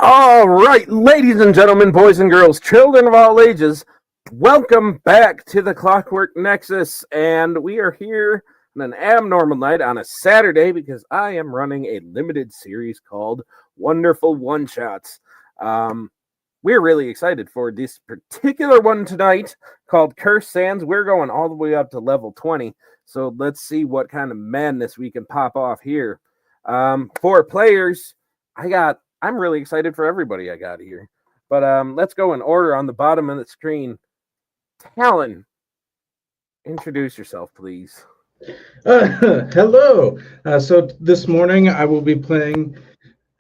All right, ladies and gentlemen, boys and girls, children of all ages, welcome back to the Clockwork Nexus. And we are here on an abnormal night on a Saturday because I am running a limited series called Wonderful One-Shots. We're really excited for this particular one tonight called Cursed Sands. We're going all the way up to level 20. So let's see what kind of madness we can pop off here. For players, I'm really excited for everybody I got here. But let's go in order on the bottom of the screen. Talon, introduce yourself, please. Hello. So this morning I will be playing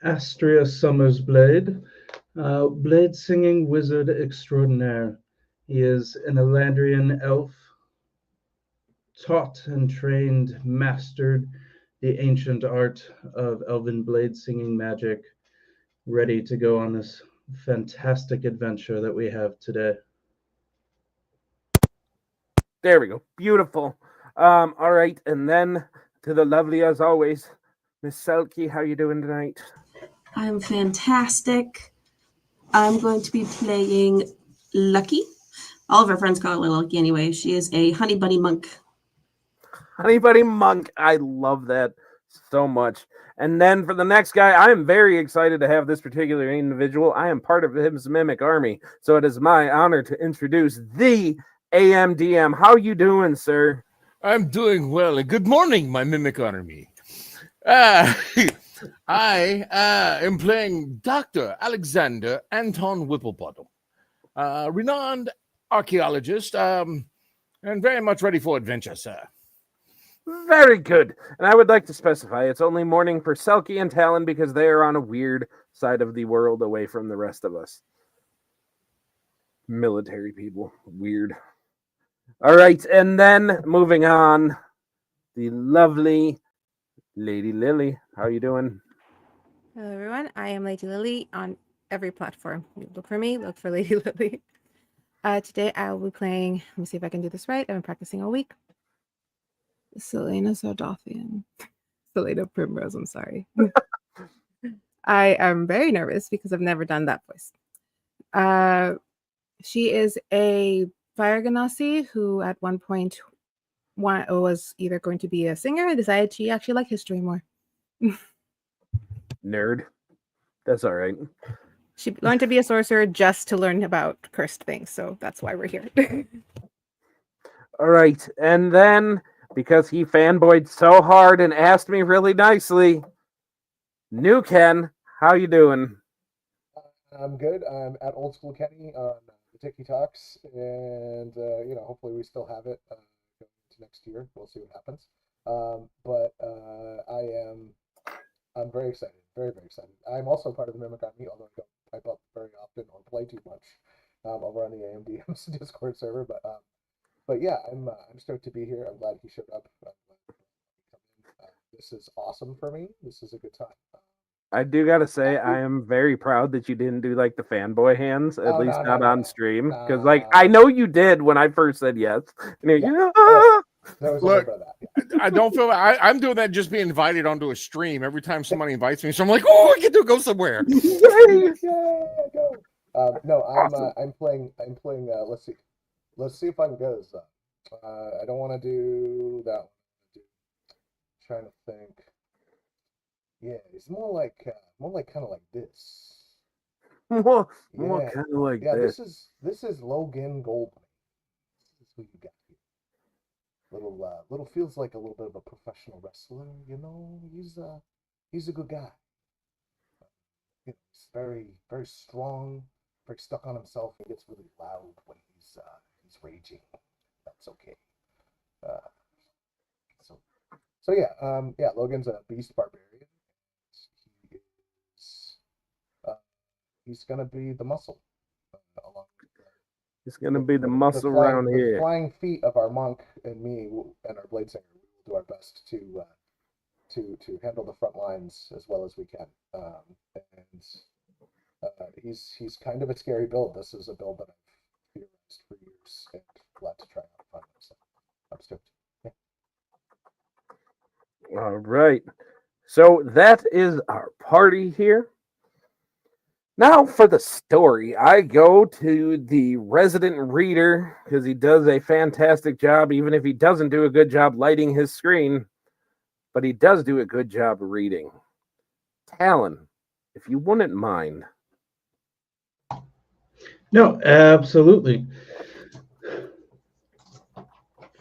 Astria Summersblade, blade singing wizard extraordinaire. He is an Elandrian elf, taught and trained, mastered the ancient art of elven blade singing magic, ready to go on this fantastic adventure that we have today. There we go. Beautiful. All right, and then to the lovely as always, Miss Selkie, how you doing tonight? I'm fantastic. I'm going to be playing Lucky. All of our friends call her Lucky anyway. She is a honey bunny monk. Honey bunny monk. I love that so much. And then for the next guy, I am very excited to have this particular individual. I am part of his mimic army, so it is my honor to introduce the AMDM. How you doing, sir? I'm doing well, and good morning, my mimic army. I am playing Dr. Alexander Anton Whipplebottom, renowned archaeologist, and very much ready for adventure, sir. Very good. And I would like to specify it's only morning for Selkie and Talon because they are on a weird side of the world away from the rest of us. Military people. Weird. All right. And then moving on, the lovely Lady Lily. How are you doing? Hello, everyone. I am Lady Lily on every platform. You look for me, look for Lady Lily. Today I will be playing, let me see if I can do this right. I've been practicing all week. Selena Sardothian. Selena Primrose, I'm sorry. I am very nervous because I've never done that voice. She is a fire ganassi who at one point was either going to be a singer and decided she actually liked history more. Nerd. That's all right. She learned to be a sorcerer just to learn about cursed things, so that's why we're here. All right. And then, because he fanboyed so hard and asked me really nicely, New Ken, how you doing? I'm good. I'm at Old School Kenny on the TikToks, and hopefully we still have it going into next year. We'll see what happens. But I'm very excited, very very excited. I'm also part of the Mimic Army, although I don't type up very often or play too much over on the AMDM's Discord server. But yeah, I'm stoked to be here. I'm glad he showed up. This is awesome for me. This is a good time. I do gotta say, I am very proud that you didn't do like the fanboy hands, at least not on stream, because I know you did when I first said yes. And Look, I don't feel I'm doing that just being invited onto a stream every time somebody invites me. So I'm like, oh, I get to go somewhere. Yay, go. No, I'm playing. Let's see if I can get as I don't want to do that one. Trying to think. Yeah, it's more like kind of like this. More Yeah, kind of like yeah. this. This is Logan Goldman. This is who you got here. Little feels like a little bit of a professional wrestler. You know, he's a good guy. You know, he's very strong, very stuck on himself. He gets really loud when he's raging. That's okay. Uh, so yeah. Logan's a beast barbarian. He is he's gonna be the muscle along It's gonna be the muscle around the here. flying feet of our monk and me and our blade singer. We will do our best to handle the front lines as well as we can. And he's kind of a scary build. This is a build that I've theorized for years and glad to try out fun. So I'm stoked. Yeah. All right. So that is our party here. Now for the story, I go to the resident reader because he does a fantastic job, even if he doesn't do a good job lighting his screen, but he does do a good job reading. Talon, if you wouldn't mind. No, absolutely.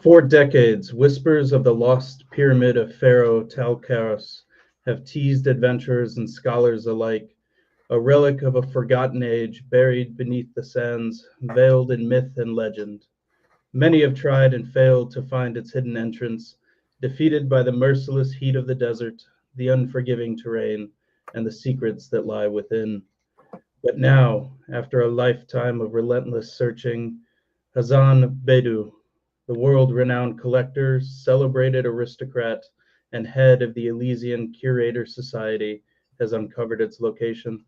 For decades, whispers of the lost pyramid of Pharaoh Talcaros have teased adventurers and scholars alike, a relic of a forgotten age buried beneath the sands, veiled in myth and legend. Many have tried and failed to find its hidden entrance, defeated by the merciless heat of the desert, the unforgiving terrain, and the secrets that lie within. But now, after a lifetime of relentless searching, Hazan Bedu, the world-renowned collector, celebrated aristocrat, and head of the Elysian Curator Society, has uncovered its location.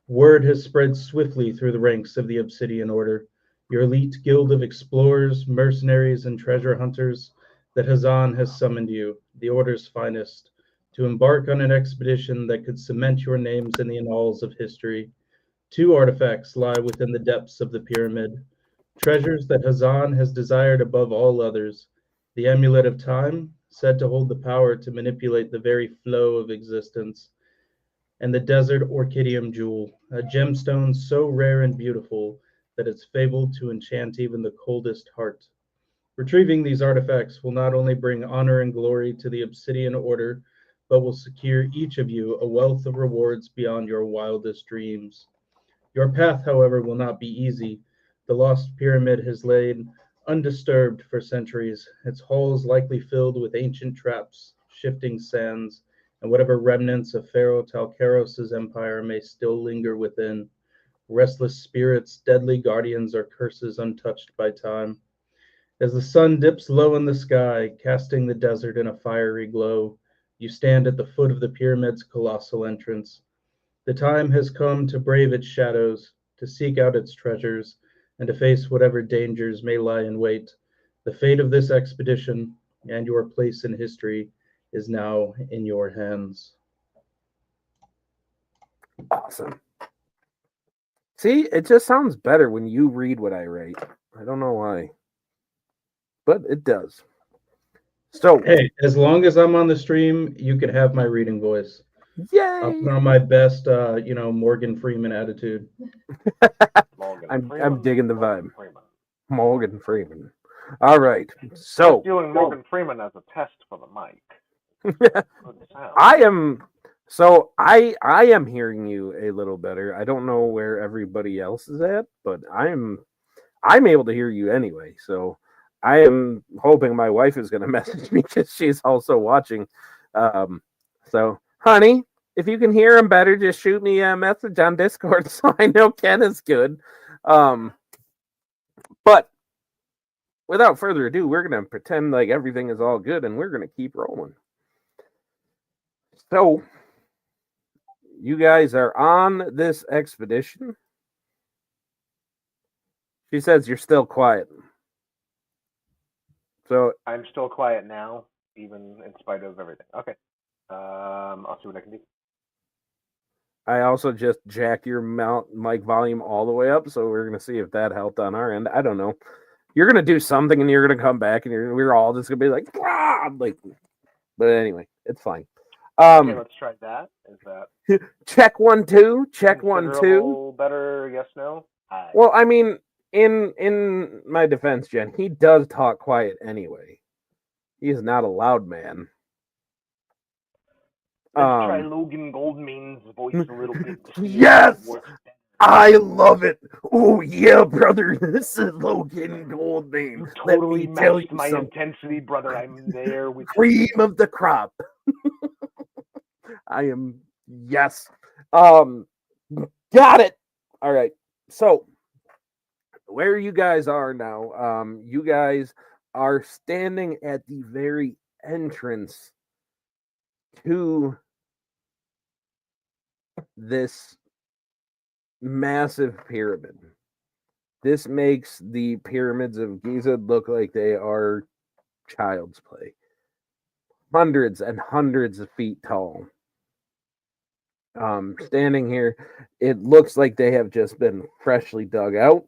Word has spread swiftly through the ranks of the Obsidian Order, your elite guild of explorers, mercenaries, and treasure hunters, that Hazan has summoned you, the Order's finest, to embark on an expedition that could cement your names in the annals of history. Two artifacts lie within the depths of the pyramid, treasures that Hazan has desired above all others: the Amulet of Time, said to hold the power to manipulate the very flow of existence, and the Desert Orchidium Jewel, a gemstone so rare and beautiful that it's fabled to enchant even the coldest heart. Retrieving these artifacts will not only bring honor and glory to the Obsidian Order, but will secure each of you a wealth of rewards beyond your wildest dreams. Your path, however, will not be easy. The lost pyramid has lain undisturbed for centuries, its halls likely filled with ancient traps, shifting sands, and whatever remnants of Pharaoh Talcaros's empire may still linger within. Restless spirits, deadly guardians, or curses untouched by time. As the sun dips low in the sky, casting the desert in a fiery glow, you stand at the foot of the pyramid's colossal entrance. The time has come to brave its shadows, to seek out its treasures, and to face whatever dangers may lie in wait. The fate of this expedition and your place in history is now in your hands. Awesome. See, it just sounds better when you read what I write. I don't know why, but it does. So, Hey, as long as I'm on the stream, you can have my reading voice. I'll yay! put on my best, Morgan Freeman attitude. I'm digging the vibe. Morgan Freeman. All right. So, Just using Morgan Freeman as a test for the mic. Good sound. I am hearing you a little better. I don't know where everybody else is at, but I'm able to hear you anyway. So I am hoping my wife is going to message me because she's also watching. So, honey, if you can hear him better, just shoot me a message on Discord so I know Ken is good. But without further ado, we're going to pretend like everything is all good and we're going to keep rolling. So, you guys are on this expedition. She says you're still quiet. So I'm still quiet now, even in spite of everything. Okay. I'll see what I can do. I also just jack your mic volume all the way up, so we're going to see if that helped on our end. I don't know. You're gonna do something, and you're gonna come back, and we're all just gonna be like, ah! Like. But anyway, it's fine. Okay, let's try that. Is that Check 1 2. Check 1 2. considerable better? Yes, no. Aye. Well, I mean, in my defense, Jen, he does talk quiet anyway. He's not a loud man. Let's try Logan Goldmane's voice a little bit. to see if Yes! that works better. I love it. Oh yeah, brother. This is Logan Goldmane. You Let totally me tell matched you my something. intensity, brother. I'm there with Cream of the crop. I am yes. Got it. All right. So where you guys are now, you guys are standing at the very entrance to this massive pyramid. This makes the pyramids of Giza look like they are child's play. Hundreds and hundreds of feet tall. Standing here, it looks like they have just been freshly dug out.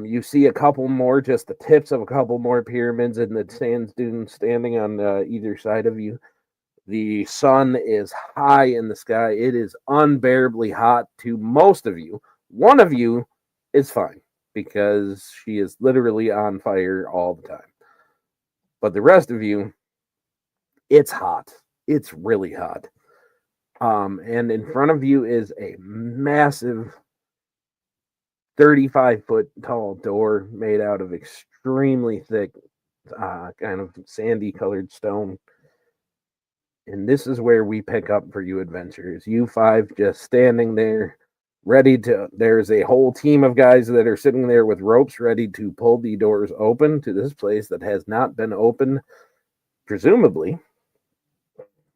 You see a couple more, just the tips of a couple more pyramids in the sand dunes standing on either side of you. The sun is high in the sky. It is unbearably hot to most of you. One of you is fine because she is literally on fire all the time. But the rest of you, it's hot. It's really hot. And in front of you is a massive 35-foot tall door made out of extremely thick, kind of sandy colored stone. And this is where we pick up for you adventurers. You five just standing there, ready to. There's a whole team of guys that are sitting there with ropes ready to pull the doors open to this place that has not been opened, presumably,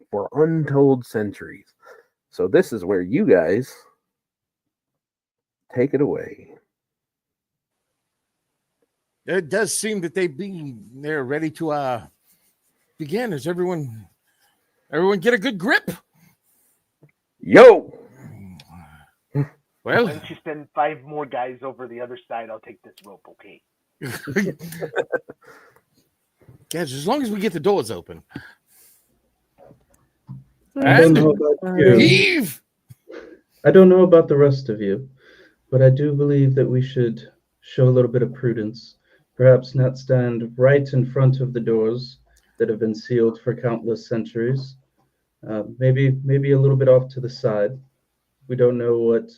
for untold centuries. So this is where you guys take it away. It does seem that they're ready to begin. Does everyone get a good grip? Yo! Well, Why don't you send 5 more guys over the other side? I'll take this rope, okay? guys, as long as we get the doors open. I don't And know about you. heave! I don't know about the rest of you, but I do believe that we should show a little bit of prudence. Perhaps not stand right in front of the doors that have been sealed for countless centuries. Maybe a little bit off to the side. We don't know what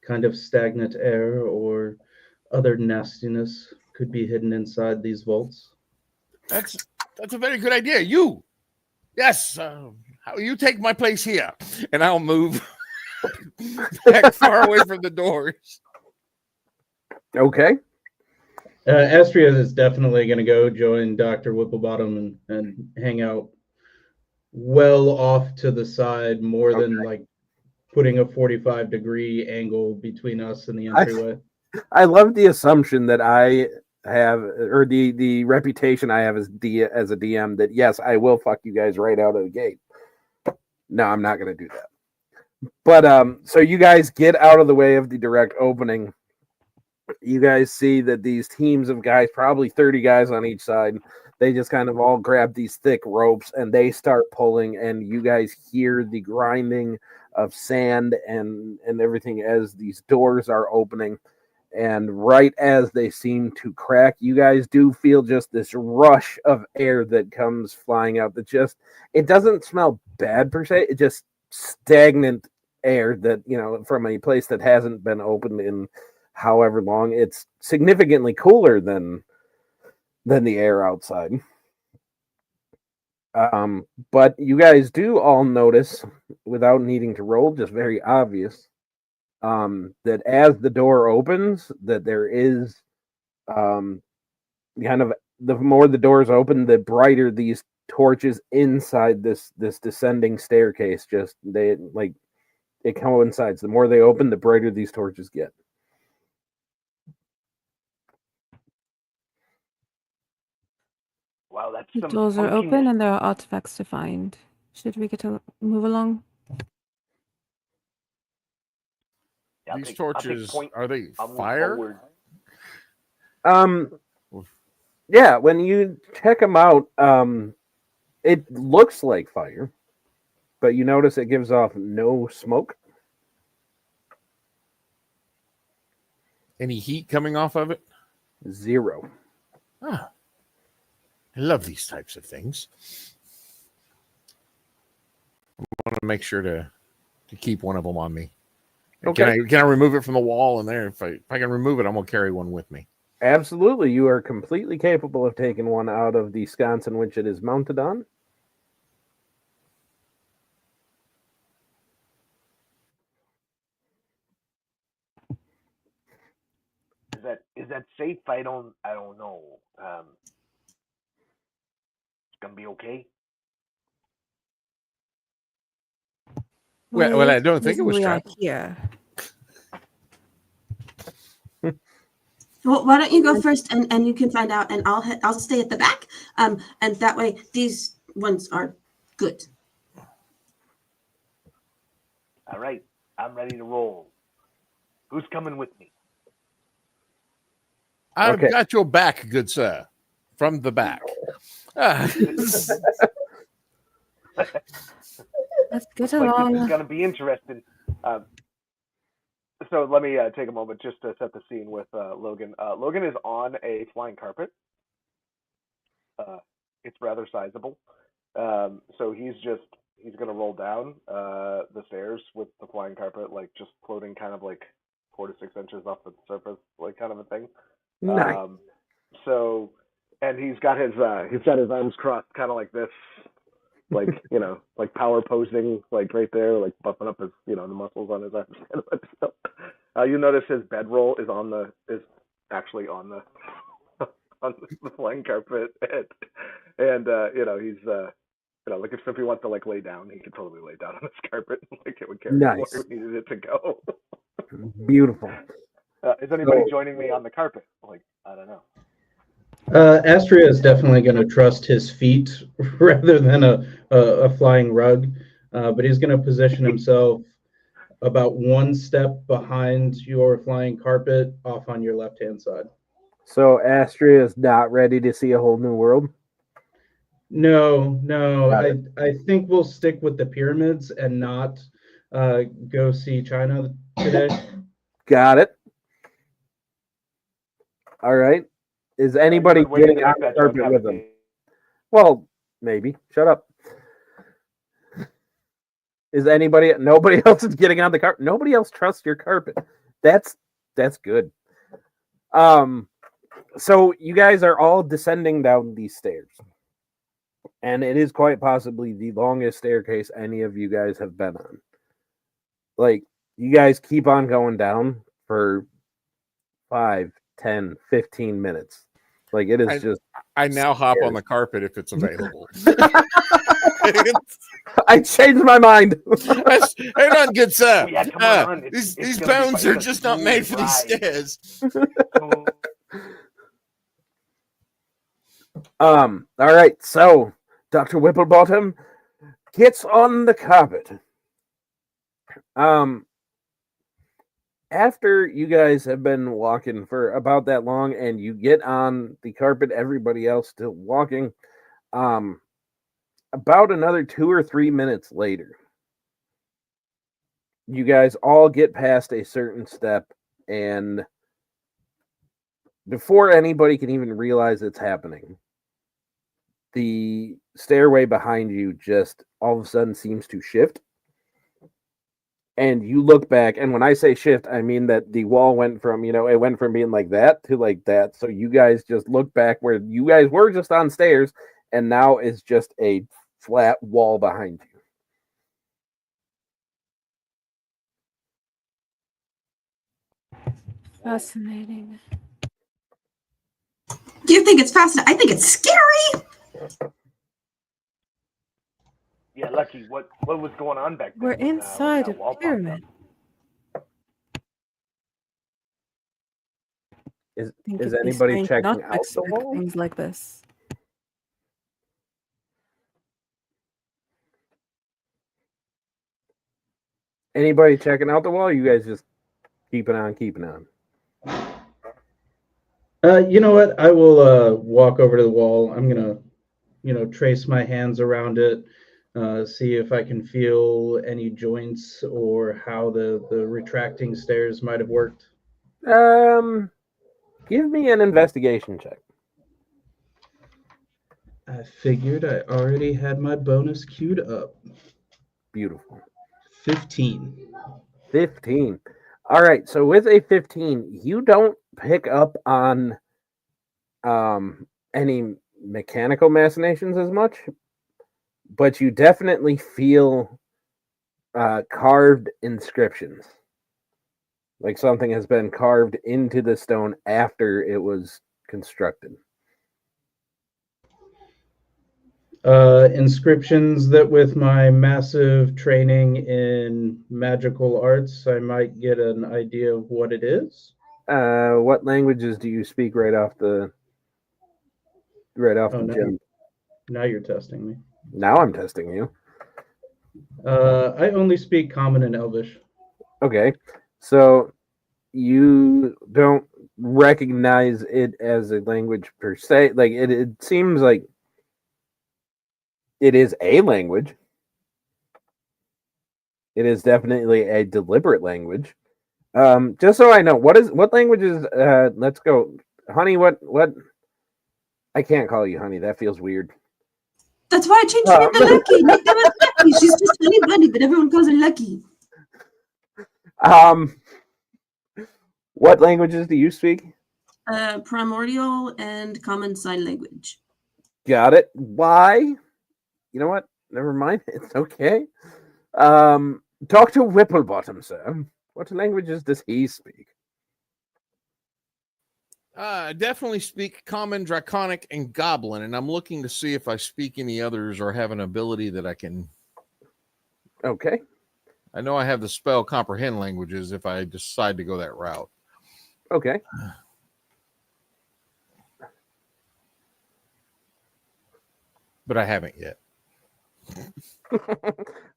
kind of stagnant air or other nastiness could be hidden inside these vaults. That's a very good idea. You, yes, you take my place here, and I'll move back far away from the doors. Okay. Astria is definitely going to go join Dr. Whipplebottom and hang out well off to the side, more than like putting a 45-degree angle between us and the entryway. I love the assumption that I have, or the reputation I have as a DM that yes, I will fuck you guys right out of the gate. No, I'm not going to do that. But so you guys get out of the way of the direct opening. You guys see that these teams of guys, probably 30 guys on each side, they just kind of all grab these thick ropes and they start pulling, and you guys hear the grinding of sand and everything as these doors are opening. And right as they seem to crack, you guys do feel just this rush of air that comes flying out. That just, it doesn't smell bad per se. It just stagnant air that, you know, from a place that hasn't been opened in however long. It's significantly cooler than the air outside. But you guys do all notice, without needing to roll, just very obvious, that as the door opens, that there is kind of, the more the doors open, the brighter these torches inside this descending staircase, just they like, it coincides. The more they open, the brighter these torches get. Wow, that's The some doors are open funkiness. and there are artifacts to find. Should we get to move along? Yeah, These I'll take torches, point. are they I'll move fire? forward. Yeah, when you check them out, it looks like fire, but you notice it gives off no smoke. Any heat coming off of it? Zero. Ah, I love these types of things. I want to make sure to keep one of them on me. Okay. Can I remove it from the wall in there? If I can remove it, I'm gonna carry one with me. Absolutely. You are completely capable of taking one out of the sconce in which it is mounted on. Is that safe? I don't know. It's gonna be okay. Well, I don't the think it reason was we are trapped. here. Well, why don't you go first, and you can find out, and I'll stay at the back, and that way these ones are good. All right, I'm ready to roll. Who's coming with me? I've Okay. got your back, good sir, from the back. Ah, Let's get Looks like this along. is gonna be interesting. So let me take a moment just to set the scene with Logan. Logan is on a flying carpet. It's rather sizable. So he's gonna roll down the stairs with the flying carpet, like just floating kind of like 4 to 6 inches off the surface, like kind of a thing. Nice. So, and he's got his arms crossed, kind of like this, like like power posing, like right there, like buffing up his the muscles on his arms. So, you notice his bedroll is actually on the on the flying carpet, and he's like if somebody wants to like lay down, he could totally lay down on this carpet, like it would carry him Nice. where he needed it to go. Beautiful. Is anybody So- joining me on the carpet? Like, I don't know. Astria is definitely going to trust his feet rather than a flying rug, but he's going to position himself about one step behind your flying carpet off on your left-hand side. So Astria is not ready to see a whole new world. No, Got I think we'll stick with the pyramids and not go see China today. Got it. All right. Is anybody You've been waiting getting to on make the that joke, carpet with haven't them? you? Well, maybe. Shut up. Is anybody? Nobody else is getting on the carpet. Nobody else trusts your carpet. That's good. So you guys are all descending down these stairs, and it is quite possibly the longest staircase any of you guys have been on. Like, you guys keep on going down for 5, 10, 15 minutes. Like, it is just. I now hop on the carpet if it's available. I changed my mind. Hang on, good sir. Yeah, come on. These gonna be bones fun. are It's a just not made for smooth these ride. stairs. All right, so Dr. Whipplebottom gets on the carpet. After you guys have been walking for about that long and you get on the carpet, everybody else still walking, about another 2 or 3 minutes later, you guys all get past a certain step, and before anybody can even realize it's happening, the stairway behind you just all of a sudden seems to shift. And you look back, and when I say shift, I mean that the wall went from, it went from being like that to like that. So you guys just look back where you guys were just on stairs, and now it's just a flat wall behind you. Fascinating. You think it's fascinating? I think it's scary. Yeah, Lucky. What was going on back there? We're when inside that wall a popped pyramid. up? Is Think it'd be anybody strange checking not to out the expect wall? things like this. Anybody checking out the wall? You guys just keeping on. You know what? I will walk over to the wall. I'm gonna, trace my hands around it, see if I can feel any joints or how the retracting stairs might have worked. Give me an investigation check. I figured I already had my bonus queued up. Beautiful. 15. 15. All right. So with a 15, you don't pick up on any mechanical machinations as much, but you definitely feel carved inscriptions. Like something has been carved into the stone after it was constructed. Inscriptions that with my massive training in magical arts, I might get an idea of what it is. What languages do you speak right off the Oh, jump? now you're testing me. Now I'm testing you. I only speak Common and Elvish. Okay, so you don't recognize it as a language per se. Like it seems like it is a language. It is definitely a deliberate language. Just so I know, what language is? Let's go, honey. What? I can't call you honey. That feels weird. That's why I changed her name to Lucky. Nickname is Lucky. She's just Honey Bunny, but everyone calls her Lucky. What languages do you speak? Primordial and Common Sign Language. Got it. Why? You know what? Never mind. It's okay. Talk to Whipplebottom, sir. What languages does he speak? I definitely speak Common, Draconic, and Goblin, and I'm looking to see if I speak any others or have an ability that I can. Okay. I know I have the spell Comprehend Languages if I decide to go that route. Okay. But I haven't yet.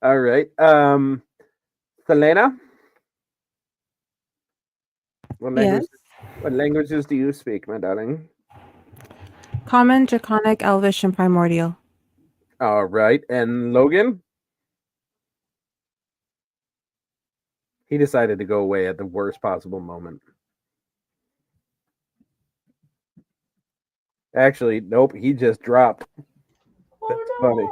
All right. Selena? Yes. What languages do you speak, my darling? Common, Draconic, Elvish, and Primordial. All right. And Logan? He decided to go away at the worst possible moment. Actually, nope, he just dropped. That's funny.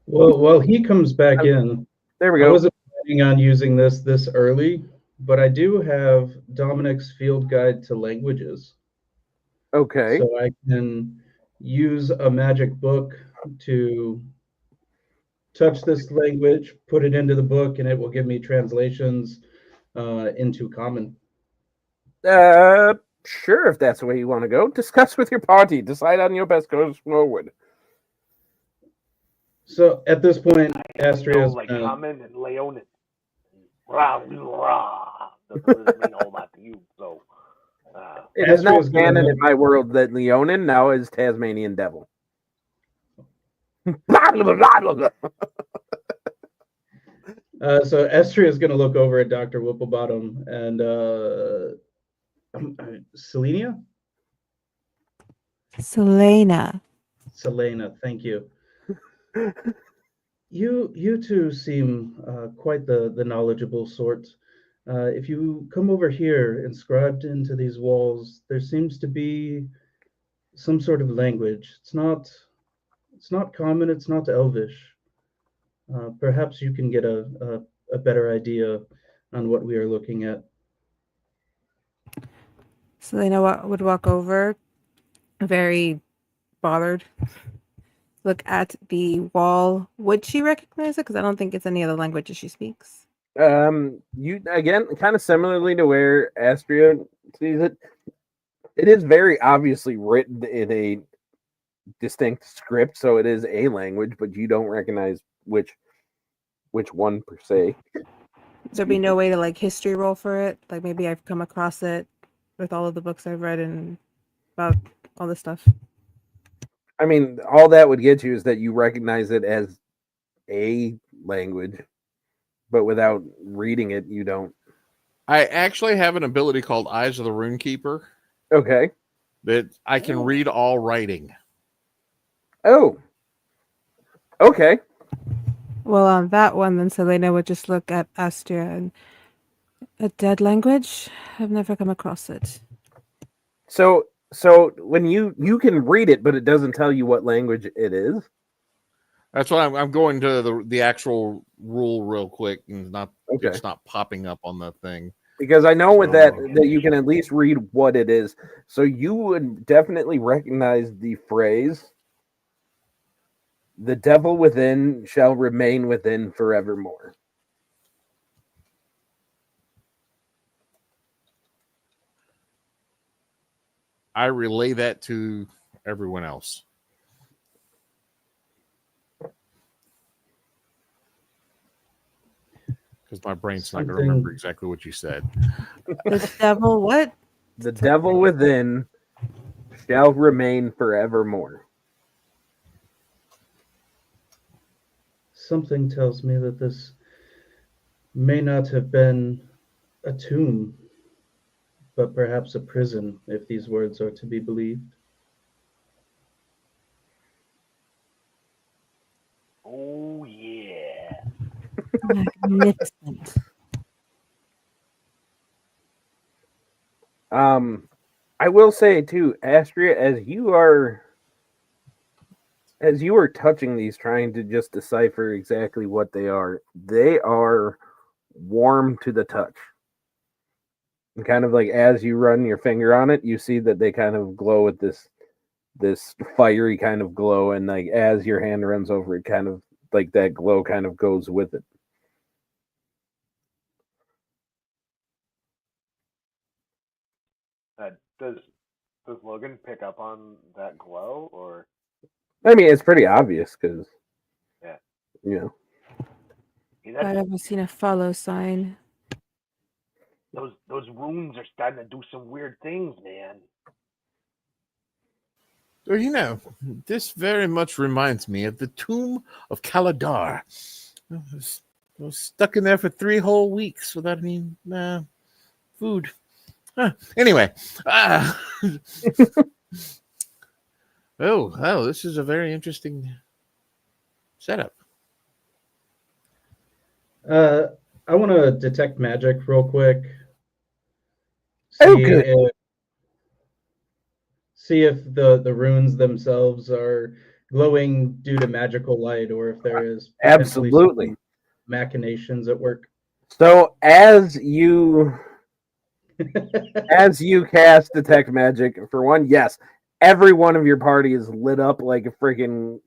Well, while he comes back in, There we I go. wasn't planning on using this early, but I do have Dominic's Field Guide to Languages. Okay. So I can use a magic book to touch this language, put it into the book, and it will give me translations into Common. Sure, if that's the way you want to go. Discuss with your party. Decide on your best course forward. So at this point, I Astria know is like gonna, Common and Leonin. Rah, rah. That doesn't mean a whole lot to you. So, It is not Astria's gonna canon look, in my world that Leonin now is Tasmanian devil. Blah, blah, blah, blah, blah. so Astria is gonna look over at Dr. Whipplebottom and Selenia? Selena. Selena, thank you. You two seem quite the knowledgeable sort. If you come over here, inscribed into these walls, there seems to be some sort of language. It's not common. It's not Elvish. Perhaps you can get a better idea on what we are looking at. Selena would walk over, very bothered, look at the wall. Would she recognize it? Because I don't think it's any other languages she speaks. You again, kind of similarly to where Astria sees it. It is very obviously written in a distinct script, so it is a language, but you don't recognize which one per se. There'd be no way to like history roll for it. Like maybe I've come across it with all of the books I've read and about all this stuff. I mean, all that would get you is that you recognize it as a language, but without reading it, you don't. I actually have an ability called Eyes of the Runekeeper Okay. that I can read all writing. Oh. Okay. Well, on that one, then Selena would just look at Astria and a dead language. I've never come across it. So when you can read it, but it doesn't tell you what language it is. That's why I'm going to the actual rule real quick, and Okay. it's not popping up on the thing. Because I know with that So- that you can at least read what it is. So you would definitely recognize the phrase, "The devil within shall remain within forevermore." I relay that to everyone else. Because my brain's not going to remember exactly what you said. The devil, what? The devil within shall remain forevermore. Something tells me that this may not have been a tomb, but perhaps a prison, if these words are to be believed. Oh yeah. Magnificent. I will say too, Astria, as you are touching these, trying to just decipher exactly what they are warm to the touch. And kind of like as you run your finger on it, you see that they kind of glow with this fiery kind of glow, and like as your hand runs over it, kind of like that glow kind of goes with it. Does Logan pick up on that glow, or? I mean, it's pretty obvious because, Yeah. you know. See, I've ever seen a follow sign. those runes are starting to do some weird things, man. Well, you know, this very much reminds me of the tomb of Kaladar. I was stuck in there for 3 whole weeks without any food. Anyway. Oh, this is a very interesting setup. I want to detect magic real quick. Good. See if the runes themselves are glowing due to magical light, or if there is potentially Absolutely. some machinations at work. So as you cast detect magic, for one, yes, every one of your party is lit up like a freaking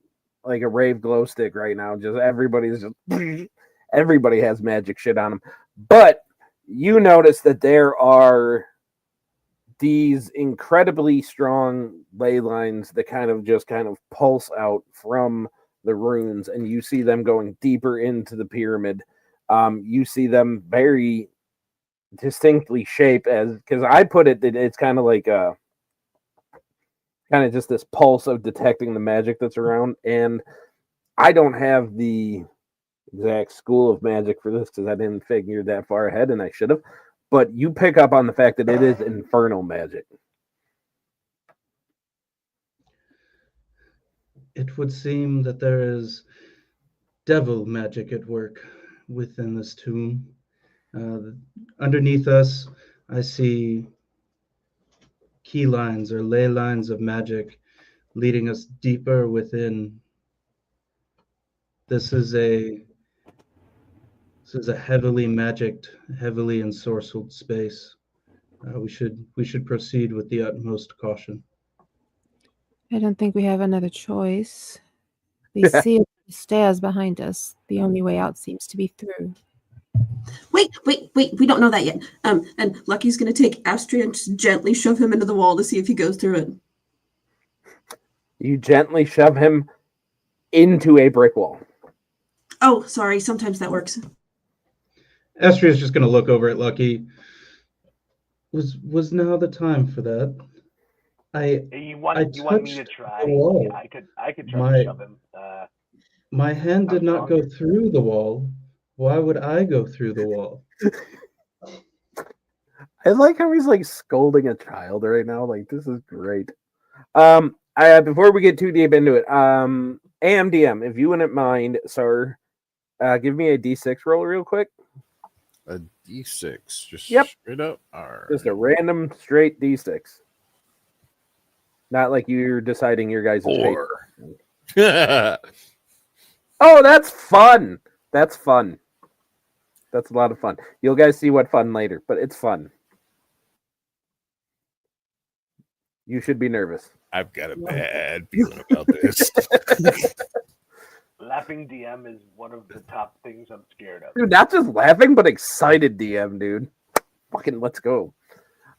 like a rave glow stick right now. Just everybody has magic shit on them. But you notice that there are these incredibly strong ley lines that kind of pulse out from the runes, and you see them going deeper into the pyramid. You see them very distinctly shape as, because I put it that it's kind of like kind of just this pulse of detecting the magic that's around. And I don't have the exact school of magic for this because I didn't figure that far ahead, and I should have. But you pick up on the fact that it is infernal magic. It would seem that there is devil magic at work within this tomb. Underneath us, I see key lines or ley lines of magic leading us deeper within. This is a heavily magicked, heavily ensorcelled space. We should proceed with the utmost caution. I don't think we have another choice. We see the stairs behind us. The only way out seems to be through. Wait. We don't know that yet. And Lucky's going to take Astria and just gently shove him into the wall to see if he goes through it. You gently shove him into a brick wall. Oh, sorry. Sometimes that works. Astria is just going to look over at Lucky. Was now the time for that? You want me to try? I could try to shove him. My hand did not go through the wall. Why would I go through the wall? I like how he's like scolding a child right now. Like this is great. Before we get too deep into it, AMDM, if you wouldn't mind, sir, give me a D6 roll real quick. A D6, just Yep. straight up. All right. Just a random straight D6. Not like you're deciding your guys' fate. 4. Oh, that's fun. That's fun. That's a lot of fun. You'll guys see what fun later, but it's fun. You should be nervous. I've got a bad feeling about this. Laughing DM is one of the top things I'm scared of. Dude, not just laughing, but excited DM, dude. Fucking let's go.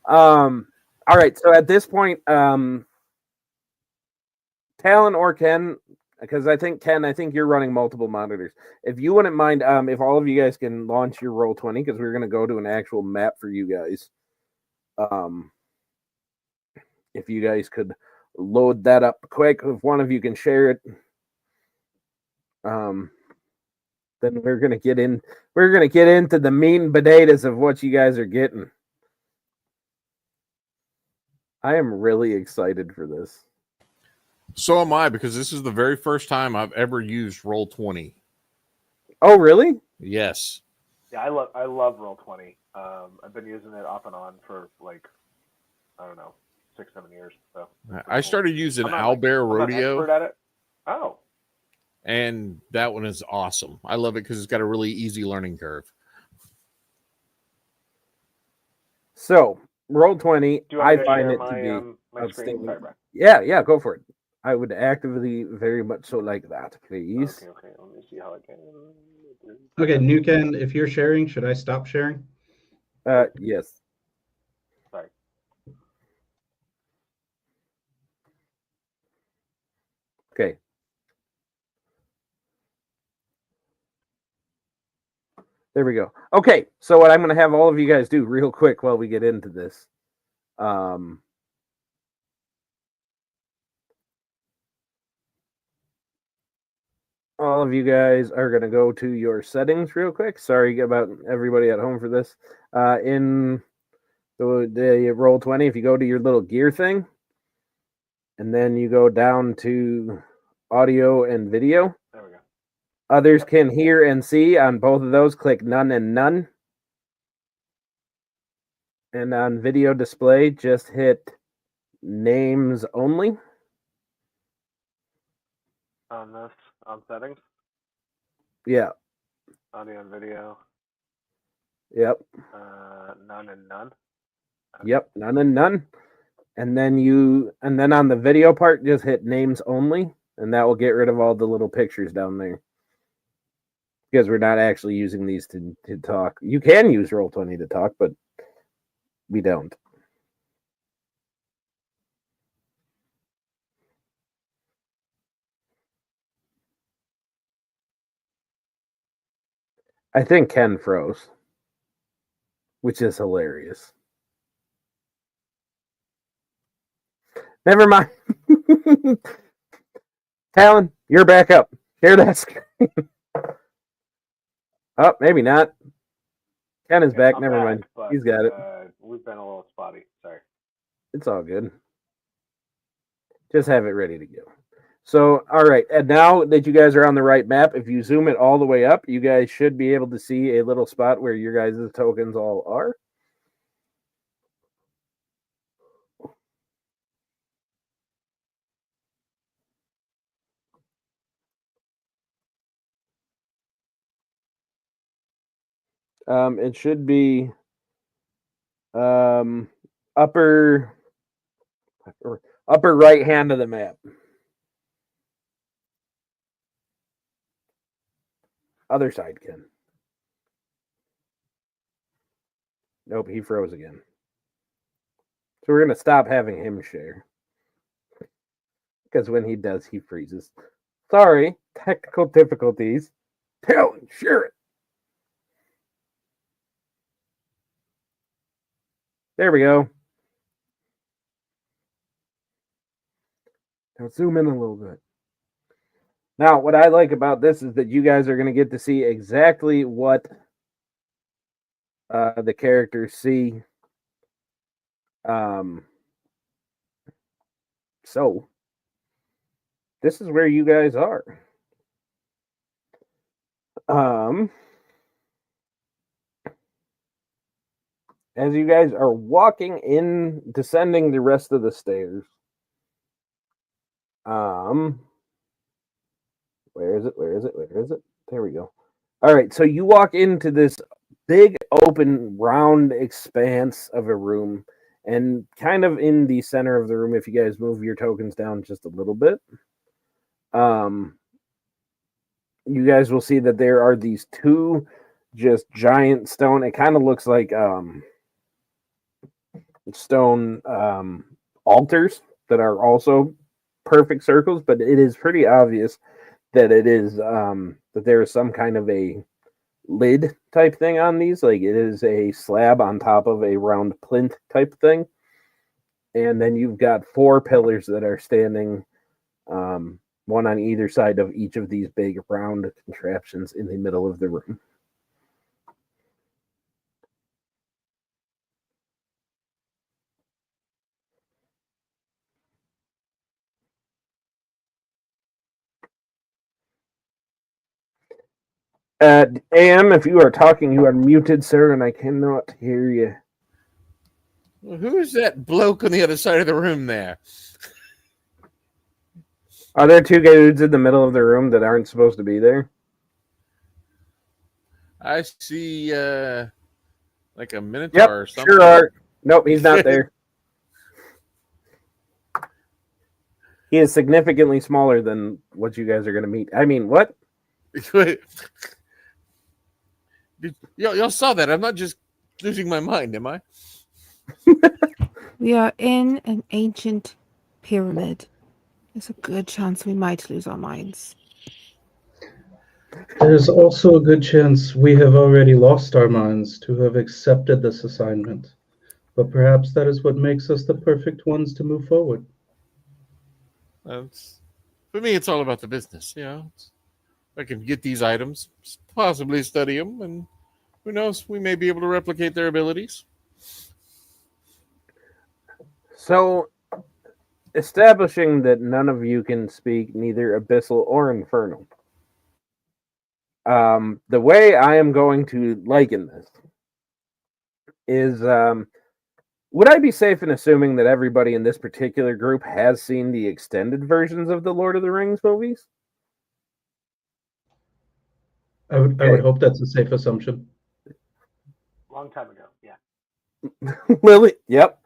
All right, so at this point, Talon or Ken, because I think you're running multiple monitors. If you wouldn't mind, if all of you guys can launch your Roll20, because we're gonna go to an actual map for you guys. If you guys could load that up quick, if one of you can share it, then we're gonna get into the meat and potatoes of what you guys are getting. I am really excited for this. So am I, because this is the very first time I've ever used Roll20. Oh, really? Yes. Yeah, I love Roll20. I've been using it off and on for like, I don't know, 6-7 years. So I started using I'm not Owlbear I'm not an Rodeo, expert at it. Oh, and that one is awesome. I love it because it's got a really easy learning curve. So Roll20, do you want me I to find share it my to be my screen? outstanding. Sorry, Brian. Yeah, go for it. I would actively very much so like that, please. Okay. Let me see how I can. Okay, Nuken, if you're sharing, should I stop sharing? Yes. Sorry. Okay. There we go. Okay, so what I'm going to have all of you guys do real quick while we get into this. All of you guys are going to go to your settings real quick. Sorry about everybody at home for this. In the Roll20, if you go to your little gear thing, and then you go down to audio and video. There we go. Others can hear and see. On both of those, click none and none. And on video display, just hit names only. On this, on settings, Yeah. audio and video, Yep. none and none. Yep. None and none. And then on the video part, just hit names only, and that will get rid of all the little pictures down there. Because we're not actually using these to talk. You can use Roll20 to talk, but we don't. I think Ken froze, which is hilarious. Never mind. Talon, you're back up. Share that screen. Oh, maybe not. Ken is back. I'm Never back, mind. but, He's got it. We've been a little spotty. Sorry. It's all good. Just have it ready to go. So, all right. And now that you guys are on the right map, if you zoom it all the way up, you guys should be able to see a little spot where your guys' tokens all are. It should be upper right hand of the map. Other side, Ken. Nope, he froze again. So we're going to stop having him share. Because when he does, he freezes. Sorry, technical difficulties. Talon, share it. There we go. Now zoom in a little bit. Now, what I like about this is that you guys are going to get to see exactly what the characters see So this is where you guys are. As you guys are walking in, descending the rest of the stairs. Where is it? Where is it? Where is it? There we go. All right, so you walk into this big, open, round expanse of a room, and kind of in the center of the room, if you guys move your tokens down just a little bit, you guys will see that there are these two just giant stone. It kind of looks like stone altars that are also perfect circles, but it is pretty obvious that it is that there is some kind of a lid type thing on these. Like it is a slab on top of a round plinth type thing, and then you've got four pillars that are standing, one on either side of each of these big round contraptions in the middle of the room. AM, if you are talking, you are muted, sir, and I cannot hear you. Well, who is that bloke on the other side of the room there? Are there two dudes in the middle of the room that aren't supposed to be there? I see like a minotaur or something. Sure are. Nope, he's not there. He is significantly smaller than what you guys are going to meet. I mean, what? Y'all saw that. I'm not just losing my mind, am I? We are in an ancient pyramid. There's a good chance we might lose our minds. There's also a good chance we have already lost our minds to have accepted this assignment. But perhaps that is what makes us the perfect ones to move forward. For me, it's all about the business. I can get these items, possibly study them, and who knows, we may be able to replicate their abilities. So, establishing that none of you can speak neither abyssal or infernal, the way I am going to liken this is, would I be safe in assuming that everybody in this particular group has seen the extended versions of the Lord of the Rings movies? I would hope that's a safe assumption. Long time ago, yeah. Lily, yep,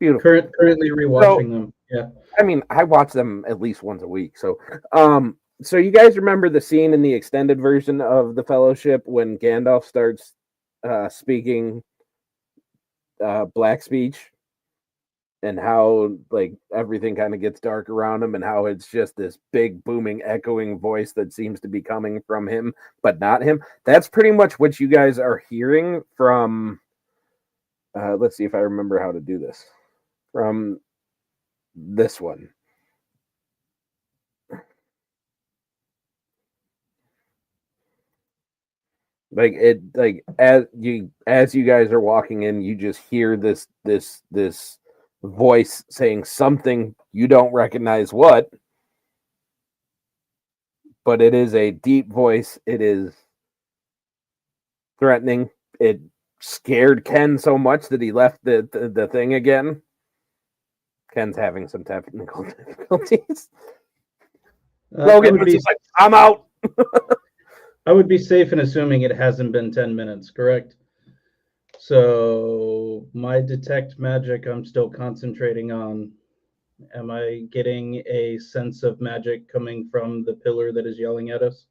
beautiful. Currently rewatching them. Yeah. I mean, I watch them at least once a week. So you guys remember the scene in the extended version of the Fellowship when Gandalf starts speaking black speech, and how like everything kind of gets dark around him, and how it's just this big booming echoing voice that seems to be coming from him but not him. That's pretty much what you guys are hearing from let's see if I remember how to do this, from this one. Like it, like as you guys are walking in, you just hear this voice saying something you don't recognize what, but it is a deep voice. It is threatening. It scared Ken so much that he left the thing again. Ken's having some technical difficulties. Logan was just like, I'm out. I would be safe in assuming it hasn't been 10 minutes, correct? So my detect magic, I'm still concentrating on. Am I getting a sense of magic coming from the pillar that is yelling at us?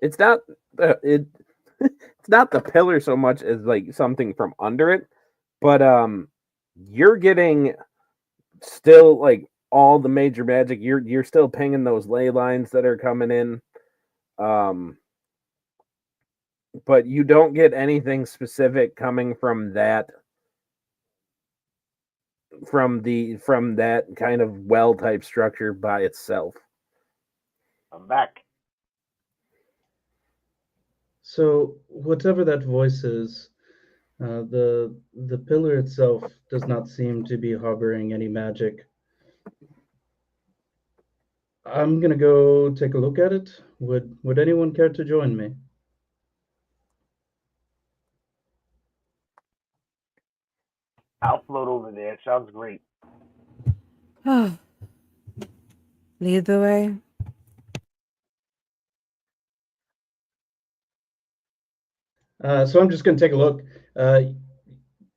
It's not it's not the pillar so much as like something from under it, but you're getting still like all the major magic. You're still pinging those ley lines that are coming in. But you don't get anything specific coming from that kind of well type structure by itself. I'm back. So whatever that voice is, The pillar itself does not seem to be harboring any magic. I'm gonna go take a look at it. Would anyone care to join me? I'll float over there. Sounds great. Lead the way. So I'm just gonna take a look.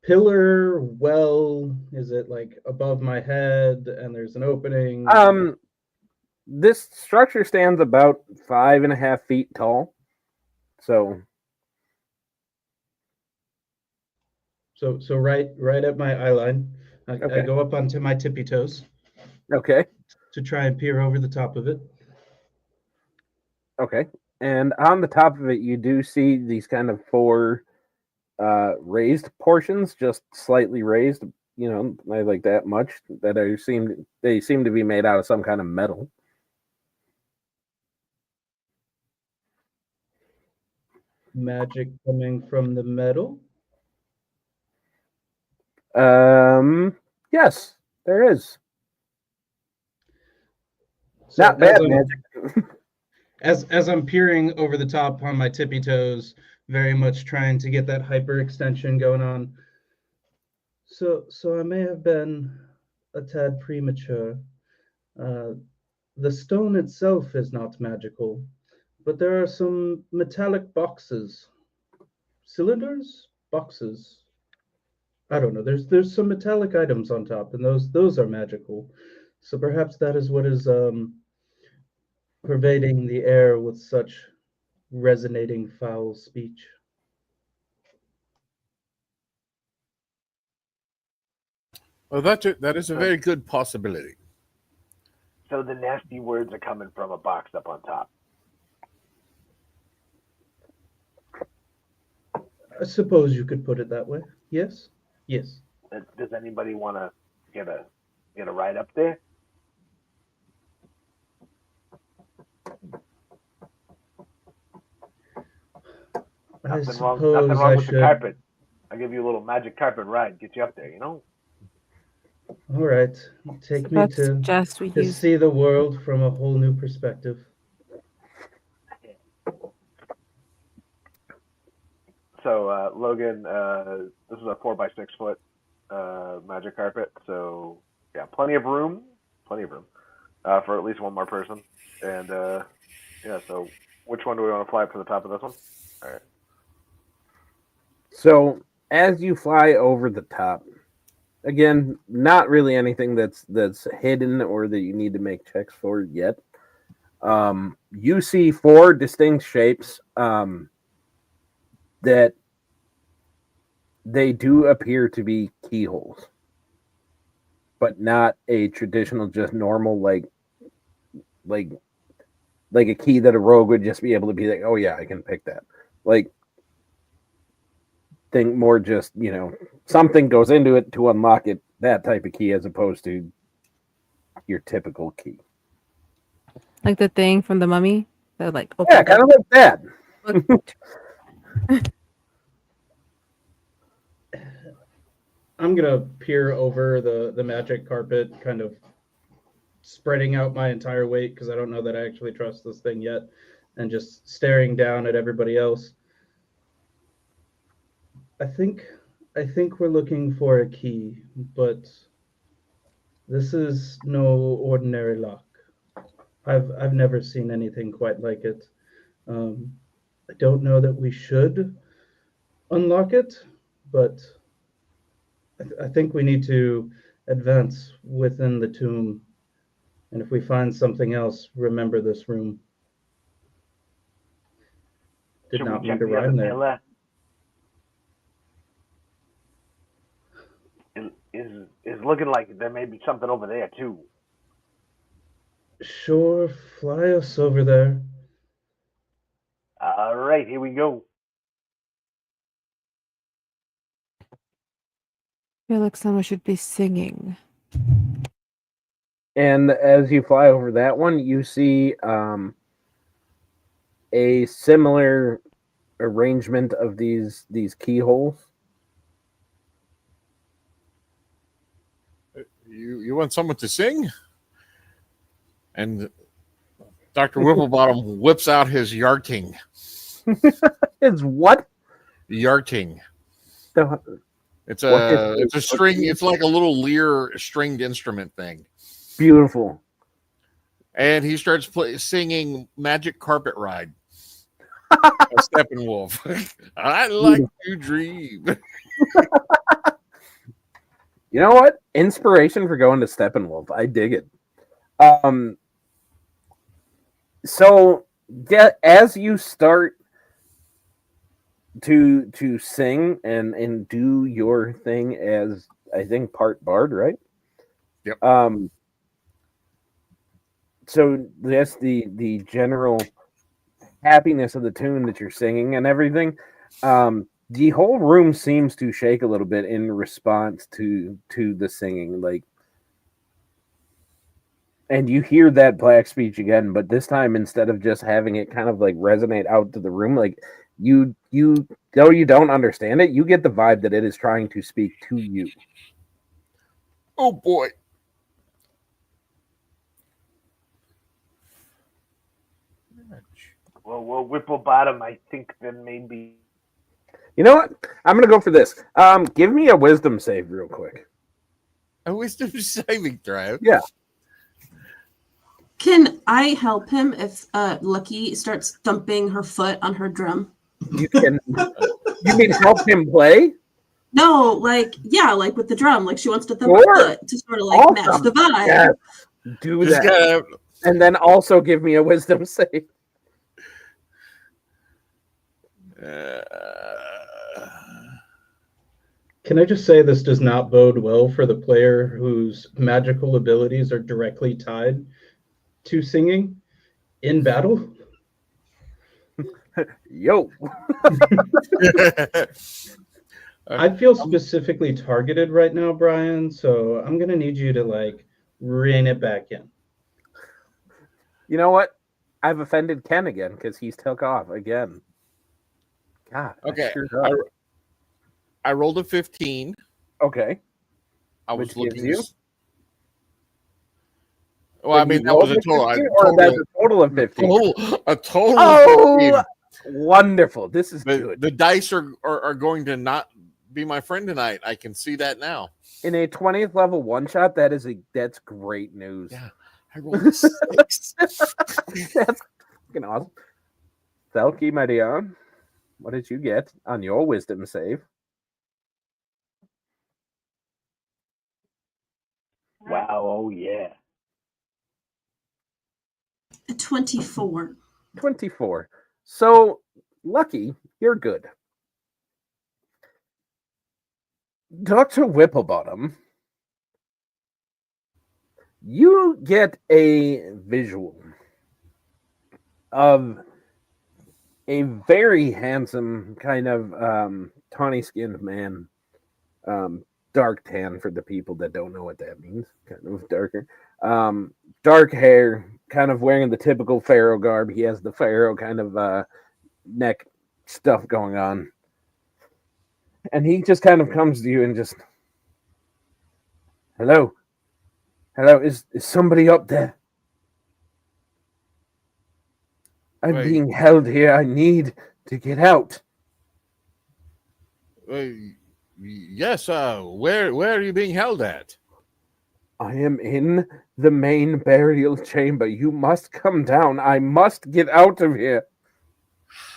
Pillar well, is it like above my head and there's an opening? This structure stands about 5.5 feet tall. So right at my eye line. I Okay. go up onto my tippy toes okay. to try and peer over the top of it. Okay. And on the top of it, you do see these kind of four raised portions, just slightly raised. Not like that much. They seem to be made out of some kind of metal. Magic coming from the metal. Yes, there is. So Not bad magic. as I'm peering over the top on my tippy toes, very much trying to get that hyperextension going on. So I may have been a tad premature. The stone itself is not magical, but there are some metallic boxes, cylinders, boxes. I don't know. There's some metallic items on top, and those are magical. So perhaps that is what is pervading the air with such resonating foul speech. Well, that is a very good possibility. So the nasty words are coming from a box up on top. I suppose you could put it that way. Yes. Yes. Does anybody want to get a ride up there? I Nothing suppose wrong I with the should. carpet. I'll give you a little magic carpet ride, get you up there, All right. Take me Let's to suggest we use. see the world from a whole new perspective. So, Logan, this is a 4x6 foot magic carpet. So, yeah, plenty of room for at least one more person. And yeah, so which one do we want to fly up to the top of this one? All right. So as you fly over the top, again, not really anything that's hidden or that you need to make checks for yet. You see four distinct shapes that they do appear to be keyholes, but not a traditional, just normal like a key that a rogue would just be able to be like, oh yeah, I can pick that. Like, think more just, something goes into it to unlock it, that type of key, as opposed to your typical key. Like the thing from the Mummy that like opens Yeah, kind of like that. I'm gonna peer over the magic carpet, kind of spreading out my entire weight because I don't know that I actually trust this thing yet, and just staring down at everybody else. I think we're looking for a key, but this is no ordinary lock. I've never seen anything quite like it. I don't know that we should unlock it, but I think we need to advance within the tomb. And if we find something else, remember this room. Did Should not we mean check to the other rhyme there. pillar? Is looking like there may be something over there too. Sure, fly us over there. All right, here we go. I feel like someone should be singing. And as you fly over that one, you see a similar arrangement of these keyholes, you want someone to sing? And Dr. Whipplebottom whips out his yarting. It's what? Yarting. The, It's What is a it's a string. It's like a little lyre stringed instrument thing. beautiful. And he starts singing "Magic Carpet Ride." Steppenwolf. I like to dream. You know what? Inspiration for going to Steppenwolf. I dig it. So as you start to sing and do your thing as I think part bard, right? Yep. So that's the general happiness of the tune that you're singing and everything. The whole room seems to shake a little bit in response to the singing, like, and you hear that black speech again, but this time instead of just having it kind of like resonate out to the room, like you though you don't understand it, you get the vibe that it is trying to speak to you. Oh boy. Well, Whipplebottom, I think then maybe. You know what? I'm gonna go for this. Give me a wisdom save real quick. A wisdom saving throw. Yeah. Can I help him if Lucky starts thumping her foot on her drum? You can. You mean help him play? No, like with the drum. Like she wants to thump Sure. her foot to sort of like match Awesome. the vibe. Yes. Do Just that, and then also give me a wisdom save. Can I just say this does not bode well for the player whose magical abilities are directly tied to singing in battle? Yo. I feel specifically targeted right now, Brian, so I'm going to need you to like rein it back in. You know what? I've offended Ken again because he's took off again. God. Okay. I I rolled a 15. okay. I was Which looking. gives you? Well, I mean, that was a total. That's a total of 15. A total Oh, of 15. wonderful. This is good. The dice are going to not be my friend tonight. I can see that now. In a 20th level one shot, that's great news. Yeah. I rolled a 6. That's fucking awesome. Selkie, my dear, what did you get on your wisdom save? Wow! Oh yeah. A 24. 24. So, Lucky, you're good. Dr. Whipplebottom, you get a visual of a very handsome, kind of tawny-skinned man, dark tan for the people that don't know what that means, kind of darker, dark hair, kind of wearing the typical pharaoh garb. He has the pharaoh kind of neck stuff going on, and he just kind of comes to you and just, hello, is somebody up there? I'm Wait. being held here. I need to get out. Yes. Where are you being held at? I am in the main burial chamber. You must come down. I must get out of here.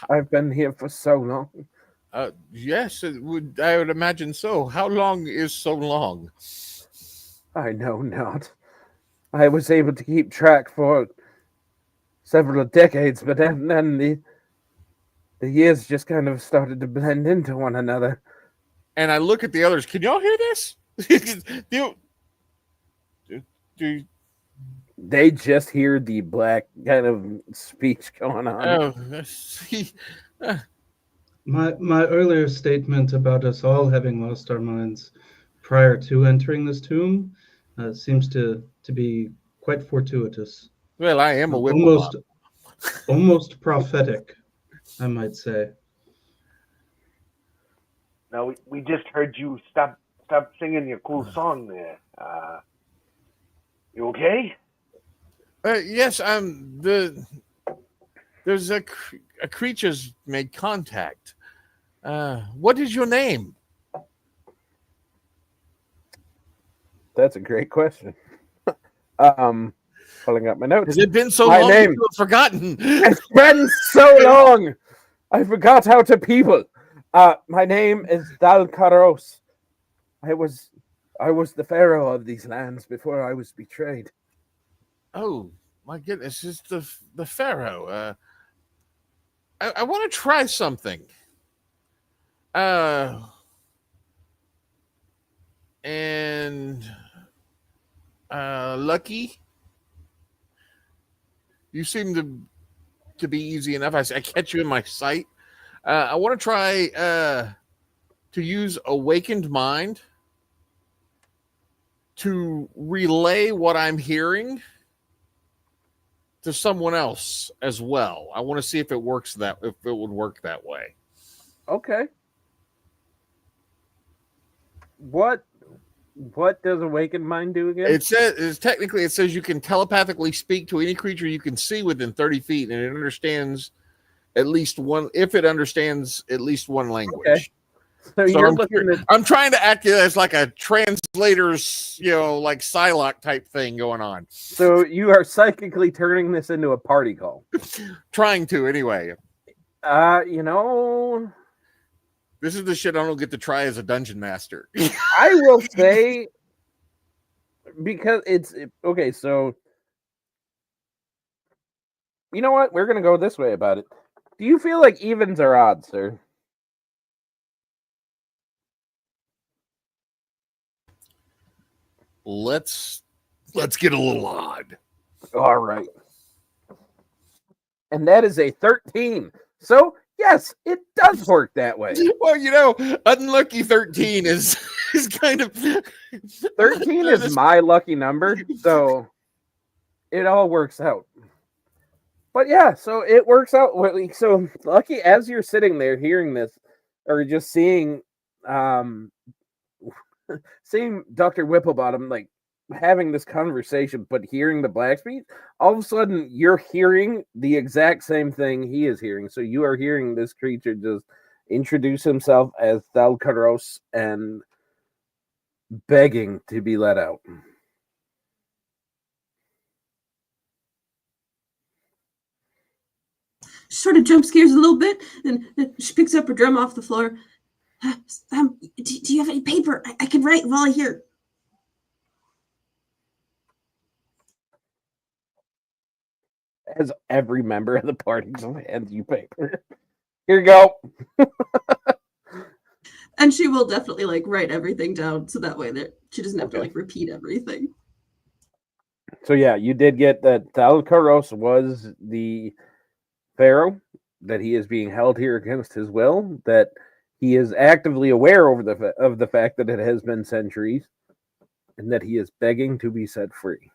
I've been here for so long. Yes, I would imagine so. How long is so long? I know not. I was able to keep track for several decades, but then the years just kind of started to blend into one another. And I look at the others. Can y'all hear this? do They just hear the black kind of speech going on. My earlier statement about us all having lost our minds prior to entering this tomb seems to be quite fortuitous. Well, I am a Whipplebottom. Almost prophetic, I might say. Now we just heard you stop singing your cool song there. You okay? Yes, there's a creature's made contact. What is your name? That's a great question. Pulling up my notes. Has it been so My long name. that you have forgotten? It's been so long. I forgot how to people. My name is Dalcaros. I was the pharaoh of these lands before I was betrayed. Oh my goodness, it's the pharaoh. I want to try something. And Lucky, you seem to be easy enough. I catch you in my sight. I want to try to use Awakened Mind to relay what I'm hearing to someone else as well. I want to see if it works if it would work that way. Okay. What does Awakened Mind do again? It says you can telepathically speak to any creature you can see within 30 feet, and it understands at least one. If it understands at least one language. Okay. So you're looking at. I'm trying to act as like a translator's, like Psylocke type thing going on. So you are psychically turning this into a party call. Trying to, anyway. This is the shit I don't get to try as a dungeon master. I will say, because it's okay. So you know what? We're gonna go this way about it. Do you feel like evens are odds, sir? Let's get a little odd. All right. And that is a 13. So, yes, it does work that way. Well, unlucky 13 is kind of 13 is my lucky number, so it all works out. But yeah, so it works out. So Lucky, as you're sitting there hearing this, or just seeing seeing Dr. Whipplebottom like having this conversation, but hearing the blacksmith, all of a sudden you're hearing the exact same thing he is hearing. So you are hearing this creature just introduce himself as Thalkaros and begging to be let out. She sort of jump scares a little bit, and she picks up her drum off the floor. Do you have any paper? I can write while I hear. As every member of the party hands you paper. Here you go. And she will definitely write everything down, so that way that she doesn't have to repeat everything. So yeah, you did get that Thalkaros was the pharaoh, that he is being held here against his will, that he is actively aware of the fact that it has been centuries, and that he is begging to be set free.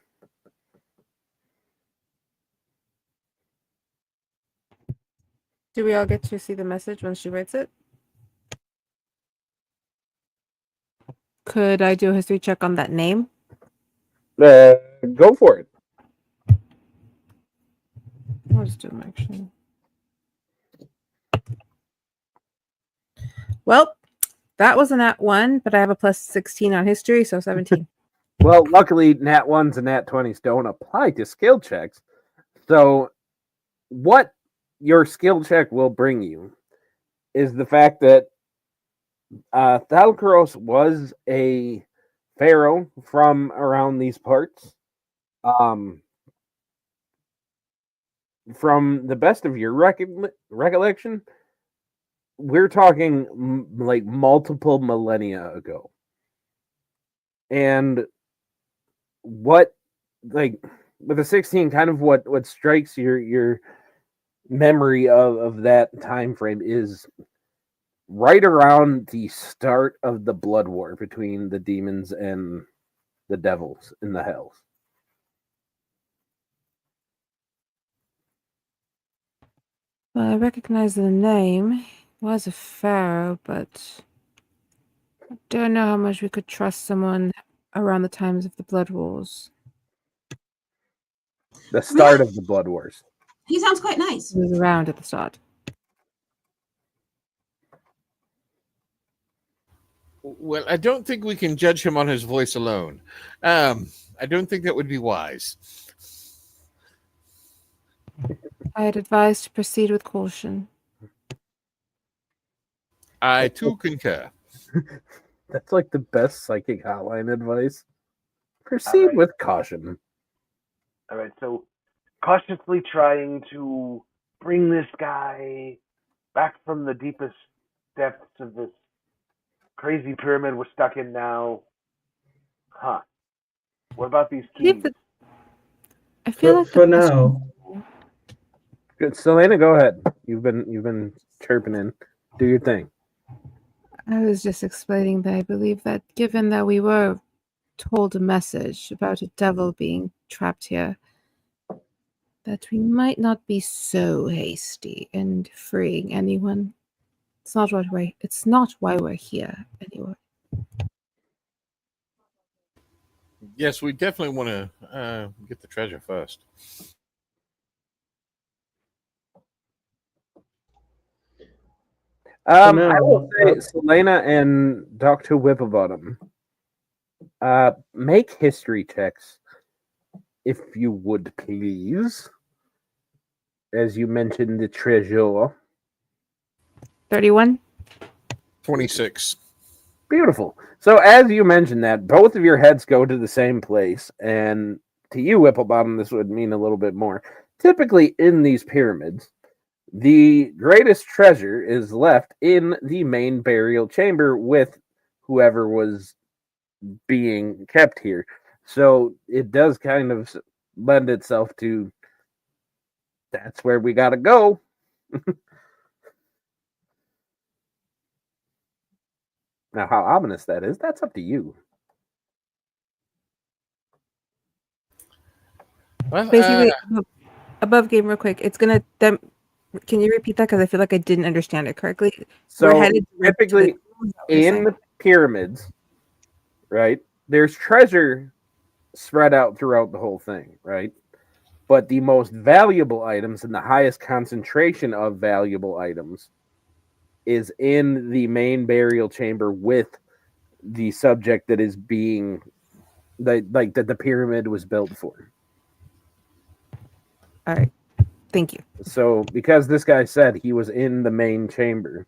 Do we all get to see the message when she writes it? Could I do a history check on that name? Go for it. I'll just do an action. Well, that was a nat 1, but I have a plus 16 on history, so 17. Well, luckily, nat 1s and nat 20s don't apply to skill checks. So, what your skill check will bring you is the fact that Thalkaros was a pharaoh from around these parts. From the best of your recollection, we're talking like multiple millennia ago. And what, like, with a 16, kind of what strikes your memory of that time frame is right around the start of the blood war between the demons and the devils in the hells. Well, I recognize the name. He was a pharaoh, but I don't know how much we could trust someone around the times of the blood wars. The start of the Blood Wars. He sounds quite nice. He was around at the start. Well, I don't think we can judge him on his voice alone. I don't think that would be wise. I had advised to proceed with caution. I too concur. That's like the best psychic hotline advice. Proceed Alright. with caution. All right, so cautiously trying to bring this guy back from the deepest depths of this crazy pyramid we're stuck in now. Huh. What about these keys? I feel like For now, Good, Selena, go ahead. You've been chirping in. Do your thing. I was just explaining that I believe that given that we were told a message about a devil being trapped here, that we might not be so hasty in freeing anyone. It's not why we're here anyway. Yes, we definitely want to get the treasure first. I now, will say, Selena and Dr. Whipplebottom, make history checks, if you would please. As you mentioned, the treasure. 31? 26. Beautiful. So, as you mentioned that, both of your heads go to the same place, and to you, Whipplebottom, this would mean a little bit more. Typically, in these pyramids, the greatest treasure is left in the main burial chamber with whoever was being kept here. So it does kind of lend itself to that's where we got to go. Now, how ominous that is, that's up to you. Well, Basically, above game real quick. It's gonna them. Can you repeat that? Because I feel like I didn't understand it correctly. So We're headed direct to typically is that what you're in saying? the pyramids, right, there's treasure spread out throughout the whole thing, right? But the most valuable items and the highest concentration of valuable items is in the main burial chamber with the subject that is being that the pyramid was built for. All right. Thank you. So because this guy said he was in the main chamber.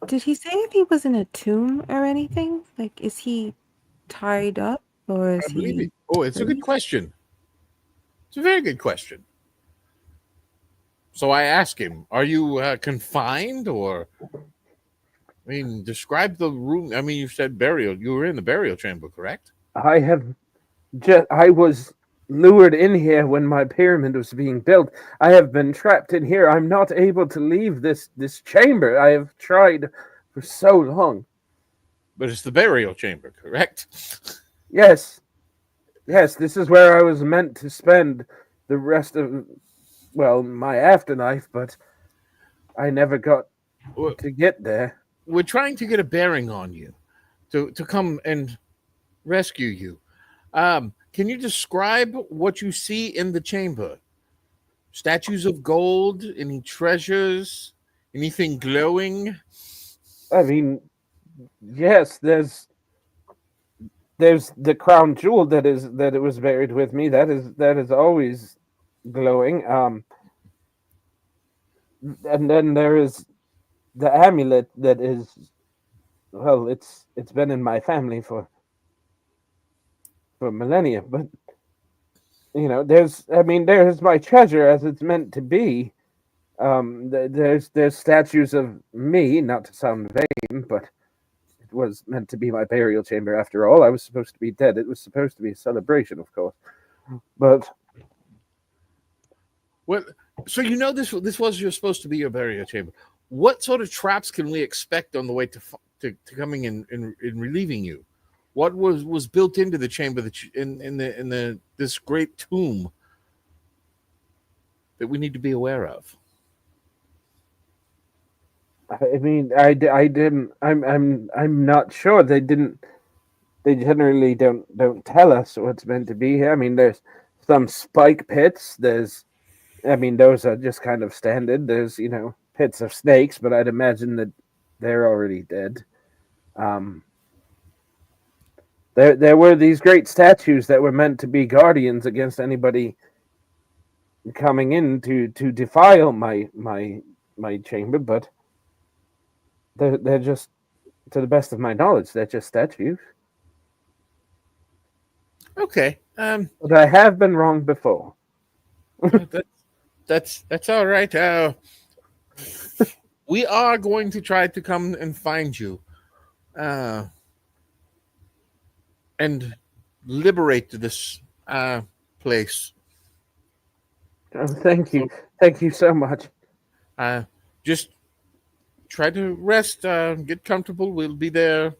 Did he say if he was in a tomb or anything? Like, is he tied up or is I believe he? it. Oh, it's a good question. It's a very good question. So I asked him, "Are you confined, or?" I mean, describe the room. I mean, you said burial. You were in the burial chamber, correct? I was lured in here when my pyramid was being built. I have been trapped in here. I'm not able to leave this chamber. I have tried for so long. But it's the burial chamber, correct? Yes. Yes, this is where I was meant to spend the rest of my afterlife, but I never got to get there. We're trying to get a bearing on you to come and rescue you. Can you describe what you see in the chamber? Statues of gold, any treasures, anything glowing? I mean, yes, there's the crown jewel that it was buried with me. That is always glowing. And then there is the amulet that is it's been in my family for millennia, but there's my treasure as it's meant to be. There's statues of me, not to sound vain, but it was meant to be my burial chamber after all. I was supposed to be dead. It was supposed to be a celebration, of course. But What? So this was supposed to be your burial chamber. What sort of traps can we expect on the way to coming and relieving you? What was built into the chamber that in this great tomb that we need to be aware of? I mean, I didn't. I'm not sure. They didn't. they generally don't tell us what's meant to be here. I mean, there's some spike pits. Those are just kind of standard. There's pits of snakes, but I'd imagine that they're already dead. There were these great statues that were meant to be guardians against anybody coming in to defile my chamber, but they're just, to the best of my knowledge, they're just statues. Okay. But I have been wrong before. That's all right. We are going to try to come and find you, and liberate this place. Oh, thank you so much. Just try to rest, get comfortable. We'll be there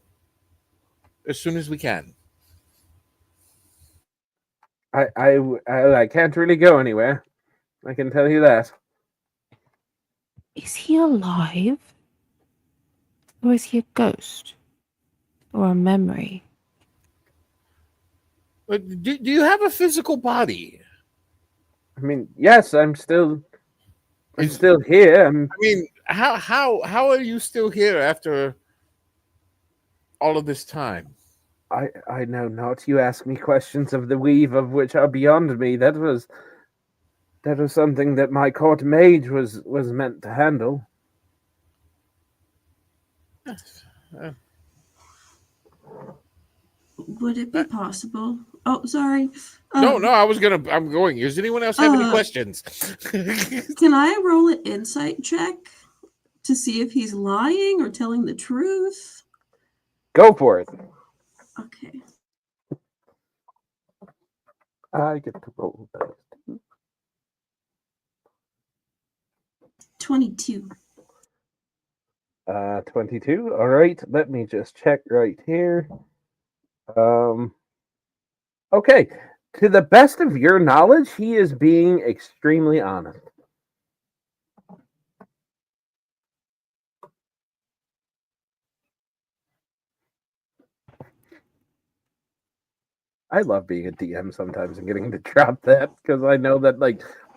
as soon as we can. I can't really go anywhere. I can tell you that. Is he alive? Or is he a ghost? Or a memory? But do you have a physical body? I mean, yes, I'm still here. How are you still here after all of this time? I know not. You ask me questions of the weave of which are beyond me. That was something that my court mage was meant to handle. Would it be possible? Oh, sorry. No, I'm going. Does anyone else have any questions? Can I roll an insight check to see if he's lying or telling the truth? Go for it. Okay. I get to roll dice. 22. 22. All right. Let me just check right here. Okay. To the best of your knowledge, he is being extremely honest. I love being a DM sometimes and getting to drop that because I know that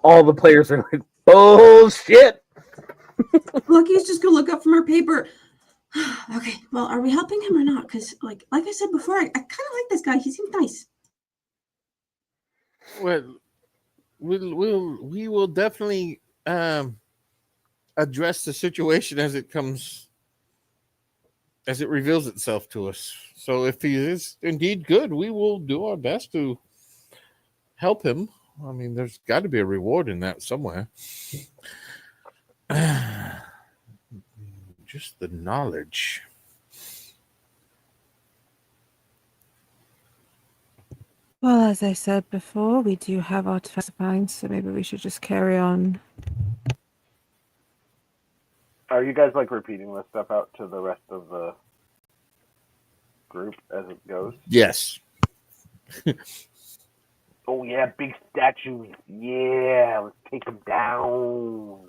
all the players are like, bullshit. Lucky's just gonna look up from her paper. Okay, well, are we helping him or not? Because, like I said before, I kind of like this guy. He seems nice. Well, we will definitely address the situation as it reveals itself to us. So if he is indeed good, we will do our best to help him. I mean, there's got to be a reward in that somewhere. Just the knowledge. Well, as I said before, we do have artifacts to find, so maybe we should just carry on. Are you guys repeating this stuff out to the rest of the group as it goes? Yes. Oh yeah, big statues. Yeah, let's take them down.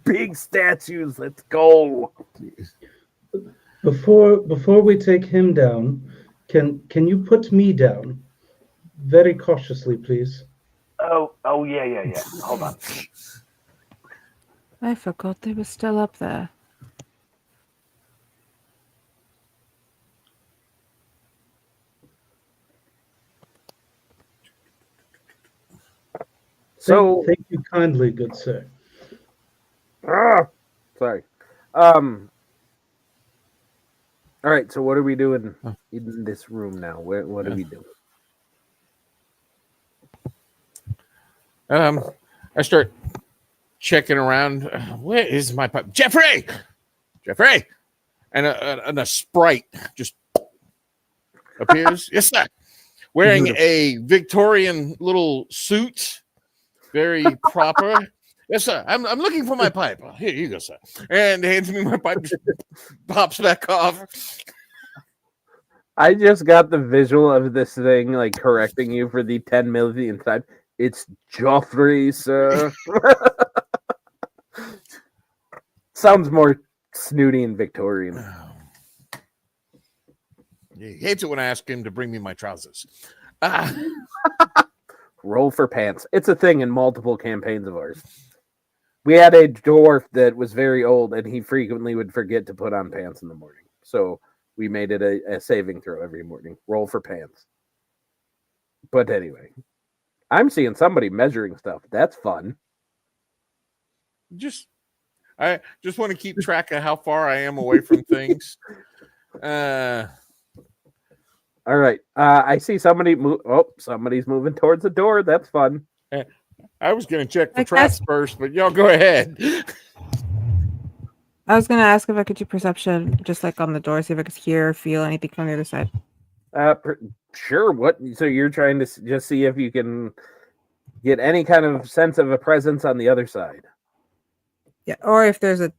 Big statues. Let's go. Before we take him down, can you put me down? Very cautiously, please. Oh yeah. Hold on. I forgot they were still up there. So thank you kindly, good sir. Sorry. All right. So what are we doing in this room now? What are we doing? I start checking around. Where is my pipe? Jeffrey! And a sprite just appears. Yes, sir. Wearing a Victorian little suit. Very proper. Yes, sir. I'm looking for my pipe. Here you go, sir. And hands me my pipe. Just pops back off. I just got the visual of this thing correcting you for the 10 millionth time. It's Joffrey, sir. Sounds more snooty and Victorian. He hates it when I ask him to bring me my trousers. Roll for pants. It's a thing in multiple campaigns of ours. We had a dwarf that was very old, and he frequently would forget to put on pants in the morning. So we made it a saving throw every morning. Roll for pants. But anyway, I'm seeing somebody measuring stuff. That's fun. I just want to keep track of how far I am away from things. All right. I see somebody move. Oh, somebody's moving towards the door. That's fun. I was going to check for I traps guess- first, but y'all go ahead. I was gonna ask if I could do perception, just like on the door, see if I could hear or feel anything from the other side. Sure. What? So you're trying to just see if you can get any kind of sense of a presence on the other side. Yeah, or if there's a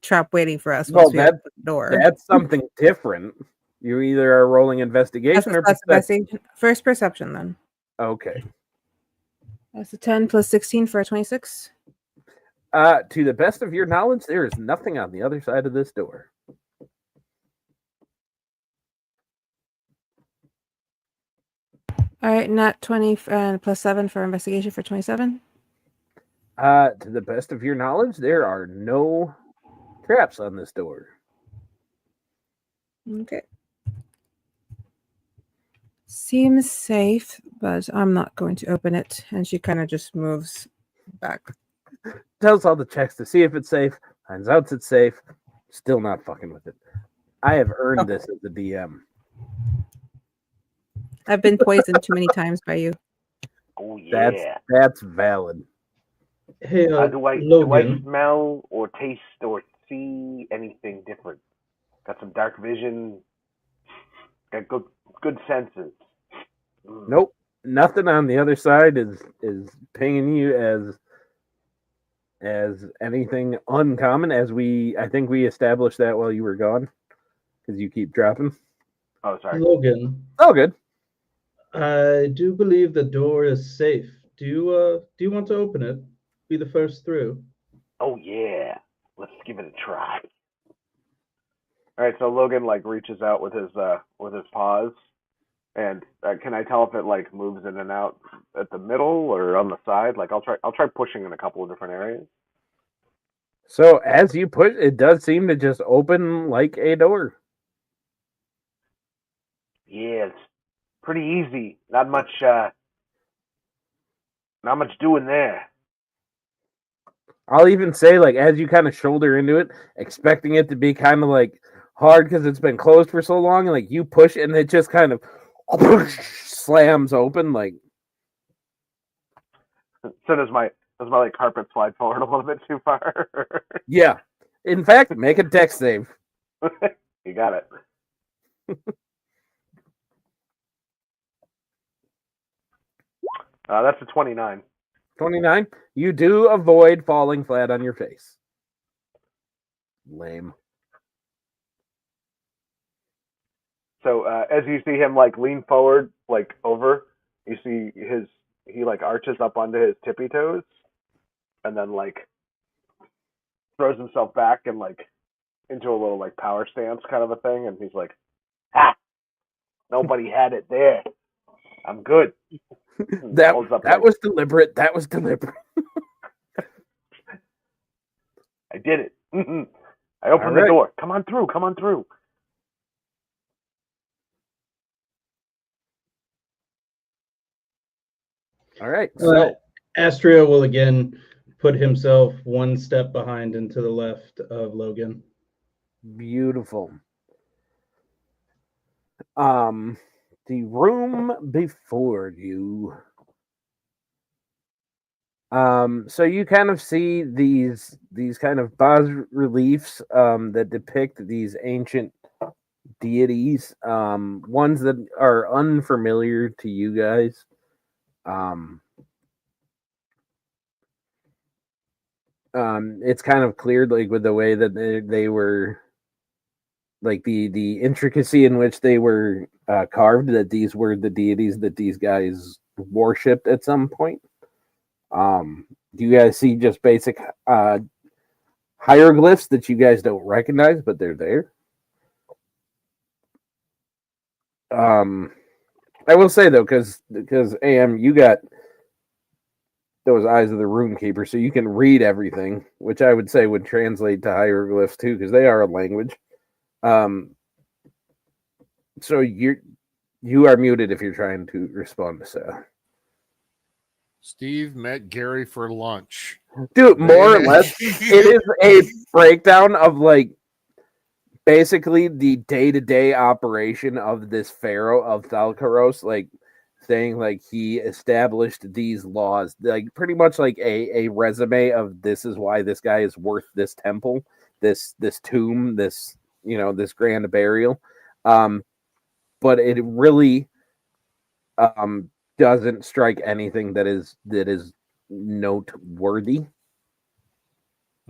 trap waiting for us Well, once we open the door. That's something different. You either are rolling investigation or That's perception. investigation. First perception then. Okay. That's a 10 plus 16 for a 26. To the best of your knowledge, there is nothing on the other side of this door. All right, not 20 plus 7 for investigation for 27. To the best of your knowledge, there are no traps on this door. Okay. Seems safe, but I'm not going to open it. And she kind of just moves back. Does all the checks to see if it's safe, finds out it's safe, still not fucking with it. I have earned this as the DM. I've been poisoned too many times by you. Oh yeah. That's valid. Hey, do I Logan. smell or taste or see anything different? Got some dark vision. Got good senses. Nope, nothing on the other side is pinging you as anything uncommon. I think we established that while you were gone, because you keep dropping. Oh, sorry. Logan, Oh, good. I do believe the door is safe. Do you want to open it? Be the first through. Oh yeah. Let's give it a try. All right, so Logan reaches out with his paws, and can I tell if it moves in and out at the middle or on the side? I'll try pushing in a couple of different areas. So as you push, it does seem to just open like a door. Yeah, it's pretty easy. Not much doing there. I'll even say, as you kind of shoulder into it, expecting it to be kind of hard because it's been closed for so long, and you push and it just kind of slams open. So does my carpet slide forward a little bit too far? Yeah. In fact, make a dex save. You got it. That's a 29. 29. You do avoid falling flat on your face. Lame. So as you see him lean forward, over, you see he arches up onto his tippy toes, and then throws himself back and into a little power stance kind of a thing, and he's like, "Ha! Nobody had it there. I'm good." That was deliberate. That was deliberate. I did it. I opened the door. Come on through. Come on through. All right. So Astria will again put himself one step behind and to the left of Logan. Beautiful. The room before you. So you kind of see these kind of bas reliefs that depict these ancient deities, ones that are unfamiliar to you guys. It's kind of clear, with the way that they were, the intricacy in which they were carved, that these were the deities that these guys worshipped at some point. Do you guys see just basic hieroglyphs that you guys don't recognize, but they're there? I will say though, because AM, you got those eyes of the rune keeper, so you can read everything, which I would say would translate to hieroglyphs too, because they are a language. So you are muted if you're trying to respond to Seth. Steve met Gary for lunch. Dude, more or less, it is a breakdown of like basically the day-to-day operation of this pharaoh of Thalkaros, like saying like he established these laws, like pretty much like a resume of this is why this guy is worth this temple, this tomb, this this grand burial. But it really doesn't strike anything that is noteworthy.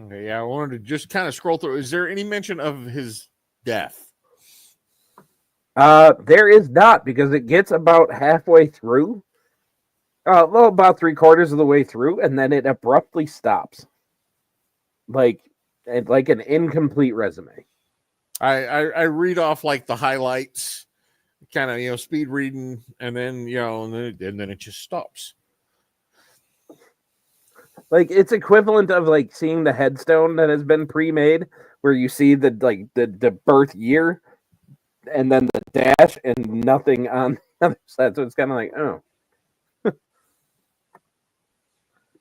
Okay, yeah, I wanted to just kind of scroll through. Is there any mention of his death? There is not, because it gets about halfway through, well, about 3/4 of the way through, and then it abruptly stops, like an incomplete resume. I read off like the highlights, kind of speed reading, and then and then it just stops. Like it's equivalent of like seeing the headstone that has been pre-made, where you see the birth year, and then the dash, and nothing on the other side. So it's kind of like, oh.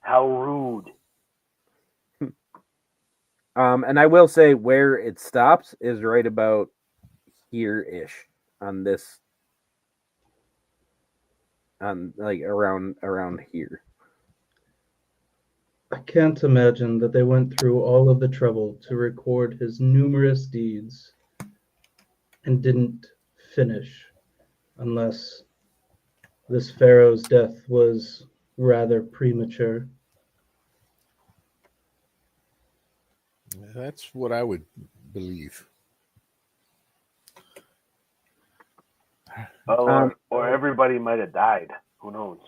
How rude. And I will say where it stops is right about here-ish on this, on like around here. I can't imagine that they went through all of the trouble to record his numerous deeds and didn't finish, unless this pharaoh's death was rather premature. That's what I would believe. Or everybody might have died. Who knows?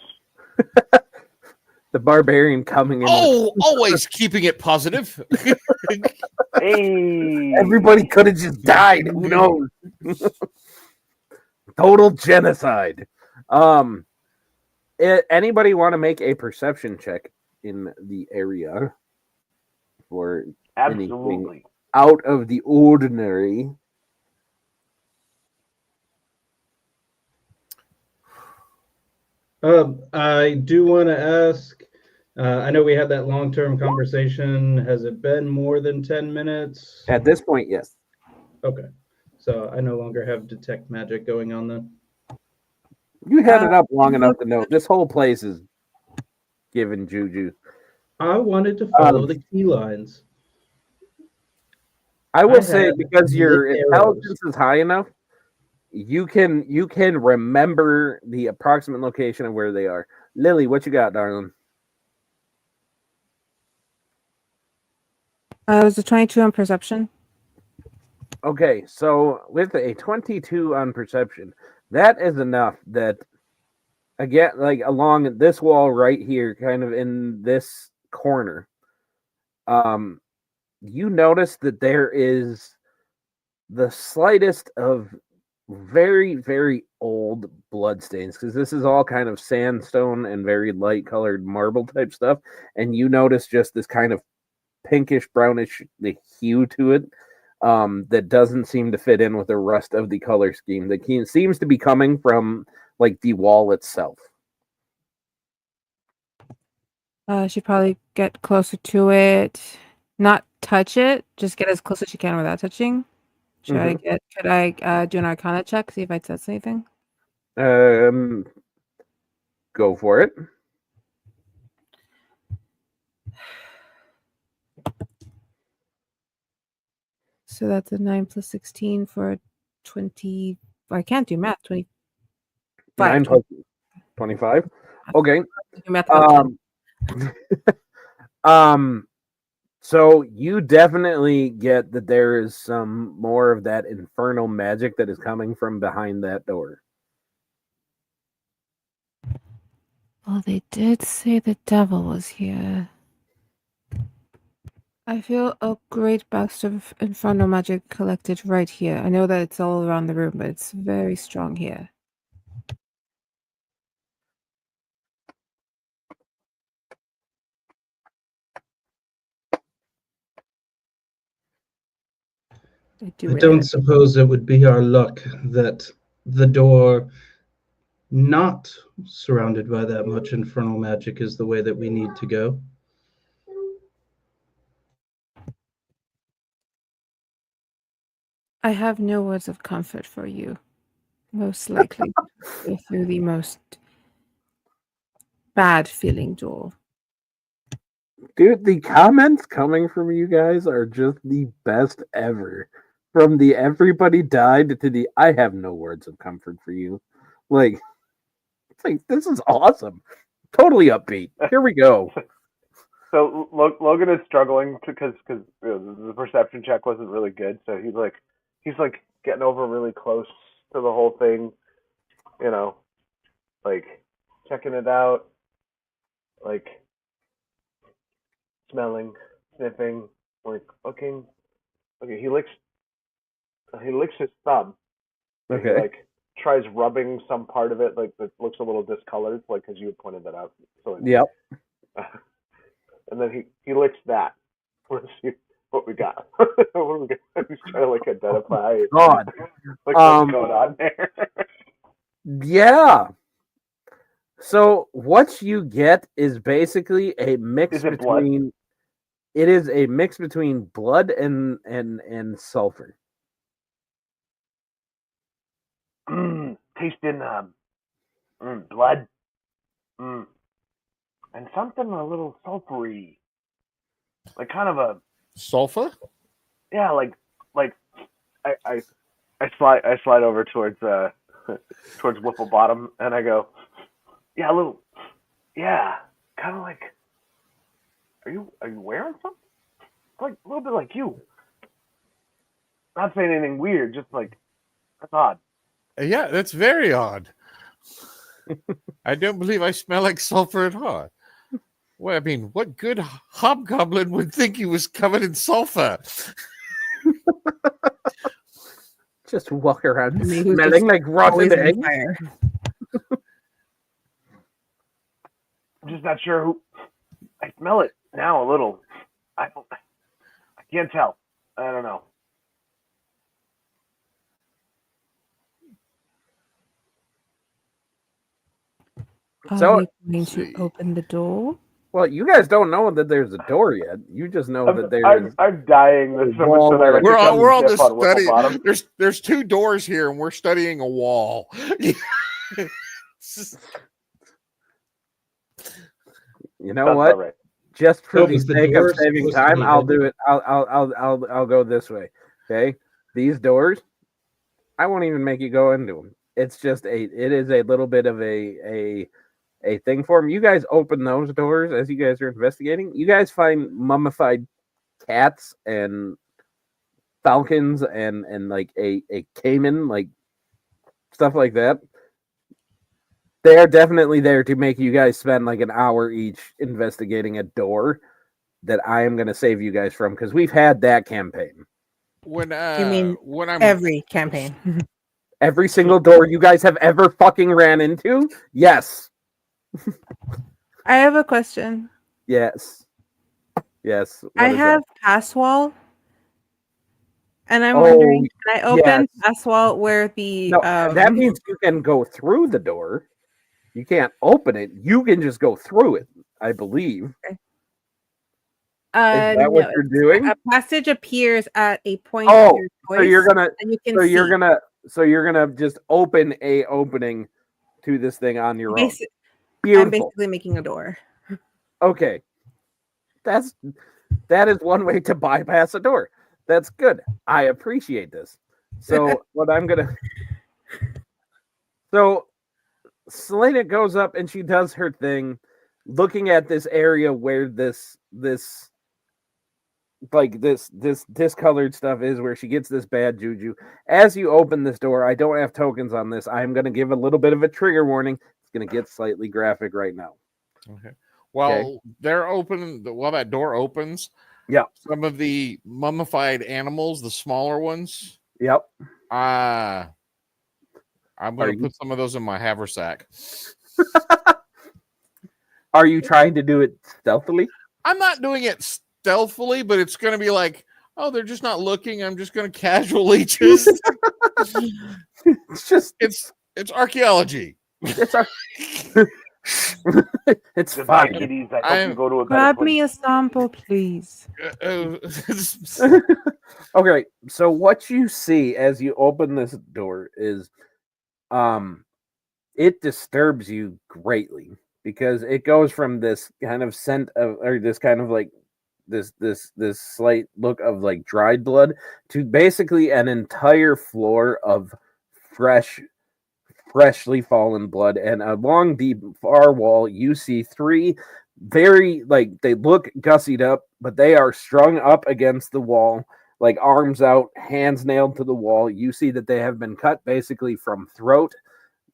The barbarian coming in. Oh, always keeping it positive. Hey, Everybody could have just died. Who knows? Total genocide. Anybody want to make a perception check in the area for absolutely. anything out of the ordinary? I do want to ask, I know we had that long-term conversation. Has it been more than 10 minutes? At this point, yes. Okay. So I no longer have detect magic going on then. You had it up long enough to know this whole place is giving juju. I wanted to follow the key lines. I will I say, had because your lit intelligence is high enough, you can remember the approximate location of where they are. Lily, what you got, darling? It was a 22 on perception. Okay, so with a 22 on perception, that is enough that, again, like along this wall right here, kind of in this corner, you notice that there is the slightest of very, very old bloodstains, because this is all kind of sandstone and very light colored marble type stuff, and you notice just this kind of pinkish brownish hue to it, that doesn't seem to fit in with the rest of the color scheme. That seems to be coming from like the wall itself. She'd probably get closer to it, not touch it, just get as close as she can without touching. Could I do an Arcana check, see if it says anything? Go for it. So that's a 9 plus 16 for 20. I can't do math. 25. 9 plus 25. Okay. Do math about 10. So you definitely get that there is some more of that infernal magic that is coming from behind that door. Well, they did say the devil was here. I feel a great burst of infernal magic collected right here. I know that it's all around the room, but it's very strong here. I do I really don't like it. suppose it would be our luck that the door not surrounded by that much infernal magic is the way that we need to go. I have no words of comfort for you. Most likely go through the most bad feeling door. Dude, the comments coming from you guys are just the best ever. From the everybody died to the I have no words of comfort for you. Like, it's like this is awesome. Totally upbeat. Here we go. So Logan is struggling because the perception check wasn't really good. So he's like getting over really close to the whole thing. You know, like checking it out, like smelling, sniffing, like looking. Okay, he licks his thumb. And Okay. he like tries rubbing some part of it like that looks a little discolored, like because you had pointed that out. So like, Yep. and then he licks that. Let's see what we got. What do we got? He's trying to like identify God. like what's going on there. Yeah. So what you get is basically a mix Is it blood? between it is a mix between blood and sulfur. Tasting blood. And something a little sulfury. Like kind of a Sulfur? yeah, like I slide over towards towards Whipple Bottom and I go, yeah, a little yeah, kinda like are you wearing something? Like a little bit like you. Not saying anything weird, just like that's odd. Yeah, that's very odd. I don't believe I smell like sulfur at all. Well, I mean, what good hobgoblin would think he was covered in sulfur? Just walk around Me who's smelling just like rotten always on eggs. fire. I'm just not sure who I smell it now a little. I can't tell. I don't know. Are So- we going to open the door? Well, you guys don't know that there's a door yet. You just know that there's I'm dying that someone wall said I where like the- to come We're all dip just on Whipple studying. Bottom. There's two doors here, and we're studying a wall. you know Sounds what? about right. Just for So the is the sake door of saving supposed to time, be I'll hidden? do it. I'll go this way. Okay, these doors, I won't even make you go into them. It's just it is a little bit of a thing for them. You guys open those doors as you guys are investigating. You guys find mummified cats and falcons and like a caiman, like stuff like that. They are definitely there to make you guys spend like an hour each investigating a door that I am going to save you guys from because we've had that campaign. You mean when I'm every campaign? Every single door you guys have ever fucking ran into? Yes. I have a question. Yes. Yes. What I is have pass wall, and I'm Oh, wondering, can I open yes. pass wall where the that? No, that means you can go through the door. You can't open it. You can just go through it, I believe. Is that no, what you're doing? a passage appears at a point Oh, of your choice, so you're gonna and you can so see. you're gonna just open a opening to this thing on your own. I'm Beautiful. basically making a door. Okay. That is one way to bypass a door. That's good. I appreciate this. So what I'm gonna So Selena goes up and she does her thing, looking at this area where this discolored stuff is, where she gets this bad juju. As you open this door, I don't have tokens on this. I'm going to give a little bit of a trigger warning. It's going to get slightly graphic right now. okay. While they're open, while that door opens, Yep. Some of the mummified animals, the smaller ones. Yep. I'm Are going to you- put some of those in my haversack. Are you trying to do it stealthily? I'm not doing it stealthily, but it's going to be like, oh, they're just not looking. I'm just going to casually just. It's just It's archaeology. it's our it's Goodbye, fine. kiddies. I hope I'm- you go to a better Grab place. me a sample, please. Okay, so what you see as you open this door is it disturbs you greatly because it goes from this kind of scent of, or this kind of like this slight look of like dried blood to basically an entire floor of freshly fallen blood, and along the far wall you see three very, like, they look gussied up, but they are strung up against the wall, like arms out, hands nailed to the wall. You see that they have been cut basically from throat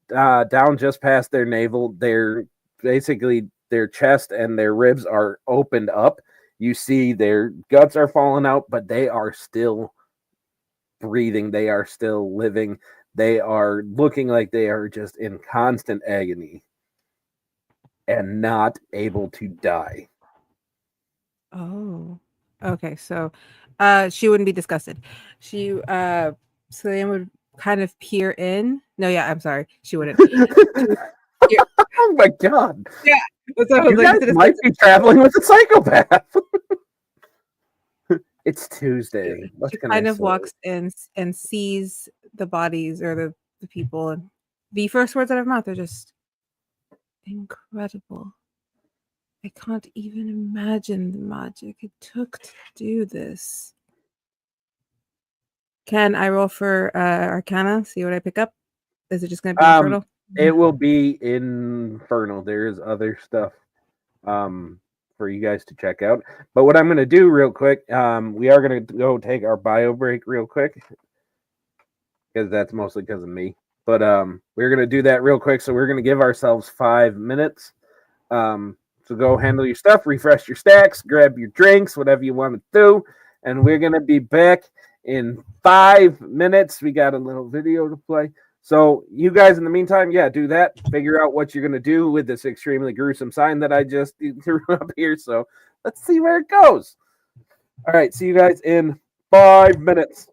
down just past their navel. They're basically, their chest and their ribs are opened up. You see their guts are falling out, but they are still breathing. They are still living. They are looking like they are just in constant agony and not able to die. Oh, okay. So, she wouldn't be disgusted. She, Celine would kind of peer in. No, yeah, I'm sorry. She wouldn't. Oh my god. That's what I was You like, guys "This is might be traveling with a psychopath. It's Tuesday. What She can kind I of say? walks in and sees the bodies or the people, and the first words out of her mouth are just incredible. I can't even imagine the magic it took to do this. Can I roll for Arcana? See what I pick up? Is it just going to be Infernal? It will be infernal. There is other stuff for you guys to check out. But what I'm going to do real quick, we are going to go take our bio break real quick because that's mostly because of me. But we're going to do that real quick. So we're going to give ourselves 5 minutes. So go handle your stuff, refresh your stacks, grab your drinks, whatever you want to do. And we're going to be back in 5 minutes. We got a little video to play. So you guys, in the meantime, yeah, do that. Figure out what you're going to do with this extremely gruesome sign that I just threw up here. So let's see where it goes. All right, see you guys in 5 minutes.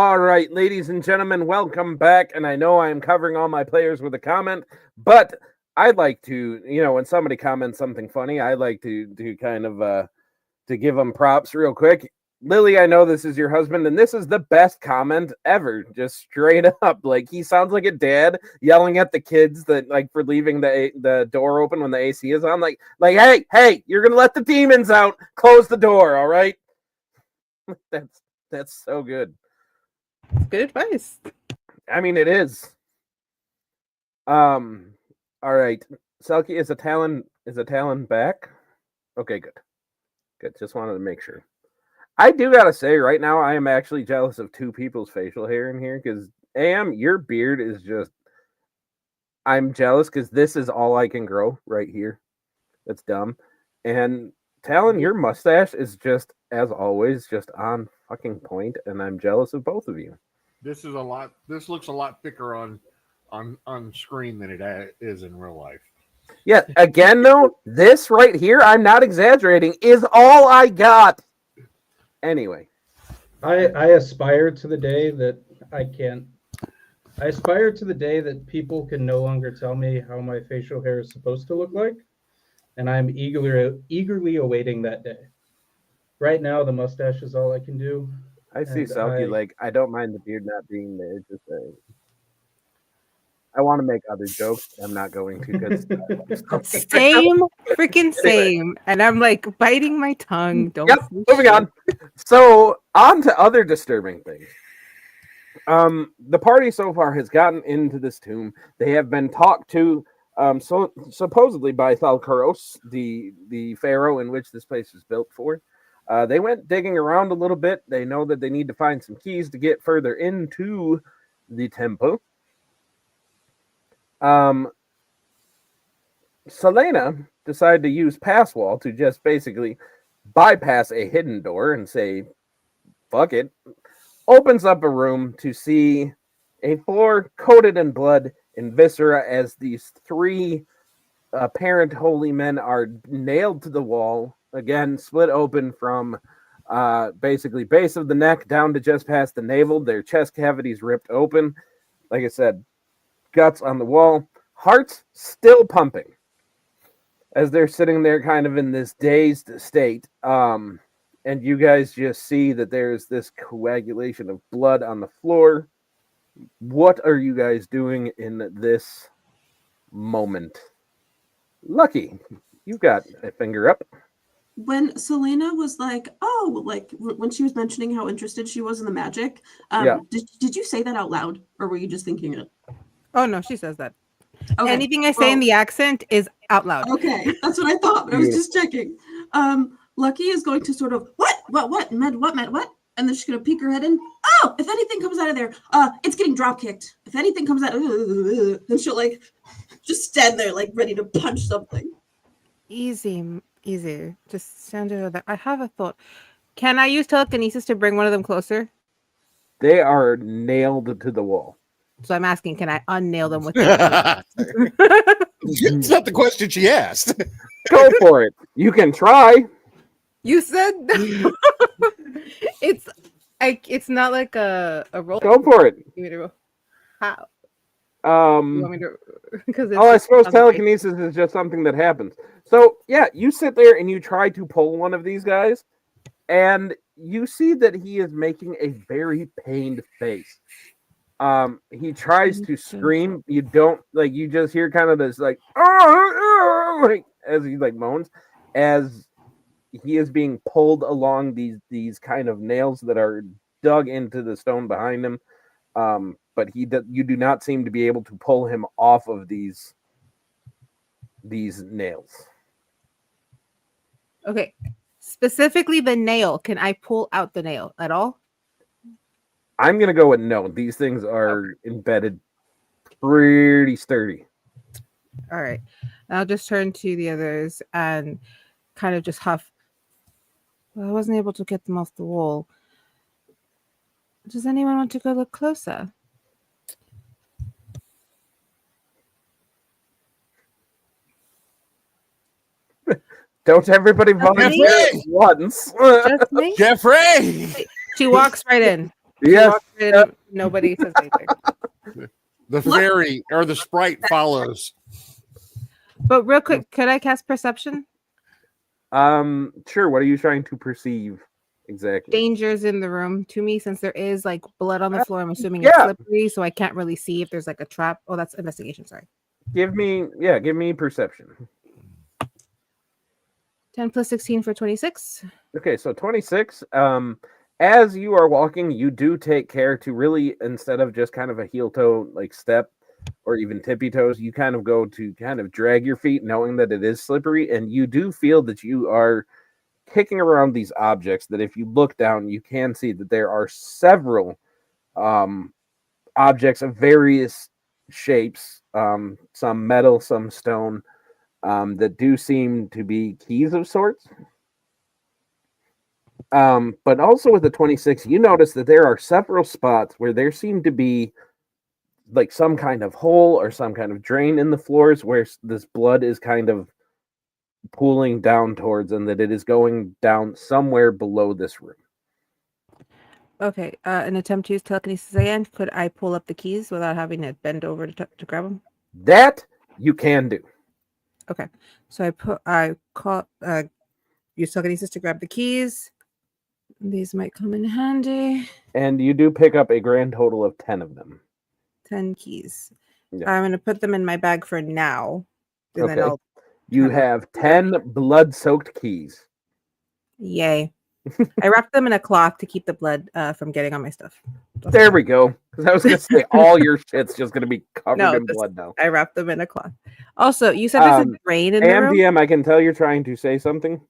All right, ladies and gentlemen, welcome back. And I know I am covering all my players with a comment, but I'd like to, when somebody comments something funny, I like to kind of to give them props real quick. Lily, I know this is your husband, and this is the best comment ever. Just straight up, like he sounds like a dad yelling at the kids that for leaving the door open when the AC is on. Like, hey, you're gonna let the demons out. Close the door, all right? That's so good. Good advice. I mean, it is. All right. Selkie, is a Talon back? Okay, good. Good. Just wanted to make sure. I do gotta say, right now, I am actually jealous of two people's facial hair in here because Am, your beard is just. I'm jealous because this is all I can grow right here. That's dumb. And Talon, your mustache is just, as always, just on fucking point, and I'm jealous of both of you. This looks a lot thicker on screen than it is in real life. Yeah, again, though, this right here, I'm not exaggerating, is all I got. Anyway. I aspire to the day that I aspire to the day that people can no longer tell me how my facial hair is supposed to look like, and I'm eagerly awaiting that day. Right now, the mustache is all I can do. I see Selkie, I don't mind the beard not being there, just I want to make other jokes. I'm not going to because Same, freaking same. And I'm like biting my tongue. Don't. Yep, moving on. So, on to other disturbing things. The party so far has gotten into this tomb. They have been talked to, supposedly by Thalkaros, the pharaoh in which this place was built for. They went digging around a little bit. They know that they need to find some keys to get further into the temple. Selena decided to use Passwall to just basically bypass a hidden door and say, fuck it. Opens up a room to see a floor coated in blood and viscera as these three apparent holy men are nailed to the wall. Again, split open from basically base of the neck down to just past the navel. Their chest cavities ripped open. Like I said, guts on the wall, hearts still pumping as they're sitting there kind of in this dazed state. And you guys just see that there's this coagulation of blood on the floor. What are you guys doing in this moment? Lucky, you've got a finger up. When Selena was when she was mentioning how interested she was in the magic, did you say that out loud, or were you just thinking it? Oh no, she says that. Okay. Anything I say in the accent is out loud. Okay, that's what I thought, but I was just checking. Lucky is going to sort of what, med, what? And then she's gonna peek her head in. Oh, if anything comes out of there, it's getting drop kicked. If anything comes out, then she'll just stand there ready to punch something. Easy. Just stand over there. I have a thought. Can I use telekinesis to bring one of them closer? They are nailed to the wall. So I'm asking, can I unnail them with It's not the question she asked. Go for it. You can try. You said it's not like a roll. Go for it. Give me the roll. How? You want me to, because I suppose telekinesis is just something that happens. So yeah, you sit there and you try to pull one of these guys, and you see that he is making a very pained face. He tries to scream. You don't you just hear kind of this as he moans as he is being pulled along these kind of nails that are dug into the stone behind him. But you do not seem to be able to pull him off of these nails. Okay. Specifically the nail. Can I pull out the nail at all? I'm going to go with no. These things are embedded pretty sturdy. All right. I'll just turn to the others and kind of just huff. Well, I wasn't able to get them off the wall. Does anyone want to go look closer? Don't everybody volunteer at once. Just me? Jeffrey! She walks right in. She Yes. walks in, nobody says anything. The fairy or the sprite follows. But real quick, could I cast perception? Sure. What are you trying to perceive exactly? Dangers in the room to me, since there is like blood on the floor. I'm assuming yeah. it's slippery, so I can't really see if there's like a trap. Oh, that's investigation. Sorry. Give me perception. 10 plus 16 for 26. Okay, so 26. As you are walking, you do take care to really, instead of just kind of a heel toe like step or even tippy toes, you kind of go to kind of drag your feet, knowing that it is slippery, and you do feel that you are kicking around these objects. That if you look down, you can see that there are several objects of various shapes, some metal, some stone, that do seem to be keys of sorts. But also with the 26, you notice that there are several spots where there seem to be like some kind of hole or some kind of drain in the floors where this blood is kind of pooling down towards, and that it is going down somewhere below this room. Okay, an attempt to use telekinesis again. Could I pull up the keys without having to bend over to grab them? That you can do. Okay, so use telekinesis to grab the keys. These might come in handy. And you do pick up a grand total of 10 of them. 10 keys. Yeah. I'm going to put them in my bag for now. And Okay. then I'll You have 10 blood-soaked keys. Yay. I wrapped them in a cloth to keep the blood from getting on my stuff. There we go. Because I was going to say all your shit's just going to be covered in blood now. I wrapped them in a cloth. Also, you said there's a drain in the room? DM, I can tell you're trying to say something.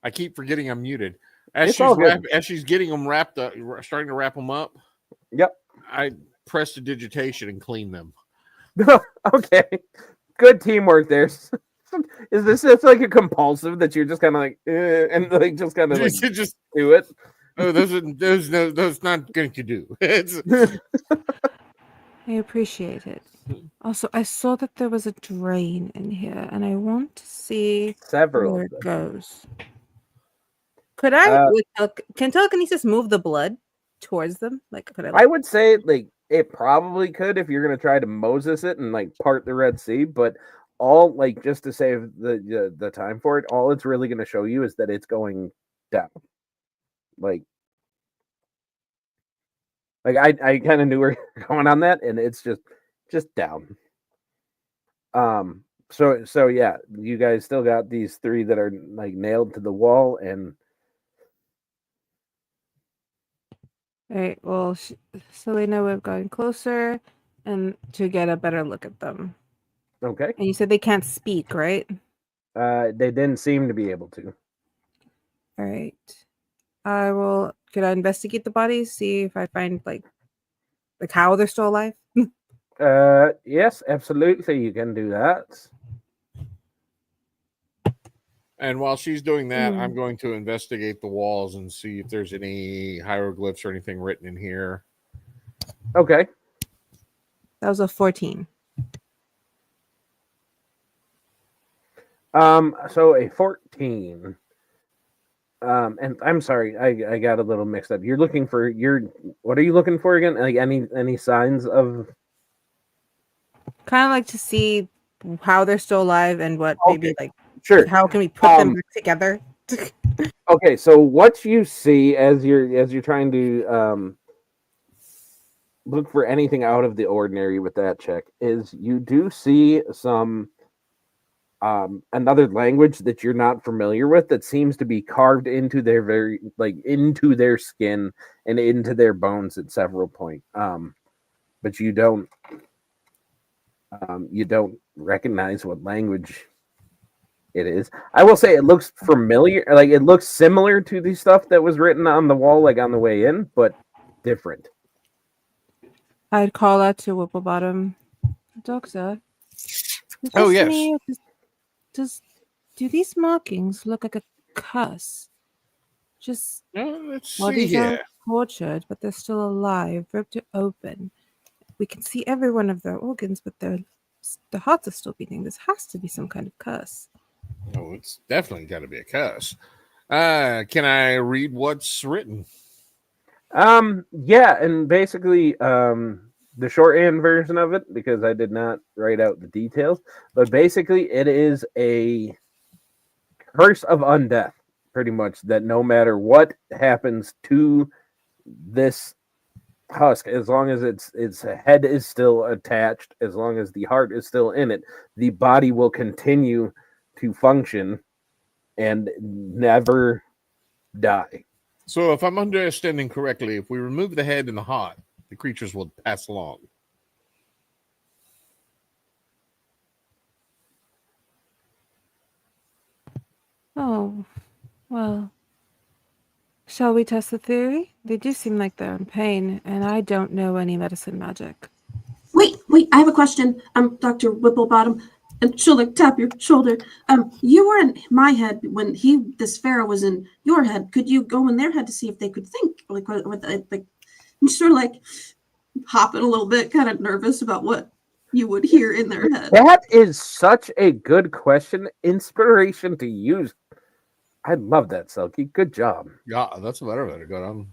I keep forgetting I'm muted. As she's getting them wrapped up, starting to wrap them up. Yep. I press the digitation and clean them. Okay. Good teamwork there. Is this just like a compulsive that you're just kind of like, and like just kind of like just do it? Oh, those not going to do. I appreciate it. Also, I saw that there was a drain in here, and I want to see several where it goes. Could I? Can telekinesis move the blood towards them? Like, could I? I would say like it probably could if you're gonna try to Moses it and like part the Red Sea, but all like just to save the time for it, all it's really gonna show you is that it's going down. Like I kind of knew where you're going on that, and it's just down. So yeah, you guys still got these 3 that are like nailed to the wall, and All right. Well, Selena, we've gotten closer, and to get a better look at them. Okay. And you said they can't speak, right? They didn't seem to be able to. All right. Could I investigate the bodies, see if I find like how they're still alive? Yes, absolutely. You can do that. And while she's doing that, I'm going to investigate the walls and see if there's any hieroglyphs or anything written in here. Okay. That was a 14. So a 14. And I'm sorry, I got a little mixed up. You're looking for what are you looking for again? Like any signs of? Kind of like to see how they're still alive and what maybe like. Sure. How can we put them together? Okay, so what you see as you're trying to look for anything out of the ordinary with that check is you do see some another language that you're not familiar with that seems to be carved into their into their skin and into their bones at several points. But you don't recognize what language it is. I will say it looks familiar, like it looks similar to the stuff that was written on the wall, like on the way in, but different. I'd call out to Whipplebottom. Doctor. Oh, yes. Do these markings look like a curse? Just let's see bodies here. are tortured, but they're still alive, ripped open. We can see every one of their organs, but their hearts are still beating. This has to be some kind of curse. Oh, it's definitely got to be a curse. Can I read what's written? Yeah, and basically, the shorthand version of it, because I did not write out the details, but basically, it is a curse of undeath, pretty much, that no matter what happens to this husk, as long as its head is still attached, as long as the heart is still in it, the body will continue to function and never die. So, if I'm understanding correctly, if we remove the head and the heart, the creatures will pass along. Oh, well. Shall we test the theory? They do seem like they're in pain, and I don't know any medicine magic. Wait, I have a question. Dr. Whipplebottom, and she'll like tap your shoulder. You were in my head when this pharaoh was in your head. Could you go in their head to see if they could think? Like, and sort of like hopping a little bit, kind of nervous about what you would hear in their head. That is such a good question. Inspiration to use. I love that, Selkie. Good job. Yeah, that's a better way to go.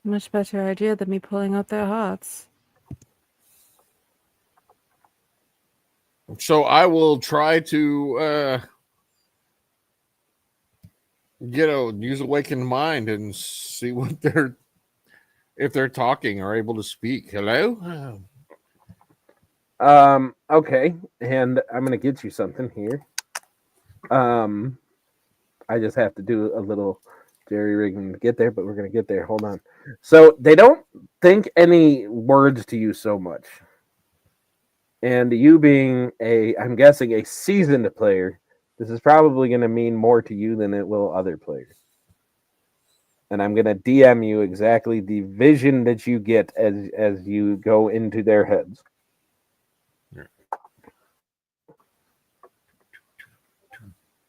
Much better idea than me pulling out their hearts. So I will try to use awakened mind and see what if they're talking or able to speak. Hello? Okay, and I'm gonna get you something here. I just have to do a little jerry rigging to get there, but we're gonna get there. Hold on. So they don't think any words to you so much. And you being I'm guessing a seasoned player, this is probably gonna mean more to you than it will other players. And I'm gonna DM you exactly the vision that you get as you go into their heads.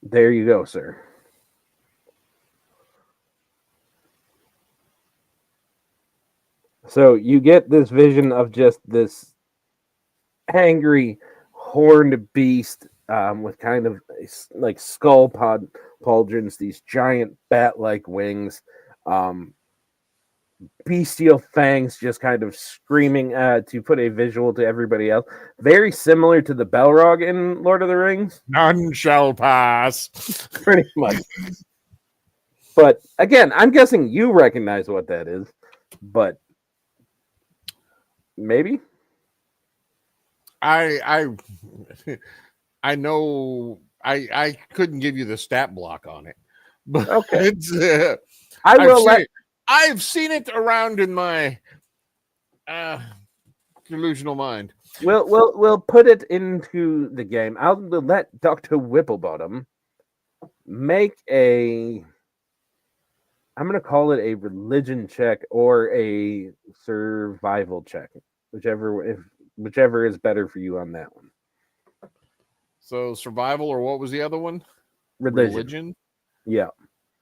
There you go, sir. So you get this vision of just this angry, horned beast with kind of like skull pauldrons, these giant bat-like wings, bestial fangs, just kind of screaming to put a visual to everybody else. Very similar to the Balrog in Lord of the Rings. None shall pass. Pretty much. But again, I'm guessing you recognize what that is, but maybe I know I couldn't give you the stat block on it, but okay. I've seen it around in my delusional mind. We'll put it into the game. I'll let Dr. Whipplebottom make I'm going to call it a religion check or a survival check, whichever is better for you on that one. So survival, or what was the other one? Religion. Yeah.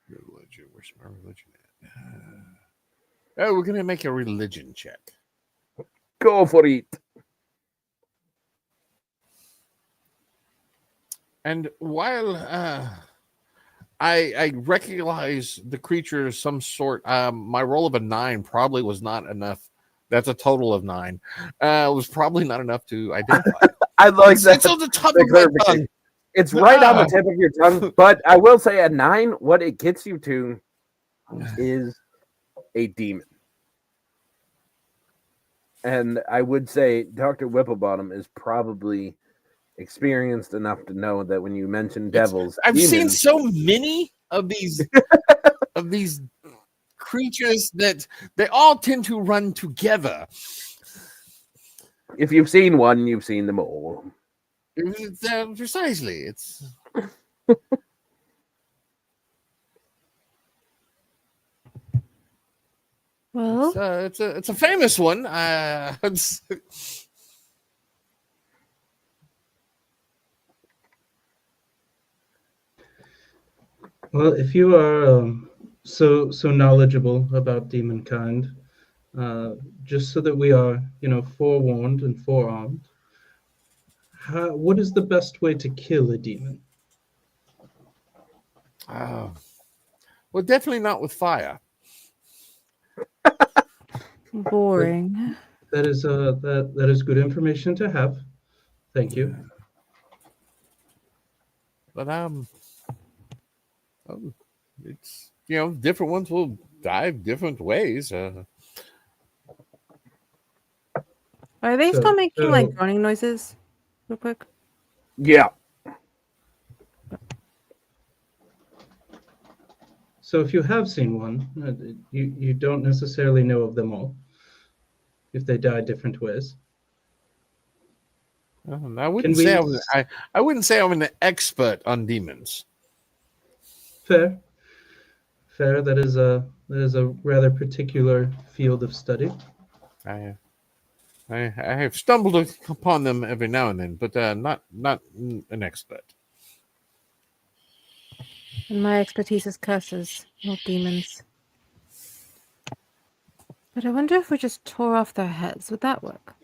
Religion. Where's my religion at? We're going to make a religion check. Go for it. And while I recognize the creature as some sort, my roll of a 9 probably was not enough. That's a total of 9. It was probably not enough to identify. I like that. It's on the top of my tongue. It's right on the tip of your tongue. But I will say, at 9, what it gets you to is a demon. And I would say Dr. Whipplebottom is probably experienced enough to know that when you mention devils, I've seen so many of these creatures that they all tend to run together. If you've seen one, you've seen them all. Precisely. It's well, it's a famous one. Well, if you are so knowledgeable about demon kind, just so that we are, forewarned and forearmed, what is the best way to kill a demon? Well, definitely not with fire. Boring. That is good information to have. Thank you. But it's different ones will dive different ways. Are they So- still making so- like groaning noises? Real quick. Yeah. So if you have seen one, you don't necessarily know of them all. If they die different ways. I wouldn't say I wouldn't say I'm an expert on demons. Fair. That is a rather particular field of study. I have stumbled upon them every now and then, but not an expert. And my expertise is curses, not demons. But I wonder if we just tore off their heads, would that work?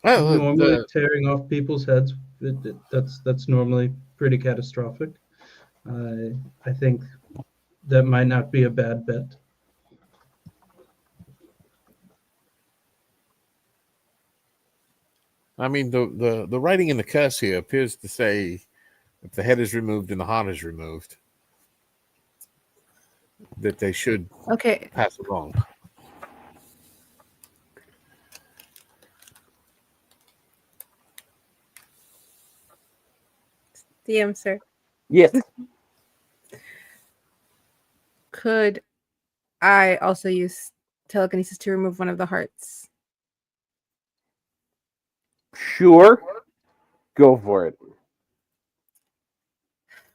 Well, Normally, tearing off people's heads, that's normally pretty catastrophic. I think that might not be a bad bet. I mean, the writing in the curse here appears to say if the head is removed and the heart is removed, that they should Okay. pass along. DM, sir. Yes. Could I also use telekinesis to remove one of the hearts? Sure. Go for it.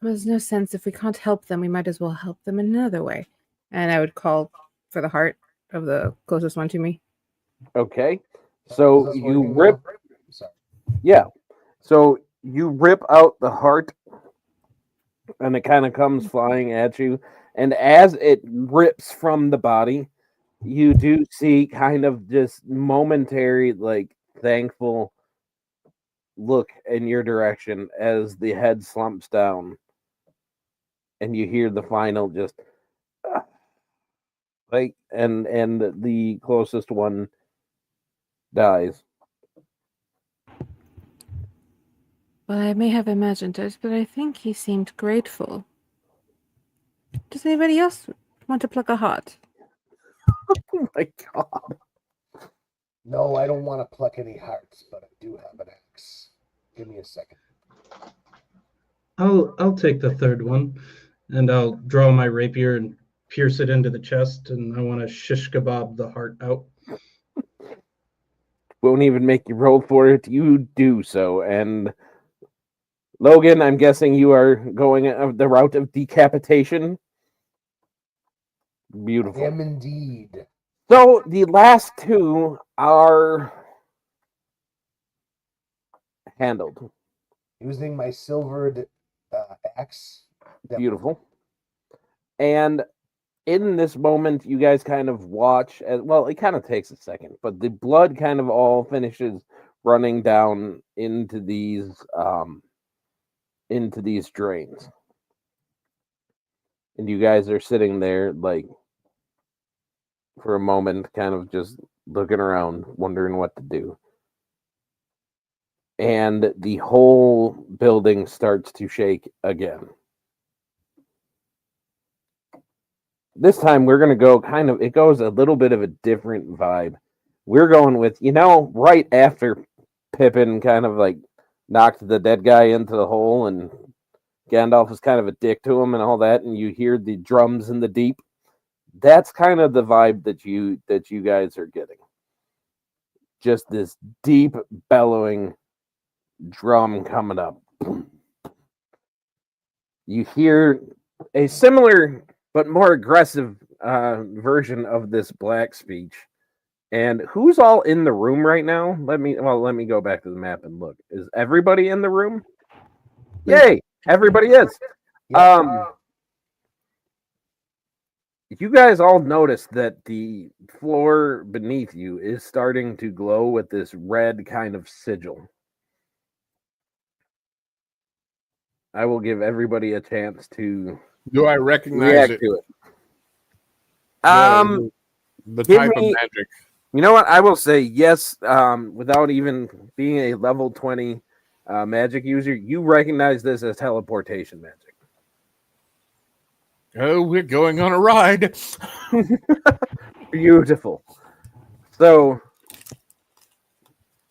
There's no sense. If we can't help them, we might as well help them in another way. And I would call for the heart of the closest one to me. Okay. Is So this you working rip. now? Sorry. Yeah. So you rip out the heart, and it kind of comes flying at you. And as it rips from the body, you do see kind of just momentary, like, thankful look in your direction as the head slumps down, and you hear the final just like, and the closest one dies. Well, I may have imagined it, but I think he seemed grateful. Does anybody else want to pluck a heart? Oh my god! No, I don't want to pluck any hearts, but I do have an axe. Give me a second. I'll take the third one, and I'll draw my rapier and pierce it into the chest, and I want to shish kebab the heart out. Won't even make you roll for it. You do so, and Logan, I'm guessing you are going the route of decapitation. Beautiful. I am indeed. So the last two are handled. Using my silvered axe. Beautiful. And in this moment, you guys kind of watch as well. It kind of takes a second, but the blood kind of all finishes running down into these drains, and you guys are sitting there like for a moment, kind of just looking around, wondering what to do. And the whole building starts to shake again. This time we're going to go it goes a little bit of a different vibe. We're going with, right after Pippin kind of like knocked the dead guy into the hole and Gandalf was kind of a dick to him and all that, and you hear the drums in the deep. That's kind of the vibe that you guys are getting. Just this deep bellowing drum coming up. You hear a similar but more aggressive version of this black speech. And who's all in the room right now? Let me go back to the map and look. Is everybody in the room? Yay! Everybody is. Yeah. You guys all notice that the floor beneath you is starting to glow with this red kind of sigil. I will give everybody a chance to Do I recognize react it? to it. The give type me- of magic. You know what? I will say yes. Without even being a level 20 magic user, you recognize this as teleportation magic. Oh, we're going on a ride. Beautiful. So,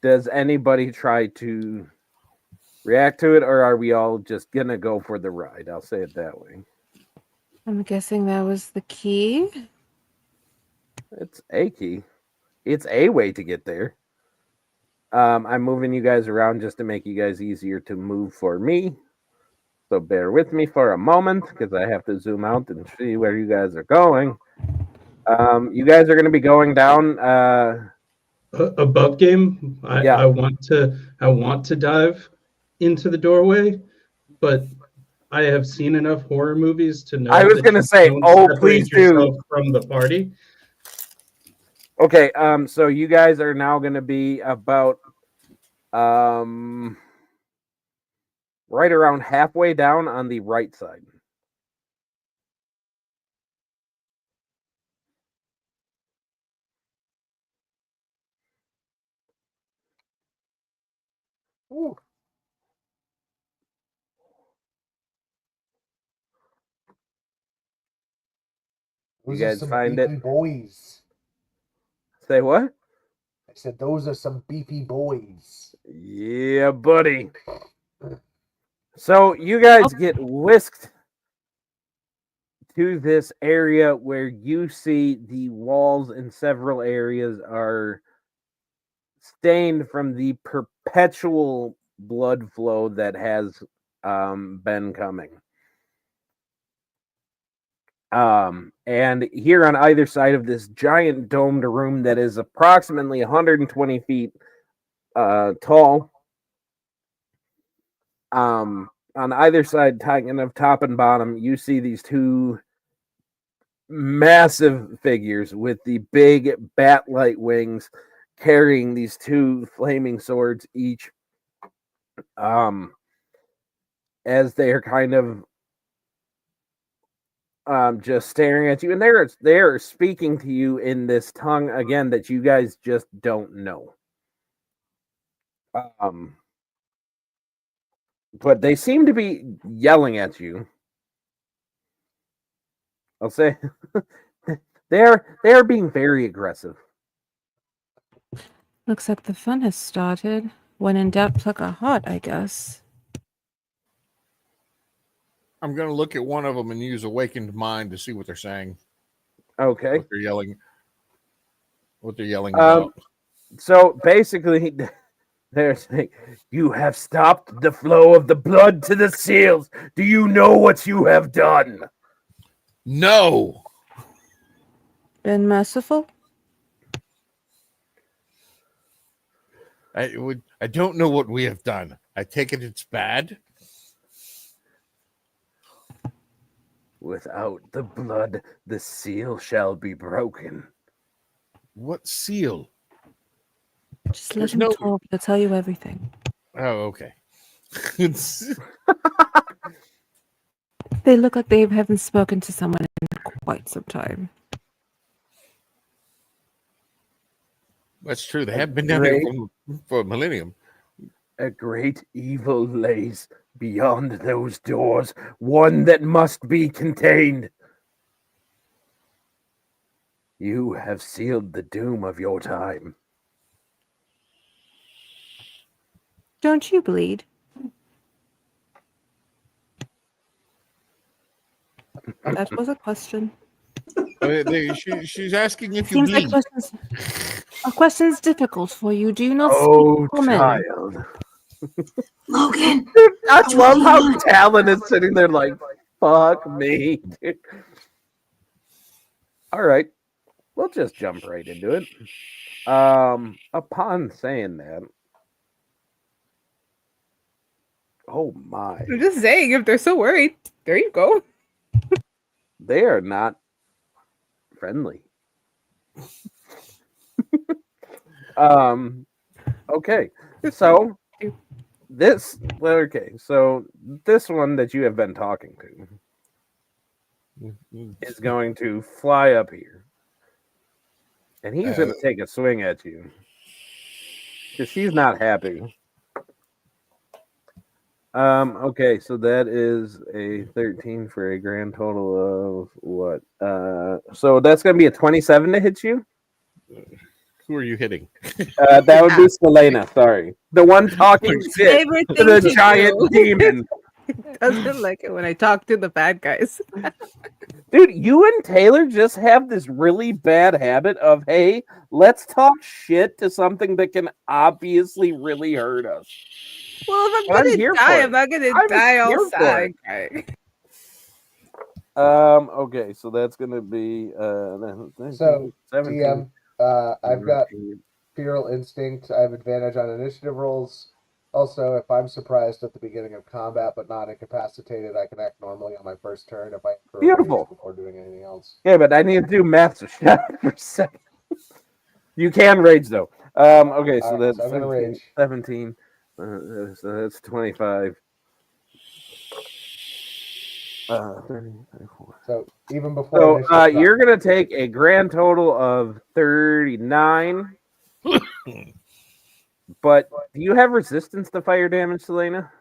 does anybody try to react to it, or are we all just gonna go for the ride? I'll say it that way. I'm guessing that was the key. It's a key. It's a way to get there. I'm moving you guys around just to make you guys easier to move for me. So bear with me for a moment because I have to zoom out and see where you guys are going. You guys are going to be going down. Above game. Yeah. I want to dive into the doorway, but I have seen enough horror movies to know. I was that going to you say, don't oh, separate please yourself do. from the party. Okay. So you guys are now going to be about right around halfway down on the right side. Ooh. You Those are guys some find beefy it? boys. Say what? I said those are some beefy boys. Yeah, buddy. So you guys get whisked to this area where you see the walls in several areas are stained from the perpetual blood flow that has been coming. And here on either side of this giant domed room that is approximately 120 feet tall, on either side, kind of top and bottom, you see these two massive figures with the big bat-like wings carrying these two flaming swords each, as they are kind of just staring at you, and they're speaking to you in this tongue again that you guys just don't know. But they seem to be yelling at you. I'll say they're being very aggressive. Looks like the fun has started. When in doubt, pluck a heart, I guess. I'm going to look at one of them and use awakened mind to see what they're saying. Okay. What they're yelling. What they're yelling about. So basically, they're saying, "You have stopped the flow of the blood to the seals. Do you know what you have done?" No. Been merciful? I don't know what we have done. I take it it's bad. Without the blood, the seal shall be broken. What seal? Just let There's him no- talk. He'll tell you everything. Oh, okay. They look like they haven't spoken to someone in quite some time. That's true. They have been down here for a millennium. A great evil lays beyond those doors, one that must be contained. You have sealed the doom of your time. Don't you bleed? That was a question. She's asking if you Seems like bleed. questions difficult for you. Do you not Oh, speak common? child. Logan. I love how Talon is sitting there like, fuck me. Dude. All right. We'll just jump right into it. Upon saying that, oh my, I'm just saying, if they're so worried, there you go. they are not friendly. Okay. So this one that you have been talking to, is going to fly up here. And he's going to take a swing at you. Because she's not happy. Okay, so that is a 13 for a grand total of what? So that's going to be a 27 to hit you? Who are you hitting? That would be Selena, sorry. The one talking shit Favorite to thing the to giant do. demon. Doesn't like it when I talk to the bad guys. Dude, you and Taylor just have this really bad habit of, hey, let's talk shit to something that can obviously really hurt us. Well, if I'm I'm gonna here die, for I'm it. not gonna I'm die all here for sad. it. Okay, so that's gonna be So 17. DM, I've got Feral Instinct. I have advantage on initiative rolls. Also, if I'm surprised at the beginning of combat but not incapacitated, I can act normally on my first turn if I incur a rage Beautiful. before doing anything else. Yeah, but I need to do math for a second. You can rage though. Okay, so Alright, that's so I'm gonna 17, rage. 17. So that's 25. 30, 34. So even before So initiative you're gonna take a grand total of 39. But do you have resistance to fire damage, Selena?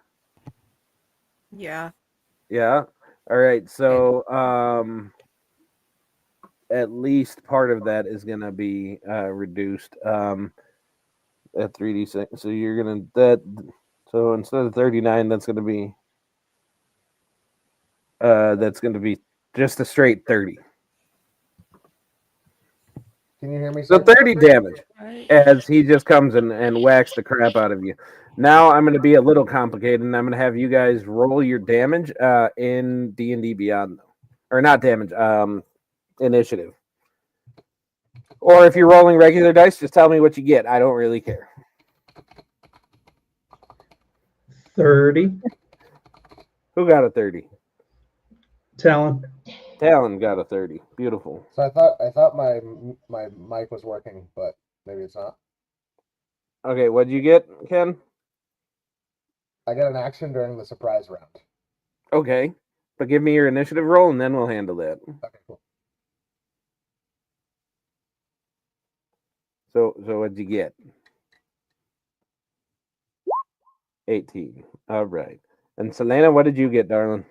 Yeah. Yeah. All right. So at least part of that is gonna be reduced at 3d6. So you're gonna so instead of 39, that's gonna be just a straight 30. Can you hear me, So sir? 30 damage as he just comes and whacks the crap out of you. Now I'm going to be a little complicated, and I'm going to have you guys roll your damage in D&D Beyond, or not damage, initiative. Or if you're rolling regular dice, just tell me what you get. I don't really care. 30. Who got a 30? Talon. Talon got a 30. Beautiful. So I thought my mic was working, but maybe it's not. Okay, what'd you get, Ken? I get an action during the surprise round. Okay, but give me your initiative roll, and then we'll handle that. Okay, cool. So what'd you get? 18. All right. And Selena, what did you get, darling?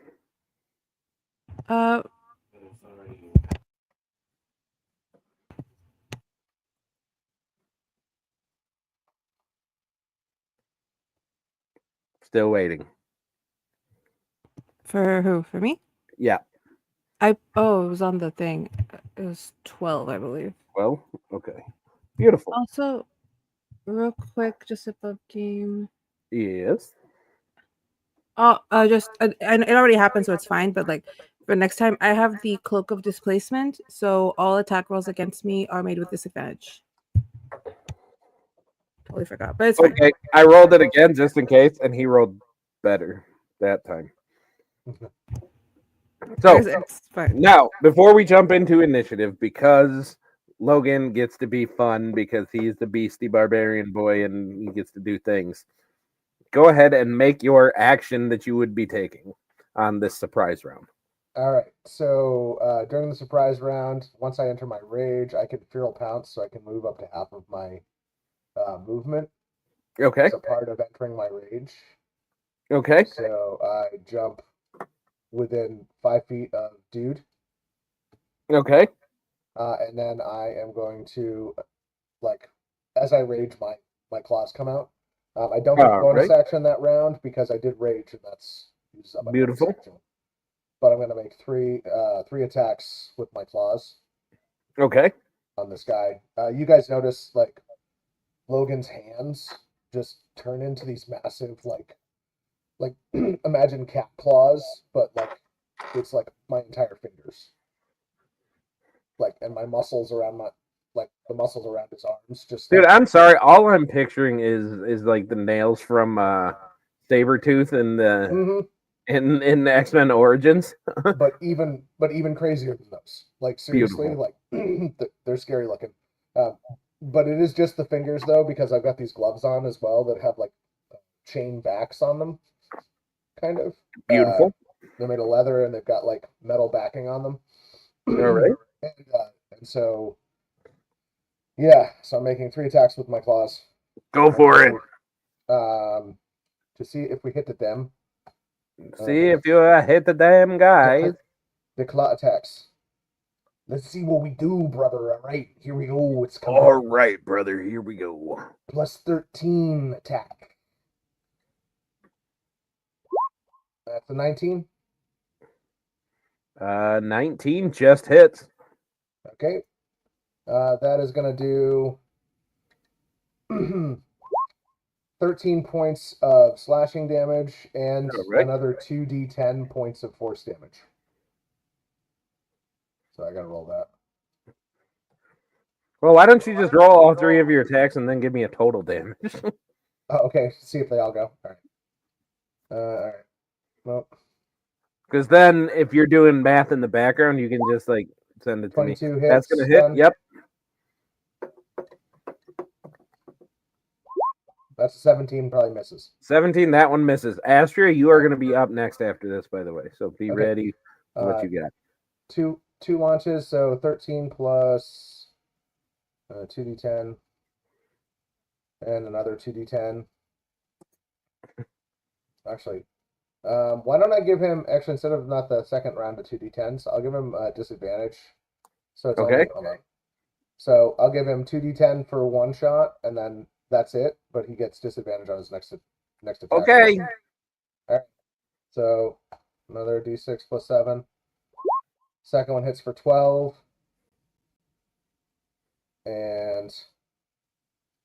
Still waiting. For who? For me? Yeah. It was on the thing. It was 12, I believe. Well, okay. Beautiful. Also, real quick, just above game. Yes. And it already happened, so it's fine. But like for next time, I have the Cloak of Displacement, so all attack rolls against me are made with disadvantage. Totally forgot, but it's fine. Okay. I rolled it again just in case, and he rolled better that time. So It's fine. now, before we jump into initiative, because Logan gets to be fun because he's the beastie barbarian boy and he gets to do things. Go ahead and make your action that you would be taking on this surprise round. All right. So during the surprise round, once I enter my rage, I can feral pounce, so I can move up to half of my movement. Okay. It's a part of entering my rage. Okay. So I jump within 5 feet of dude. Okay. And then I am going to, like, as I rage, my claws come out. I don't get a bonus action that round because I did rage, and that's uses up my bonus beautiful. action. But I'm going to make three attacks with my claws. Okay. On this guy. You guys notice, like, Logan's hands just turn into these massive, like imagine cat claws, but like it's like my entire fingers. Like, and my muscles around the muscles around his arms just Dude, like, I'm sorry. All I'm picturing is like the nails from Sabretooth and the in the X-Men Origins. but even crazier than those. Like, seriously, Beautiful. like they're scary looking. But it is just the fingers though, because I've got these gloves on as well that have like chain backs on them, kind of. Beautiful. They're made of leather and they've got like metal backing on them. All right. And so, yeah, so I'm making 3 attacks with my claws. Go for it. To see if we hit the them. See if you hit the damn guys. The claw attacks. Let's see what we do, brother. All right, here we go. It's coming. All right, brother. Here we go. Plus 13 attack. That's a 19. 19 just hits. Okay. That is going to do 13 points of slashing damage and another 2d10 points of force damage. So I got to roll that. Well, why don't you just roll all 3 of your attacks and then give me a total damage? Okay, see if they all go. All right. All right. Well, because then if you're doing math in the background, you can just like send it to me. 22 hits. That's gonna hit. Done. Yep. That's a 17, probably misses. 17, that one misses. Astria, you are going to be up next after this, by the way. So be ready. What you got? Two launches, so 13 plus 2d10 and another 2d10. Actually, why don't I give him, actually, instead of not the second round of 2d10s, I'll give him a disadvantage. So it's Okay. So I'll give him 2d10 for one shot, and then that's it, but he gets disadvantage on his next attack. Okay. All right. So another d6 plus 7. Second one hits for 12. And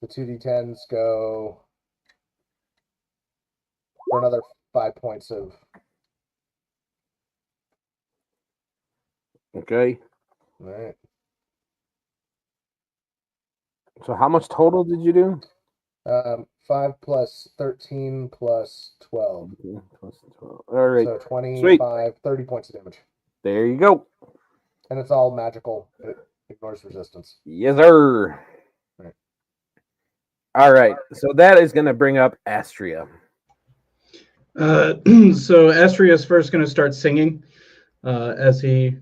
the 2d10s go for another 5 points of. Okay. All right. So how much total did you do? 5 plus 13 plus 12. Plus 12. All right. So 25, Sweet. 30 points of damage. There you go. And it's all magical. It ignores resistance. Yes, sir. Right. All right. So that is going to bring up Astria. So Astria is first going to start singing as he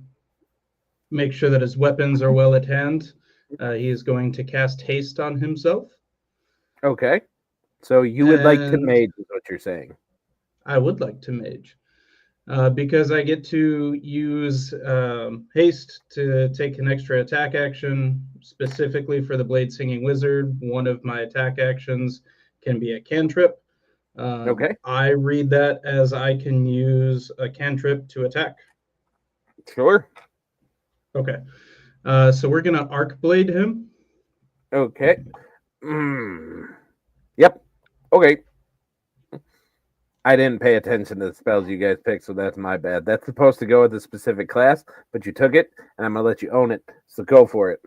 makes sure that his weapons are well at hand. He is going to cast haste on himself. Okay. So you would like to mage, is what you're saying. I would like to mage. Because I get to use haste to take an extra attack action, specifically for the Blade Singing Wizard. One of my attack actions can be a cantrip. Okay. I read that as I can use a cantrip to attack. Sure. Okay. So we're going to Arc Blade him. Okay. Yep. Okay. I didn't pay attention to the spells you guys picked, so that's my bad. That's supposed to go with a specific class, but you took it, and I'm going to let you own it. So go for it.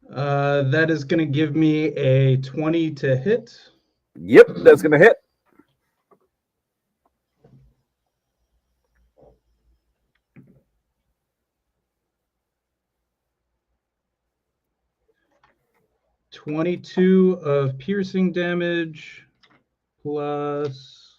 That is going to give me a 20 to hit. Yep, that's going to hit. $22 of piercing damage plus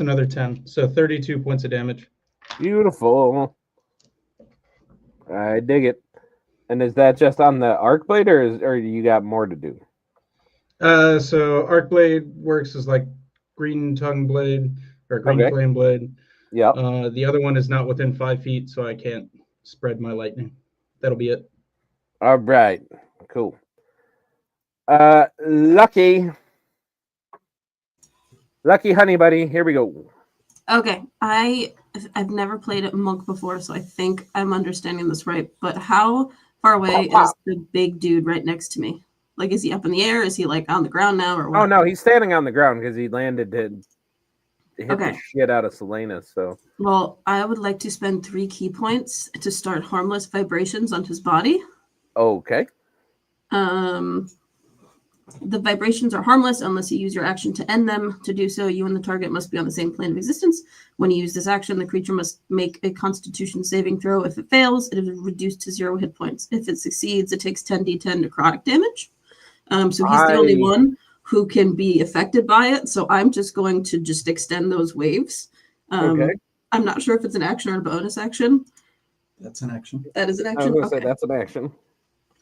another 10. So 32 points of damage. Beautiful. I dig it. And is that just on the arc blade, or you got more to do? So Arc Blade works as like Green Tongue Blade or Green Flame Blade. Yeah. The other one is not within 5 feet, so I can't spread my lightning. That'll be it. All right. Cool. Lucky honey buddy, here we go. Okay, I've never played a monk before, so I think I'm understanding this right. But how far away is the big dude right next to me? Like, is he up in the air? Is he like on the ground now, or what? Oh no, he's standing on the ground because he landed to hit Okay. the shit out of Selena. So, Well, I would like to spend 3 key points to start harmless vibrations on his body. okay. The vibrations are harmless unless you use your action to end them. To do so, you and the target must be on the same plane of existence. When you use this action, the creature must make a Constitution saving throw. If it fails, it is reduced to 0 hit points. If it succeeds, it takes 10d10 necrotic damage. So he's the only one who can be affected by it. So I'm just going to just extend those waves. Okay. I'm not sure if it's an action or a bonus action. That's an action. That is an I was action. going to say Okay. that's an action.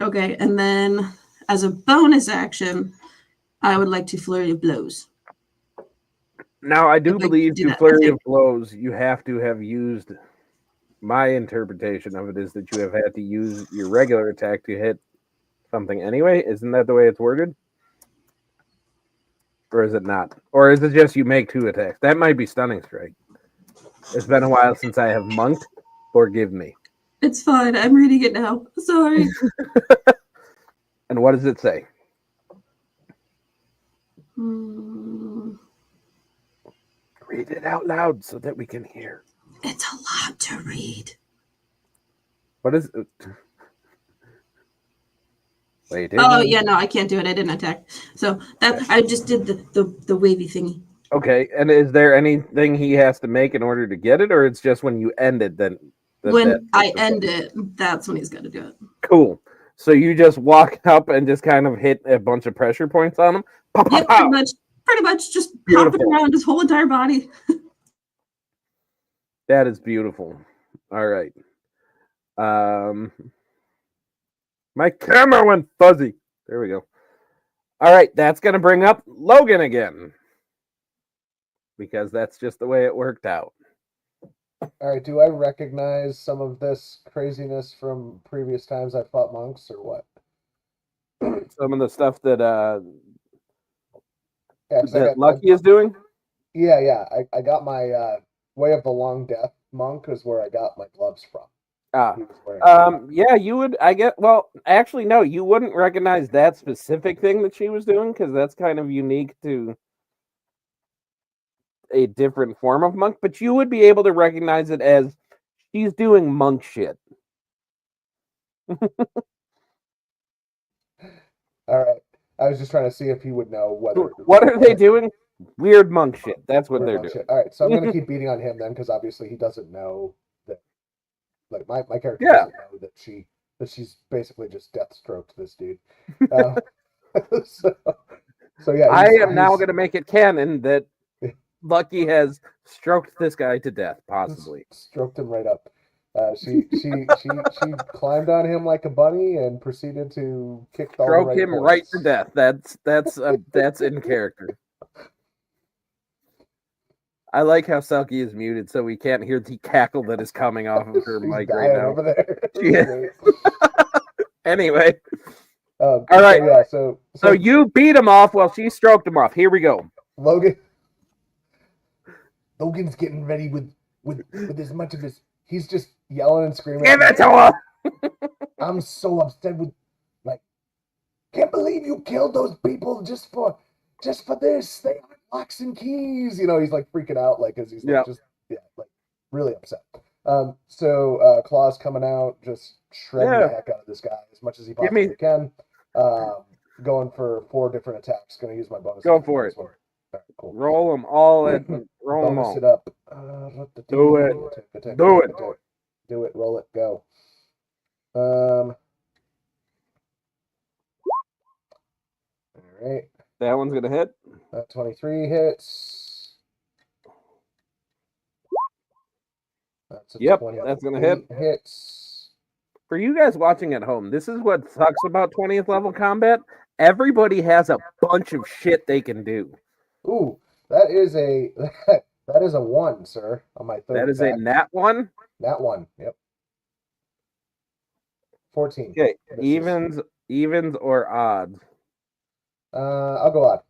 Okay, and then as a bonus action, I would like to flurry of blows. Now, I do I'd like believe to do to that, I flurry think. of blows, you have to have used. My interpretation of it is that you have had to use your regular attack to hit something anyway. Isn't that the way it's worded? Or is it not? Or is it just you make 2 attacks? That might be Stunning Strike. It's been a while since I have monked. Forgive me. It's fine. I'm reading it now. Sorry. And what does it say? Read it out loud so that we can hear. It's a lot to read. What is it? Wait. Oh yeah, no, I can't do it. I didn't attack. So that I just did the wavy thingy. Okay, and is there anything he has to make in order to get it, or it's just when you end it then? When I end it, that's when he's got to do it. Cool. So you just walk up and just kind of hit a bunch of pressure points on him. Pow, pow, Yep, pow. pretty much just Beautiful. hopping around his whole entire body. That is beautiful. All right. My camera went fuzzy. There we go. All right, that's gonna bring up Logan again, because that's just the way it worked out. All right, do I recognize some of this craziness from previous times I fought monks, or what? Some of the stuff that Yeah, 'cause that Lucky is doing. Yeah. I got my Way of the Long Death monk is where I got my gloves from. He was wearing Yeah, you would. I get. Well, actually, no, you wouldn't recognize that specific thing that she was doing because that's kind of unique to a different form of monk. But you would be able to recognize it as she's doing monk shit. All right. I was just trying to see if he would know whether. What are they doing? Weird monk shit. That's what Weird they're monk doing. shit. All right, so I'm gonna keep beating on him then, because obviously he doesn't know that. Like my character Yeah. doesn't know that she's basically just deathstroked this dude. Um, so yeah, I am now going to make it canon that Lucky has stroked this guy to death, possibly. Stroked him right up. She climbed on him like a bunny and proceeded to kick all the Stroke right him points. right to death. That's in character. I like how Selkie is muted, so we can't hear the cackle that is coming off of her She's mic right dying now. over there. Yeah. Anyway, all right. So, yeah, so you beat him off while she stroked him off. Here we go. Logan's getting ready with as much of his. He's just yelling and screaming. Give it to her. I'm so upset with, like, can't believe you killed those people just for this. They are locks and keys. You know, he's like freaking out, like, as he's like, like really upset. So Claw's coming out, just shredding the heck out of this guy as much as he possibly can. Going for 4 different attacks. Going to use my bonus. Go for it. All right, cool. Roll them all in. Roll them Bonus all. it up. Do it. Do it. Do it. Roll it. Go. All right. That one's gonna hit. 23 hits. That's a Yep, that's gonna hit. Hits. For you guys watching at home, this is what sucks about 20th level combat. Everybody has a bunch of shit they can do. Ooh, that is a 1, sir, on my third. That is a nat 1. Nat 1. Yep. 14. Okay, evens or odds. I'll go odd.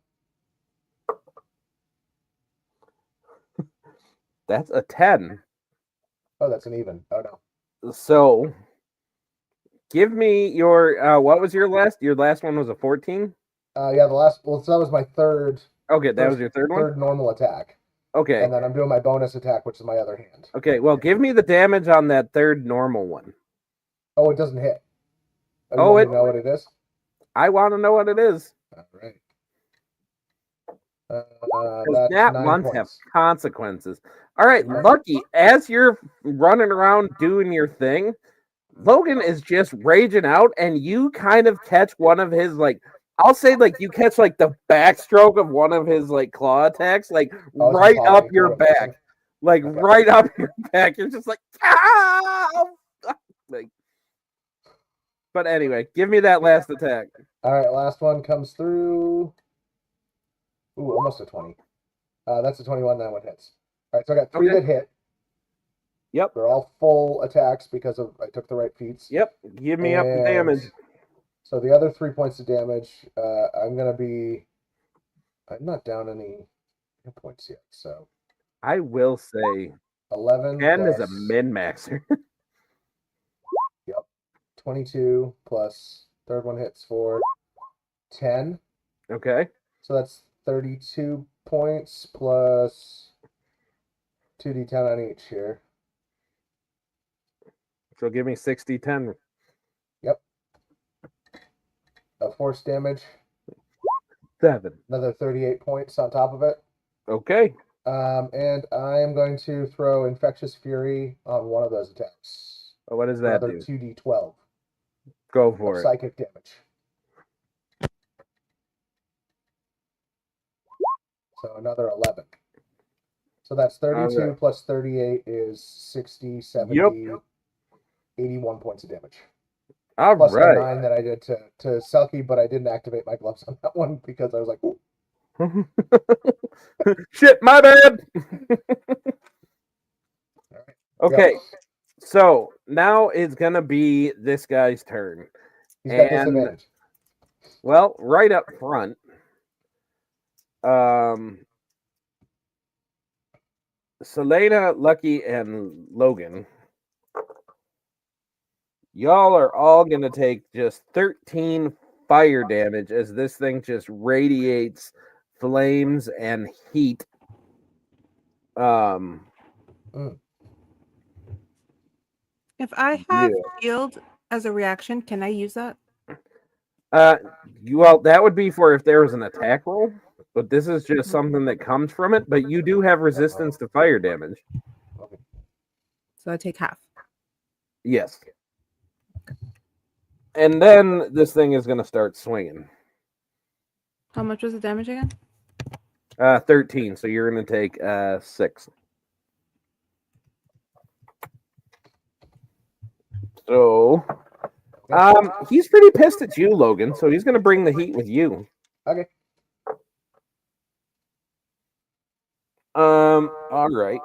That's a 10. Oh, that's an even. Oh no. So, give me your what was your last? Your last one was a 14? Yeah, the last. Well, so that was my third. Okay, that was your third one. Third normal attack. Okay. And then I'm doing my bonus attack, which is my other hand. Okay, well, give me the damage on that third normal one. Oh, it doesn't hit. Oh, you know what it is? I want to know what it is. All right. Because That's nat 9 ones have points. consequences. All right, Yep. Lucky, as you're running around doing your thing, Logan is just raging out, and you kind of catch one of his, like, I'll say, like, you catch, like, the backstroke of one of his, like, claw attacks, like, Oh, it's right just up following your through it, back. Like, Okay. right up your back. You're just like, ah! Like, but anyway, give me that last attack. All right, last one comes through. Ooh, almost a 20. That's a 21. That one hits. All right, so I got 3 Okay. that hit. Yep. They're all full attacks because of I took the right feats. Yep. Give me up the damage. So the other 3 points of damage, I'm not down any hit points yet. So I will say 11 Ken plus, is a min-maxer. Yep. 22 plus third one hits for 10. Okay. So that's 32 points plus 2d10 on each here. So give me 60, 10. Yep. Force damage, 7. another 38 points on top of it. Okay. And I am going to throw Infectious Fury on one of those attacks. Well, what does For that another do? 2d12 Go of for it. psychic damage. So another 11. So that's 32 Alright. plus 38 is 60, 70, Yep. 81 points of damage. All Plus the right. 9 that I did to Selkie, but I didn't activate my gloves on that one because I was like, ooh. Shit, my bad. Alright. Okay. Go. So now it's gonna be this guy's turn. He's got And disadvantage. well, right up front. Selena, Lucky, and Logan. Y'all are all gonna take just 13 fire damage as this thing just radiates flames and heat. If I have shield as a reaction, can I use that? Well, that would be for if there was an attack roll, but this is just something that comes from it. But you do have resistance to fire damage. So I take half. Yes. And then this thing is going to start swinging. How much was the damage again? 13. So you're going to take 6. So he's pretty pissed at you, Logan. So he's going to bring the heat with you. Okay. All right.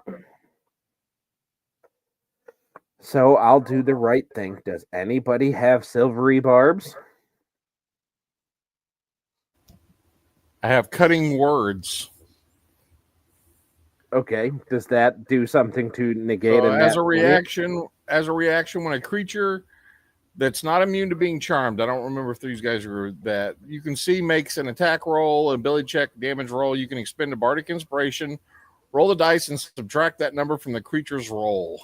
So I'll do the right thing. Does anybody have silvery barbs? I have cutting words. Okay. Does that do something to negate So a as nat a 20? reaction, when a creature that's not immune to being charmed, I don't remember if these guys are that, you can see makes an attack roll, an ability check, damage roll, you can expend a bardic inspiration, roll the dice, and subtract that number from the creature's roll.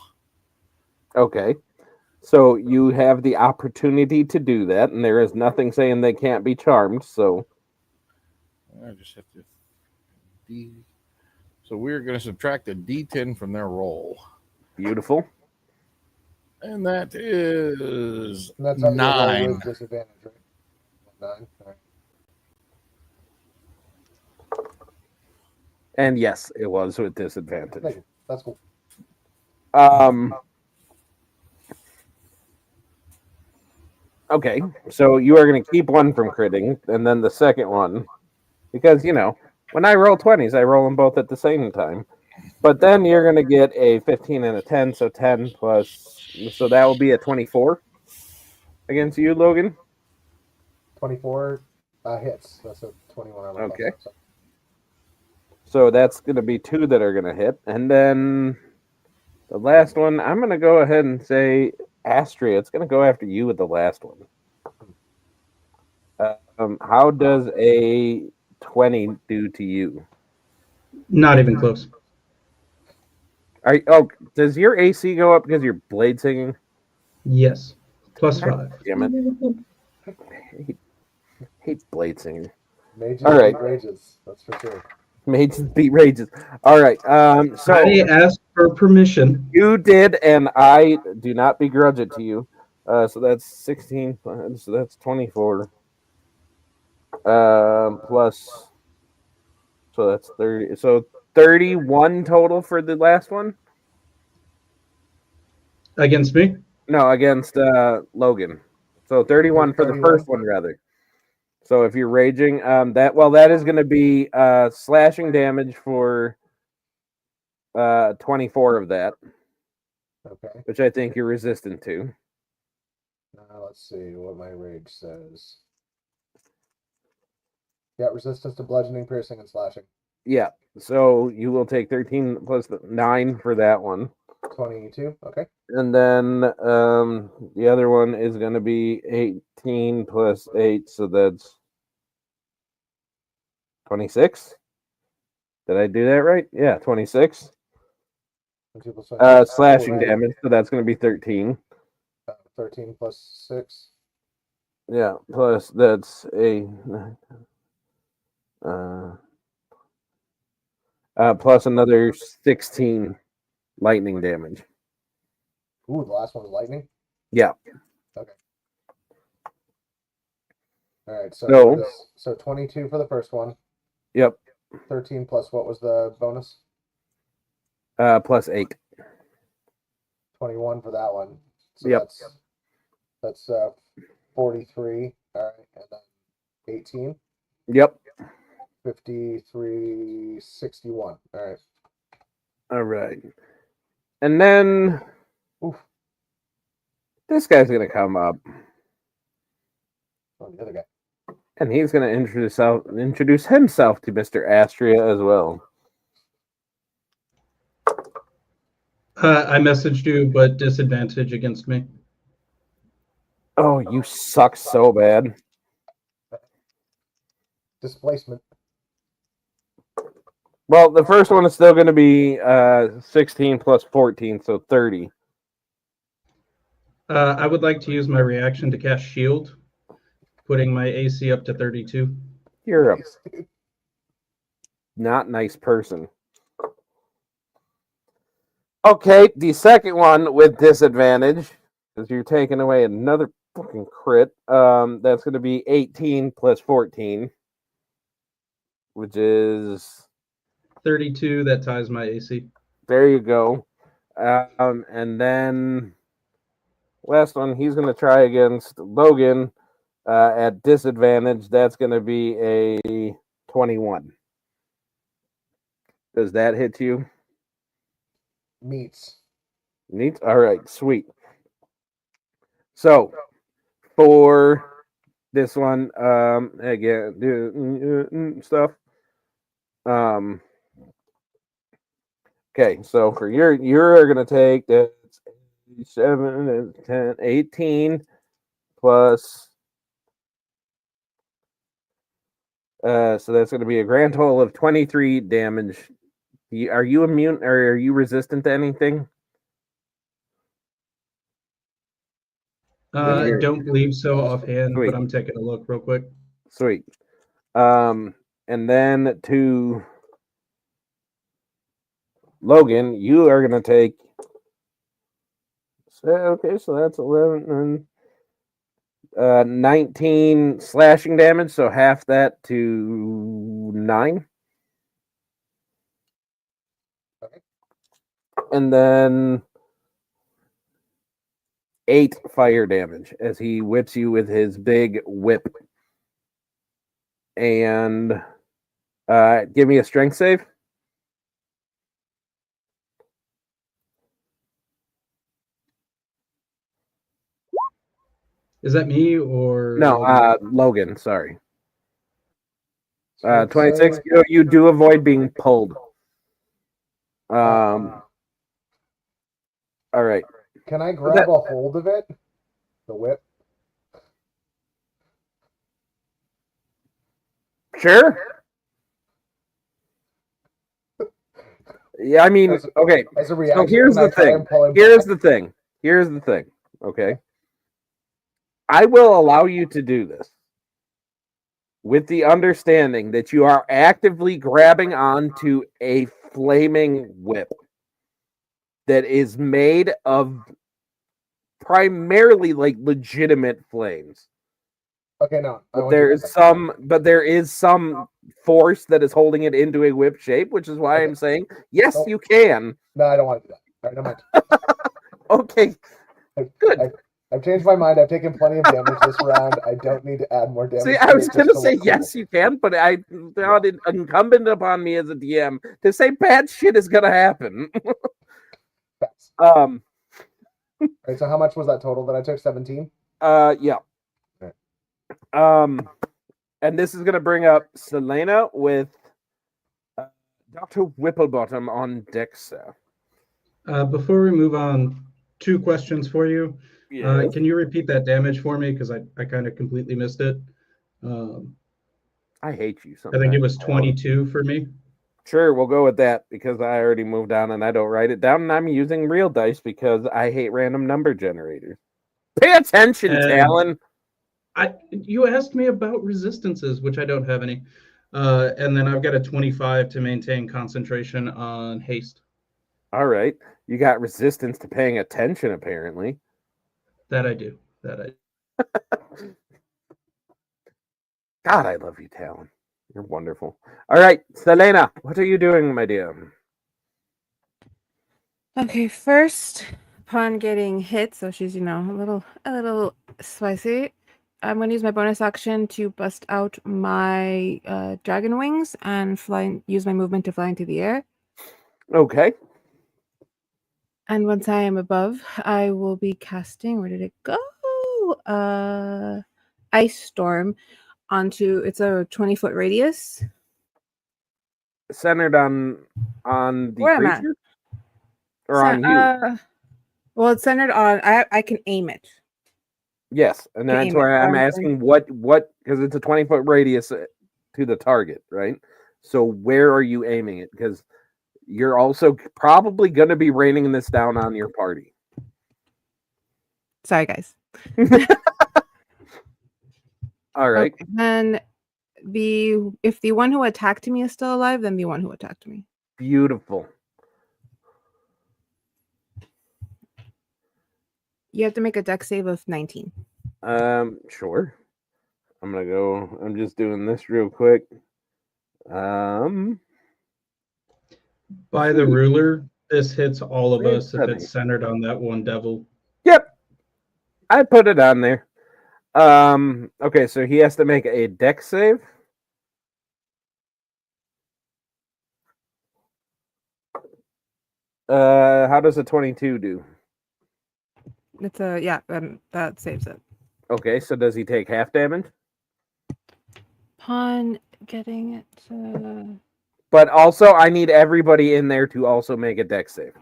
Okay. So you have the opportunity to do that, and there is nothing saying they can't be charmed. So I just have to. So we're going to subtract a D10 from their roll. Beautiful. And that is And that's how you roll 9. with disadvantage, right? 9. All right. And yes, it was with disadvantage. Thank you. That's cool. Okay, so you are going to keep one from critting, and then the second one, because, you know, when I roll 20s, I roll them both at the same time. But then you're going to get a 15 and a 10, so 10 plus, so that will be a 24 against you, Logan. 24 hits. That's a 21 on my Okay. plus, So that's going to be 2 that are going to hit. And then the last one, I'm going to go ahead and say Astria. It's going to go after you with the last one. How does a 20 do to you? Not even close. Does your AC go up because you're blade singing? Yes. Plus 5. Damn it. I hate blade singing. Mages All right. beat rages. That's for sure. Mages beat rages. All right. So I asked for permission. you did, and I do not begrudge it to you. So that's 16. So that's 24. Plus, so that's 30. So 31 total for the last one. Against me? No, against Logan. So 31 for the 31? first one, rather. So if you're raging, that is going to be slashing damage for 24 of that, Okay. which I think you're resistant to. Now let's see what my rage says. Yeah, resistance to bludgeoning, piercing, and slashing. Yeah. So you will take 13 plus 9 for that one. 22. Okay. And then the other one is going to be 18 plus 8, so that's 26. Did I do that right? Yeah, 26. 22 plus 26. Slashing 40. damage, so that's going to be 13. 13 plus 6. Yeah, plus that's a plus another 16 lightning damage. Ooh, the last one was lightning. Yeah. Okay. All right. So- So 22 for the first one. Yep. 13 plus what was the bonus? Plus 8. 21 for that one. So Yep. that's 43. All right, and then 18. Yep. 53, 61. All right. All right. And then Oof. this guy's going to come up Oh, the other guy. and he's going to introduce himself to Mr. Astria as well. I messaged you, but disadvantage against me. Oh, you suck so bad. Displacement. Well, the first one is still going to be 16 plus 14, so 30. I would like to use my reaction to cast Shield, putting my AC up to 32. You're a not nice person. Okay, the second one with disadvantage, because you're taking away another fucking crit. That's going to be 18 plus 14, which is 32, that ties my AC. there you go. And then last one, he's going to try against Logan at disadvantage. That's going to be a 21. Does that hit you? Meets. Neat. All right, sweet. So for this one, again, do stuff. Okay, so for you're gonna take that's 7 and 10, 18 plus. So that's going to be a grand total of 23 damage. Are you immune or are you resistant to anything? Don't believe so offhand, Sweet. but I'm taking a look real quick. Sweet. And then to Logan, you are going to take. So that's 11 and 19 slashing damage. So half that to 9. Okay. And then 8 fire damage as he whips you with his big whip. And give me a strength save. Is that me or No, Logan? Logan, sorry. Strength 26. save. You do avoid being pulled. Uh, All right. Can I grab a hold of it? The whip? Sure. Yeah, I mean, okay. As a reaction, So here's can I the try thing. and pull him Here's back? the thing. Okay. I will allow you to do this. with the understanding that you are actively grabbing onto a flaming whip that is made of primarily like legitimate flames. Okay, no. But there is some force that is holding it into a whip shape, which is why Okay. I'm saying yes, Nope. you can. No, I don't want to do that. All right, never mind. Okay, good. I've changed my mind. I've taken plenty of damage this round. I don't need to add more damage. See, to I it was just going to to say look cool. yes, you can, but I thought it incumbent upon me as a DM to say bad shit is going to happen. Facts. Um, All right, so how much was that total that I took? 17? yeah. Right. And this is going to bring up Selena with Dr. Whipplebottom on Dexa. Before we move on, 2 questions for you. Yes. Can you repeat that damage for me? Because I kind of completely missed it. I hate you I sometimes. think it was 22 for me. Sure, we'll go with that because I already moved on and I don't write it down and I'm using real dice because I hate random number generators. Pay attention, And Talon. You asked me about resistances, which I don't have any. And then I've got a 25 to maintain concentration on haste. All right. You got resistance to paying attention, apparently. That I do. God, I love you, Talon. You're wonderful. All right, Selena, what are you doing, my dear? Okay, first, upon getting hit, so she's a little spicy. I'm going to use my bonus action to bust out my dragon wings and use my movement to fly into the air. Okay. And once I am above, I will be casting. Where did it go? Ice Storm onto. It's a 20-foot radius. Centered on the Where am I? creature? Or on you? Well, it's centered on. I can aim it. Yes, and that's why I'm asking what because it's a 20-foot radius to the target, right? So where are you aiming it? Because you're also probably going to be raining this down on your party. Sorry, guys. All right. Okay, then if the one who attacked me is still alive, then the one who attacked me. Beautiful. You have to make a dex save of 19. Sure. I'm just doing this real quick. By the ruler, this hits all of us if it's centered on that one devil. Yep. I put it on there. Okay, so he has to make a dex save. How does a 22 do? It's that saves it. Okay, so does he take half damage? Upon getting it. But also, I need everybody in there to also make a dex save.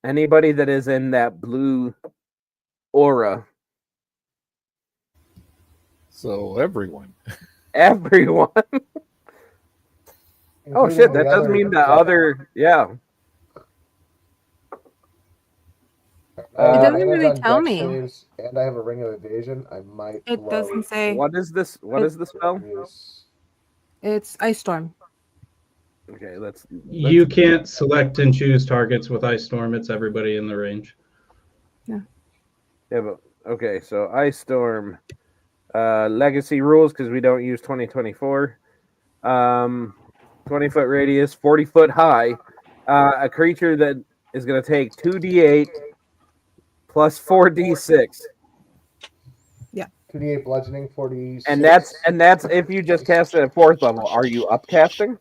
Anybody that is in that blue aura. So everyone. Everyone. Oh shit, that does mean the other. Yeah. It doesn't really tell me. Saves, and I have a ring of evasion. I might. It doesn't say. What is this? What is the spell? It's Ice Storm. Okay, let's. You can't select and choose targets with Ice Storm. It's everybody in the range. Yeah. Yeah, but okay. So Ice Storm, legacy rules because we don't use 2024. 20-foot radius, 40-foot high. A creature that is going to take 2d8 plus 4d6. Yeah. 2d8 bludgeoning, 46. And that's if you just cast it at 4th level. Are you upcasting?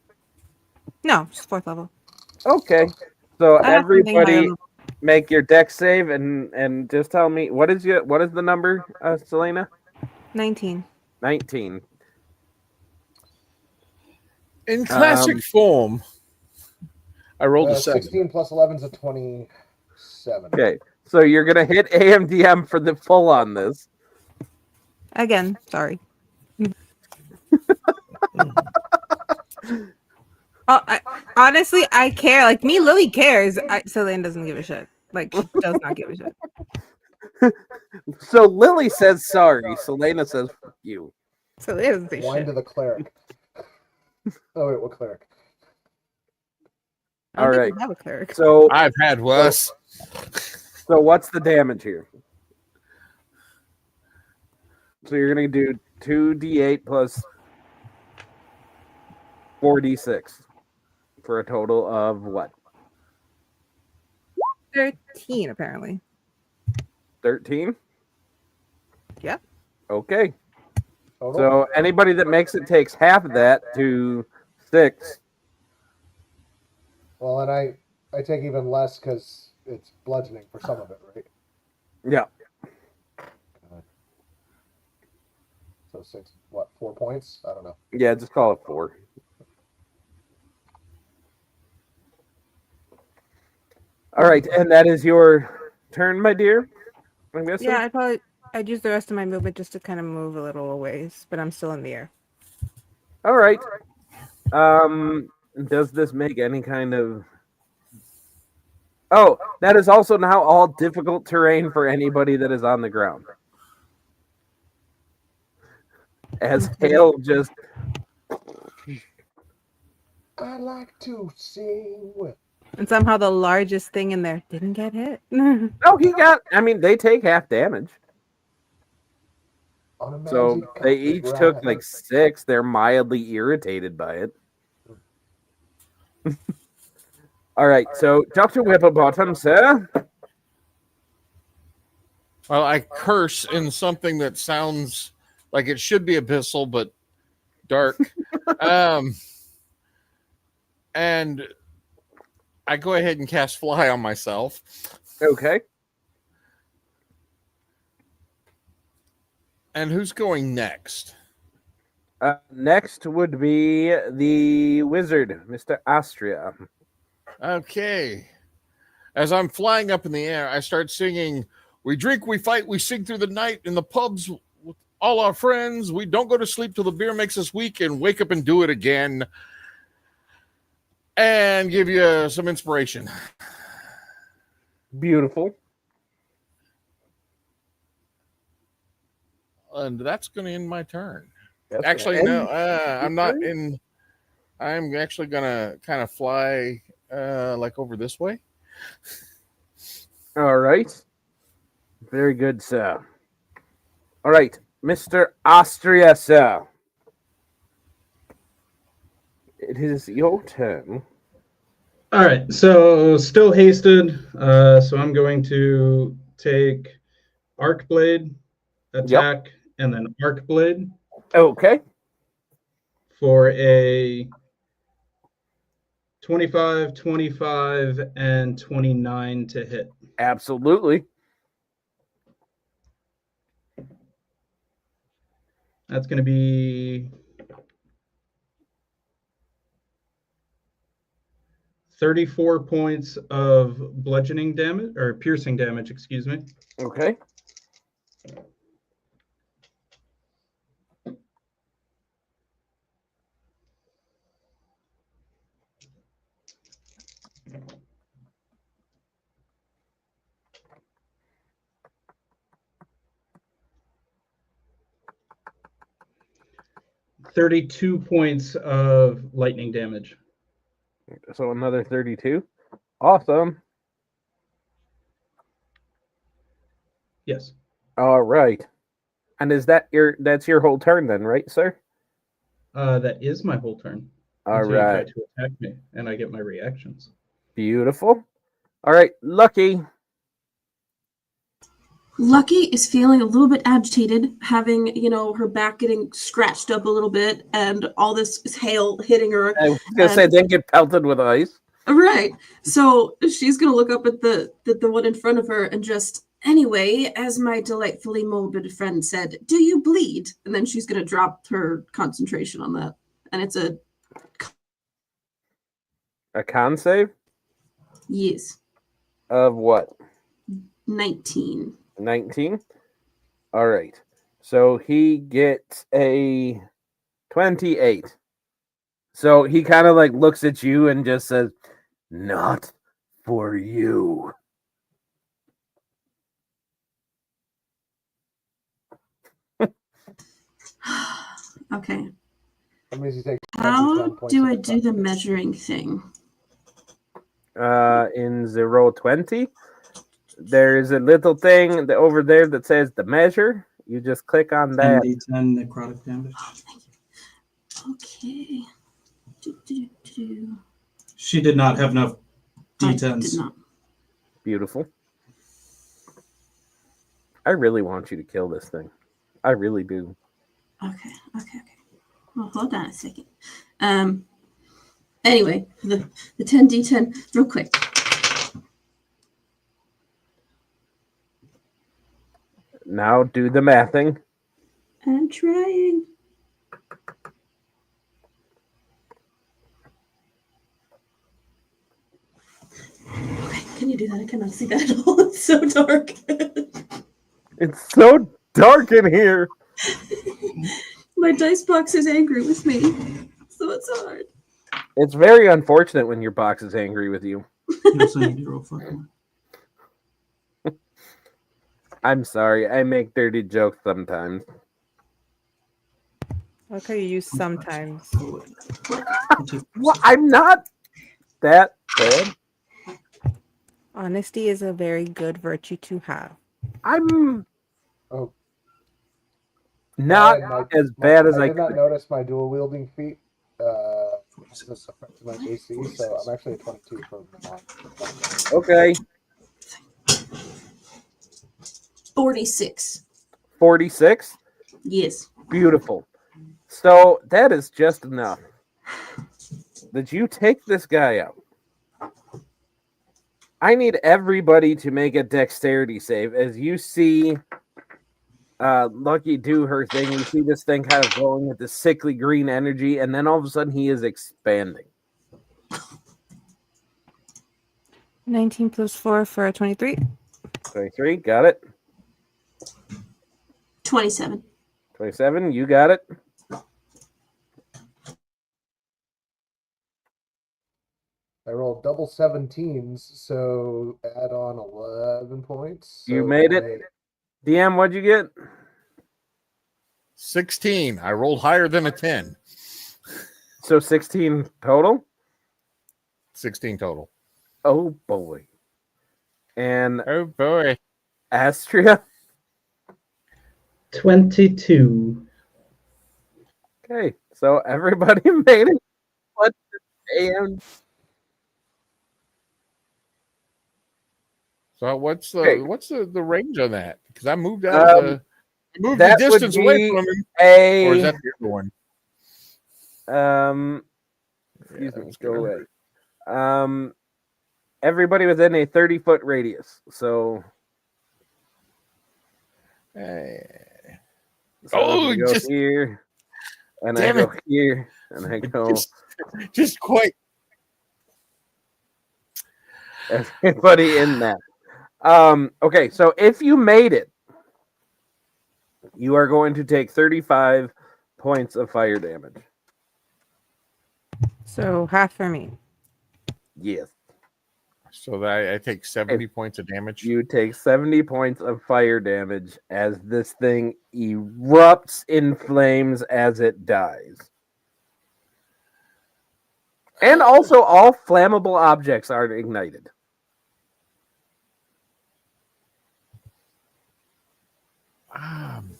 No, just 4th level. Okay. So everybody make your dex save and just tell me what is the number, Selena? 19. 19. In classic form, I rolled a 7. 16 plus 11 is a 27. Okay, so you're gonna hit AMDM for the full on this. Again, sorry. Honestly, I care. Like me, Lily cares. Celine doesn't give a shit. Like she does not give a shit. So Lily says sorry. Selena says fuck you. So it doesn't say Wine shit. to the cleric. Oh wait, what cleric? I don't All think right. we have a cleric. So I've had worse. what's the damage here? So you're gonna do 2d8 plus 4d6 for a total of what? 13, apparently. 13? Yep. Okay. Total? So anybody that makes it takes half of that to 6. Well, and I take even less because it's bludgeoning for some of it, right? Yeah. So 6, what, 4 points? I don't know. Yeah, just call it 4. All right, and that is your turn, my dear. I'm guessing. Yeah, I'd use the rest of my movement just to kind of move a little ways, but I'm still in the air. All right. Does this make any kind of? Oh, that is also now all difficult terrain for anybody that is on the ground. As hail just. I like to sing with. And somehow the largest thing in there didn't get hit. Oh, he got. I mean, they take half damage. On a man's So he they got the each took ground. like 6. They're mildly irritated by it. All right, so Dr. Whipplebottom, sir. Well, I curse in something that sounds like it should be abyssal, but dark. And I go ahead and cast Fly on myself. Okay. And who's going next? Next would be the wizard, Mr. Astria. Okay. As I'm flying up in the air, I start singing, "We drink, we fight, we sing through the night in the pubs with all our friends. We don't go to sleep till the beer makes us weak and wake up and do it again." And give you some inspiration. Beautiful. And that's going to end my turn. That's Actually, gonna no, end I'm not in. I'm actually going to kind of fly like over this way. All right. Very good, sir. All right, Mr. Astria, sir. It is your turn. All right, so still hasted. So I'm going to take Arc Blade, attack, and then Arc Blade Okay. for a 25, 25, and 29 to hit. Absolutely. That's going to be 34 points of bludgeoning damage, or piercing damage, excuse me. Okay. $32 points of lightning damage. So another 32. Awesome. Yes. All right. And is that's your whole turn then, right, sir? That is my whole turn. All until you try right. to attack me, and I get my reactions. Beautiful. All right, Lucky. Lucky is feeling a little bit agitated, having, her back getting scratched up a little bit and all this hail hitting her. I was going to say, then get pelted with ice. Right. So she's going to look up at the one in front of her and just, anyway, as my delightfully morbid friend said, do you bleed? And then she's going to drop her concentration on that. And it's a con save? Yes. Of what? 19. 19? All right. So he gets a 28. So he kind of like looks at you and just says, not for you. Okay. That means you take 10 How 10 points do of I do the damage. measuring thing? In 020, there is a little thing over there that says the measure. You just click on that. 10d10 necrotic damage. Oh, thank you. Okay. Do. She did not have enough I did d10s. not. Beautiful. I really want you to kill this thing. I really do. Okay. Well, hold on a second. Anyway, the 10d10 real quick. Now do the mathing. I'm trying. Okay, can you do that? I cannot see that at all. It's so dark. It's so dark in here. My dice box is angry with me, so it's hard. It's very unfortunate when your box is angry with you. You also need to roll fucking. I'm sorry. I make dirty jokes sometimes. Okay, you use sometimes. Well, I'm not that bad. Honesty is a very good virtue to have. I'm Oh, not as bad as I did not could. notice my dual wielding feat. This affects my AC, so I'm actually a 22 from now. Okay. 46. 46. Yes. Beautiful. So that is just enough. Did you take this guy out? I need everybody to make a dexterity save. As you see Lucky do her thing, you see this thing kind of glowing with this sickly green energy, and then all of a sudden he is expanding. 19 plus 4 for a 23. 23, got it. 27. 27, you got it. I rolled double 17s, so add on 11 points. So You made it. 28. DM, what'd you get? 16. I rolled higher than a 10. So 16 total? 16 total. Oh boy. And Oh boy. Astria? 22. Okay, so everybody made it. What and So what's the Okay. what's the range on that? Because I moved out of the that would distance away be from him. a Or is that the other one? excuse me, let's go go. away. Everybody within a 30-foot radius. So Oh, I go just here, and damn I go here, and I go just quite. everybody in that. Okay, so if you made it, you are going to take 35 points of fire damage. So half for me. Yes. So that I take 70 points of damage. You take 70 points of fire damage as this thing erupts in flames as it dies. And also, all flammable objects are ignited.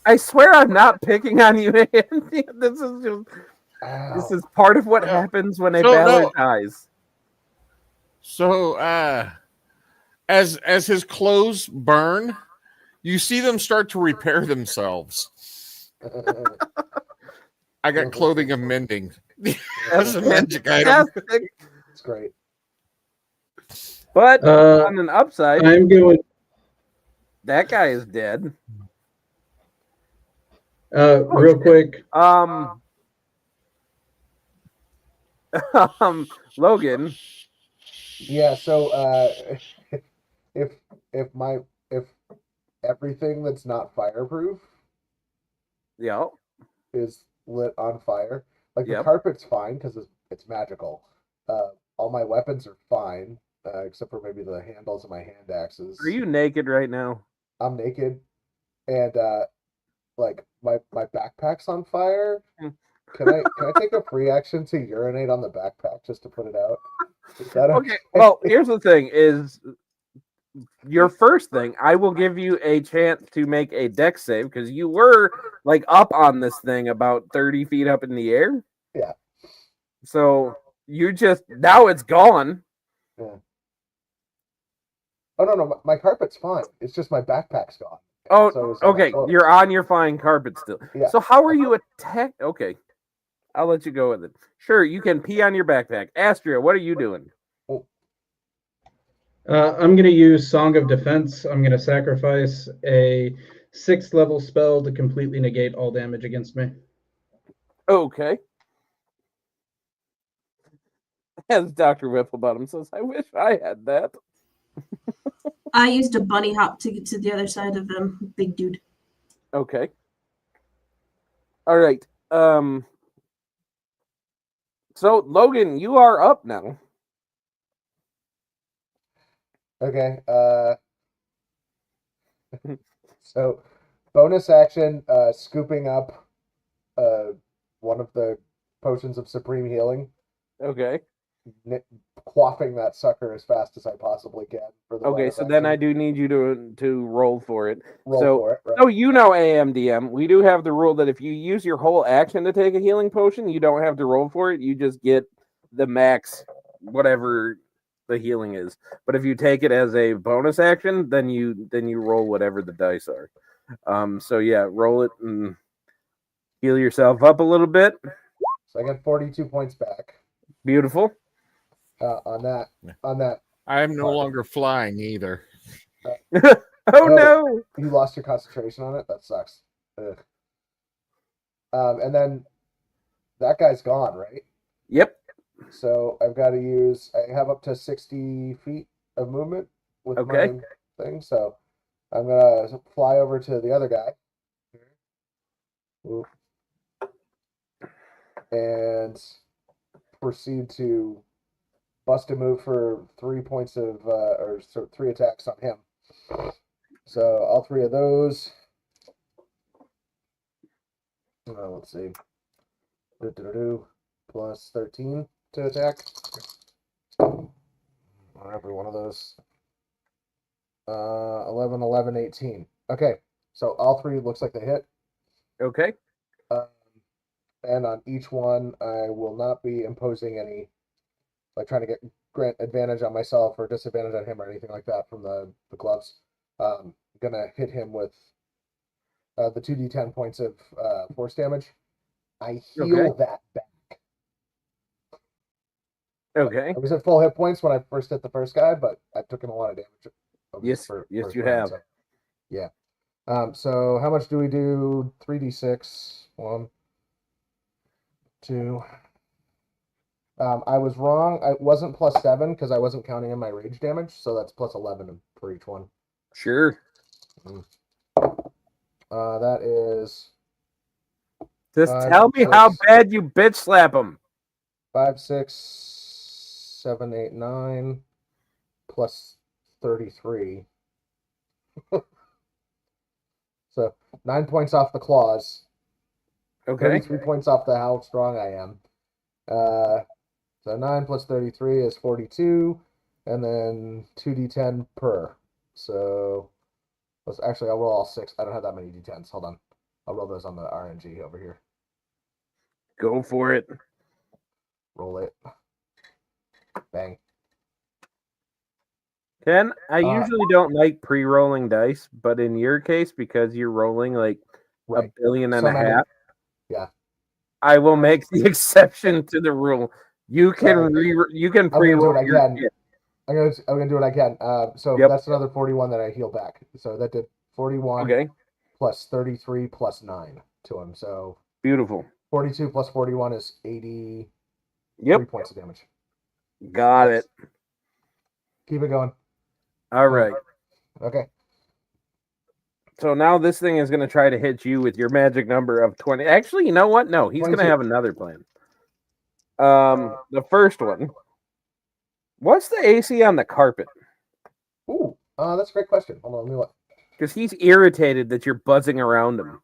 I swear I'm not picking on you, Andy. This is part of what happens when a battler dies. So as his clothes burn, you see them start to repair themselves. I got clothing of mending. That's a magic item. It's great. But on an upside, I'm going. that guy is dead. Real quick. Logan. Yeah, so if everything that's not fireproof is lit on fire, like the carpet's fine because it's magical. All my weapons are fine, except for maybe the handles of my hand axes. Are you naked right now? I'm naked, and like my backpack's on fire. Hmm. Can I take a free action to urinate on the backpack just to put it out? Is that Okay, well, here's the thing: is your first thing. I will give you a chance to make a dex save because you were like up on this thing about 30 feet up in the air. Yeah. So you just now it's gone. Yeah. Oh no, my carpet's fine. It's just my backpack's gone. Oh, So it's okay. oh, You're on your fine carpet still. Yeah. So how are you attack? Okay, I'll let you go with it. Sure, you can pee on your backpack. Astria, what are you doing? I'm going to use Song of Defense. I'm going to sacrifice a 6th level spell to completely negate all damage against me. Okay. As Dr. Whipplebottom says, I wish I had that. I used a bunny hop to get to the other side of them, big dude. Okay. All right. So Logan, you are up now. Okay. So bonus action, scooping up one of the potions of supreme healing, Okay. quaffing that sucker as fast as I possibly can for the Okay, bonus so then I action. do need you to roll for it. Roll so for it, right? so you know AMDM, we do have the rule that if you use your whole action to take a healing potion, you don't have to roll for it. You just get the max whatever the healing is. But if you take it as a bonus action, then you roll whatever the dice are. So yeah, roll it and heal yourself up a little bit. So I get 42 points back. Beautiful. On that. I am no longer flying either. Oh no! You lost your concentration on it? That sucks. Ugh. And then that guy's gone, right? Yep. So I've got to use. I have up to 60 feet of movement with Okay. my thing. So I'm gonna fly over to the other guy. Oop. And proceed to bust a move for 3 points of or 3 attacks on him. So all 3 of those. Let's see. Plus 13 to attack. On every one of those. 11, 11, 18. Okay, so all 3 looks like they hit. Okay. And on each one, I will not be imposing any, like trying to grant advantage on myself or disadvantage on him or anything like that from the gloves. Gonna hit him with the 2d10 points of force damage. I heal that back. Okay. I was at full hit points when I first hit the first guy, but I took him a lot of damage. Yes, you have. So, yeah. So how much do we do? 3d6. 1, 2. I was wrong. It wasn't plus 7 because I wasn't counting in my rage damage, so that's plus 11 for each one. Sure. That is. Just tell me how bad you bitch slap him. 5, 6, 7, 8, 9, plus 33. So 9 points off the claws. Okay. 33 points off the how strong I am. So 9 plus 33 is 42, and then 2d10 per. So I'll roll all 6. I don't have that many d10s. Hold on. I'll roll those on the RNG over here. Go for it. Roll it. Bang. Ken, I usually don't like pre-rolling dice, but in your case, because you're rolling like a billion and a half, yeah, I will make the exception to the rule. You can pre-roll again. I'm gonna do what I can. So that's another 41 that I heal back. So that did 41. Okay. Plus 33 plus 9 to him. So beautiful. 42 plus 41 is 80. Yep. 3 points of damage. Got it. Keep it going. All right. Okay. So now this thing is going to try to hit you with your magic number of 20. Actually, you know what? No, he's going to have another plan. The first one. What's the AC on the carpet? Ooh, that's a great question. Hold on, let me look. Because he's irritated that you're buzzing around him.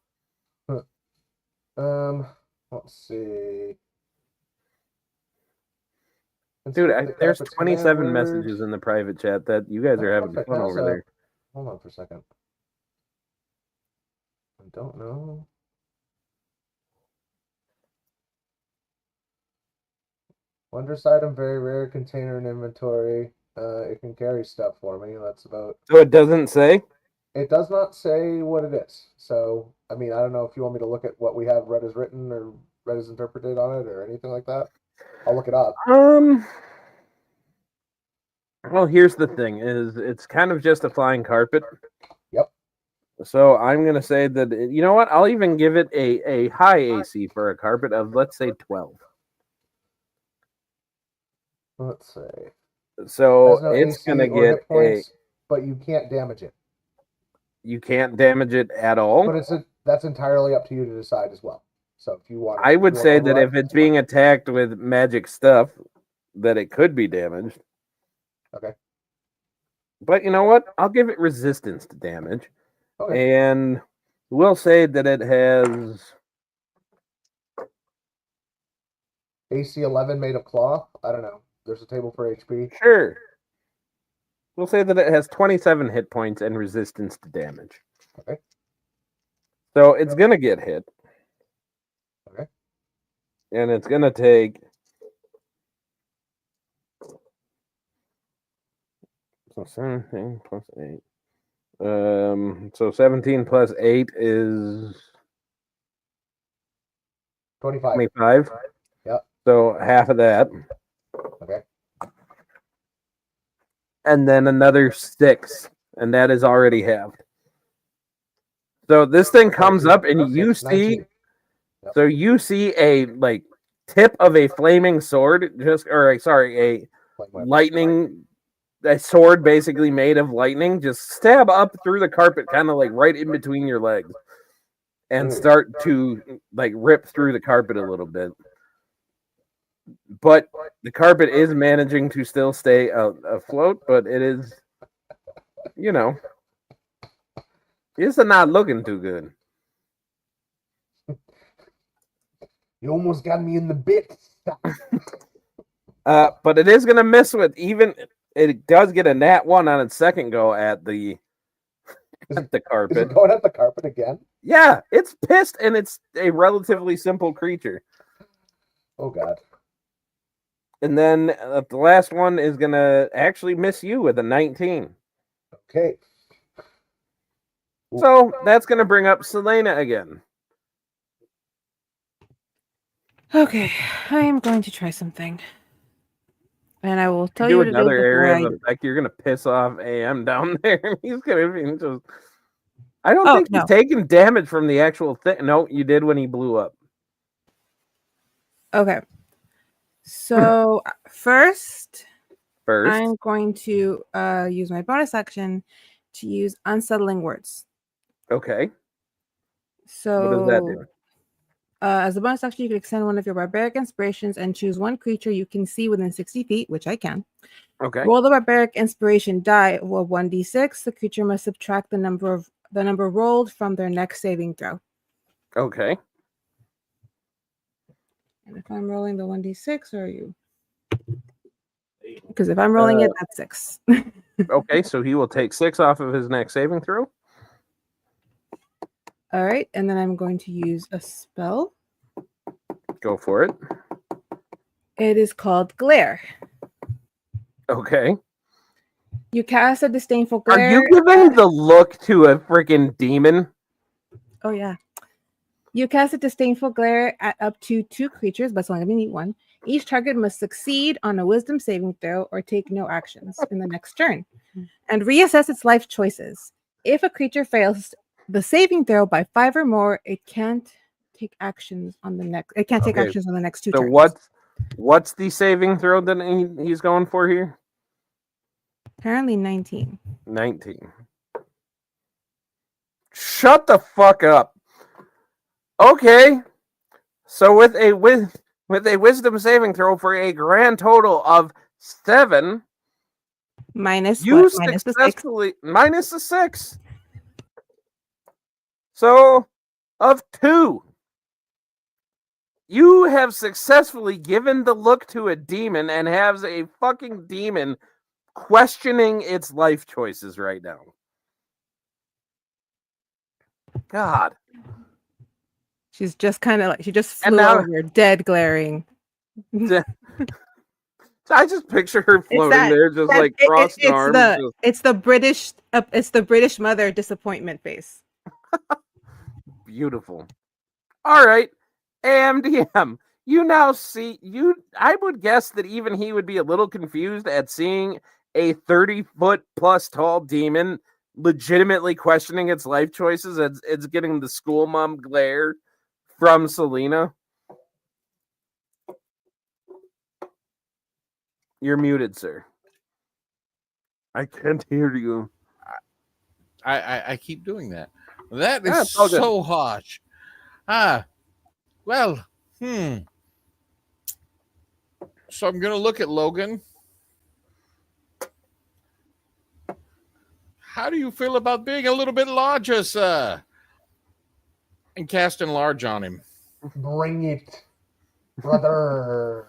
Let's see. Dude, Inspect the there's carpet's 27 command word. messages in the private chat that you guys are having Perfect. fun over there. Hold on for a second. I don't know. Wondrous item, very rare container in inventory. It can carry stuff for me. That's about. So it doesn't say? It does not say what it is. So, I mean, I don't know if you want me to look at what we have read as written or read as interpreted on it or anything like that. I'll look it up. Well, here's the thing: is it's kind of just a flying carpet. Yep. So I'm gonna say that you know what? I'll even give it a high AC for a carpet of let's say 12. Let's see. So Has no it's AC gonna or get hit points, but you can't damage it. you can't damage it at all. But that's entirely up to you to decide as well. So if you want, I would say that if override, it's being attacked with magic stuff, that it could be damaged. okay. But you know what? I'll give it resistance to damage. Okay. And we'll say that it has AC 11 made of cloth. I don't know. There's a table for HP. sure. We'll say that it has 27 hit points and resistance to damage. Okay. So it's gonna get hit. Okay. And it's gonna take so 17 plus 8. So 17 plus 8 is 25. 25. Yep. So half of that. Okay. And then another 6. And that is already halved. So this thing comes up and you see 19. Yep. so you see a like tip of a flaming sword a lightning a sword basically made of lightning just stab up through the carpet kind of like right in between your legs and start to like rip through the carpet a little bit. But the carpet is managing to still stay afloat, but it is, you know, it's not looking too good. You almost got me in the bit. But it is going to miss with even. It does get a nat 1 on its second go at the carpet. Is it going at the carpet again? Yeah, it's pissed, and it's a relatively simple creature. Oh God. And then the last one is going to actually miss you with a 19. Okay. So that's going to bring up Selena again. Okay, I am going to try something. And I will tell do you what it is another before area I of do. effect. You're going to piss off AM down there. He's going to be just... I don't think he's taking damage from the actual thing. No, you did when he blew up. Okay. So first, First, I'm going to use my bonus action to use unsettling words. Okay. So What does that do? As a bonus action, you can extend one of your barbaric inspirations and choose one creature you can see within 60 feet, which I can. Okay. Roll the barbaric inspiration die of 1d6. The creature must subtract the number rolled from their next saving throw. Okay. And if I'm rolling the 1d6, or are you? Because if I'm rolling it, that's 6. Okay, so he will take 6 off of his next saving throw. All right, and then I'm going to use a spell. Go for it. It is called Glare. Okay. You cast a disdainful glare. Are you giving the look to a freaking demon? Oh, yeah. You cast a disdainful glare at up to 2 creatures, but it's only going to need 1. Each target must succeed on a wisdom saving throw or take no actions in the next turn, and reassess its life choices. If a creature fails the saving throw by 5 or more, it can't take actions on the next. It can't take actions on the next 2 turns. So what's the saving throw that he's going for here? Apparently 19. 19. Shut the fuck up. Okay. So with a wisdom saving throw for a grand total of 7, minus you what? Minus successfully minus the 6. So of 2. You have successfully given the look to a demon and has a fucking demon questioning its life choices right now. God. She's just kind of like, she just And flew now- over, dead glaring. I just picture her floating there, just like crossed arms. It's the British mother disappointment face. Beautiful. All right, AMDM. You now see you. I would guess that even he would be a little confused at seeing a 30-foot plus tall demon legitimately questioning its life choices. It's getting the school mom glare from Selena. You're muted, sir. I can't hear you. I keep doing that. That is it's all good. so harsh. Well, So I'm gonna look at Logan. How do you feel about being a little bit larger, sir? And casting large on him. Bring it, brother.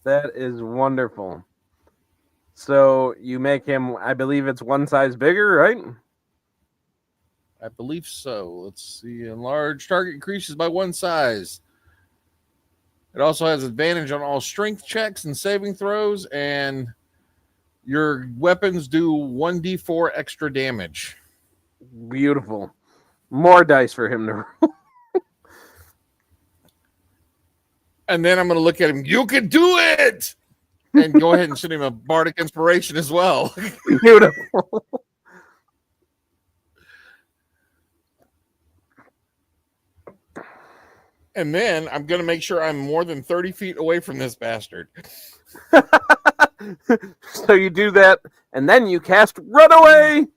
That is wonderful. So you make him, I believe it's one size bigger, right? I believe so. Let's see. Enlarge target increases by one size. It also has advantage on all strength checks and saving throws, and your weapons do 1d4 extra damage. Beautiful. More dice for him to roll. And then I'm going to look at him. You can do it! And go ahead and send him a bardic inspiration as well. Beautiful. And then I'm going to make sure I'm more than 30 feet away from this bastard. So you do that, and then you cast Run Away!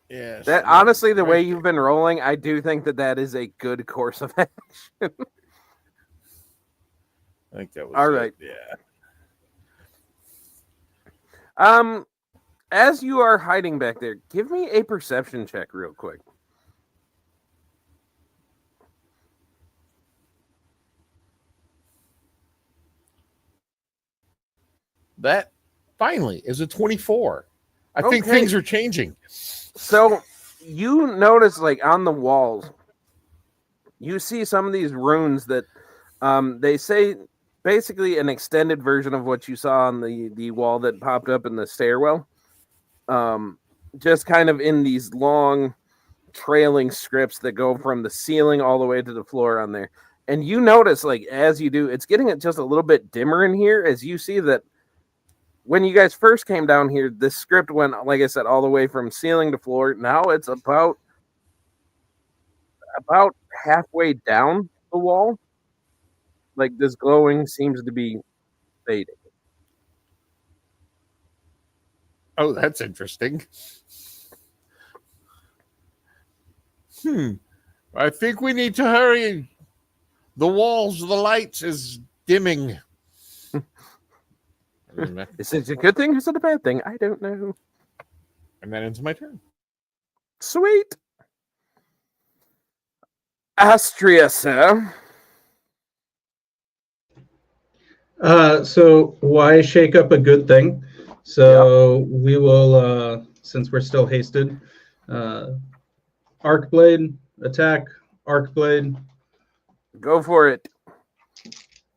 Yes. That honestly, the way you've been rolling, I do think that is a good course of action. I think that was all it. right. Yeah. As you are hiding back there, give me a perception check real quick. That finally is a 24. I think Okay. things are changing. So you notice, like, on the walls, you see some of these runes that they say basically an extended version of what you saw on the wall that popped up in the stairwell. Just kind of in these long trailing scripts that go from the ceiling all the way to the floor on there. And you notice, like, as you do, it's getting it just a little bit dimmer in here as you see that when you guys first came down here, this script went, like I said, all the way from ceiling to floor. Now it's about halfway down the wall. Like, this glowing seems to be fading. Oh, that's interesting. I think we need to hurry. The walls, the lights is dimming. Is it a good thing or is it a bad thing? I don't know. And that ends my turn. Sweet. Astria, sir. So why shake up a good thing? So we will, since we're still hasted, Arc Blade, attack, Arc Blade. Go for it.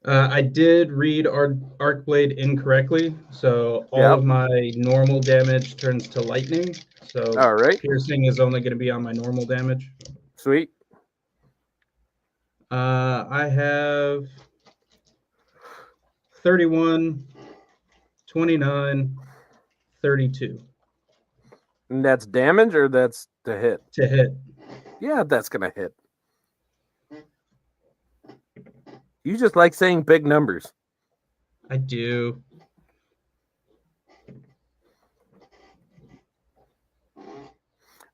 I did read Arc Blade incorrectly, so all of my normal damage turns to lightning. So all right. Piercing is only going to be on my normal damage. Sweet. I have 31, 29, 32. And that's damage or that's to hit? To hit. Yeah, that's going to hit. You just like saying big numbers. I do.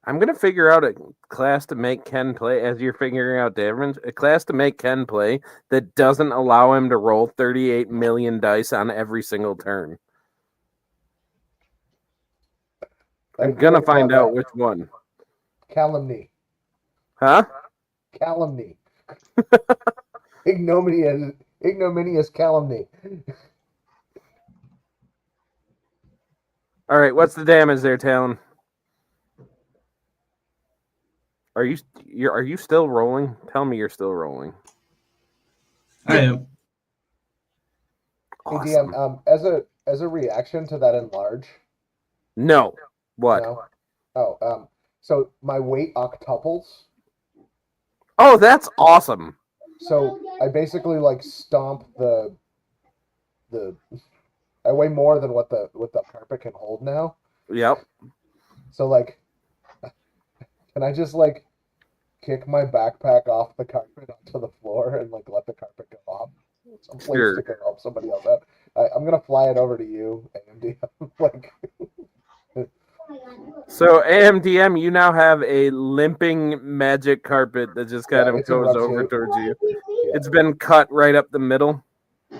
I'm going to figure out a class to make Ken play, as you're figuring out damage, a class to make Ken play that doesn't allow him to roll 38 million dice on every single turn. I'm gonna find out which one. Calumny. Huh? Calumny. Ignominious calumny. All right, what's the damage there, Talon? Are you still rolling? Tell me you're still rolling. I am. Hey, Awesome. DM, as a reaction to that enlarge. No. What? No. Oh, so my weight octuples. Oh, that's awesome. So I basically like stomp the. I weigh more than what the carpet can hold now. Yep. So like, can I just like kick my backpack off the carpet onto the floor and like let the carpet go off? Some place Sure. to go help somebody else out. I'm gonna fly it over to you, AMD. Like, So AMDM, you now have a limping magic carpet that just kind of it's in goes rough over shape. towards you. Yeah. It's been cut right up the middle. All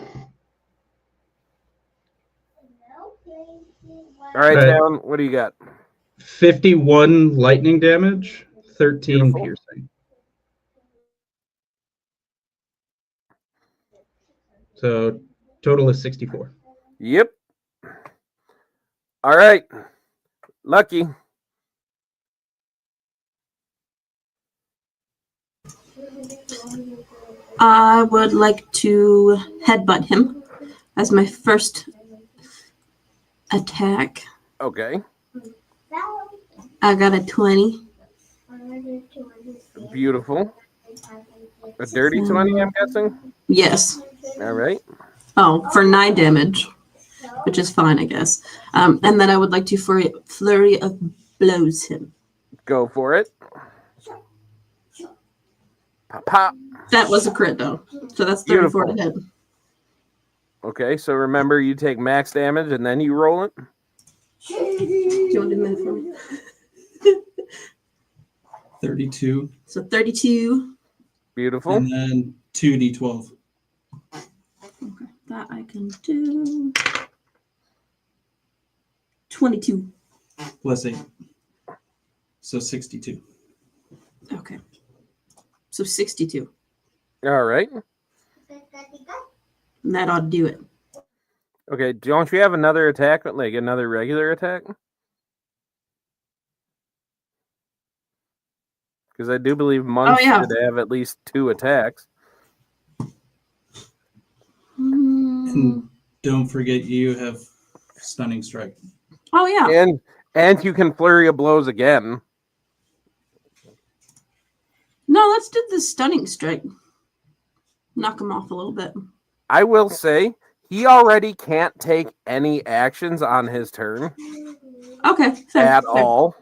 right, All right. Talon, what do you got? 51 lightning damage, 13 Beautiful. piercing. So total is 64. Yep. All right. Lucky. I would like to headbutt him as my first attack. Okay. I got a 20. Beautiful. A dirty 20, I'm guessing? Yes. All right. Oh, for 9 damage, which is fine, I guess. And then I would like to flurry of blows him. Go for it. Pop, pop. That was a crit, though. So that's 34 to Beautiful. hit. Okay, so remember you take max damage and then you roll it. Do you want to do that for me? 32. So 32. Beautiful. And then 2d12. Okay, that I can do. 22. Plus 8. So 62. Okay. So 62. All right. And that ought to do it. Okay, don't you have another attack, like another regular attack? Because I do believe monks should have at least 2 attacks. And don't forget you have stunning strike. Oh yeah. And you can flurry of blows again. No, let's do the stunning strike. Knock him off a little bit. I will say he already can't take any actions on his turn. Okay. Fair, at fair. all.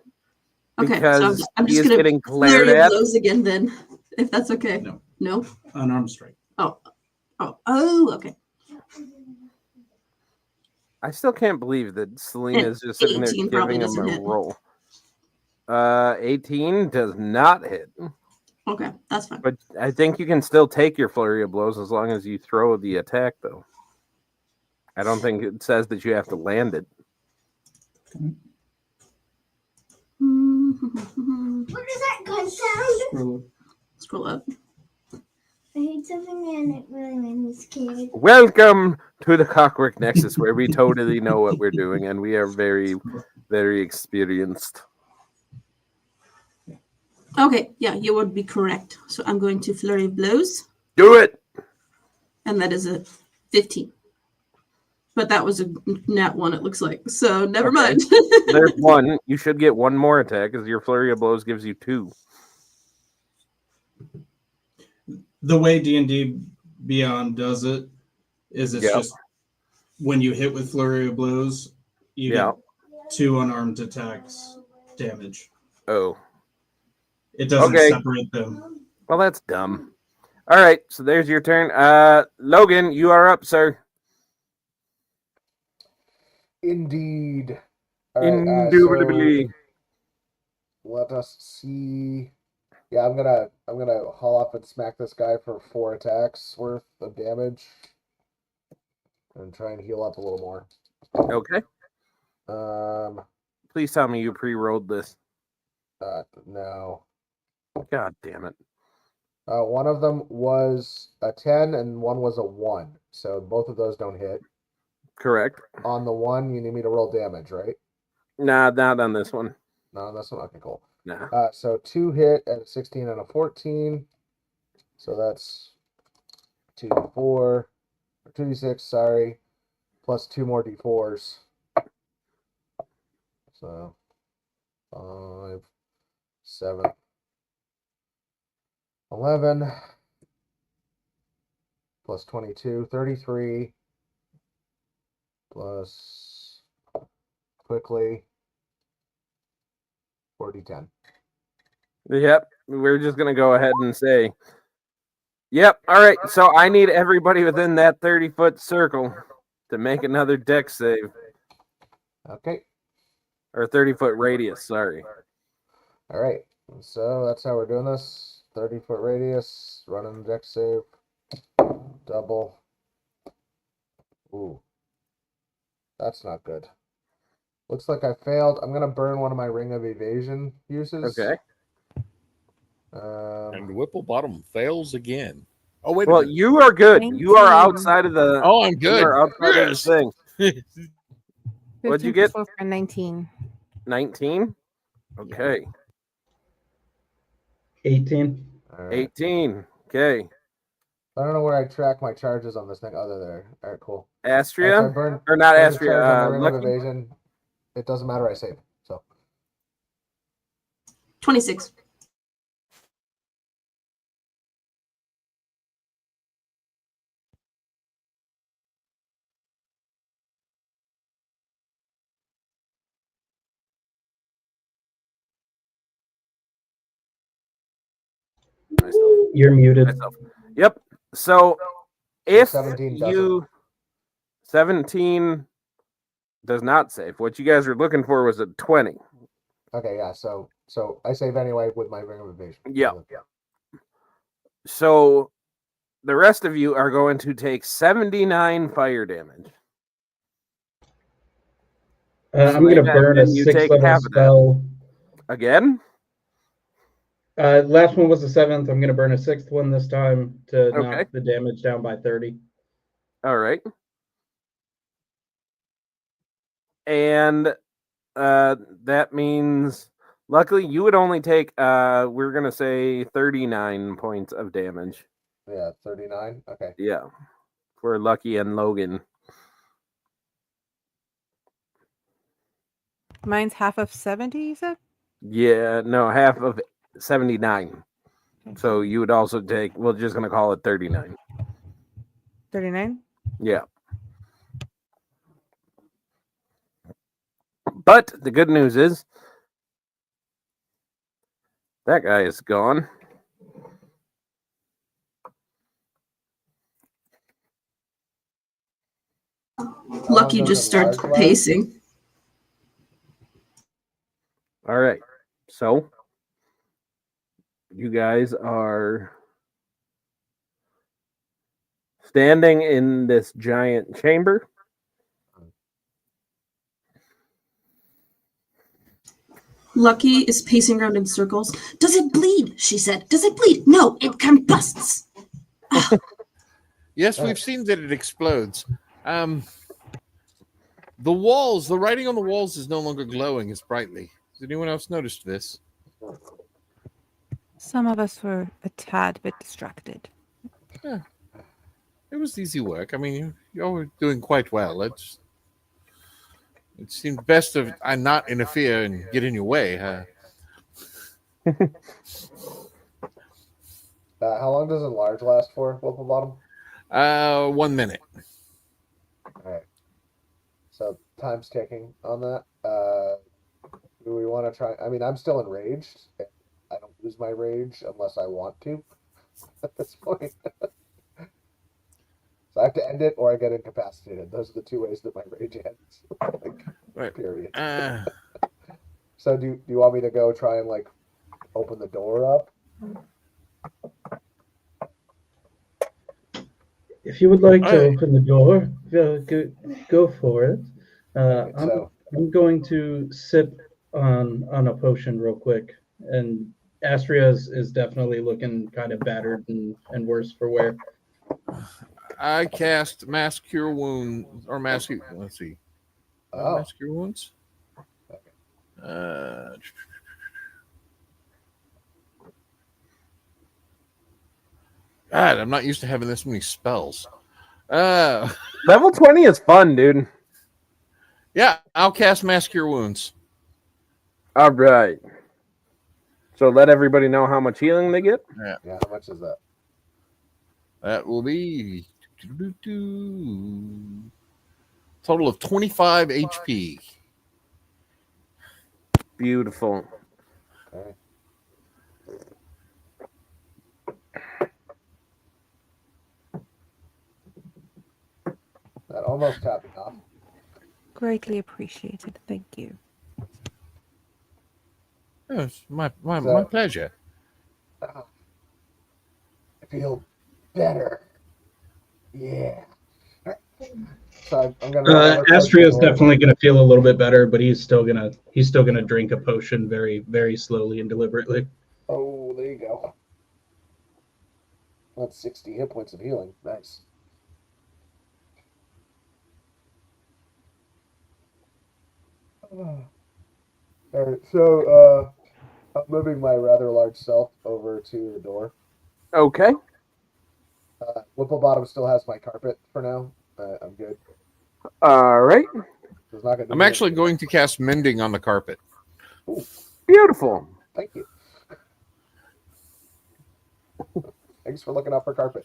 Okay, Because so I'm he just is gonna getting glared flurry of at. blows again then, if that's okay. No. No? Unarmed strike. Oh, okay. I still can't believe that Selena is just sitting there 18 probably giving him doesn't a hit. roll. 18 does not hit. Okay, that's fine. But I think you can still take your flurry of blows as long as you throw the attack, though. I don't think it says that you have to land it. What is that gun sound? Scroll up. Scroll up. I hate something and it really made me scared. Welcome to the Clockwork Nexus, where we totally know what we're doing, and we are very, very experienced. Okay, yeah, you would be correct. So I'm going to flurry of blows, Do it! and that is a 15. But that was a nat 1, it looks like. So never Okay. mind. There's one. You should get one more attack, because your flurry of blows gives you 2. The way D&D Beyond does it is it's Yep. just when you hit with flurry of blows, you Yeah. get 2 unarmed attacks damage. Oh. It doesn't Okay. separate them. Well, that's dumb. All right, so there's your turn. Logan, you are up, sir. Indeed. All right. Indubitably. So let us see. Yeah, I'm gonna haul up and smack this guy for 4 attacks worth of damage, and try and heal up a little more. Okay. Please tell me you pre-rolled this. No. God damn it. One of them was a 10 and one was a 1. So both of those don't hit. Correct. On the 1, you need me to roll damage, right? Nah, not on this one. No, that's not. Okay, cool. Nah. So 2 hit at a 16 and a 14. So that's 2d4 or 2d6, sorry, plus 2 more d4s. So 5, 7, 11 plus 22, 33 plus quickly 4d10. Yep. We're just going to go ahead and say, yep. All right. So I need everybody within that 30-foot circle to make another dex save. Okay. Or 30-foot radius, sorry. All right. So that's how we're doing this. 30-foot radius, running the dex save. Double. Ooh. That's not good. Looks like I failed. I'm going to burn one of my Ring of Evasion uses. Okay. And Whipplebottom fails again. Oh, wait Well, a minute. you are good. You are 19. outside of the... Oh, I'm good. You are outside of the Yes. thing. What'd you 15 get? plus 4 for 19. 19? Okay. 18. All right. 18. Okay. I don't know where I track my charges on this thing. Other there. All right, cool. Astria? If I burn, Or not burn a Astria, charge on the Ring of Lucky? Evasion, it doesn't matter. I save. So 26. You're muted. Myself. Yep. So if 17 you 17 does not save, what you guys were looking for was a 20. okay, yeah. So I save anyway with my Ring of Evasion. Yeah. So the rest of you are going to take 79 fire damage. I'm going to burn a and you 6th take level half of that. spell. Again? Last one was the 7th. I'm going to burn a 6th one this time to Okay. knock the damage down by 30. All right. And that means, luckily, you would only take, we're going to say 39 points of damage. Yeah, 39. Okay. Yeah. For Lucky and Logan. Mine's half of 70, you said? Yeah, no, half of 79. So you would also take, we're just going to call it 39. 39? Yeah. But the good news is that guy is gone. Lucky just starts pacing. All right. So you guys are standing in this giant chamber. Lucky is pacing around in circles. Does it bleed? She said. Does it bleed? No, it combusts. Yes, we've seen that it explodes. The walls, the writing on the walls is no longer glowing as brightly. Has anyone else noticed this? Some of us were a tad bit distracted. Yeah. It was easy work. I mean, you all were doing quite well. It seemed best if I not interfere and get in your way. How long does a large last for, Whipplebottom? 1 minute. All right. So time's ticking on that. Do we want to try? I mean, I'm still enraged. I don't lose my rage unless I want to at this point. So I have to end it or I get incapacitated. Those are the two ways that my rage ends. Right. Period. So do you want me to go try and like open the door up? If you would like to Alright. open the door, go for it. So I'm going to sip on a potion real quick, and Astria is definitely looking kind of battered and worse for wear. I cast Mass Cure Wounds or Mass. Let's see. Oh, Mass Cure Wounds. okay. God, I'm not used to having this many spells. Uh, Level 20 is fun, dude. yeah, I'll cast Mass Cure Wounds. All right. So let everybody know how much healing they get. Yeah, how much is that? That will be total of 25 HP. Beautiful. Okay. That almost tapped me off. Greatly appreciated. Thank you. Yes, my So- pleasure. I feel better. Yeah. So I'm gonna. Astria is definitely going to feel a little bit better, but he's still gonna drink a potion very, very slowly and deliberately. Oh, there you go. That's 60 hit points of healing. Nice. All right, so I'm moving my rather large self over to the door. Okay. Whipplebottom still has my carpet for now. I'm good. All right. It's not gonna do I'm me actually anything. going to cast Mending on the carpet. Beautiful. Thank you. Thanks for looking out for carpet.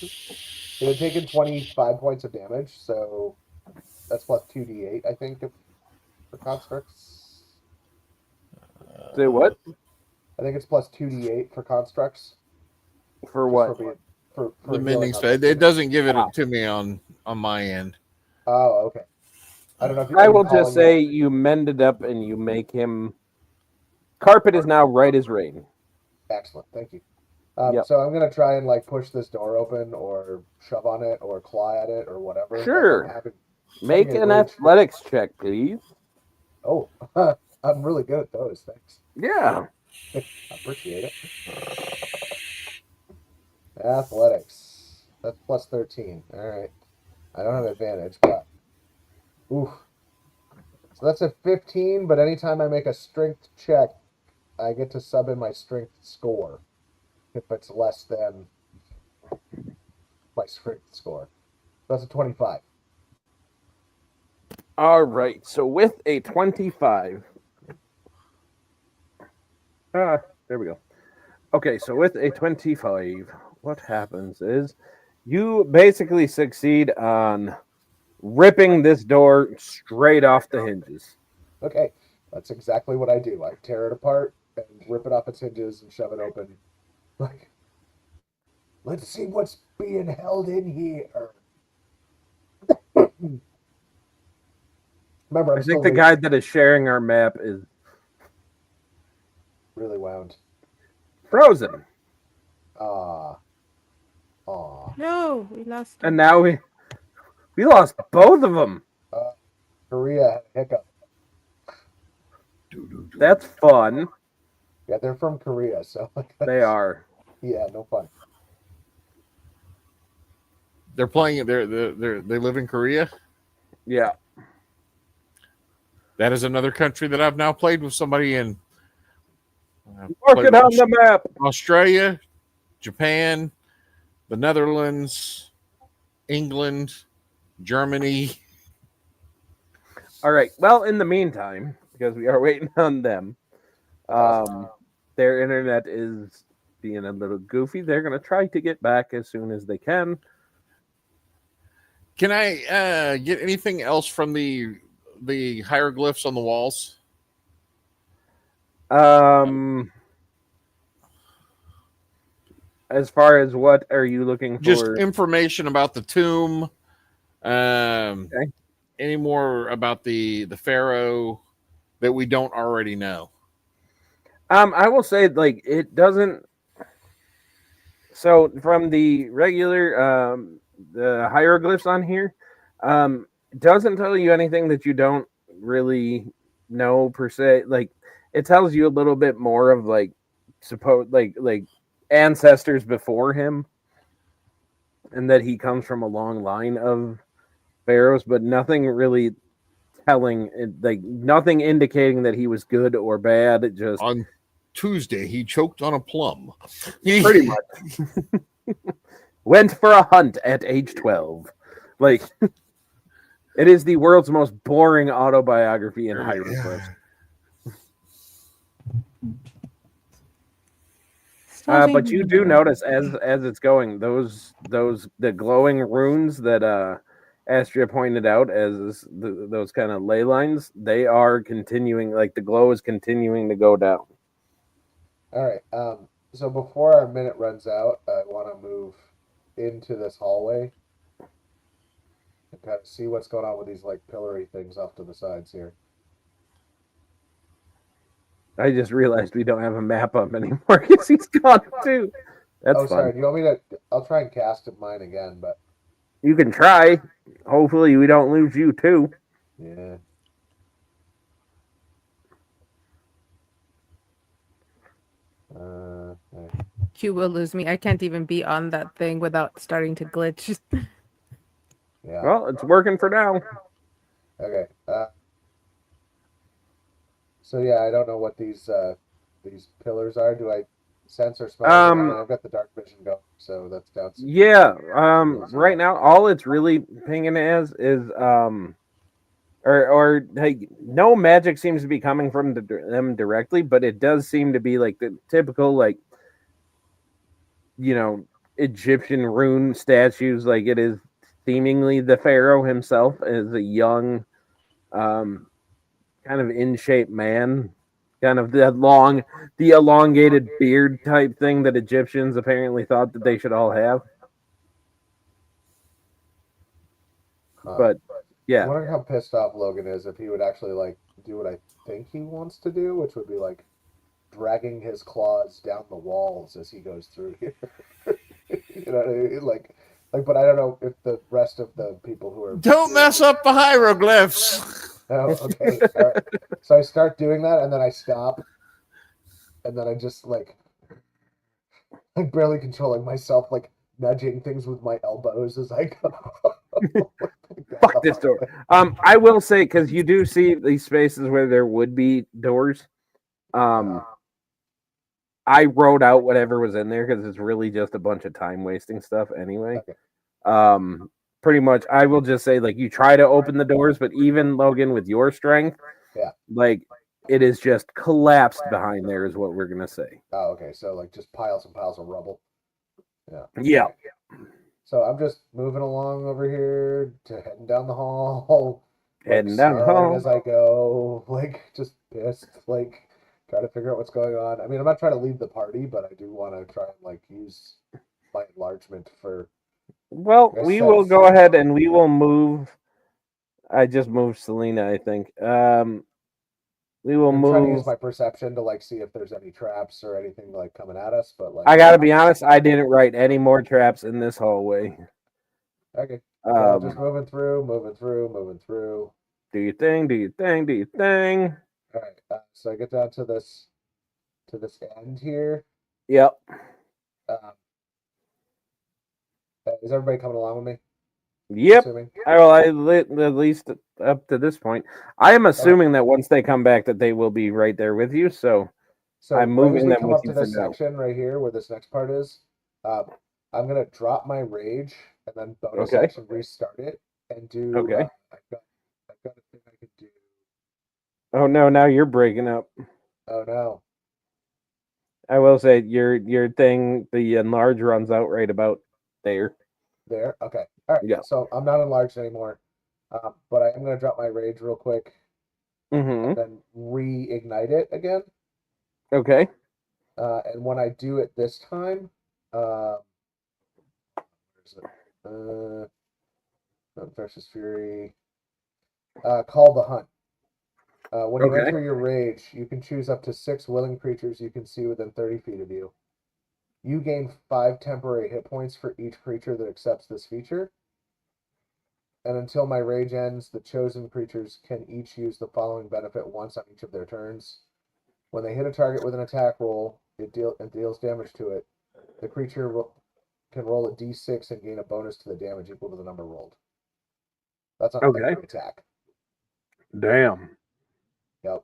It had taken 25 points of damage, so that's plus 2d8, I think, for constructs. Say what? I think it's plus 2d8 for constructs. For just what? For The healing Mending on spell. this It unit. doesn't give it to me on my end. Oh, okay. I don't know if I are you will just calling say it- you mend it up and you make him. Carpet is now right as rain. Excellent, thank you. Yep. So I'm gonna try and like push this door open, or shove on it, or claw at it, or whatever. Like, Sure. Make having a an rage- athletics check, please. Oh, I'm really good at those. Thanks. Yeah. I appreciate it. Athletics. That's plus 13. All right. I don't have advantage, but oof. So that's a 15. But anytime I make a strength check, I get to sub in my strength score if it's less than my strength score. That's a 25. All right. So with a 25. There we go. Okay, so with a 25, what happens is you basically succeed on ripping this door straight off the hinges. Okay, that's exactly what I do. I tear it apart and rip it off its hinges and shove it open. Like, let's see what's being held in here. Remember, I'm I still think the really, guy that is sharing our map is really wound. frozen. Aw. No, we lost him. And now we lost both of them. Korea had a hiccup. That's fun. Yeah, they're from Korea, so like, They are. yeah, no fun. They're playing it. They live in Korea. Yeah. That is another country that I've now played with somebody in. Mark it on the map. Australia, Japan, the Netherlands, England, Germany. All right. Well, in the meantime, because we are waiting on them, their internet is being a little goofy. They're going to try to get back as soon as they can. Can I get anything else from the hieroglyphs on the walls? As far as what are you looking for? Just information about the tomb. Okay. Any more about the pharaoh that we don't already know? I will say, like, it doesn't. So from the regular, the hieroglyphs on here, it doesn't tell you anything that you don't really know per se. Like it tells you a little bit more of like suppose like ancestors before him, and that he comes from a long line of pharaohs, but nothing really telling like nothing indicating that he was good or bad. It just On Tuesday, he choked on a plum. pretty much went for a hunt at age 12. Like it is the world's most boring autobiography in hieroglyphs. But you do notice as it's going, those the glowing runes that Astria pointed out as those kind of ley lines, they are continuing. Like the glow is continuing to go down. All right. So before our minute runs out, I want to move into this hallway and kind of see what's going on with these like pillory things off to the sides here. I just realized we don't have a map up anymore because he's gone too. That's Oh, fun. sorry. Do you want me to? I'll try and cast mine again, but You can try. Hopefully, we don't lose you too. yeah. Okay. You will lose me. I can't even be on that thing without starting to glitch. Yeah. Well, it's working for now. Okay. So yeah, I don't know what these pillars are. Do I sense or smell? I mean, I've got the dark vision going, so that's down. Yeah. Right now, all it's really pinging as is or hey, no magic seems to be coming from them directly, but it does seem to be like the typical like Egyptian rune statues. Like it is seemingly the pharaoh himself as a young, kind of in shape man, kind of the elongated beard type thing that Egyptians apparently thought that they should all have. But yeah, I'm wondering how pissed off Logan is if he would actually like do what I think he wants to do, which would be like dragging his claws down the walls as he goes through here. You know what I mean? Like, but I don't know if the rest of the people who are Don't mess up the hieroglyphs. Oh, okay. All right. So I start doing that, and then I stop, and then I just like barely controlling myself, like nudging things with my elbows as I go. fuck this door. I will say because you do see these spaces where there would be doors. I wrote out whatever was in there because it's really just a bunch of time wasting stuff anyway. Okay. Pretty much, I will just say like you try to open the doors, but even Logan with your strength, Yeah. like it is just collapsed behind there, is what we're gonna say. Oh, okay. So like just piles and piles of rubble. Yeah. Yeah. So I'm just moving along over here to heading down the hall, like Heading down the snarling hall. as I go, like just pissed, like trying to figure out what's going on. I mean, I'm not trying to leave the party, but I do want to try and like use my enlargement for. Well, I we said will go four. ahead and we will move. I just moved Selena, I think. We will I'm trying to use move. my perception to like see if there's any traps or anything like coming at us, but like I gotta be honest, I didn't write any more traps in this hallway. okay. So just moving through, moving through, moving through. Do your thing, do your thing, do your thing. All right. So I get down to this end here. Yep. Is everybody coming along with me? Yep. Assuming? At least up to this point. I am assuming that once they come back that they will be right there with you, so I'm right as moving we them come with up to you for this now. section right here where this next part is, I'm gonna drop my rage and then bonus Okay. action restart it and do. Okay. I've got a thing I could do. Oh no, now you're breaking up. Oh no. I will say your thing, the enlarge runs out right about there. There. Okay. All right. Yeah. So I'm not enlarged anymore, but I am gonna drop my rage real quick Mm-hmm. and then reignite it again. Okay. And when I do it this time, where is it? Infectious Fury. Call the Hunt. When you enter your rage, you can choose up to 6 willing creatures you can see within 30 feet of you. You gain 5 temporary hit points for each creature that accepts this feature. And until my rage ends, the chosen creatures can each use the following benefit once on each of their turns. When they hit a target with an attack roll, it deals damage to it. The creature can roll a d6 and gain a bonus to the damage equal to the number rolled. That's on Okay. every attack. Damn. Yep.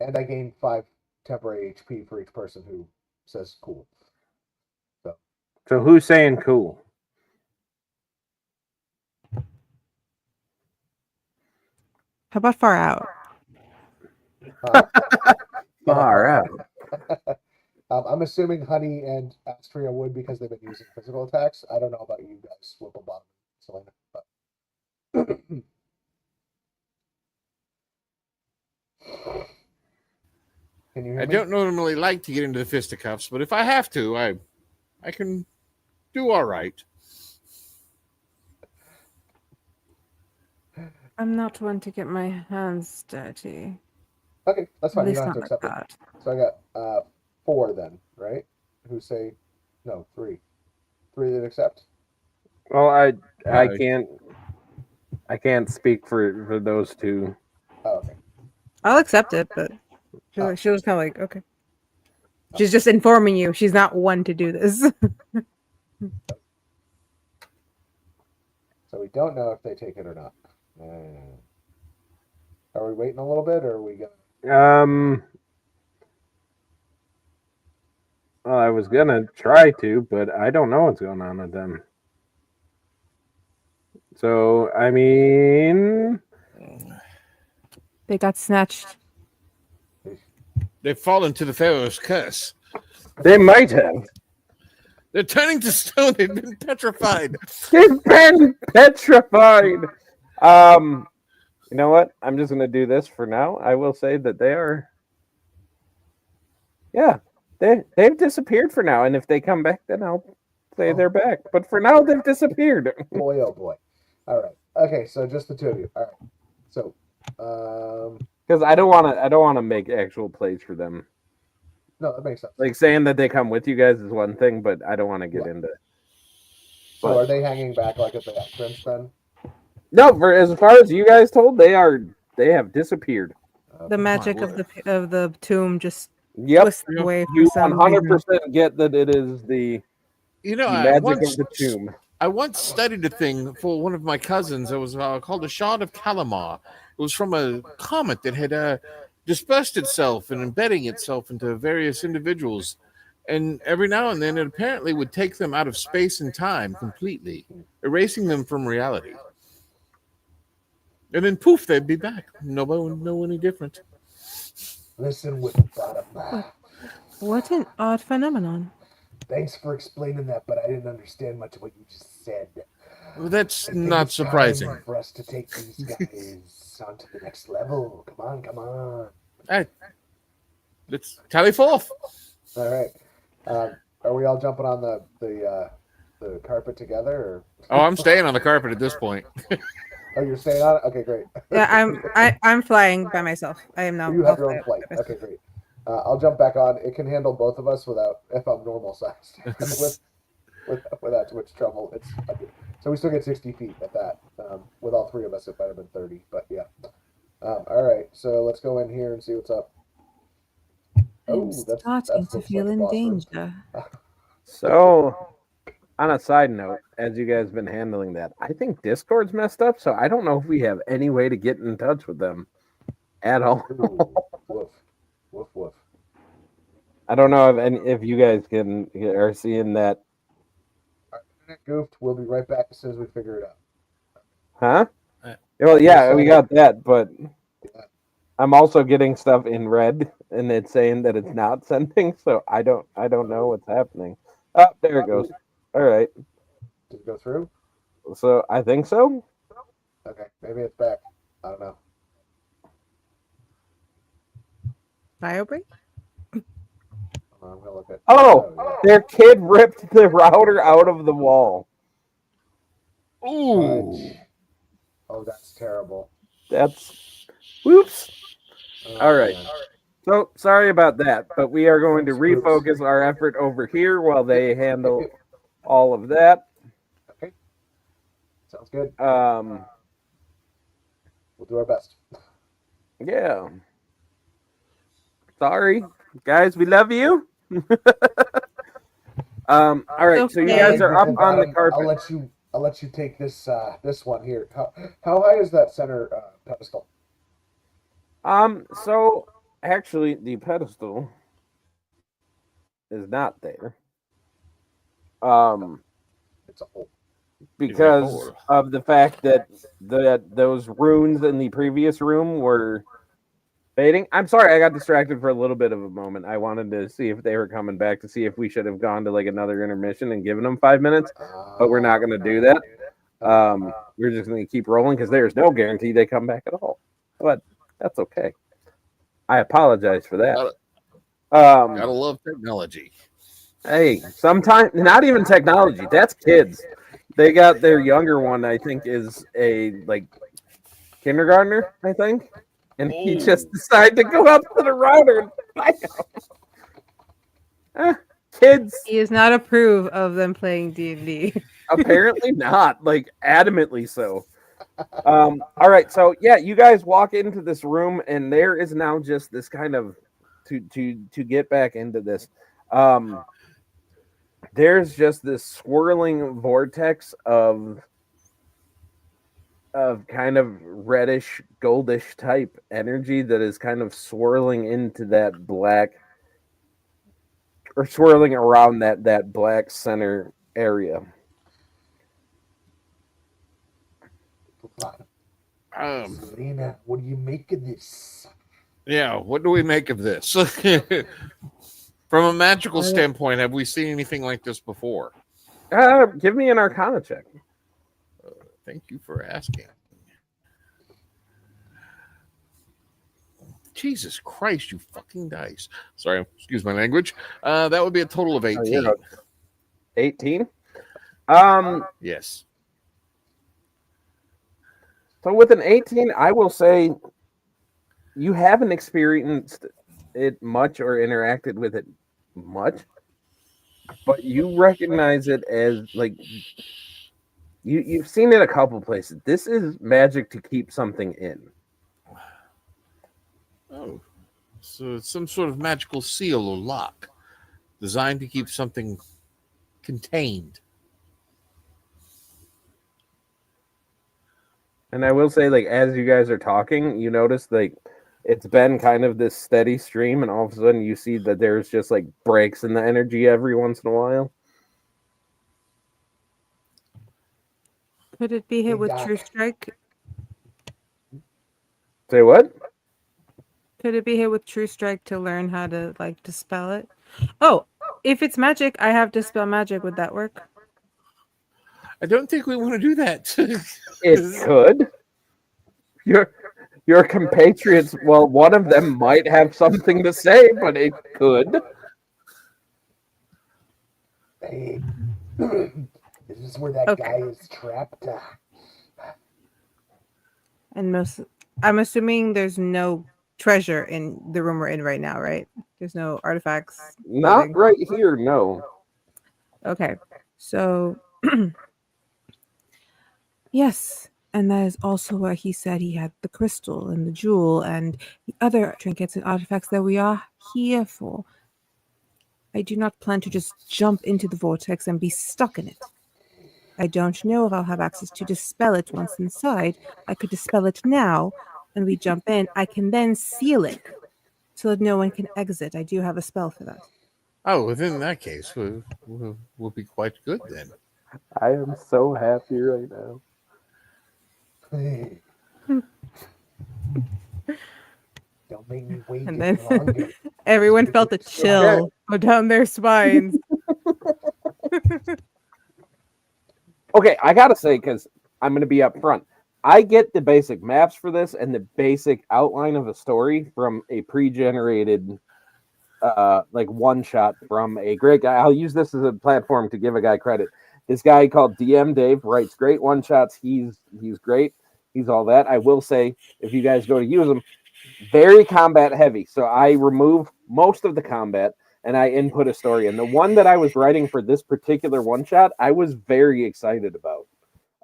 And I gain 5 temporary HP for each person who says cool. So who's saying cool? How about far out? Far out. I'm assuming Honey and Astria would because they've been using physical attacks. I don't know about you guys, Whipplebottom, Selena, but can you hear I me? don't normally like to get into the fisticuffs, but if I have to, I can do all right. I'm not one to get my hands dirty. Okay, that's At fine. You least don't have not to like accept it. that. So I got 4 then, right? Who say no? 3. 3 that accept. Well, I Right. can't speak for those two. Oh, okay. I'll accept it, but she was kind of like, okay. She's just informing you. She's not one to do this. So we don't know if they take it or not. Are we waiting a little bit, or are we gonna? Well, I was gonna try to, but I don't know what's going on with them. So I mean, They got snatched. They've fallen to the Pharaoh's curse. they might have. They're turning to stone. They've been petrified. They've been petrified. You know what? I'm just gonna do this for now. I will say that they are. Yeah, they've disappeared for now, and if they come back, then I'll say they're back. But for now, they've disappeared. Boy, oh boy. All right. Okay, so just the 2 of you. All right. So, Because I don't want to make actual plays for them. no, that makes sense. Like saying that they come with you guys is one thing, but I don't want to get into. So are they hanging back like at the entrance then? No, for as far as you guys told, they have disappeared. The magic of the tomb just Yep, twisted away for you some 100% get that it is the magic of the tomb. I once studied a thing for one of my cousins. It was called the Shard of Calamar. It was from a comet that had dispersed itself and embedding itself into various individuals. And every now and then, it apparently would take them out of space and time completely, erasing them from reality. And then poof, they'd be back. Nobody would know any different. Listen, Whipplebottom. What an odd phenomenon. Thanks for explaining that, but I didn't understand much of what you just said. Well, that's I think not it's time surprising. for us to take these guys onto the next level. Come on, come on. Hey, let's tally forth. All right. Are we all jumping on the carpet together? Or? Oh, I'm staying on the carpet at this point. Oh, you're staying on it? Okay, great. Yeah, I'm flying by myself. I am now. You have your own flight. Okay, great. I'll jump back on. It can handle both of us if I'm normal sized. without too much trouble. So we still get 60 feet at that. With all 3 of us, it might have been 30, but yeah. All right, so let's go in here and see what's up. I'm starting to feel in danger. So, on a side note, as you guys have been handling that, I think Discord's messed up, so I don't know if we have any way to get in touch with them at all. Ooh, woof, woof, woof. I don't know if you guys are seeing that. Our internet goofed. We'll be right back as soon as we figure it out. Huh? Well, yeah, we got that, but I'm also getting stuff in red, and it's saying that it's not sending, so I don't know what's happening. Oh, there it goes. All right. Did it go through? So I think so. Okay, maybe it's back. I don't know. Bio break? I'm gonna look at. Oh, their kid ripped the router out of the wall. Ooh. Oh, that's terrible. That's whoops. Oh, All right. man. So sorry about that, but we are going to refocus our effort over here while they handle all of that. Okay. Sounds good. do our best. Yeah. Sorry, guys, we love you. All right, so you Okay. guys are up on the carpet. I'll let you take this this one here. How high is that center pedestal? So actually, the pedestal is not there. It's a hole. Because of the fact that those runes in the previous room were fading. I'm sorry, I got distracted for a little bit of a moment. I wanted to see if they were coming back to see if we should have gone to like another intermission and given them 5 minutes, but we're not going to do that. We're just going to keep rolling because there's no guarantee they come back at all. But that's okay. I apologize for that. Gotta love technology. Hey, sometimes not even technology. That's kids. They got their younger one, I think, is a like kindergartner, I think. And he just decided to go up to the router and find out. Kids. He does not approve of them playing D&D. Apparently not, like adamantly so. All right, so yeah, you guys walk into this room, and there is now just this kind of to get back into this. There's just this swirling vortex of kind of reddish, goldish type energy that is kind of swirling into that black, or swirling around that black center area. Selena, what do you make of this? Yeah, what do we make of this? From a magical standpoint, have we seen anything like this before? Give me an Arcana check. Thank you for asking. Jesus Christ, you fucking dice. Sorry, excuse my language. That would be a total of 18. 18? Yes. So with an 18, I will say you haven't experienced it much or interacted with it much, but you recognize it as like you've seen it a couple places. This is magic to keep something in. Oh, so it's some sort of magical seal or lock designed to keep something contained. And I will say, like, as you guys are talking, you notice like it's been kind of this steady stream, and all of a sudden you see that there's just like breaks in the energy every once in a while. Could it be hit with True Strike? Say what? Could it be hit with True Strike to learn how to like dispel it? Oh, if it's magic, I have Dispel Magic. Would that work? I don't think we want to do that. It could. Your compatriots, well, one of them might have something to say, but it could. Hey, this is where that guy is trapped. And I'm assuming there's no treasure in the room we're in right now, right? There's no artifacts. Not right here, no. Okay, so yes, and that is also where he said he had the crystal and the jewel and the other trinkets and artifacts that we are here for. I do not plan to just jump into the vortex and be stuck in it. I don't know if I'll have access to dispel it once inside. I could dispel it now, and we jump in. I can then seal it so that no one can exit. I do have a spell for that. Oh, within that case, we'll be quite good then. I am so happy right now. Hey. Don't make me wait And any then longer. everyone felt a chill go down their spines. Okay, I gotta say, because I'm gonna be up front. I get the basic maps for this and the basic outline of a story from a pre-generated like one shot from a great guy. I'll use this as a platform to give a guy credit. This guy called DM Dave writes great one shots. He's great. He's all that. I will say, if you guys go to use him, very combat heavy. So I remove most of the combat and I input a story. And the one that I was writing for this particular one shot, I was very excited about.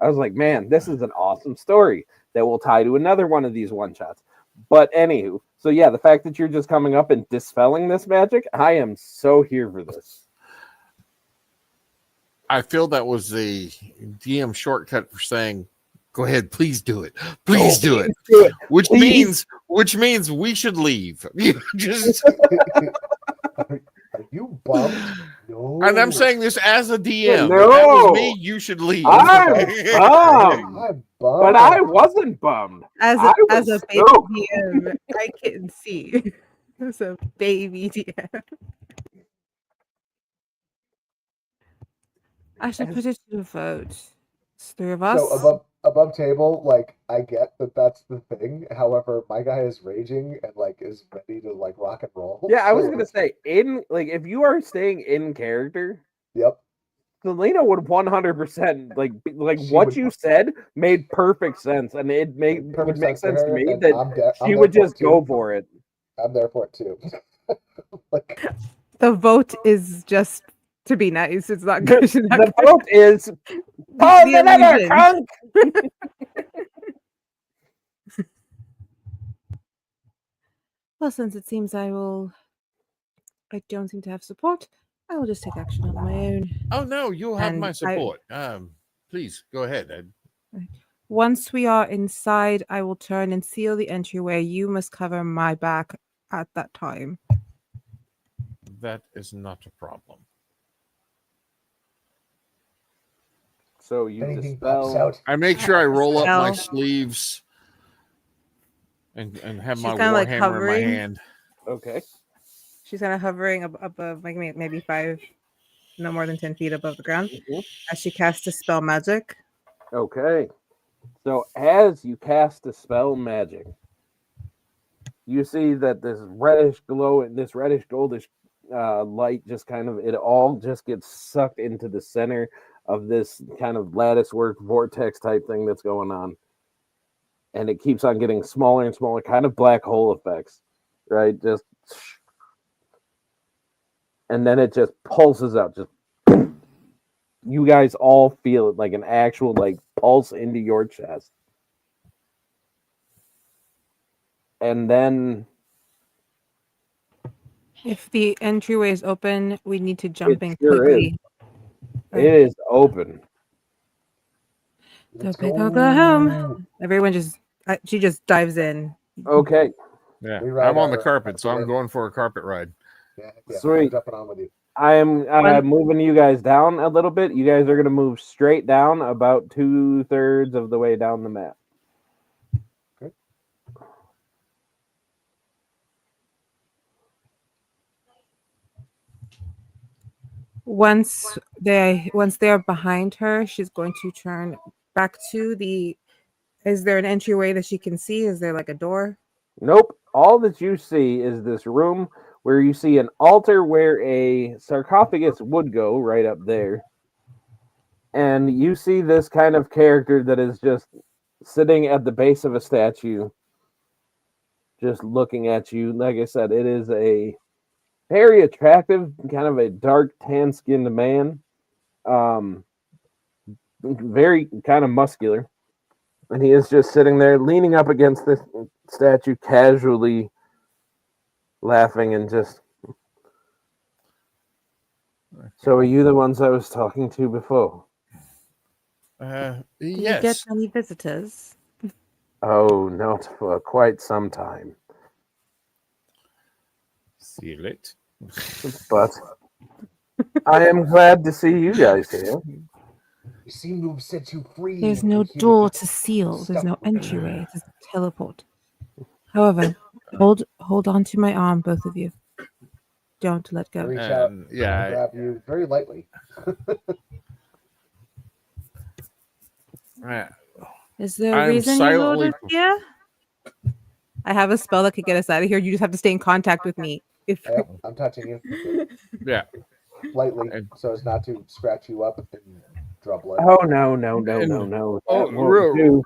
I was like, man, this is an awesome story that will tie to another one of these one shots. But anywho, so yeah, the fact that you're just coming up and dispelling this magic, I am so here for this. I feel that was the DM shortcut for saying, "Go ahead, please do it, please do it." Which means we should leave. Just, Are you bummed? No. and I'm saying this as a DM. No. If that was me, you should leave. I'm bummed, I'm bummed. but I wasn't bummed. As I a was baby stoked. DM, I can see. As a baby DM. I should put it to a vote. It's three of us. So above table, like I get that that's the thing. However, my guy is raging and like is ready to like rock and roll. Yeah, I was So, gonna say if you are staying in character, Yep. Selena would 100% like She what would- you said made perfect sense, and it would make Perfect sense to her, me and that I'm she there would for it just too. go for it. I'm there for it too. Like The vote is just to be nice. It's not The, good. the vote is pause the another illusion. trunk. Well, since it seems I don't seem to have support, I will just take action on my own. Oh no, you'll have And my support. Please go ahead. Once we are inside, I will turn and seal the entryway. You must cover my back at that time. That is not a problem. So you anything pops dispel. out. I make sure I roll up my Dispel. sleeves and have my She's kinda, like, warhammer in my hovering. hand. Okay. She's kind of hovering above, like maybe 5, no more than 10 feet above the ground, as she casts a spell magic. Okay. So as you cast the spell magic, you see that this reddish glow, this reddish goldish light, just kind of, it all just gets sucked into the center of this kind of lattice work vortex type thing that's going on, and it keeps on getting smaller and smaller, kind of black hole effects, right? Just, and then it just pulses out. Just you guys all feel it like an actual like pulse into your chest. And then If the entryway is open, we need to jump It in sure quickly. it is open. Go big or go home. Everyone she just dives in. Okay, Yeah, We ride I'm on the our- carpet, so I'm our- going for a carpet ride. Yeah, Sweet. I'm jumping on with you. I am One- moving you guys down a little bit. You guys are going to move straight down about 2/3 of the way down the map. Okay. Once they're behind her, she's going to turn back to the. Is there an entryway that she can see? Is there like a door? Nope. All that you see is this room where you see an altar where a sarcophagus would go right up there. And you see this kind of character that is just sitting at the base of a statue, just looking at you. Like I said, it is a very attractive, kind of a dark tan skinned man. Very kind of muscular. And he is just sitting there leaning up against this statue, casually laughing and just. So are you the ones I was talking to before? Do you Yes. get any visitors? Oh, not for quite some time. Seal it. But I am glad to see you guys here. You seem to have set you free. There's and no you door to to seal. There's no stuff- entryway. There's a teleport. However, hold on to my arm, both of you. Don't let I go. reach out, Yeah, and grab you very lightly. Is there a I'm reason you silently- lured us here? I have a spell that could get us out of here. You just have to stay in contact with me. If Yep, I'm touching you Yeah. lightly And- so as not to scratch you up and draw blood. Oh no. Oh, That won't real- do.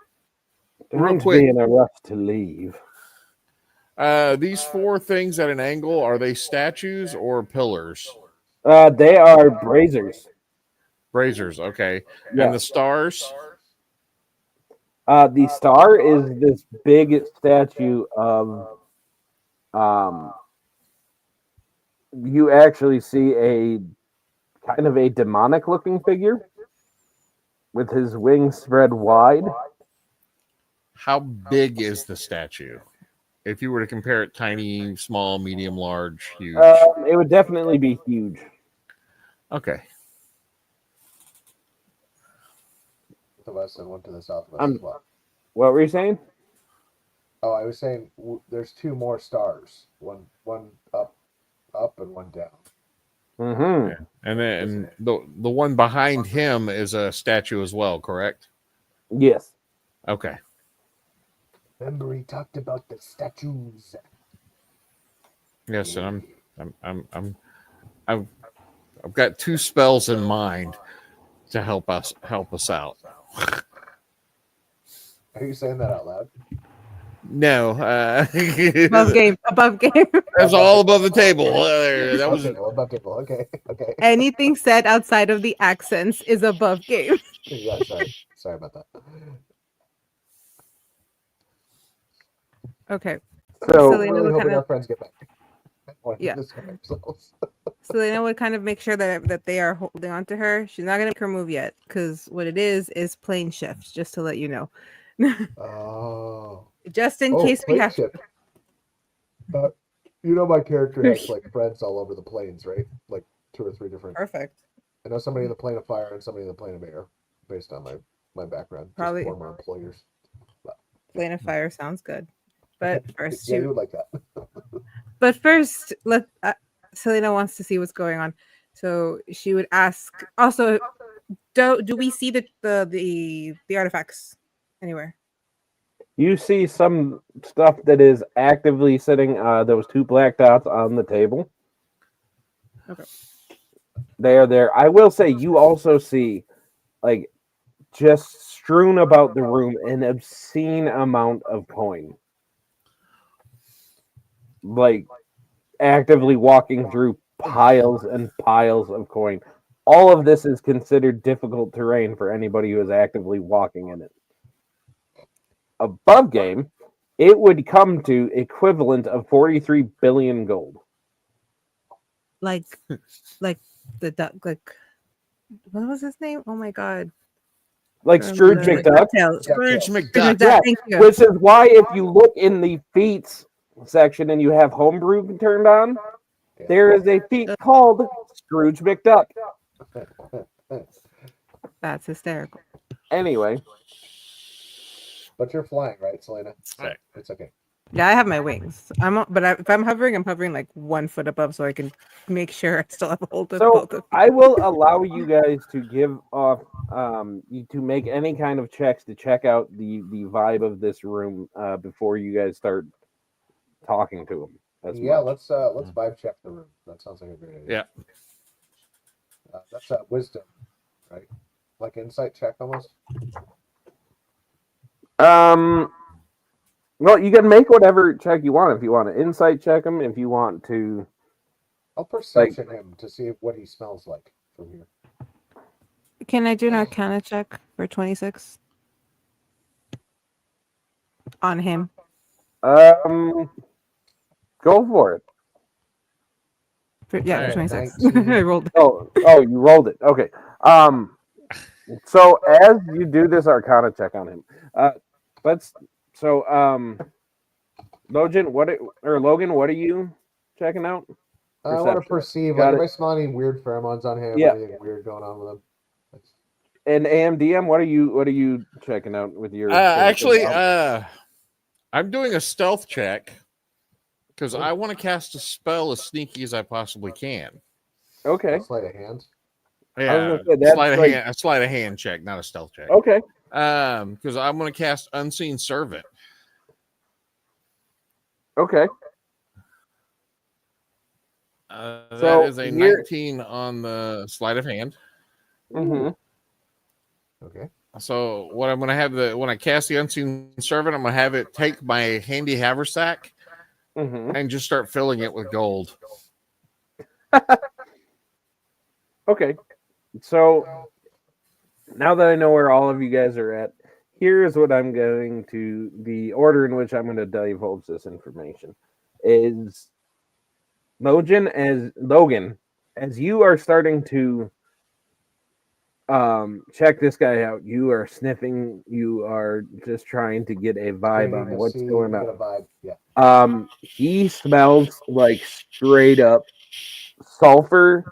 real Don't quick. be in a rush to leave. These 4 things at an angle, are they statues or pillars? They are braziers. Braziers, okay. Yeah. And the stars? The star is this big statue of. You actually see a kind of a demonic looking figure with his wings spread wide. How big is the statue? If you were to compare it, tiny, small, medium, large, huge. It would definitely be huge. Okay. To the west and one to the south of us as well. What were you saying? Oh, I was saying there's two more stars. One up, and one down. Mm-hmm. Yeah. And then the one behind him is a statue as well, correct? Yes. Okay. Remember, he talked about the statues. Yes, and I've got 2 spells in mind to help us out. Are you saying that out loud? No, Above game. That's all above the table. That was above table. Okay. Anything said outside of the accents is above game. Yeah, sorry about that. Okay. So I'm really hoping our friends get back. Yeah. Themselves. Selena would kind of make sure that they are holding on to her. She's not gonna make her move yet, because what it is plane shift, just to let you know. Oh. Just in case we have shift. My character has like friends all over the planes, right? Like 2 or 3 different. Perfect. I know somebody in the plane of fire and somebody in the plane of air, based on my background. Probably just former employers. Plane of fire sounds good, but first, yeah, you would like that. But first, Selena wants to see what's going on, so she would ask. Also, do we see the artifacts anywhere? You see some stuff that is actively sitting. Those 2 black dots on the table. Okay. They are there. I will say you also see, like, just strewn about the room, an obscene amount of coin. Like, actively walking through piles and piles of coin. All of this is considered difficult terrain for anybody who is actively walking in it. Above game, it would come to equivalent of 43 billion gold. Like the duck. Like, what was his name? Oh my god! Like Scrooge McDuck. Scrooge McDuck. Yeah, Thank you. which is why if you look in the feats section and you have homebrew turned on, there is a feat called Scrooge McDuck. That's hysterical. Anyway. But you're flying, right, Selena? So right. It's okay. Yeah, I have my wings. If I'm hovering like 1 foot above, so I can make sure I still have a hold of both of you. I will allow you guys to give off, to make any kind of checks to check out the vibe of this room before you guys start talking to them. Let's vibe check the room. That sounds like a great idea. Yeah. That's wisdom, right? Like insight check almost. Well, you can make whatever check you want. If you want to insight check him, if you want to. I'll perception him to see what he smells like from here. Can I do an Arcana check for 26 on him? Go for it. For 26. 19. I rolled. Oh, you rolled it. Okay. So as you do this Arcana check on him, Logan, what are you checking out? I want to perceive. Like, if I smell any weird pheromones on him, anything weird going on with him. And AMDM, what are you checking out with your? Actually, I'm doing a stealth check because I want to cast a spell as sneaky as I possibly can. Okay. Sleight of hand. Yeah, a sleight of hand check, not a stealth check. Okay. Because I'm going to cast Unseen Servant. Okay. That is a 19 on the sleight of hand. Mm-hmm. Okay. So what I'm going to have when I cast the Unseen Servant, I'm going to have it take my handy haversack and just start filling it with gold. Okay. So now that I know where all of you guys are at, here's what I'm going to the order in which I'm going to divulge this information is Logan, as you are starting to check this guy out, you are sniffing, you are just trying to get a vibe on what's going Get a on. vibe. Yeah. He smells like straight up sulfur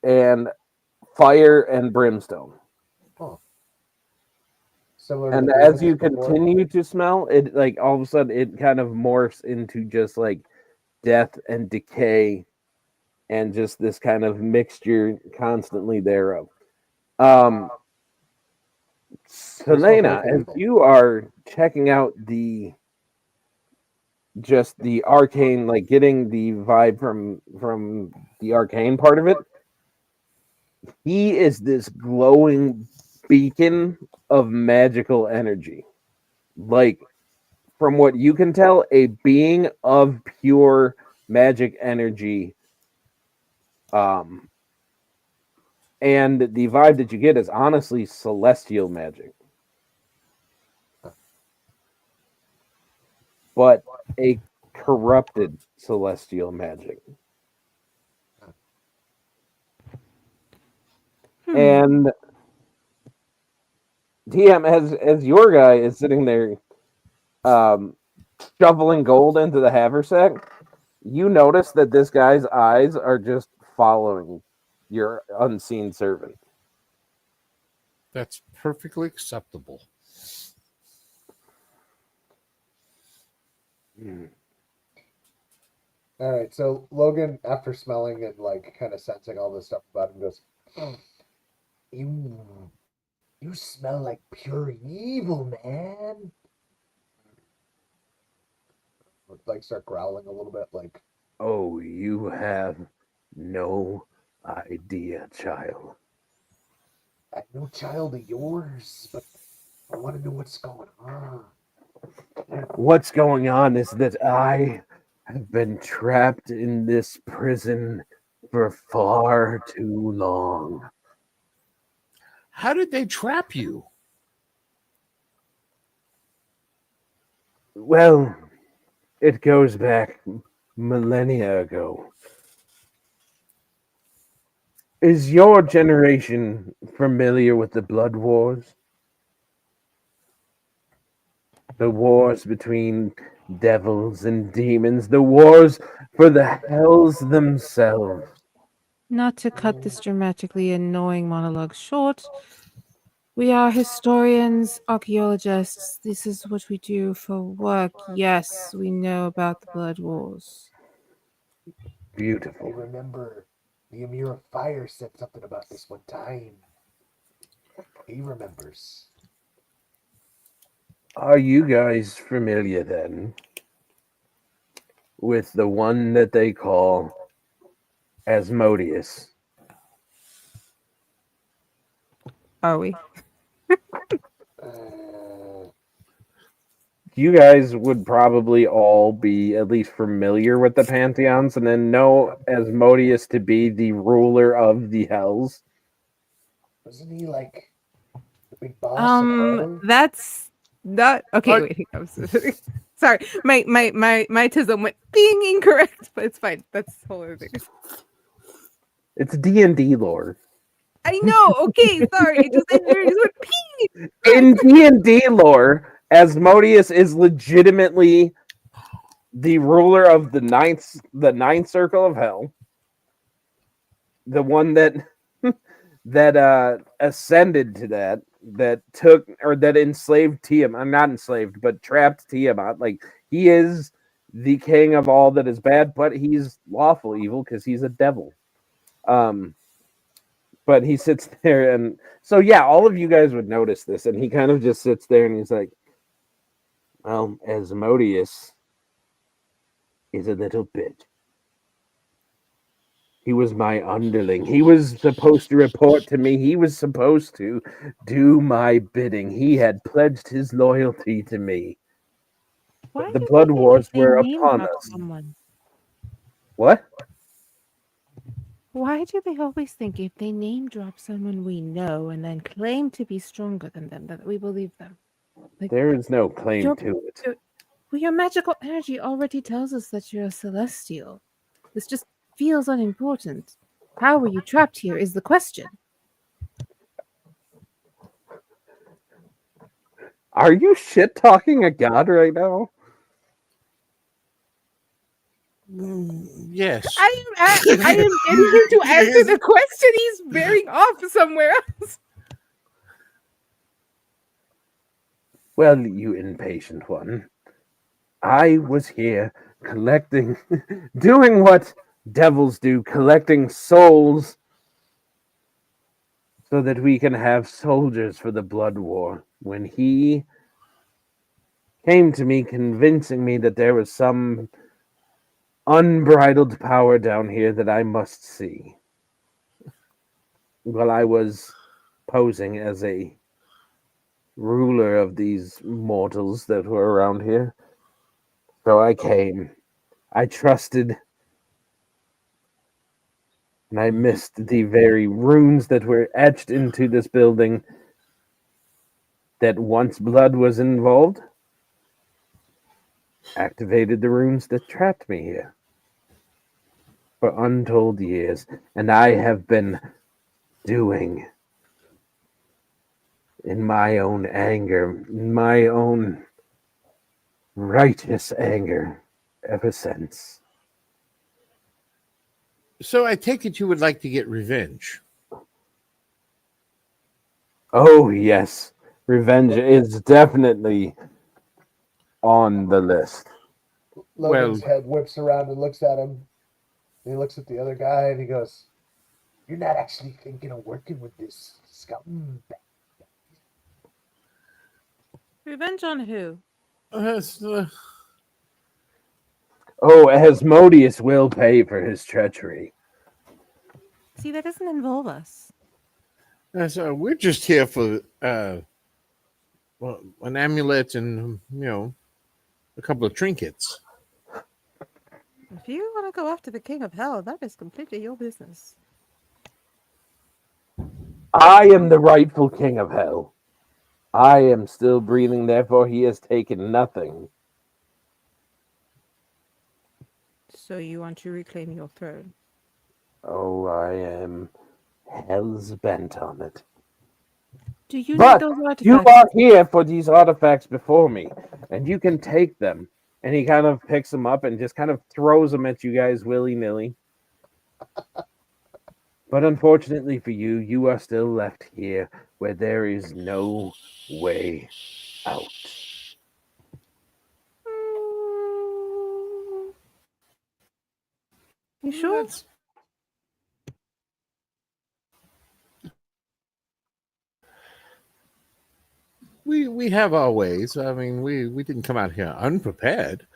and fire and brimstone. Huh. Similar to And the as Ravens you before. continue to smell it, like all of a sudden it kind of morphs into just like death and decay and just this kind of mixture constantly thereof. Selena, very as evil. you are checking out the arcane, like getting the vibe from the arcane part of it, he is this glowing beacon of magical energy. Like, from what you can tell, a being of pure magic energy. And the vibe that you get is honestly celestial magic. But a corrupted celestial magic. And DM, as your guy is sitting there shoveling gold into the haversack, you notice that this guy's eyes are just following your unseen servant. That's perfectly acceptable. All right, so Logan, after smelling and like kind of sensing all this stuff about him, goes, "You smell like pure evil, man." Like start growling a little bit, like, Oh, you have no idea, child. "I'm no child of yours, but I want to know what's going on." What's going on is that I have been trapped in this prison for far too long. How did they trap you? Well, it goes back millennia ago. Is your generation familiar with the Blood Wars? The wars between devils and demons, the wars for the hells themselves. Not to cut this dramatically annoying monologue short, we are historians, archaeologists. This is what we do for work. Yes, we know about the Blood Wars. Beautiful. I remember the Emir of Fire said something about this one time. He remembers. Are you guys familiar then with the one that they call Asmodeus? Are we? You guys would probably all be at least familiar with the pantheons and then know Asmodeus to be the ruler of the hells. Wasn't he like the big boss of hell? That's not okay. Wait, I'm sorry. My tism went being incorrect, but it's fine. That's the whole other thing. It's D&D lore. I know. Okay, sorry. It just went ping. In D&D lore, Asmodeus is legitimately the ruler of the ninth circle of hell. The one that ascended to that took or that enslaved Tiamat, not enslaved, but trapped Tiamat. Like, he is the king of all that is bad, but he's lawful evil because he's a devil. But he sits there, and so yeah, all of you guys would notice this, and he kind of just sits there and he's like, well, Asmodeus is a little bit. He was my underling. He was supposed to report to me. He was supposed to do my bidding. He had pledged his loyalty to me. Why The do Blood they Wars say were name upon drop us. someone? What? Why do they always think if they name drop someone we know and then claim to be stronger than them that we believe them? Like, There is no claim your, to it. well, your magical energy already tells us that you're a celestial. This just feels unimportant. How were you trapped here is the question. Are you shit talking a god right now? Yes. I am getting him to answer the question. He's veering off somewhere else. Well, you impatient one. I was here collecting, doing what devils do, collecting souls so that we can have soldiers for the blood war. When he came to me convincing me that there was some unbridled power down here that I must see. Well, I was posing as a ruler of these mortals that were around here. So I came. I trusted. And I missed the very runes that were etched into this building that once blood was involved. Activated the runes that trapped me here for untold years. And I have been doing in my own anger, in my own righteous anger ever since. So I take it you would like to get revenge. Oh, yes. Revenge is definitely on the list. Logan's head whips around and looks at him. He looks at the other guy and he goes, "You're not actually thinking of working with this scum." Revenge on who? Oh, Asmodeus will pay for his treachery. See, that doesn't involve us. So we're just here for well, an amulet and a couple of trinkets. If you want to go after the king of hell, that is completely your business. I am the rightful king of hell. I am still breathing, therefore he has taken nothing. So you want to reclaim your throne? Oh, I am hell's bent on it. Do you But need those artifacts? you are here for these artifacts before me, and you can take them. And he kind of picks them up and just kind of throws them at you guys willy-nilly. But unfortunately for you, you are still left here where there is no way out. You sure? We have our ways. I mean, we didn't come out here unprepared.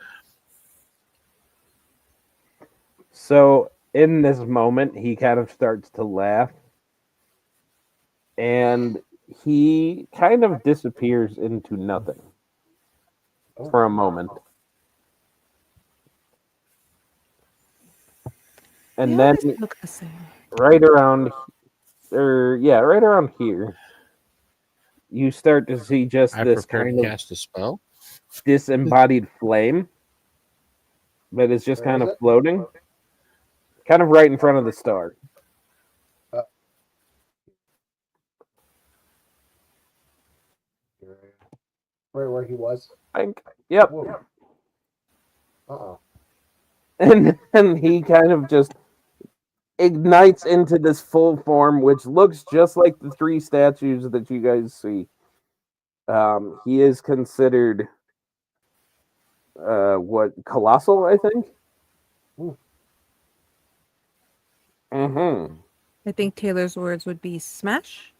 So in this moment, he kind of starts to laugh. And he kind of disappears into nothing for a moment. And then look the same. right around here, you start to see just this kind of cast a spell. disembodied flame that is just kind of floating, kind of right in front of the star. Right where he was. Yep. Uh-oh. And then he kind of just ignites into this full form, which looks just like the three statues that you guys see. He is considered colossal, I think. Mm-hmm. I think Taylor's words would be smash.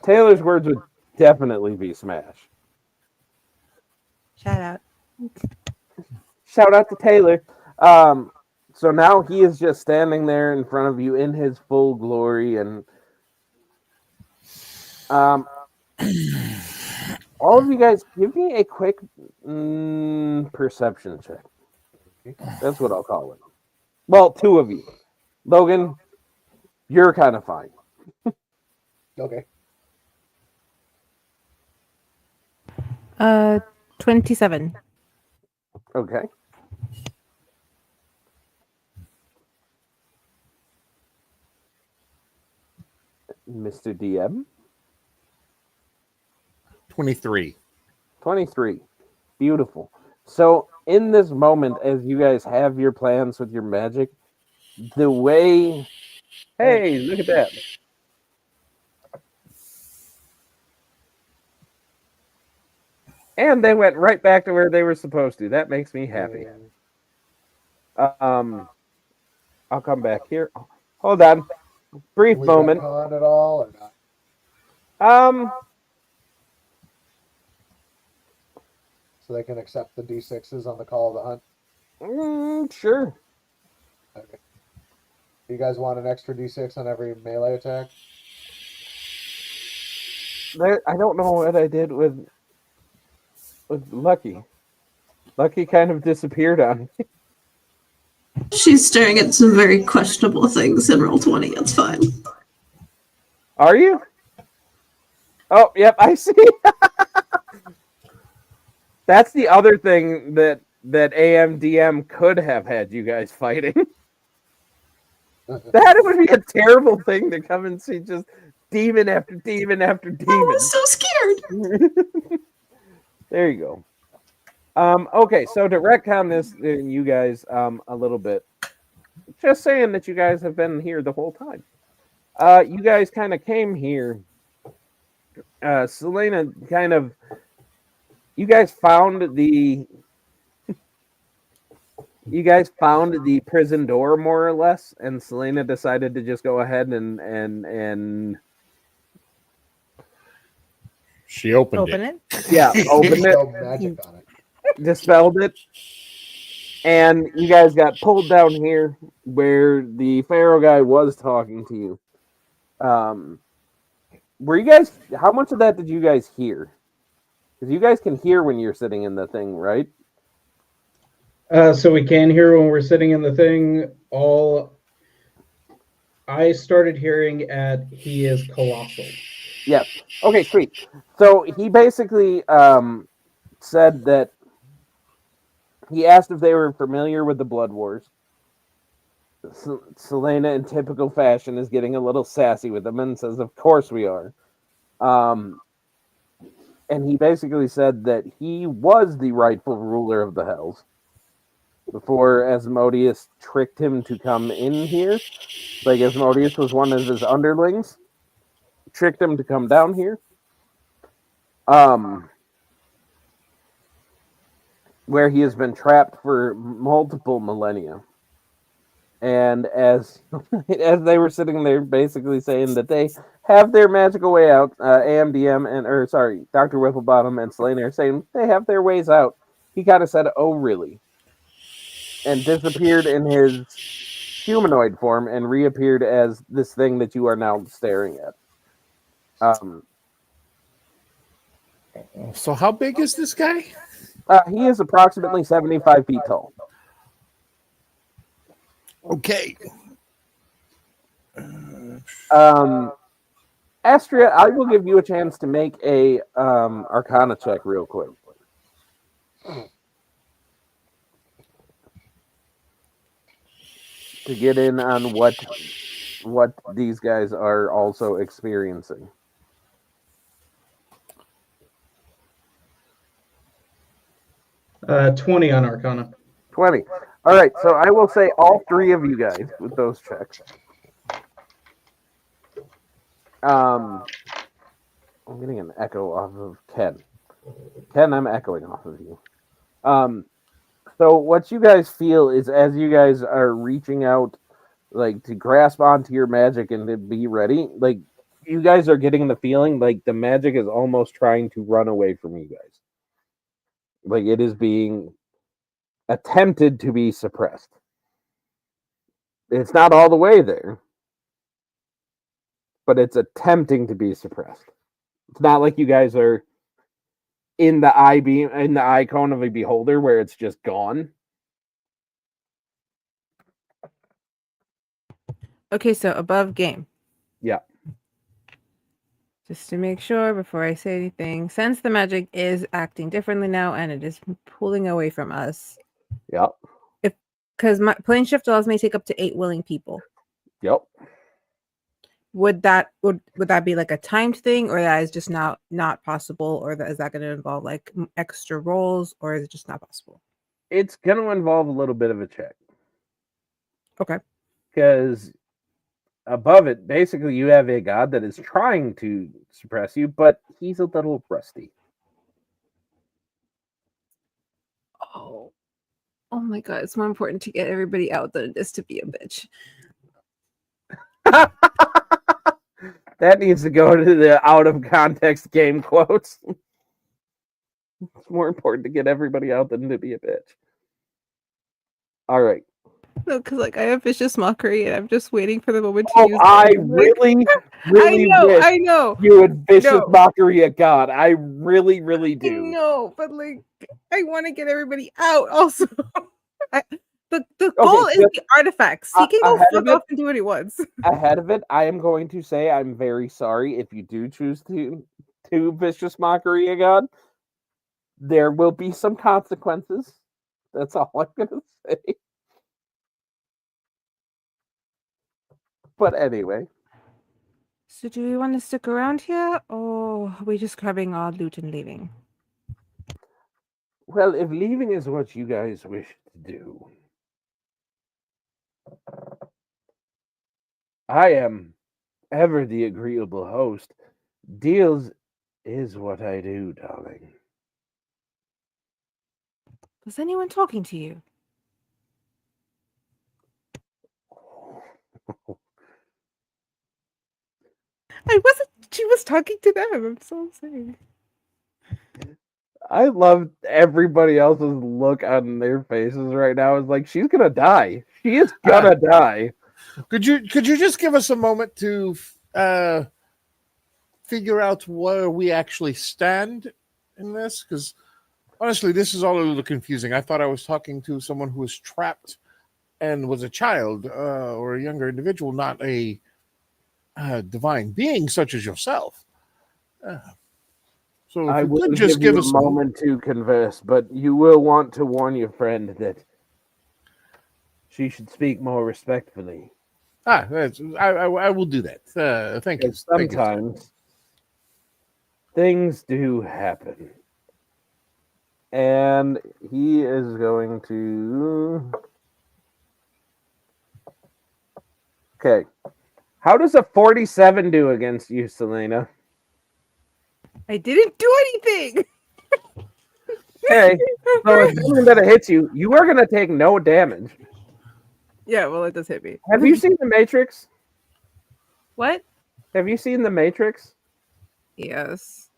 Taylor's words would definitely be smash. Shout out. Shout out to Taylor. So now he is just standing there in front of you in his full glory, and all of you guys, give me a quick perception check. That's what I'll call it. Well, two of you. Logan, You're kind of fine. Okay. 27. Okay. Mr. DM? 23. 23. Beautiful. So, in this moment, as you guys have your plans with your magic, the way. Hey, look at that. And they went right back to where they were supposed to. That makes me happy. I'll come back here. Hold on. Brief We moment. retcon at all or not? So they can accept the D6s on the call of the hunt? Sure. Okay. You guys want an extra D6 on every melee attack? I don't know what I did with Lucky. Lucky kind of disappeared on me. She's staring at some very questionable things in Roll20. It's fine. Are you? Oh, yep, I see. That's the other thing that AMDM could have had you guys fighting. That would be a terrible thing to come and see just demon after demon after demon. I was so scared. There you go. Okay, so to retcon this, you guys, a little bit. Just saying that you guys have been here the whole time. You guys kind of came here. Selena kind of. You guys found the. You guys found the prison door more or less, and Selena decided to just go ahead and. She opened Open it. Yeah, opened it. Dispelled magic on it. Dispelled it, and you guys got pulled down here where the Pharaoh guy was talking to you. Were you guys? How much of that did you guys hear? Because you guys can hear when you're sitting in the thing, right? So we can hear when we're sitting in the thing. All I started hearing at he is colossal. Yes. Okay, sweet. So he basically said that he asked if they were familiar with the Blood Wars. Selena, in typical fashion, is getting a little sassy with them and says, "Of course we are." And he basically said that he was the rightful ruler of the Hells before Asmodeus tricked him to come in here. Like Asmodeus was one of his underlings, tricked him to come down here. Where he has been trapped for multiple millennia. And as they were sitting there basically saying that they have their magical way out, AMDM Dr. Whipplebottom and Selena are saying they have their ways out. He kind of said, "Oh, really?" and disappeared in his humanoid form and reappeared as this thing that you are now staring at. So how big is this guy? He is approximately 75 feet tall. Okay. Astria, I will give you a chance to make a Arcana check real quick. To get in on what these guys are also experiencing. Uh, 20 on Arcana. 20. All right, so I will say all three of you guys with those checks. I'm getting an echo off of Ken. Ken, I'm echoing off of you. So what you guys feel is as you guys are reaching out, like to grasp onto your magic and to be ready, like you guys are getting the feeling like the magic is almost trying to run away from you guys. Like it is being attempted to be suppressed. It's not all the way there, but it's attempting to be suppressed. It's not like you guys are in the eye cone of a beholder where it's just gone. Okay, so above game. Yeah. Just to make sure before I say anything, since the magic is acting differently now and it is pulling away from us. Yep. Because my plane shift allows me to take up to 8 willing people. Yep. Would that be like a timed thing, or that is just not possible, or is that going to involve like extra rolls, or is it just not possible? It's going to involve a little bit of a check. Okay. Because above it, basically, you have a god that is trying to suppress you, but he's a little rusty. Oh my god! It's more important to get everybody out than it is to be a bitch. That needs to go to the out of context game quotes. It's more important to get everybody out than to be a bitch. All right. No, because like I have vicious mockery, and I'm just waiting for the moment to Oh, use. I it. really, really wish I know. you would vicious No. mockery at God. I really, really do. No, but like I want to get everybody out. Also, the goal is the artifacts. He can go fuck off and do what he wants. Ahead of it, I am going to say I'm very sorry if you do choose to vicious mockery a god. There will be some consequences. That's all I'm gonna say. But anyway. So do we want to stick around here, or are we just grabbing our loot and leaving? Well, if leaving is what you guys wish to do, I am ever the agreeable host. Deals is what I do, darling. Was anyone talking to you? I wasn't. She was talking to them. I'm so sorry. I love everybody else's look on their faces right now. It's like she's gonna die. She is gonna die. Could you just give us a moment to figure out where we actually stand in this? Because honestly, this is all a little confusing. I thought I was talking to someone who was trapped and was a child or a younger individual, not a divine being such as yourself. So if I you will could just give give you us a moment to converse, but you will want to warn your friend that she should speak more respectfully. I will do that. Thank you. Sometimes things do happen. And he is going to... Okay. How does a 47 do against you, Selena? I didn't do anything. Okay. So assuming that it hits you, you are going to take no damage. Yeah, well, it does hit me. Have you seen The Matrix? What? Have you seen The Matrix? Yes.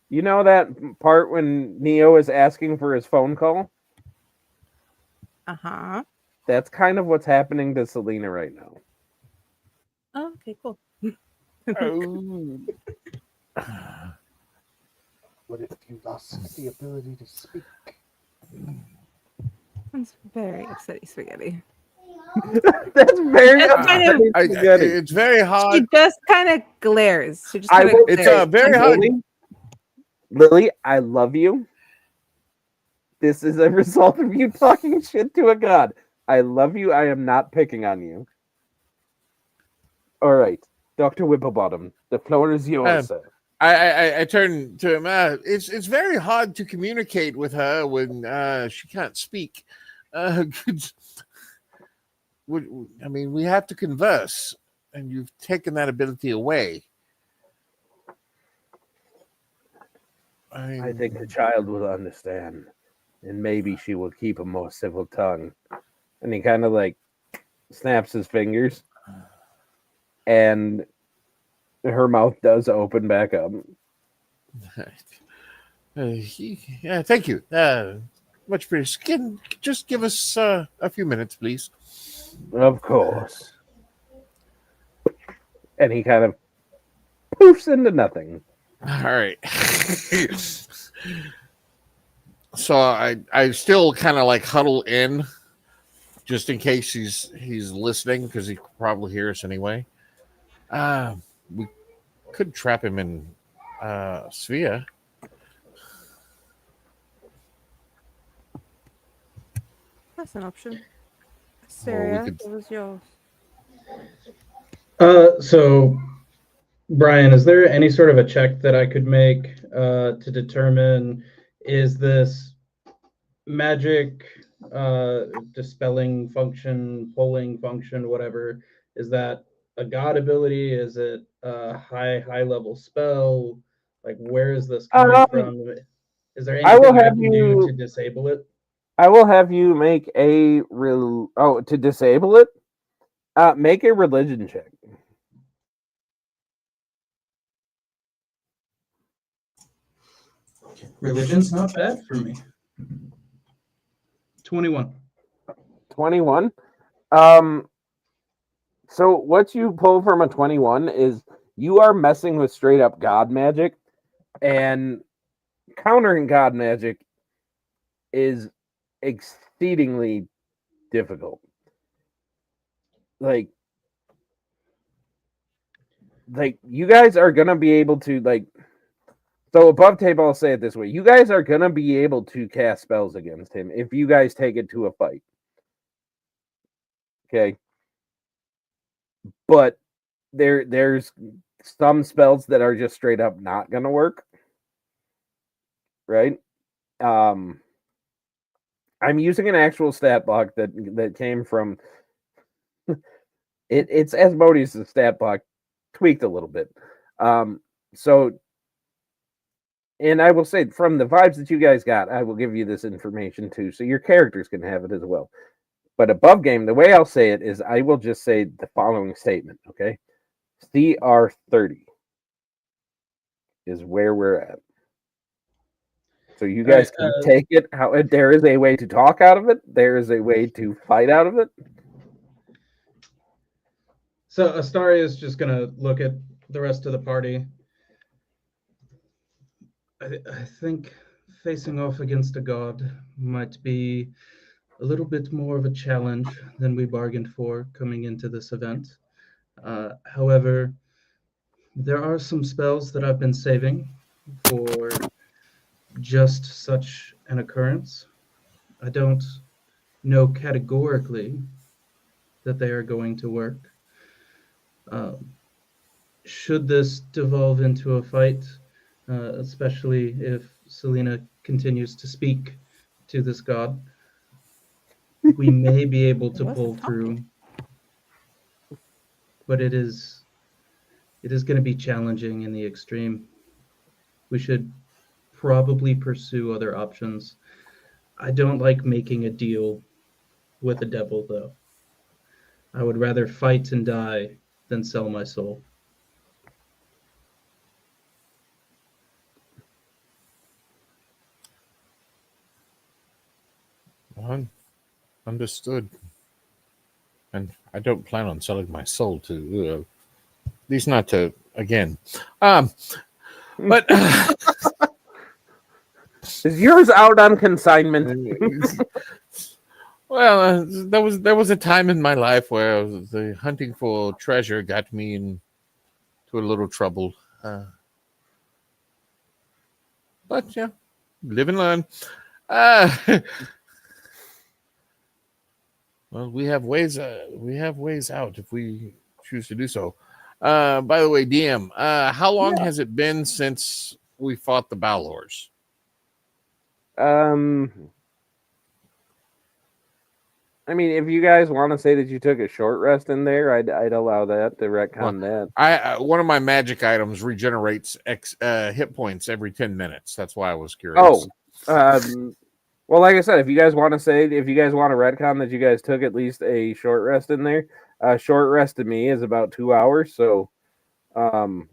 You know that part when Neo is asking for his phone call? Uh-huh. That's kind of what's happening to Selena right now. Oh, okay, cool. What if you lost the ability to speak? That's very upsetting spaghetti. That's very it's very hard. She just kind of glares. She just it's very hard. Lily, I love you. This is a result of you talking shit to a god. I love you. I am not picking on you. All right, Dr. Whipplebottom, the floor is yours, sir. I turn to him. It's very hard to communicate with her when she can't speak. I mean, we have to converse, and you've taken that ability away. I think the child will understand, and maybe she will keep a more civil tongue. And he kind of like snaps his fingers, and her mouth does open back up. Yeah, thank you. Much appreciated. Just give us a few minutes, please. Of course. And he kind of poofs into nothing. All right. So I still kind of like huddle in, just in case he's listening, because he could probably hear us anyway. We could trap him in Svea. That's an option. Or we Sarah, could- what was yours? So, Brian, is there any sort of a check that I could make to determine, is this magic dispelling function, pulling function, whatever, is that a god ability? Is it a high level spell? Like, where is this coming from? Is there I will anything I have can do you- to disable it? I will have you make a to disable it. Make a religion check. Religion's not bad for me. 21. 21. So what you pull from a 21 is you are messing with straight up god magic, and countering god magic is exceedingly difficult. Like you guys are gonna be able to so above table, I'll say it this way: you guys are gonna be able to cast spells against him if you guys take it to a fight. Okay, but there's some spells that are just straight up not gonna work, right? I'm using an actual stat block that came from it's Asmodeus' stat block tweaked a little bit. So, and I will say from the vibes that you guys got, I will give you this information too, so your characters can have it as well. But above game, the way I'll say it is I will just say the following statement, okay? CR 30 is where we're at. So you guys can take it how there is a way to talk out of it, there is a way to fight out of it. So Astaria is just going to look at the rest of the party. I think facing off against a god might be a little bit more of a challenge than we bargained for coming into this event. However, there are some spells that I've been saving for just such an occurrence. I don't know categorically that they are going to work. Should this devolve into a fight, especially if Selena continues to speak to this god, we may be able to pull through. But it is going to be challenging in the extreme. We should probably pursue other options. I don't like making a deal with the devil, though. I would rather fight and die than sell my soul. Understood. And I don't plan on selling my soul to, at least not to again. But is yours out on consignment? Well, there was a time in my life where the hunting for treasure got me into a little trouble. But yeah, live and learn. Well, we have ways out if we choose to do so. By the way, DM, how long has it been since we fought the Balors? I mean, if you guys want to say that you took a short rest in there, I'd allow that to retcon that. One of my magic items regenerates hit points every 10 minutes. That's why I was curious. Well, like I said, if you guys want to retcon that you guys took at least a short rest in there, short rest to me is about 2 hours. So, you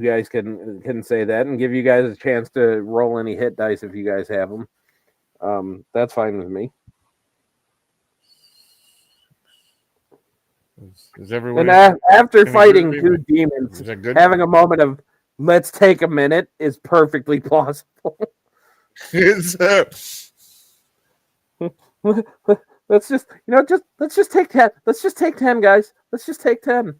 guys can say that and give you guys a chance to roll any hit dice if you guys have them. That's fine with me. Is everyone? And after fighting two demons, having a moment of let's take a minute is perfectly plausible. Let's let's just let's just take 10. Let's just take 10, guys. Let's just take 10.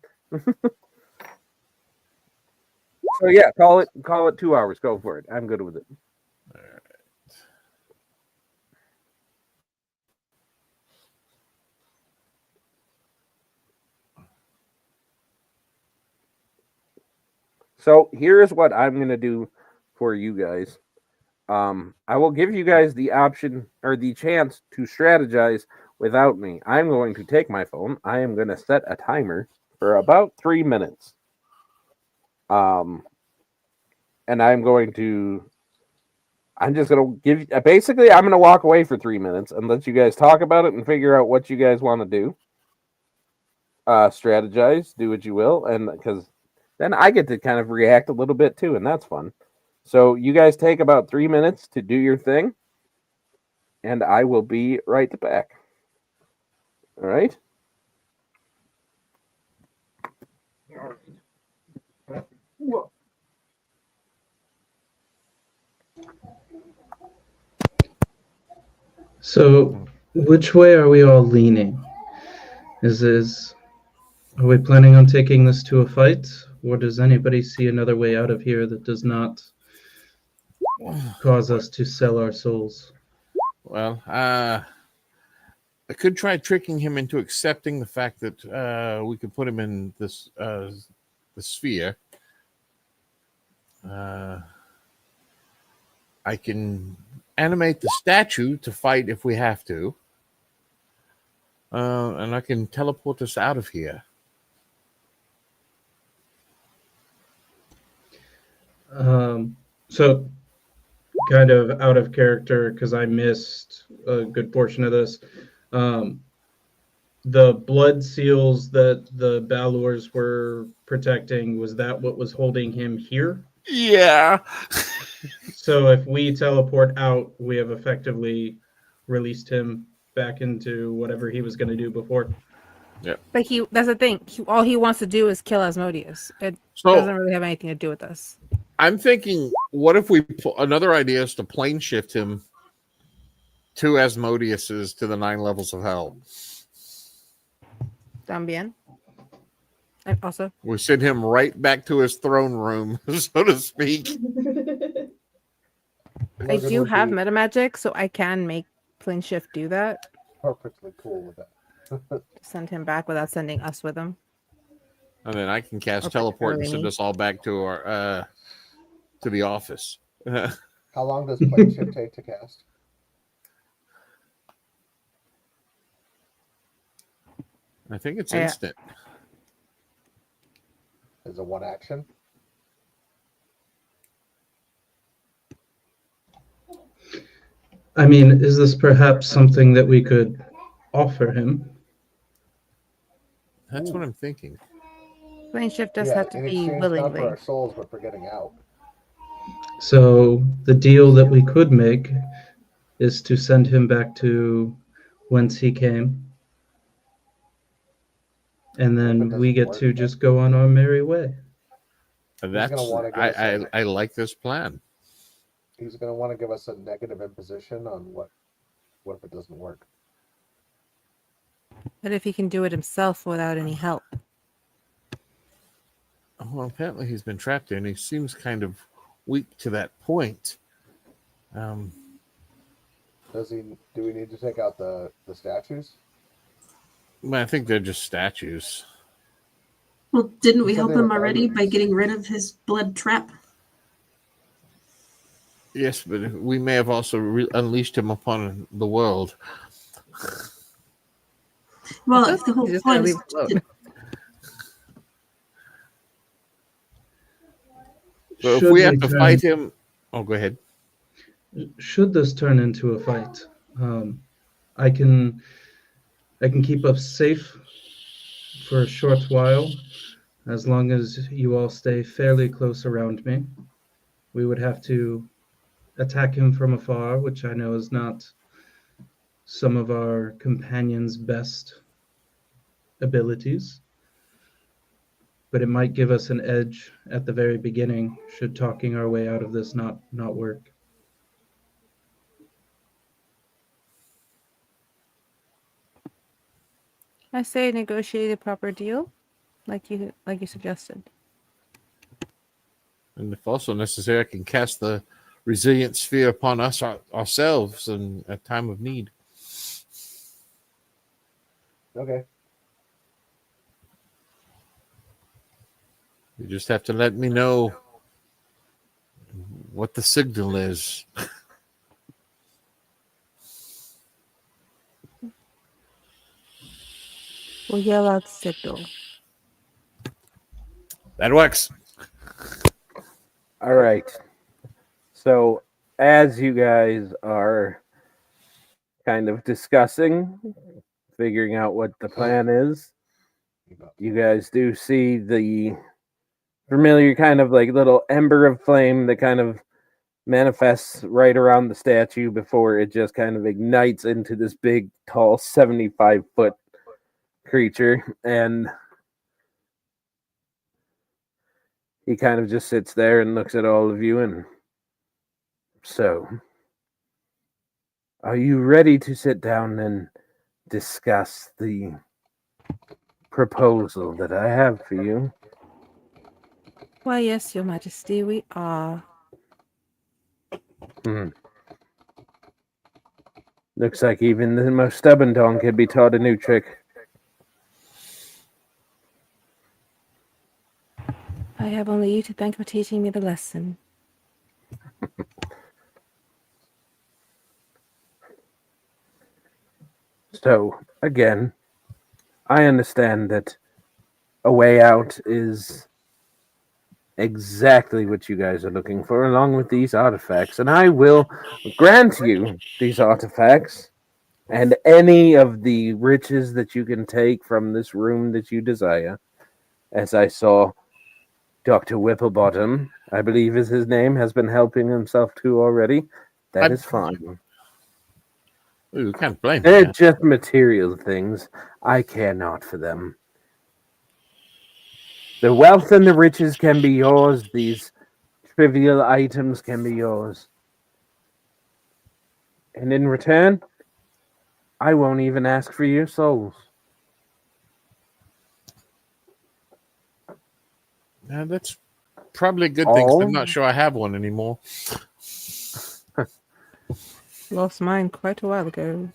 So yeah, call it 2 hours. Go for it. I'm good with it. So here is what I'm gonna do for you guys. I will give you guys the option or the chance to strategize without me. I'm going to take my phone. I am going to set a timer for about 3 minutes. And I'm just going to basically, I'm going to walk away for 3 minutes and let you guys talk about it and figure out what you guys want to do. Strategize, do what you will. And because then I get to kind of react a little bit too, and that's fun. So you guys take about 3 minutes to do your thing, and I will be right back. All right? So, which way are we all leaning? Are we planning on taking this to a fight, or does anybody see another way out of here that does not cause us to sell our souls? Well, I could try tricking him into accepting the fact that we could put him in this the sphere. I can animate the statue to fight if we have to. And I can teleport us out of here. So, kind of out of character because I missed a good portion of this. The blood seals that the Balors were protecting, was that what was holding him here? Yeah. So if we teleport out, we have effectively released him back into whatever he was going to do before. Yeah. But that's the thing. All he wants to do is kill Asmodeus. It doesn't really have anything to do with us. I'm thinking, what if another idea is to plane shift him to Asmodeus's to the 9 levels of hell. También. Also, we send him right back to his throne room, so to speak. I do have meta magic, so I can make plane shift do that. Perfectly cool with that. Send him back without sending us with him. And then I can cast teleport and send us all back to our to the office. How long does plane shift take to cast? I think it's instant. Is it one action? I mean, is this perhaps something that we could offer him? That's what I'm thinking. Plane shift does have to be willingly. Not for our souls, but for getting out. So the deal that we could make is to send him back to whence he came. And then we get to just go on our merry way. I like this plan. He's going to want to give us a negative imposition on what if it doesn't work. But if he can do it himself without any help. Well, apparently he's been trapped there, and he seems kind of weak to that point. Do we need to take out the statues? Well, I think they're just statues. Well, didn't we help him already by getting rid of his blood trap? Yes, but we may have also unleashed him upon the world. Well, if the whole point is so if we have to fight him, go ahead. Should this turn into a fight, I can keep us safe for a short while, as long as you all stay fairly close around me. We would have to attack him from afar, which I know is not some of our companions' best abilities. But it might give us an edge at the very beginning, should talking our way out of this not work. I say negotiate a proper deal, like you suggested. And if also necessary, I can cast the resilient sphere upon us ourselves in a time of need. Okay. You just have to let me know what the signal is. We'll yell out signal. That works. All right. So, as you guys are kind of discussing, figuring out what the plan is, you guys do see the familiar kind of like little ember of flame that kind of manifests right around the statue before it just kind of ignites into this big, tall, 75-foot creature. And he kind of just sits there and looks at all of you. And so, are you ready to sit down and discuss the proposal that I have for you? Why, yes, Your Majesty, we are. Looks like even the most stubborn dog could be taught a new trick. I have only you to thank for teaching me the lesson. So, again, I understand that a way out is exactly what you guys are looking for, along with these artifacts. And I will grant you these artifacts and any of the riches that you can take from this room that you desire. As I saw Dr. Whipplebottom, I believe is his name, has been helping himself to already. That is fine. We can't blame They're him. just material things. I care not for them. The wealth and the riches can be yours. These trivial items can be yours. And in return, I won't even ask for your souls. Yeah, that's probably a good thing, 'cause I'm Oh. not sure I have one anymore. Lost mine quite a while ago.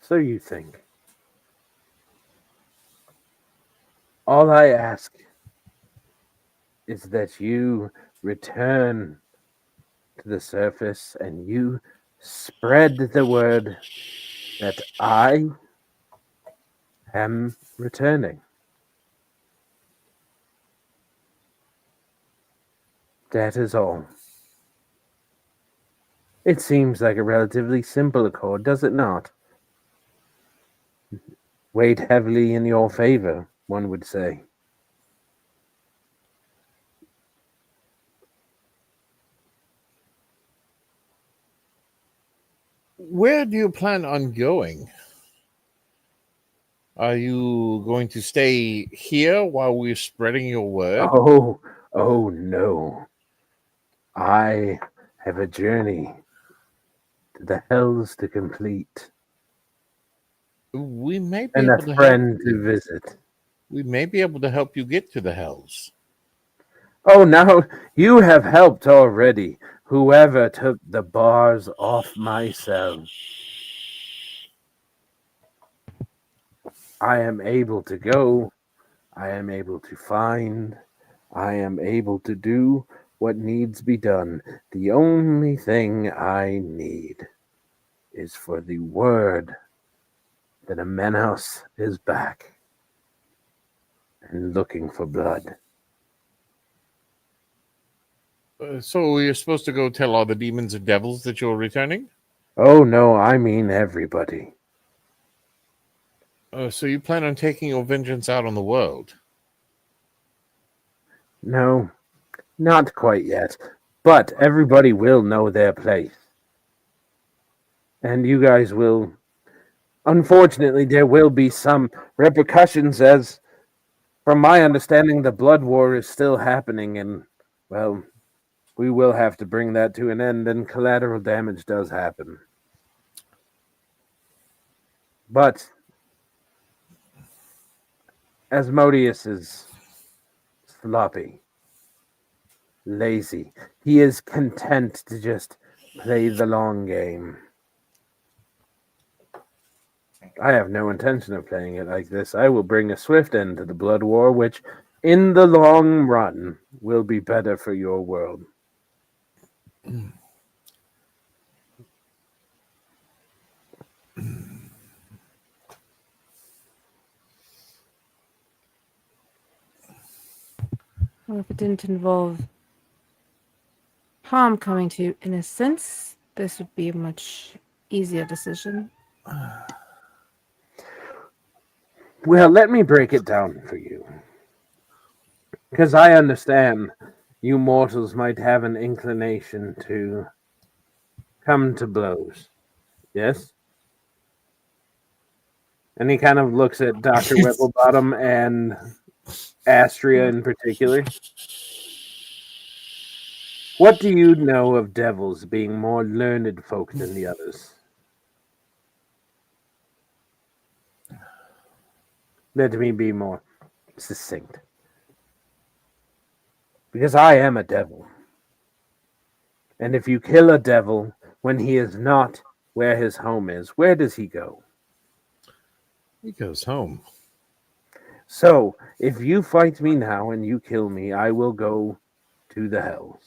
So you think. All I ask is that you return to the surface and you spread the word that I am returning. That is all. It seems like a relatively simple accord, does it not? Weighed heavily in your favor, one would say. Where do you plan on going? Are you going to stay here while we're spreading your word? Oh no. I have a journey to the hells to complete. We may be And able a to friend help to you. visit. We may be able to help you get to the hells. Oh, now you have helped already. Whoever took the bars off my cell. I am able to go. I am able to find. I am able to do what needs be done. The only thing I need is for the word that a Menos is back and looking for blood. So you're supposed to go tell all the demons and devils that you're returning? Oh no, I mean everybody. So you plan on taking your vengeance out on the world? No, not quite yet. But everybody will know their place. And you guys will. Unfortunately, there will be some repercussions, as, from my understanding, the blood war is still happening, and, well, we will have to bring that to an end, and collateral damage does happen. But Asmodeus is sloppy, lazy. He is content to just play the long game. I have no intention of playing it like this. I will bring a swift end to the blood war, which, in the long run, will be better for your world. Well, if it didn't involve harm coming to innocence, this would be a much easier decision. Well, let me break it down for you. Because I understand you mortals might have an inclination to come to blows. Yes? And he kind of looks at Dr. Whipplebottom and Astria in particular. What do you know of devils being more learned folk than the others? Let me be more succinct. Because I am a devil. And if you kill a devil when he is not where his home is, where does he go? He goes home. So, if you fight me now and you kill me, I will go to the hells.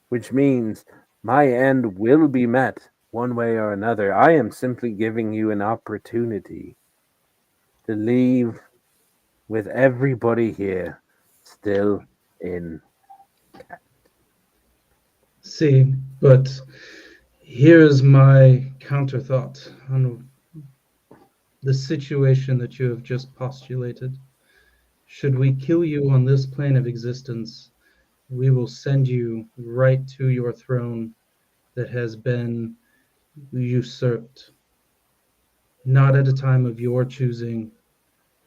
Which means my end will be met one way or another. I am simply giving you an opportunity to leave with everybody here still in. See, but here's my counter thought on the situation that you have just postulated. Should we kill you on this plane of existence, we will send you right to your throne that has been usurped. Not at a time of your choosing,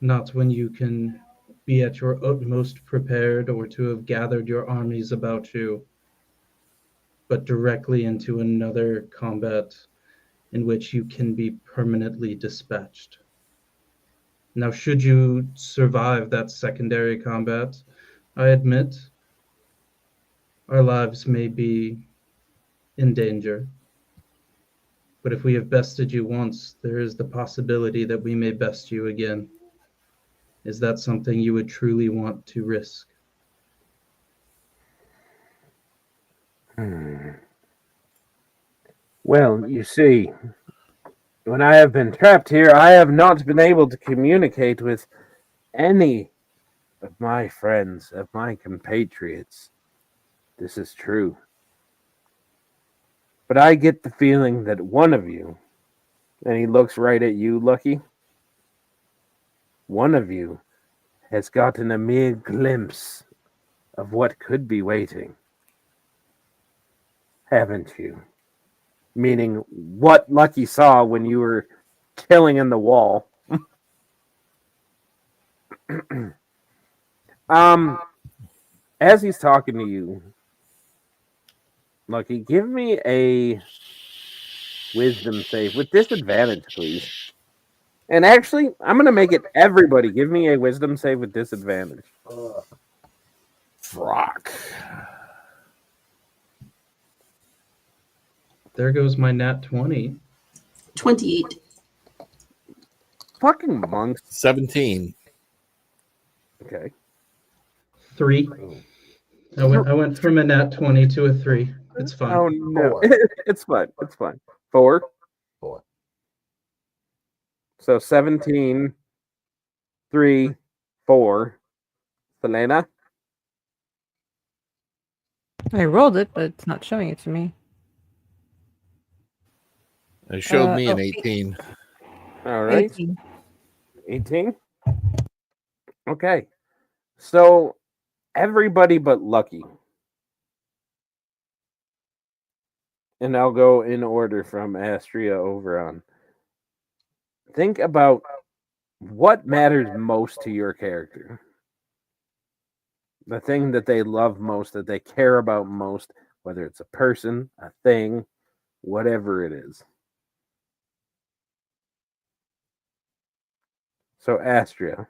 not when you can be at your utmost prepared or to have gathered your armies about you, but directly into another combat in which you can be permanently dispatched. Now, should you survive that secondary combat, I admit our lives may be in danger. But if we have bested you once, there is the possibility that we may best you again. Is that something you would truly want to risk? Well, you see, when I have been trapped here, I have not been able to communicate with any of my friends, of my compatriots. This is true. But I get the feeling that one of you, and he looks right at you, Lucky, one of you has gotten a mere glimpse of what could be waiting. Haven't you? Meaning what Lucky saw when you were killing in the wall. As he's talking to you, Lucky, give me a wisdom save with disadvantage, please. And actually, I'm going to make it everybody. Give me a wisdom save with disadvantage. Frock. There goes my nat 20. 28. Fucking monks. 17. Okay. 3. I went from a nat 20 to a 3. It's fine. Oh no. 4. It's fine. It's fine. 4. 4. So 17, 3, 4. Selena? I rolled it, but it's not showing it to me. It showed me an oh, 18. All right. 18. 18. Okay. So everybody but Lucky. And I'll go in order from Astria over on. Think about what matters most to your character. The thing that they love most, that they care about most, whether it's a person, a thing, whatever it is. So Astria.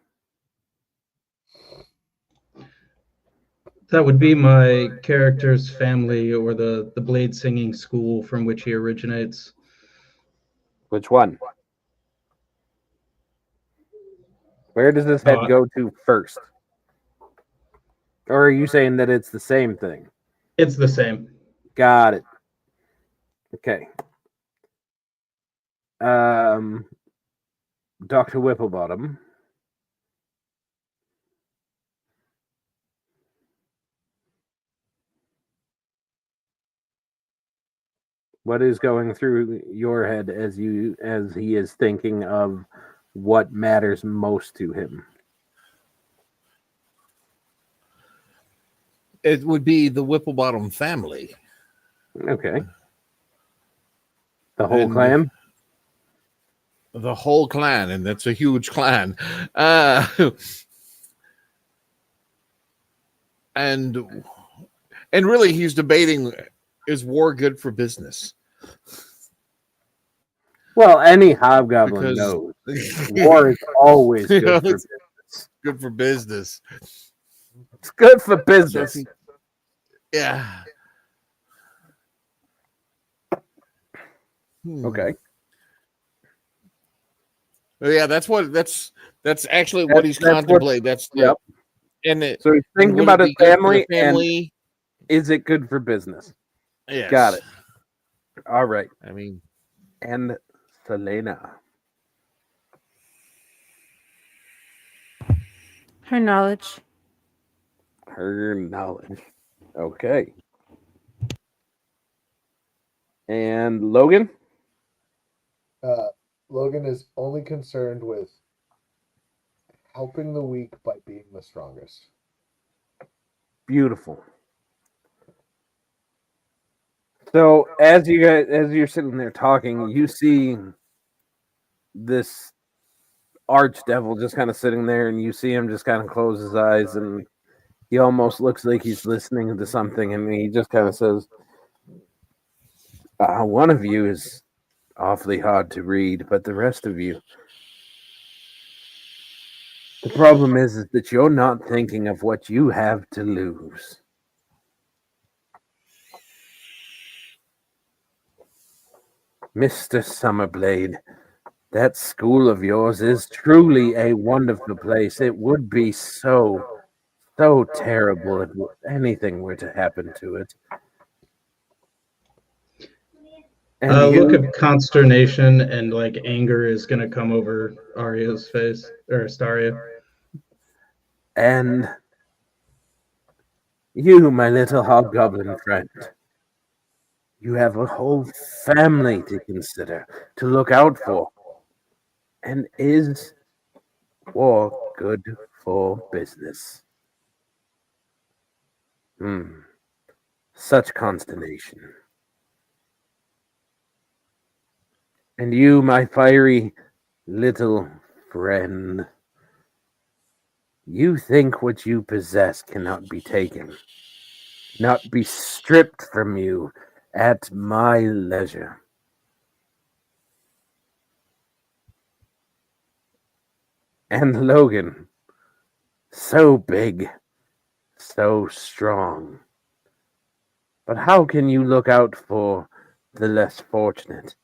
That would be my character's family or the blade singing school from which he originates. Which one? Where does this head go to first? Or are you saying that it's the same thing? It's the same. Got it. Okay. Dr. Whipplebottom. What is going through your head as he is thinking of what matters most to him? It would be the Whipplebottom family. Okay. The whole clan? The whole clan, and that's a huge clan. And really, he's debating, is war good for business? Well, any hobgoblin knows war is always good for business. Good for business. It's good for business. Yeah. Okay. Yeah, that's actually what he's contemplating. Yep. And so he's thinking about his family, and is it good for business? Yes. Got it. All right. I mean, and Selena. Her knowledge. Her knowledge. Okay. And Logan? Logan is only concerned with helping the weak by being the strongest. Beautiful. So as you're sitting there talking, you see this archdevil just kind of sitting there, and you see him just kind of close his eyes, and he almost looks like he's listening to something, and he just kind of says, one of you is awfully hard to read, but the rest of you, the problem is that you're not thinking of what you have to lose. Mr. Summerblade, that school of yours is truly a wonderful place. It would be so terrible if anything were to happen to it. And a look of consternation and like anger is going to come over Arya's face, or Astaria. And you, my little hobgoblin friend, you have a whole family to consider, to look out for. And is war good for business? Such consternation. And you, my fiery little friend, you think what you possess cannot be taken, not be stripped from you at my leisure. And Logan, so big, so strong. But how can you look out for the less fortunate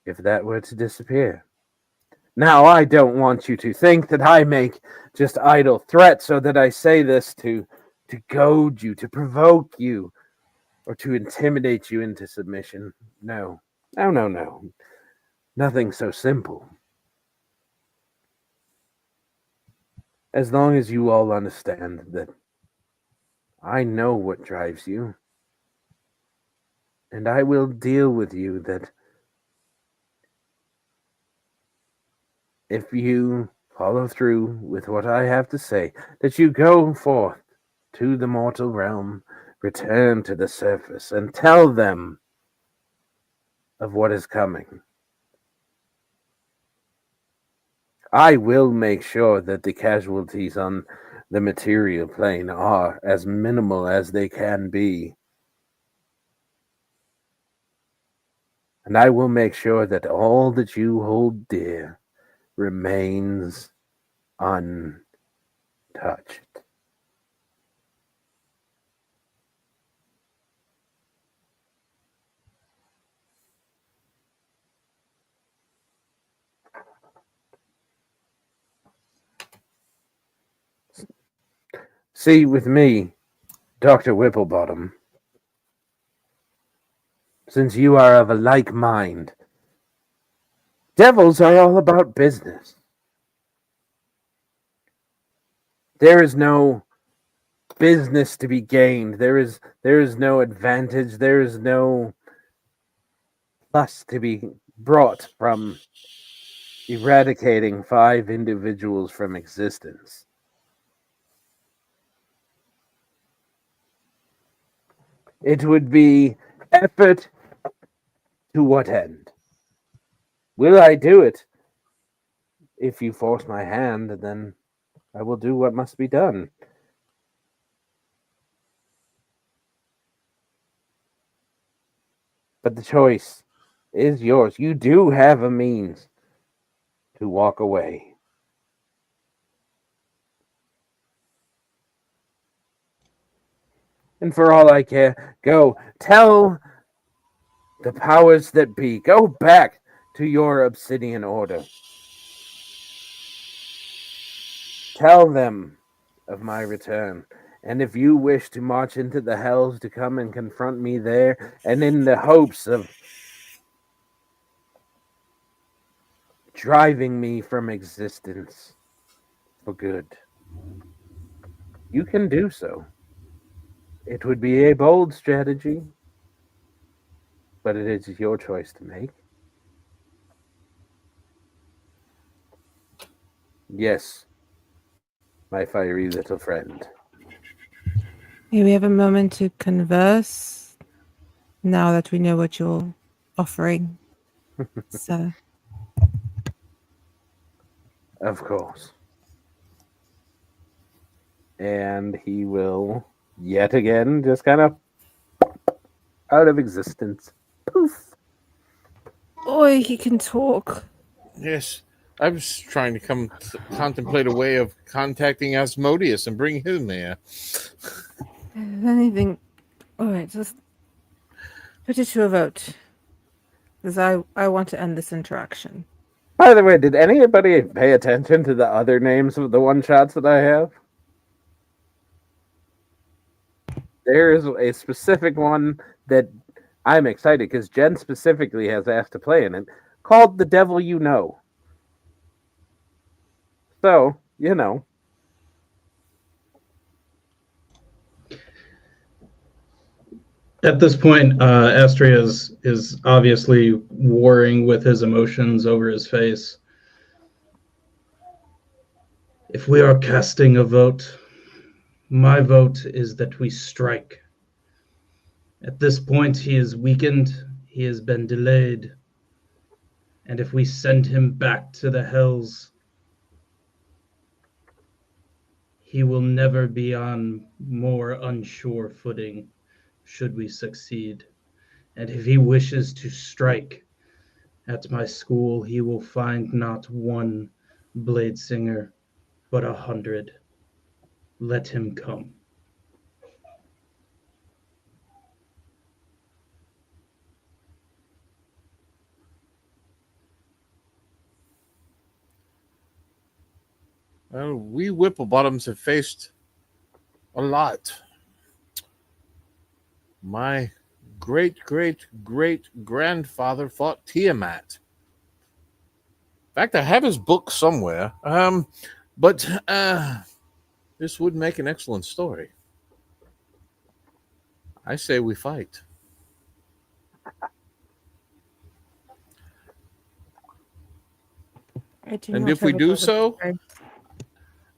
if that were to disappear? Now, I don't want you to think that I make just idle threats, or that I say this to goad you, to provoke you, or to intimidate you into submission. No. Nothing so simple. As long as you all understand that I know what drives you, and I will deal with you, that if you follow through with what I have to say, that you go forth to the mortal realm, return to the surface, and tell them of what is coming. I will make sure that the casualties on the material plane are as minimal as they can be. And I will make sure that all that you hold dear remains untouched. See, with me, Dr. Whipplebottom, since you are of a like mind, devils are all about business. There is no business to be gained. There is no advantage. There is no plus to be brought from eradicating 5 individuals from existence. It would be effort to what end? Will I do it? If you force my hand, then I will do what must be done. But the choice is yours. You do have a means to walk away. And for all I care, go tell the powers that be. Go back to your obsidian order. Tell them of my return. And if you wish to march into the hells to come and confront me there, and in the hopes of driving me from existence for good, you can do so. It would be a bold strategy, but it is your choice to make. Yes, my fiery little friend. May we have a moment to converse now that we know what you're offering, sir? Of course. And he will yet again just kind of out of existence. Poof. Boy, he can talk. Yes, I was trying to contemplate a way of contacting Asmodeus and bring him here. If anything, all right, just put it to a vote. Because I want to end this interaction. By the way, did anybody pay attention to the other names of the one-shots that I have? There is a specific one that I'm excited because Jen specifically has asked to play in it, called The Devil You Know. So, you know. At this point, Astria is obviously warring with his emotions over his face. If we are casting a vote, my vote is that we strike. At this point, he is weakened, he has been delayed, and if we send him back to the hells, he will never be on more unsure footing should we succeed. And if he wishes to strike at my school, he will find not one blade singer, but 100. Let him come. We Whipplebottoms have faced a lot. My great-great-great-grandfather fought Tiamat. In fact, I have his book somewhere. But this would make an excellent story. I say we fight. And if we do so,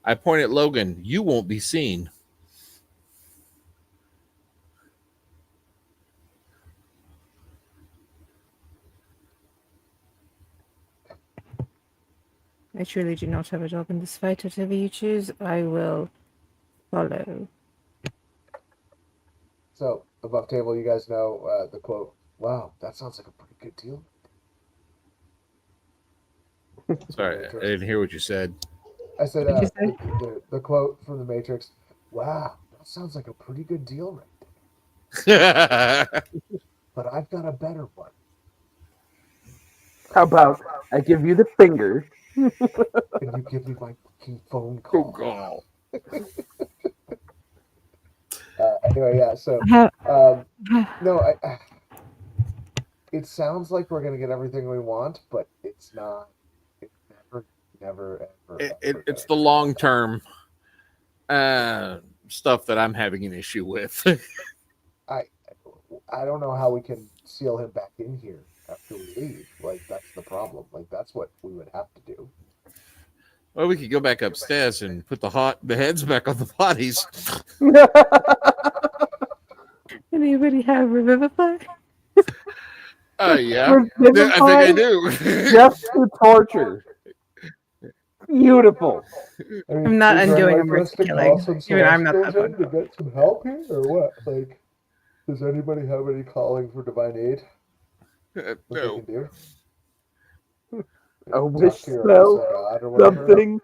I point at Logan. You won't be seen. I truly do not have a dog in this fight. Whatever you choose, I will follow. So, above table, you guys know the quote, wow, that sounds like a pretty good deal. Sorry, I didn't hear what you said. I said What'd you say? the quote from the Matrix. Wow, that sounds like a pretty good deal right I there. But I've got a better one. How about I give you the finger? Can you give me my fucking phone call? Anyway, yeah. So, no, it sounds like we're gonna get everything we want, but it's not. It's never, ever. It's the long term stuff that I'm having an issue with. I don't know how we can seal him back in here after we leave. Like, that's the problem. Like, that's what we would have to do. Well, we could go back upstairs and put the heads back on the bodies. Anybody have Revivify? Yeah. I think I do. Just to torture. Beautiful. I mean, I'm not is there undoing any a way for us mercy to killing. call some Even I'm not Celestials that in to get some help here, or what? Like, does anybody have any calling for divine aid? What No. they can do? A Talk wish to your spell, Elsa god or whatever. something.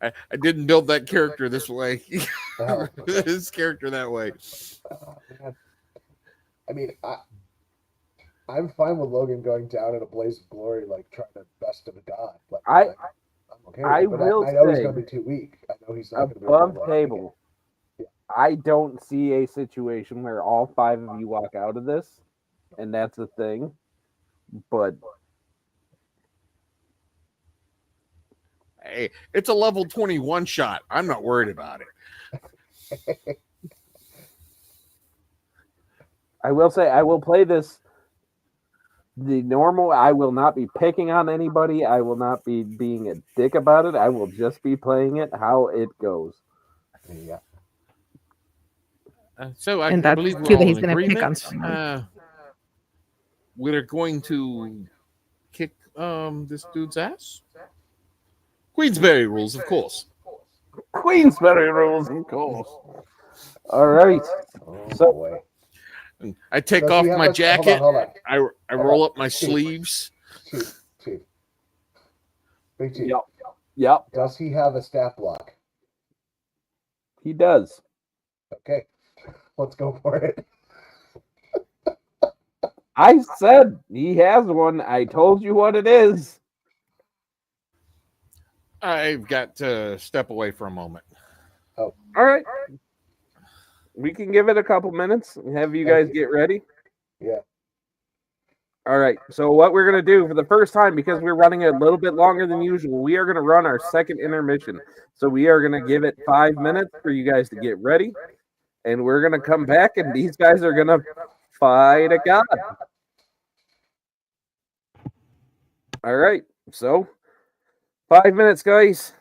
I didn't build that character this way. Oh, okay. This character that way. Man. I mean, I'm fine with Logan going down in a blaze of glory, like trying to best of a god. Like, I'm okay with it, but I know he's say, going to be too weak. I know he's not going to be above able to table, I don't see a situation where all 5 of you walk out of this, and that's the thing. But Hey, it's a level 21 shot. I'm not worried about it. I will say I will play this the normal. I will not be picking on anybody. I will not be being a dick about it. I will just be playing it how it goes. Yeah. So I And that's believe we're cute that all he's in gonna pick on agreement. someone. We're going to kick this dude's ass. Queensberry rules, of course. Queensberry rules, of course. All right. Oh, So boy. I take Does off he have my jacket. Hold on. I roll up my sleeves. Chief. Big Chief. Yep. Does he have a stat block? He does. Okay. Let's go for it. I said he has one. I told you what it is. I've got to step away for a moment. Oh. All right. We can give it a couple minutes and have you guys get ready. Yeah. All right. So what we're going to do for the first time, because we're running a little bit longer than usual, we are going to run our second intermission. So we are going to give it 5 minutes for you guys to get ready. And we're going to come back and these guys are going to fight a god. All right. So 5 minutes, guys.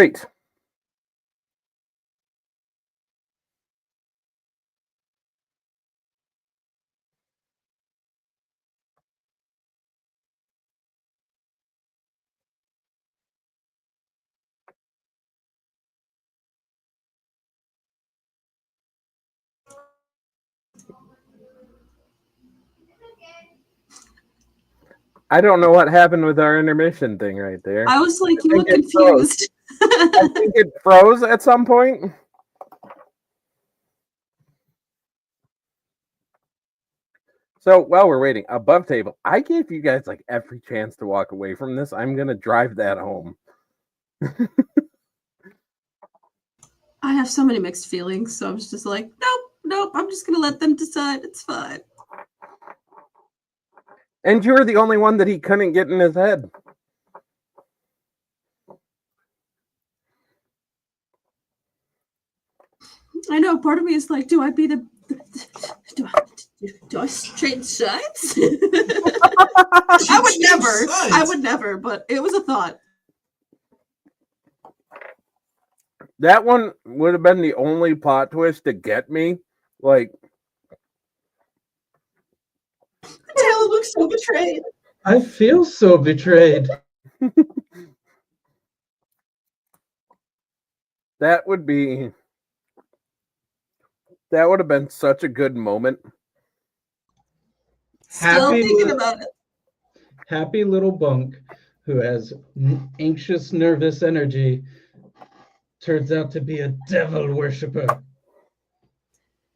right. I don't know what happened with our intermission thing right there. I was like, you I look think it froze. confused. I think it froze at some point. So while we're waiting, above table, I gave you guys like every chance to walk away from this. I'm gonna drive that home. I have so many mixed feelings, so I was just like, nope, I'm just gonna let them decide. It's fine. And you were the only one that he couldn't get in his head. I know. Part of me is like, do I be the do I trade sides? I would never, but it was a thought. That one would have been the only plot twist to get me. Like, Taylor looks so betrayed. I feel so betrayed. that would have been such a good moment. Still thinking about it. Happy little bunk who has anxious, nervous energy turns out to be a devil worshiper.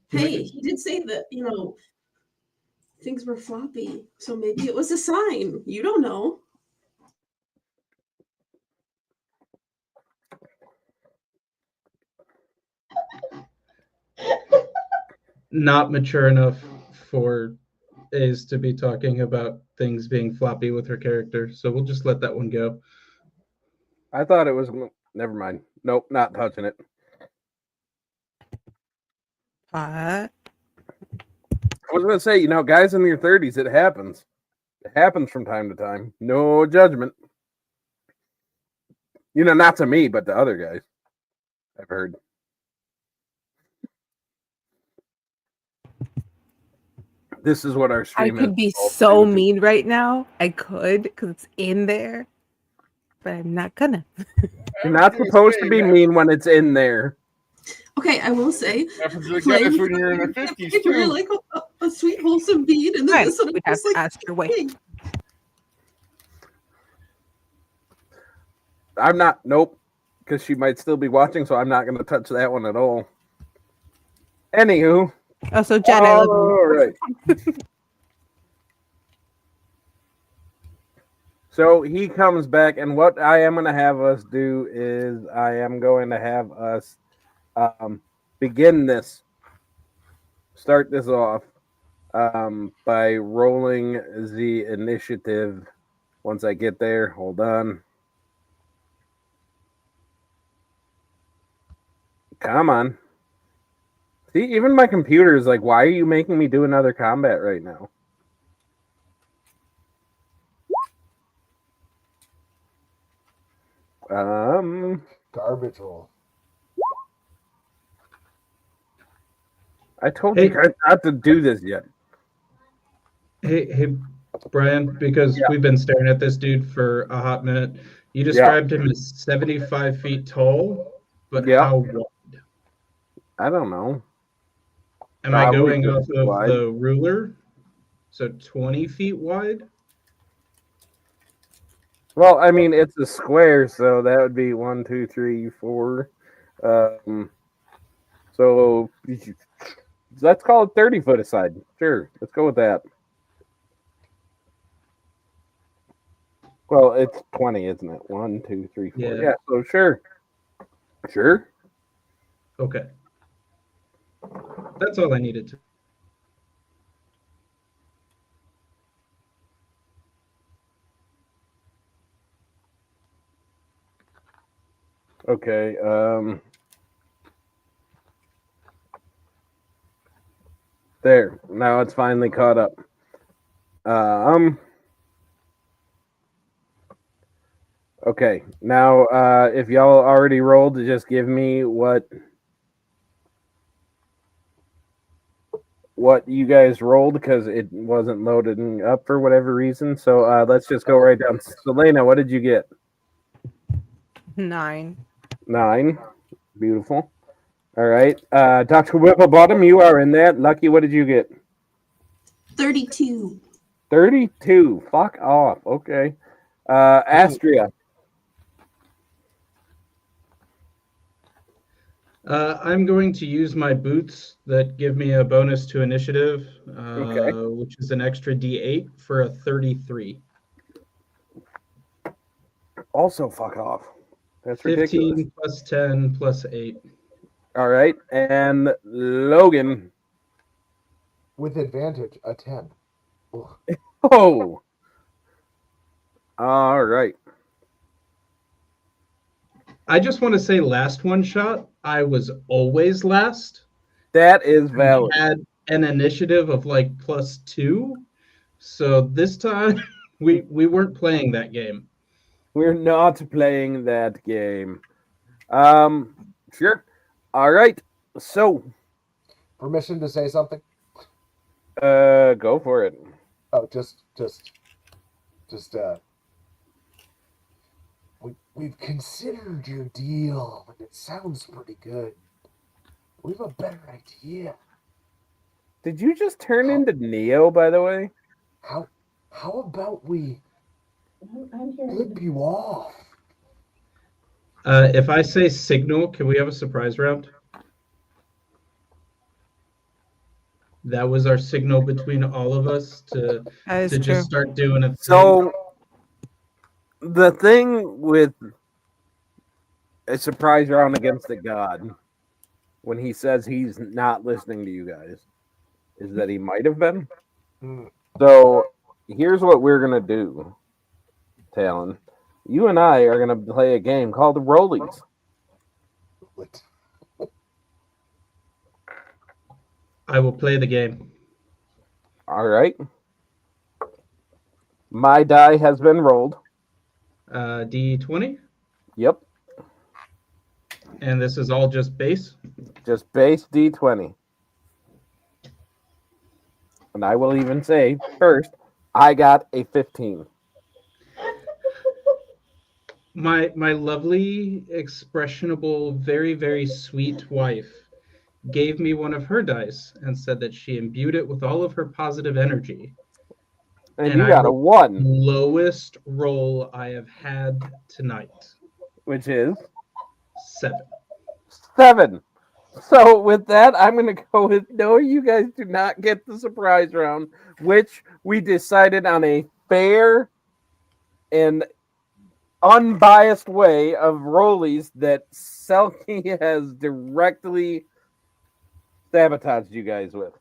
Hey, he did say that, things were floppy. So maybe it was a sign. You don't know. Not mature enough for Ace to be talking about things being floppy with her character. So we'll just let that one go. I thought it was. Never mind. Nope, not touching it. I was going to say, guys in your 30s, it happens. It happens from time to time. No judgment. Not to me, but to other guys. I've heard. This is what our stream I could be so mean right now. I could, because it's in there. But I'm not gonna. You're not supposed to be mean when it's in there. Okay, I will say, Happens to get us when you're in the 50s, too. You're like a sweet, wholesome bean, and then this one We'd have to ask your wife. I'm not. Nope, because she might still be watching, so I'm not going to touch that one at all. Anywho. Oh, so Jen, I love you. All right. So he comes back, and what I am going to have us do is I am going to have us start this off by rolling the initiative. Once I get there, hold on. Come on. See, even my computer is like, why are you making me do another combat right now? Garbage roll. I told you guys not to do this yet. Hey, Brian, because we've been staring at this dude for a hot minute. You described him as 75 feet tall, but how wide? I don't know. Am I going off of the ruler? So 20 feet wide? Well, I mean, it's a square, so that would be 1, 2, 3, 4. So let's call it 30 foot aside. Sure, let's go with that. Well, it's 20, isn't it? 1, 2, 3, 4. Yeah, so sure. Sure. Okay. That's all I needed to. Okay. There. Now it's finally caught up. Okay. Now, if y'all already rolled, just give me what you guys rolled because it wasn't loading up for whatever reason. So let's just go right down. Selena, what did you get? 9. 9. Beautiful. All right. Dr. Whipplebottom, you are in that. Lucky, what did you get? 32. 32. Fuck off. Okay. Astria. I'm going to use my boots that give me a bonus to initiative, Okay. which is an extra D8 for a 33. Also, fuck off. That's ridiculous. 15 plus 10 plus 8. All right. And Logan. With advantage, a 10. Ugh. Oh. All right. I just want to say, last one shot, I was always last. That is valid. I had an initiative of like +2. So this time we weren't playing that game. We're not playing that game. Sure. All right. So, Permission to say something? go for it. Oh, we've considered your deal, and it sounds pretty good. We have a better idea. Did you just turn into Neo, by the way? How about we flip you off? If I say signal, can we have a surprise round? That was our signal between all of us to That is to true. just start doing a thing. So, the thing with a surprise round against the god, when he says he's not listening to you guys, is that he might have been. Hmm. So, here's what we're going to do, Talon. You and I are going to play a game called Rollies. What? I will play the game. All right. My die has been rolled. D20, Yep. and this is all just base. Just base D20. And I will even say, first, I got a 15. My lovely, expressionable, very, very sweet wife gave me one of her dice and said that she imbued it with all of her positive energy. And And you I got a rolled 1, lowest roll I have had tonight. which is 7. 7. So with that, I'm going to go with no, you guys do not get the surprise round, which we decided on a fair and unbiased way of rollies that Selkie has directly sabotaged you guys with.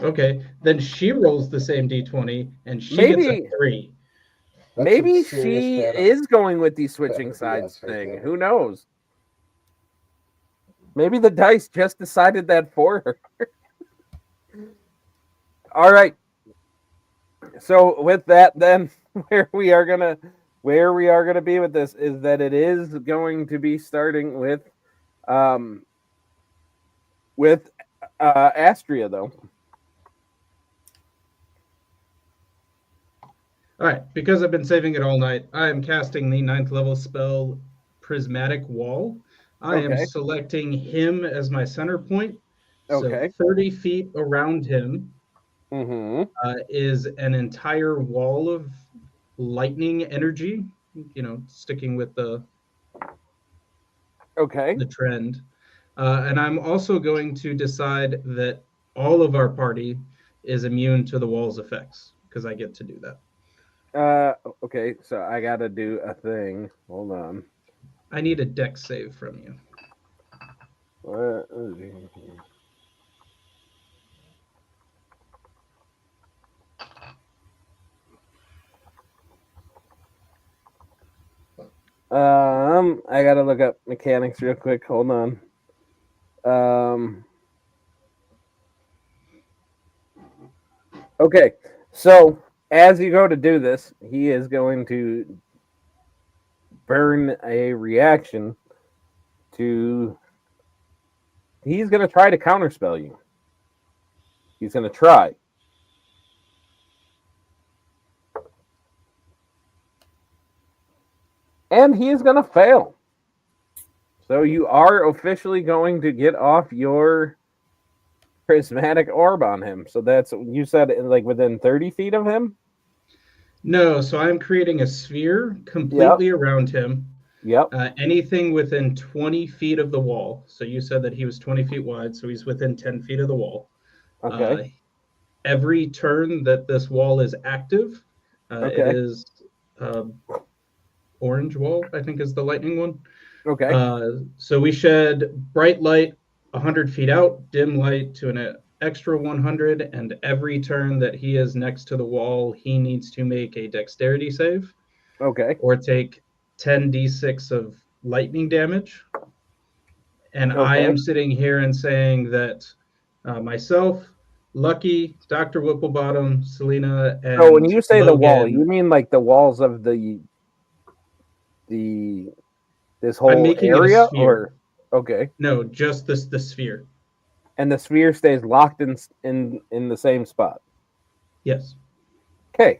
Okay, then she rolls the same d20 and she gets Maybe- a 3. That's Maybe some serious she Thanos- is going with the switching Thanos sides right thing. there. Who knows? Maybe the dice just decided that for her. All right. So with that, then where we are gonna be with this is that it is going to be starting with Astria though. All right, because I've been saving it all night, I am casting the 9th level spell Prismatic Wall. I am Okay. selecting him as my center point. Okay. So 30 feet around him Mm-hmm. is an entire wall of lightning energy, sticking with the Okay. trend. And I'm also going to decide that all of our party is immune to the wall's effects because I get to do that. Okay, so I gotta do a thing. Hold on. I need a deck save from you. What? I gotta look up mechanics real quick. Hold on. Okay, so as you go to do this, he is going to burn a reaction to. He's going to try to counterspell you. He's going to try. And he is going to fail. So you are officially going to get off your prismatic orb on him. So that's, you said, like within 30 feet of him? No, so I'm creating a sphere completely around him. Yep. Anything within 20 feet of the wall. So you said that he was 20 feet wide, so he's within 10 feet of the wall. Okay. Every turn that this wall is active, it is orange wall, I think is the lightning one. Okay. So we shed bright light 100 feet out, dim light to an extra 100, and every turn that he is next to the wall, he needs to make a dexterity save. Okay. Or take 10d6 of lightning damage. And I am sitting here and saying that myself, Lucky, Dr. Whipplebottom, Selena, and so when you say Logan, the wall, you mean like the walls of this whole I'm making area? it a sphere. Okay. No, just the sphere. And the sphere stays locked in the same spot. Yes. Okay.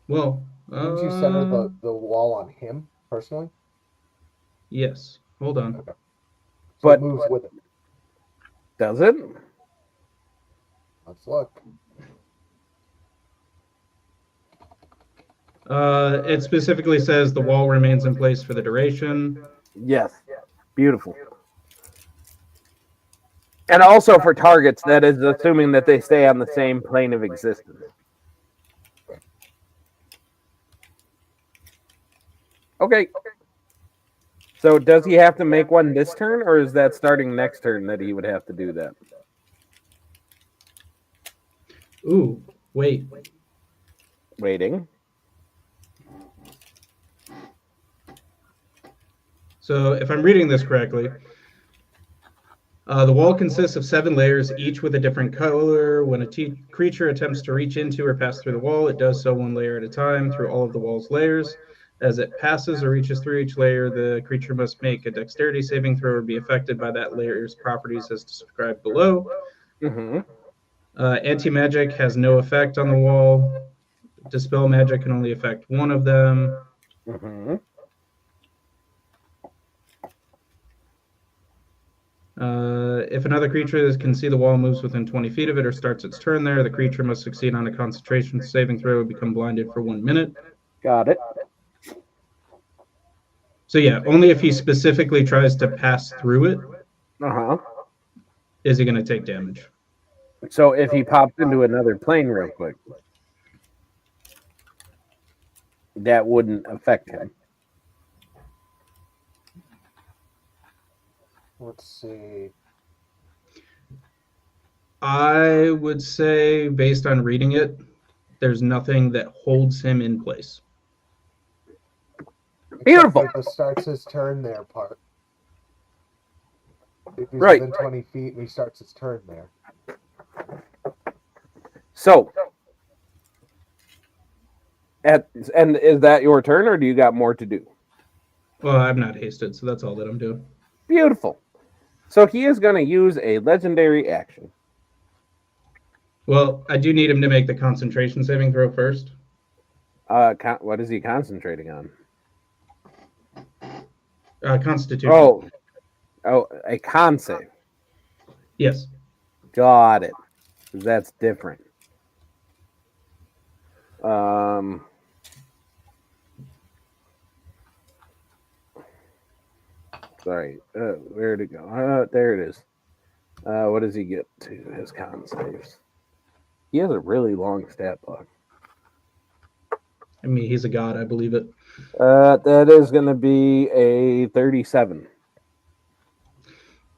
Well, Didn't you center the wall on him personally? Yes. Hold on. Okay. So But it moves with it. Does it? Let's look. It specifically says the wall remains in place for the duration. Yes. Beautiful. And also for targets, that is assuming that they stay on the same plane of existence. Okay. So does he have to make one this turn, or is that starting next turn that he would have to do that? Ooh, wait. Waiting. So if I'm reading this correctly, the wall consists of 7 layers, each with a different color. When a creature attempts to reach into or pass through the wall, it does so 1 layer at a time through all of the wall's layers. As it passes or reaches through each layer, the creature must make a dexterity saving throw or be affected by that layer's properties as described below. Mm-hmm. Anti-magic has no effect on the wall. Dispel magic can only affect one of them. Mm-hmm. If another creature can see the wall moves within 20 feet of it or starts its turn there, the creature must succeed on a concentration saving throw or become blinded for 1 minute. Got it. So yeah, only if he specifically tries to pass through it Uh-huh. is he going to take damage. So if he pops into another plane real quick, that wouldn't affect him. Let's see. I would say, based on reading it, there's nothing that holds him in place. Beautiful. Except for the starts his turn there part. If he's Right. within 20 feet and he starts his turn there. So, and is that your turn, or do you got more to do? Well, I'm not hasted, so that's all that I'm doing. Beautiful. So he is going to use a legendary action. Well, I do need him to make the concentration saving throw first. What is he concentrating on? Constitution. Oh, a con save. Yes. Got it. That's different. Sorry. Where'd it go? There it is. What does he get to his con saves? He has a really long stat block. I mean, he's a god, I believe it. That is going to be a 37.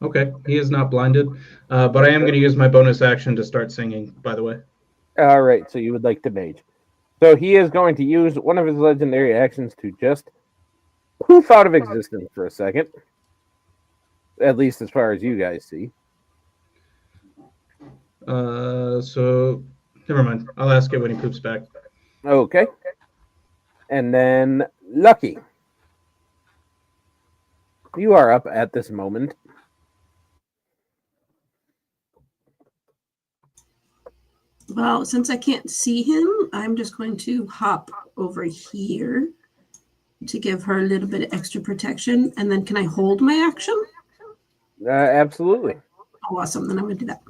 Okay, he is not blinded, but I am going to use my bonus action to start singing, by the way. All right, so you would like to mage. So he is going to use one of his legendary actions to just poof out of existence for a second. At least as far as you guys see. So Never mind. I'll ask it when he poops back. Okay. And then Lucky. You are up at this moment. Well, since I can't see him, I'm just going to hop over here to give her a little bit of extra protection. And then can I hold my action? Absolutely. Oh, awesome. Then I'm going to do that.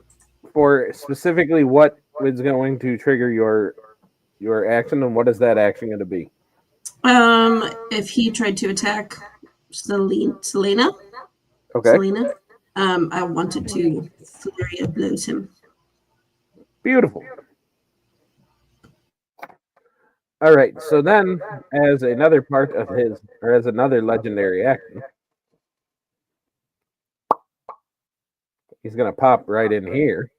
For specifically what is going to trigger your action, and what is that action going to be? If he tried to attack Selena, Okay. I wanted to flurry of blows him. Beautiful. All right. So then, as another part of his, or as another legendary action, he's going to pop right in here,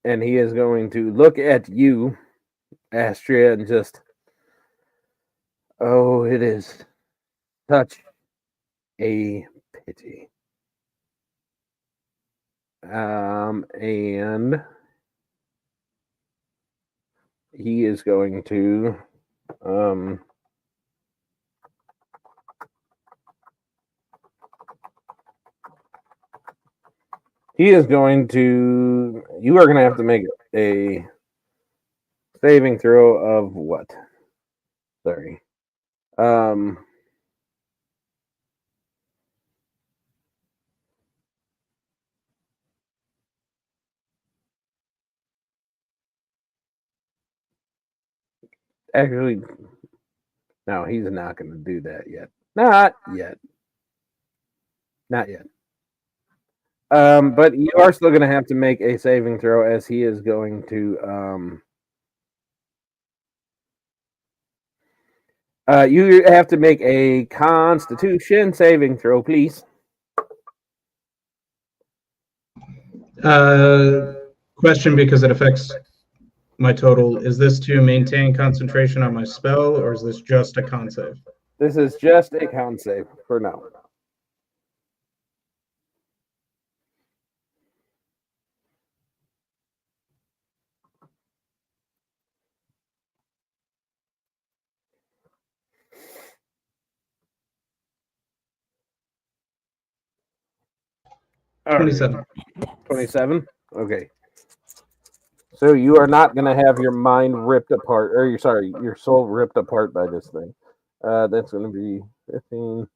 and he is going to look at you, Astria, and just, oh, it is such a pity. And he is going to you are going to have to make a saving throw of what? Sorry. Actually, no, he's not going to do that yet. Not yet. Not yet. But you are still going to have to make a saving throw, as he is going to. You have to make a Constitution saving throw, please. Question, because it affects my total. Is this to maintain concentration on my spell, or is this just a con save? This is just a con save for now. All right. 27. 27? Okay. So you are not going to have your mind ripped apart, or your soul ripped apart by this thing. That's going to be 15.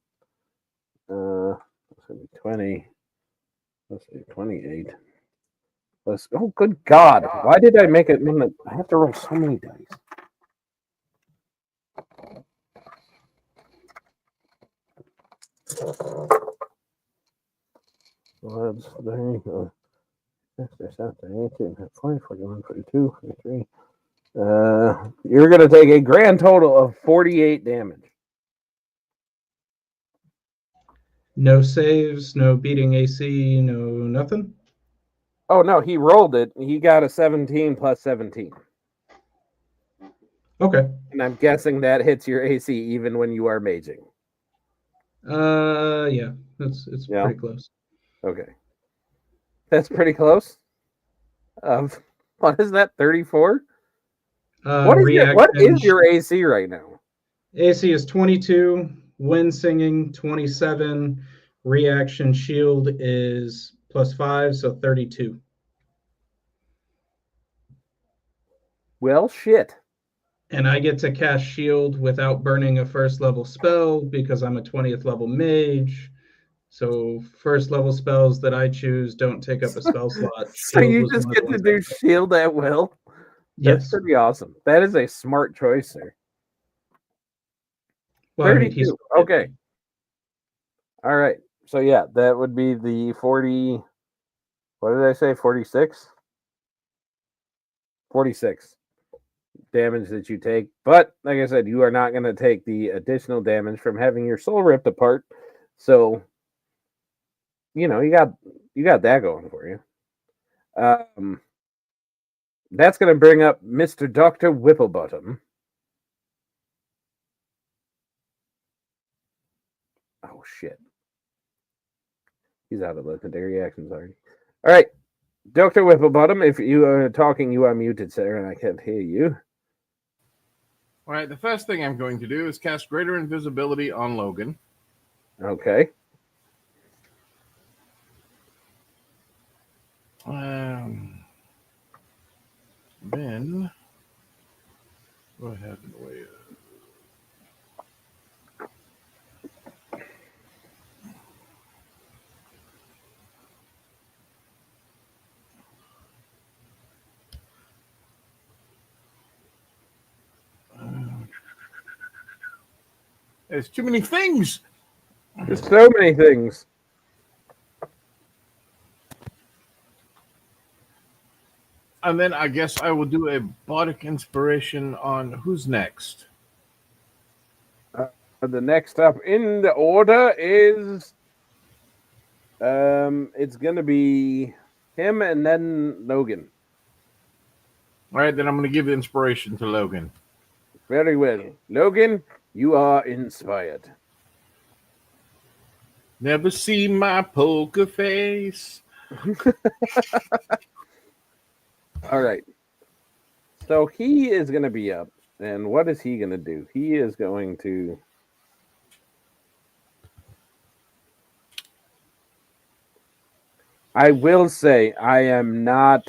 That's going to be 20. Let's see, 28. Oh, good God. Why did I make it? I have to roll so many dice. Well, there you go. 17, 18, 20, 41, 42, 43. You're going to take a grand total of 48 damage. No saves, no beating AC, no nothing? Oh, no, he rolled it. He got a 17 plus 17. Okay. And I'm guessing that hits your AC even when you are maging. Yeah, it's pretty close. Okay. That's pretty close. What is that, 34? What is your AC right now? AC is 22, wind singing 27, reaction shield is +5, so 32. Well, shit. And I get to cast shield without burning a first level spell because I'm a 20th level mage. So first level spells that I choose don't take up a spell slot. So you just get to do shield at will? That's Yes. pretty awesome. That is a smart choice, sir. Well, 32. Okay. All right. So yeah, that would be the 40. What did I say? 46? 46 damage that you take. But like I said, you are not going to take the additional damage from having your soul ripped apart. So you got that going for you. That's going to bring up Mr. Dr. Whipplebottom. Oh, shit. He's out of legendary actions already. All right. Dr. Whipplebottom, if you are talking, you are muted, sir, and I can't hear you. All right, the first thing I'm going to do is cast Greater Invisibility on Logan. Okay. Then go ahead and wait. There's too many things. There's so many things. And then I guess I will do a Bardic Inspiration on who's next. The next up in the order is it's gonna be him and then Logan. All right, then I'm going to give the inspiration to Logan. Very well. Logan, you are inspired. Never see my poker face. All right. So he is going to be up. And what is he going to do? He is going to... I will say I am not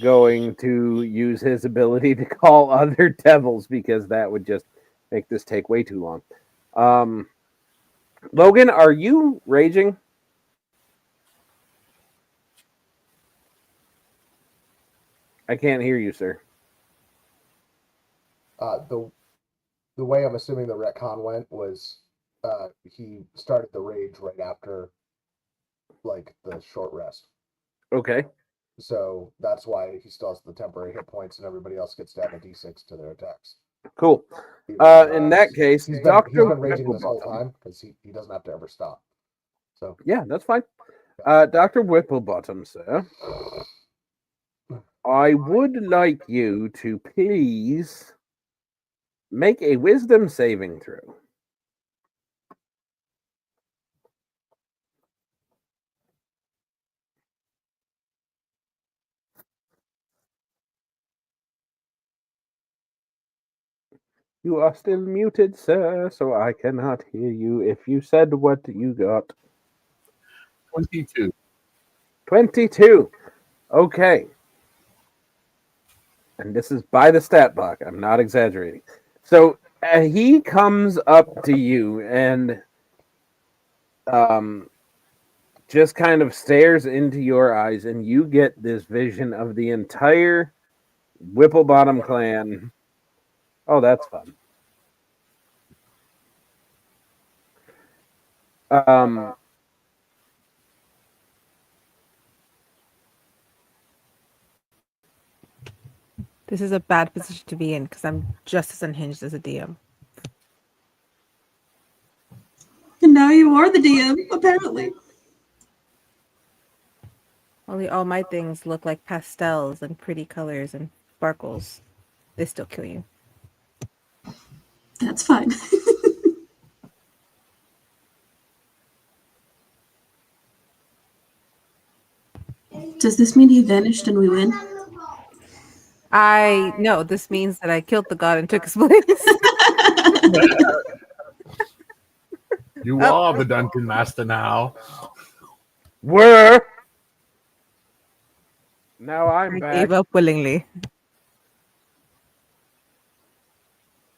going to use his ability to call other devils because that would just make this take way too long. Logan, are you raging? I can't hear you, sir. The way I'm assuming the retcon went was he started the rage right after like the short rest. Okay. So that's why he still has the temporary hit points and everybody else gets to add a d6 to their attacks. Cool. In that case, he's Dr. been raging this whole time because he doesn't have to ever stop. So yeah, that's fine. Dr. Whipplebottom, sir, I would like you to please make a wisdom saving throw. You are still muted, sir, so I cannot hear you if you said what you got. 22. 22. Okay. And this is by the stat block. I'm not exaggerating. So he comes up to you and just kind of stares into your eyes, and you get this vision of the entire Whipplebottom clan. Oh, that's fun. This is a bad position to be in because I'm just as unhinged as a DM. And now you are the DM, apparently. Only all my things look like pastels and pretty colors and sparkles. They still kill you. That's fine. Does this mean he vanished and we win? No, this means that I killed the god and took his place. You are the Dungeon Master now. Were. Now I'm I back. gave up willingly.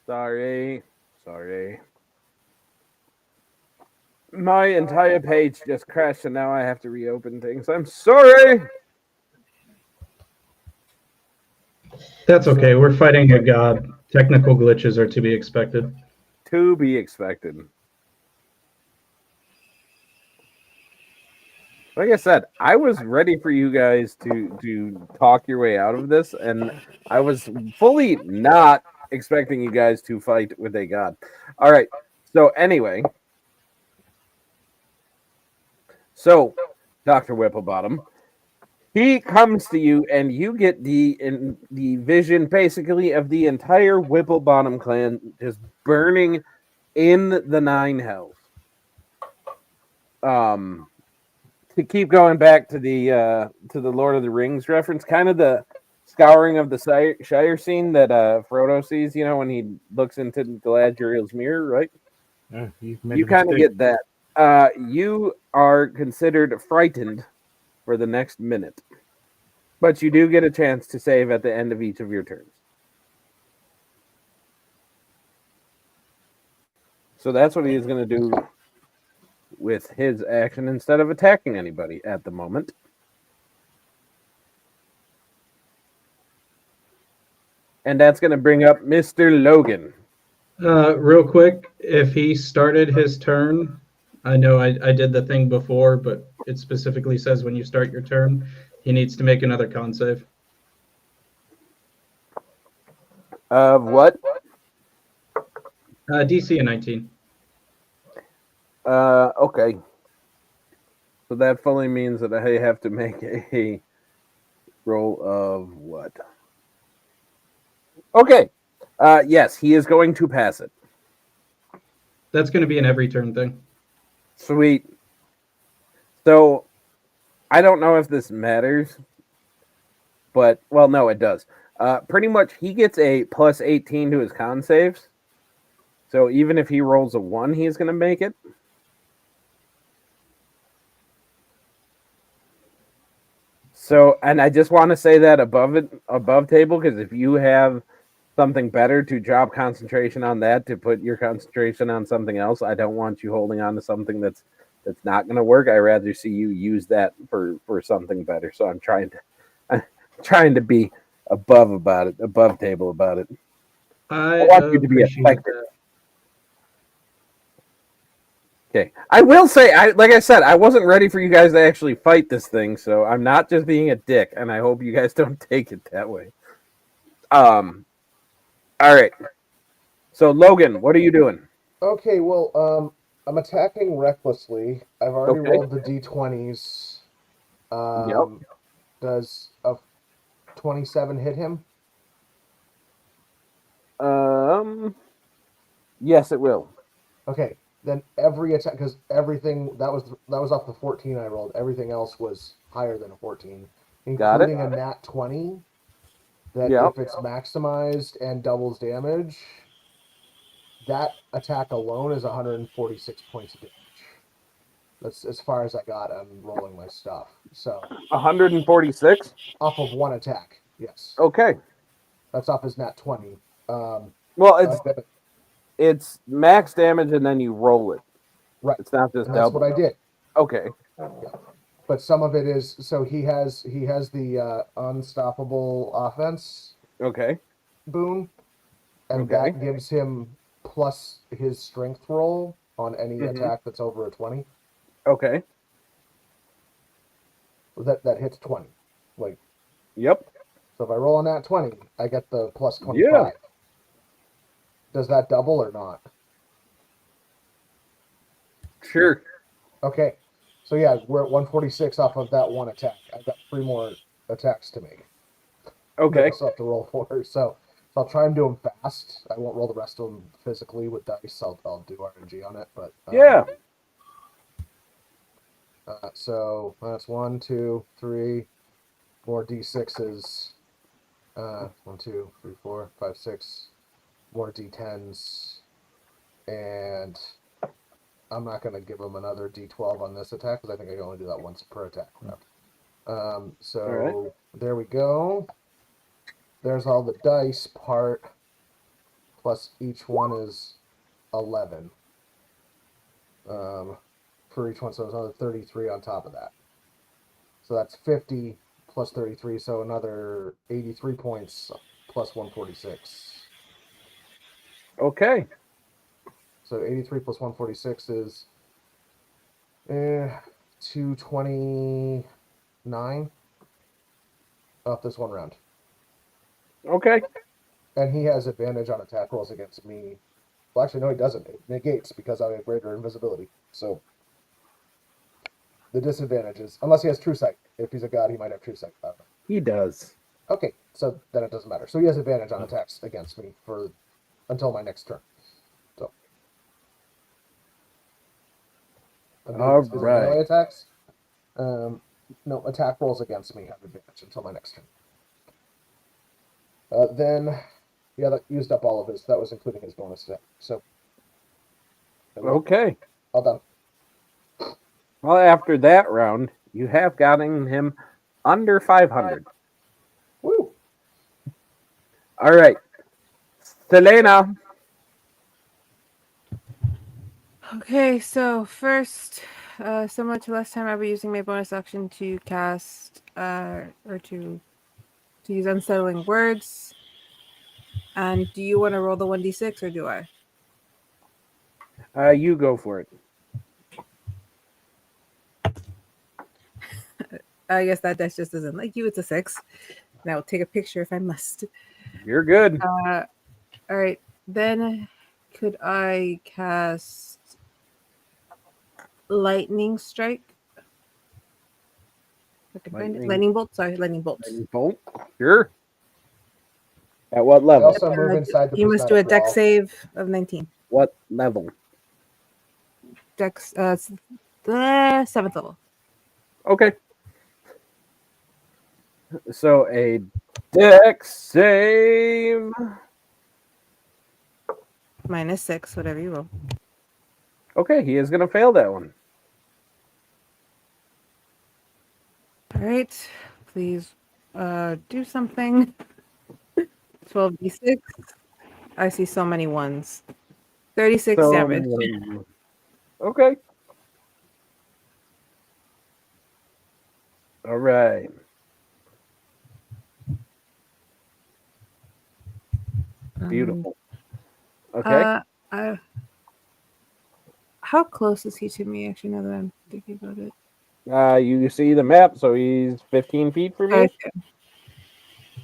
Sorry. My entire page just crashed and now I have to reopen things. I'm sorry. That's okay. We're fighting a god. Technical glitches are to be expected. To be expected. Like I said, I was ready for you guys to talk your way out of this, and I was fully not expecting you guys to fight with a god. All right. So anyway, Dr. Whipplebottom, he comes to you, and you get the vision basically of the entire Whipplebottom clan just burning in the nine hells. to keep going back to the Lord of the Rings reference, kind of the scouring of the Shire scene that Frodo sees, when he looks into Galadriel's mirror, right? You kind of get that. You are considered frightened for the next minute, but you do get a chance to save at the end of each of your turns. So that's what he is going to do with his action instead of attacking anybody at the moment. And that's going to bring up Mr. Logan. Real quick, if he started his turn, I know I did the thing before, but it specifically says when you start your turn, he needs to make another con save. Of what? DC a 19. Okay. So that fully means that I have to make a roll of what? Okay. Yes, he is going to pass it. That's going to be an every turn thing. Sweet. So I don't know if this matters, but well, no, it does. Pretty much, he gets a plus 18 to his con saves. So even if he rolls a 1, he's going to make it. So, and I just want to say that above table, because if you have something better to drop concentration on that, to put your concentration on something else, I don't want you holding on to something that's not going to work. I rather see you use that for something better. So I'm trying to be above table about it. I want you to be appreciate effective. that. Okay, I will say, like I said, I wasn't ready for you guys to actually fight this thing, so I'm not just being a dick, and I hope you guys don't take it that way. All right. So Logan, what are you doing? Okay, well, I'm attacking recklessly. I've already Okay. rolled the d20s. Yep. Does a 27 hit him? Yes, it will. Okay, then every attack, because everything that was off the 14 I rolled. Everything else was higher than a 14, Got it. including a nat 20. That Yep. if it's maximized and doubles damage, that attack alone is 146 points of damage. That's as far as I got. I'm rolling my stuff. So 146. off of one attack, yes. Okay. That's off his nat 20. Well, it's max damage and then you roll it. Right. It's not just And that's double. what I did. Okay. Yeah. But some of it is, so he has the unstoppable offense Okay. boon, and Okay. that gives him plus his strength roll on any attack that's over a 20. Okay. That hits 20. Like, yep. So if I roll on that 20, I get the plus 25. Yeah. Does that double or not? Sure. Okay. So yeah, we're at 146 off of that one attack. I've got 3 more attacks to make. Okay. I still have to roll 4. So I'll try and do them fast. I won't roll the rest of them physically with dice. I'll do RNG on it. But yeah. So that's 1, 2, 3, 4 d6s. 1, 2, 3, 4, 5, 6 more d10s, and I'm not going to give him another d12 on this attack because I think I can only do that once per attack round. So right. There we go. There's all the dice part, plus each one is 11 for each one, so there's another 33 on top of that. So that's 50 plus 33, so another 83 points plus 146. Okay. So 83 plus 146 is 229 off this one round. Okay. And he has advantage on attack rolls against me. Well, actually, no, he doesn't. It negates because I have greater invisibility. So the disadvantage is, unless he has true sight. If he's a god, he might have true sight. He does. Okay, so then it doesn't matter. So he has advantage on attacks against me until my next turn. So. All right. Melee attacks? No, attack rolls against me have advantage until my next turn. Then, yeah, that used up all of his. That was including his bonus attack. So, Okay. all done. Well, after that round, you have gotten him under 500. Woo! All right. Selena. Okay, so first, similar to last time, I'll be using my bonus action to cast or to use unsettling words. And do you want to roll the 1d6 or do I? You go for it. I guess that dice just doesn't like you. It's a 6. And I will take a picture if I must. You're good. All right. Then could I cast Lightning Strike? If I can find it. Lightning Bolt. Sorry, Lightning Bolt. Lightning bolt. Sure. At what I level? also move inside the You must do a prismatic dex wall. save of 19. What level? Dex, it's the 7th level. Okay. So a dex save. -6, whatever you roll. Okay, he is going to fail that one. All right. Please do something. 12d6. I see so many ones. 36 So, damage. okay. All right. Beautiful. Okay. How close is he to me? Actually, now that I'm thinking about it. You see the map, so he's 15 feet from you. Okay.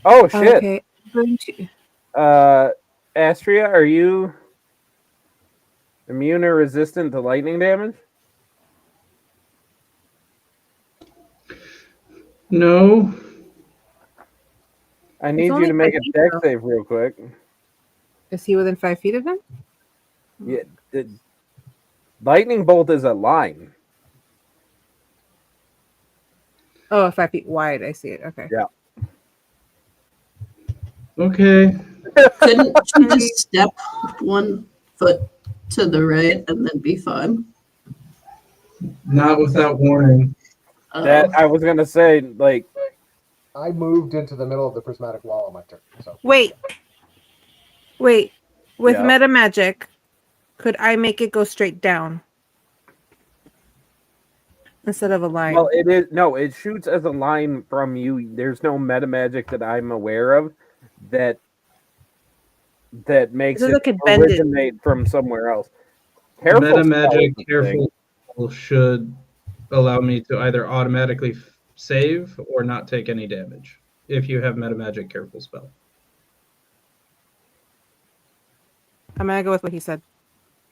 Oh shit. Okay. Astria, are you immune or resistant to lightning damage? No. I need you only to make 5 a feet, dex though. save real quick. Is he within 5 feet of him? Yeah, the lightning bolt is a line. Oh, 5 feet wide. I see it. Okay. Yeah. Okay. Couldn't you just step 1 foot to the right and then be fine? Not without warning. That I was gonna say, like, I moved into the middle of the prismatic wall on my turn. So Wait. With Yeah. meta magic, could I make it go straight down instead of a line? well, it is no, it shoots as a line from you. There's no meta magic that I'm aware of that makes It it says I could bend it. originate from somewhere else. Careful Meta spell magic is the thing. careful should allow me to either automatically save or not take any damage if you have meta magic careful spell. I'm gonna go with what he said.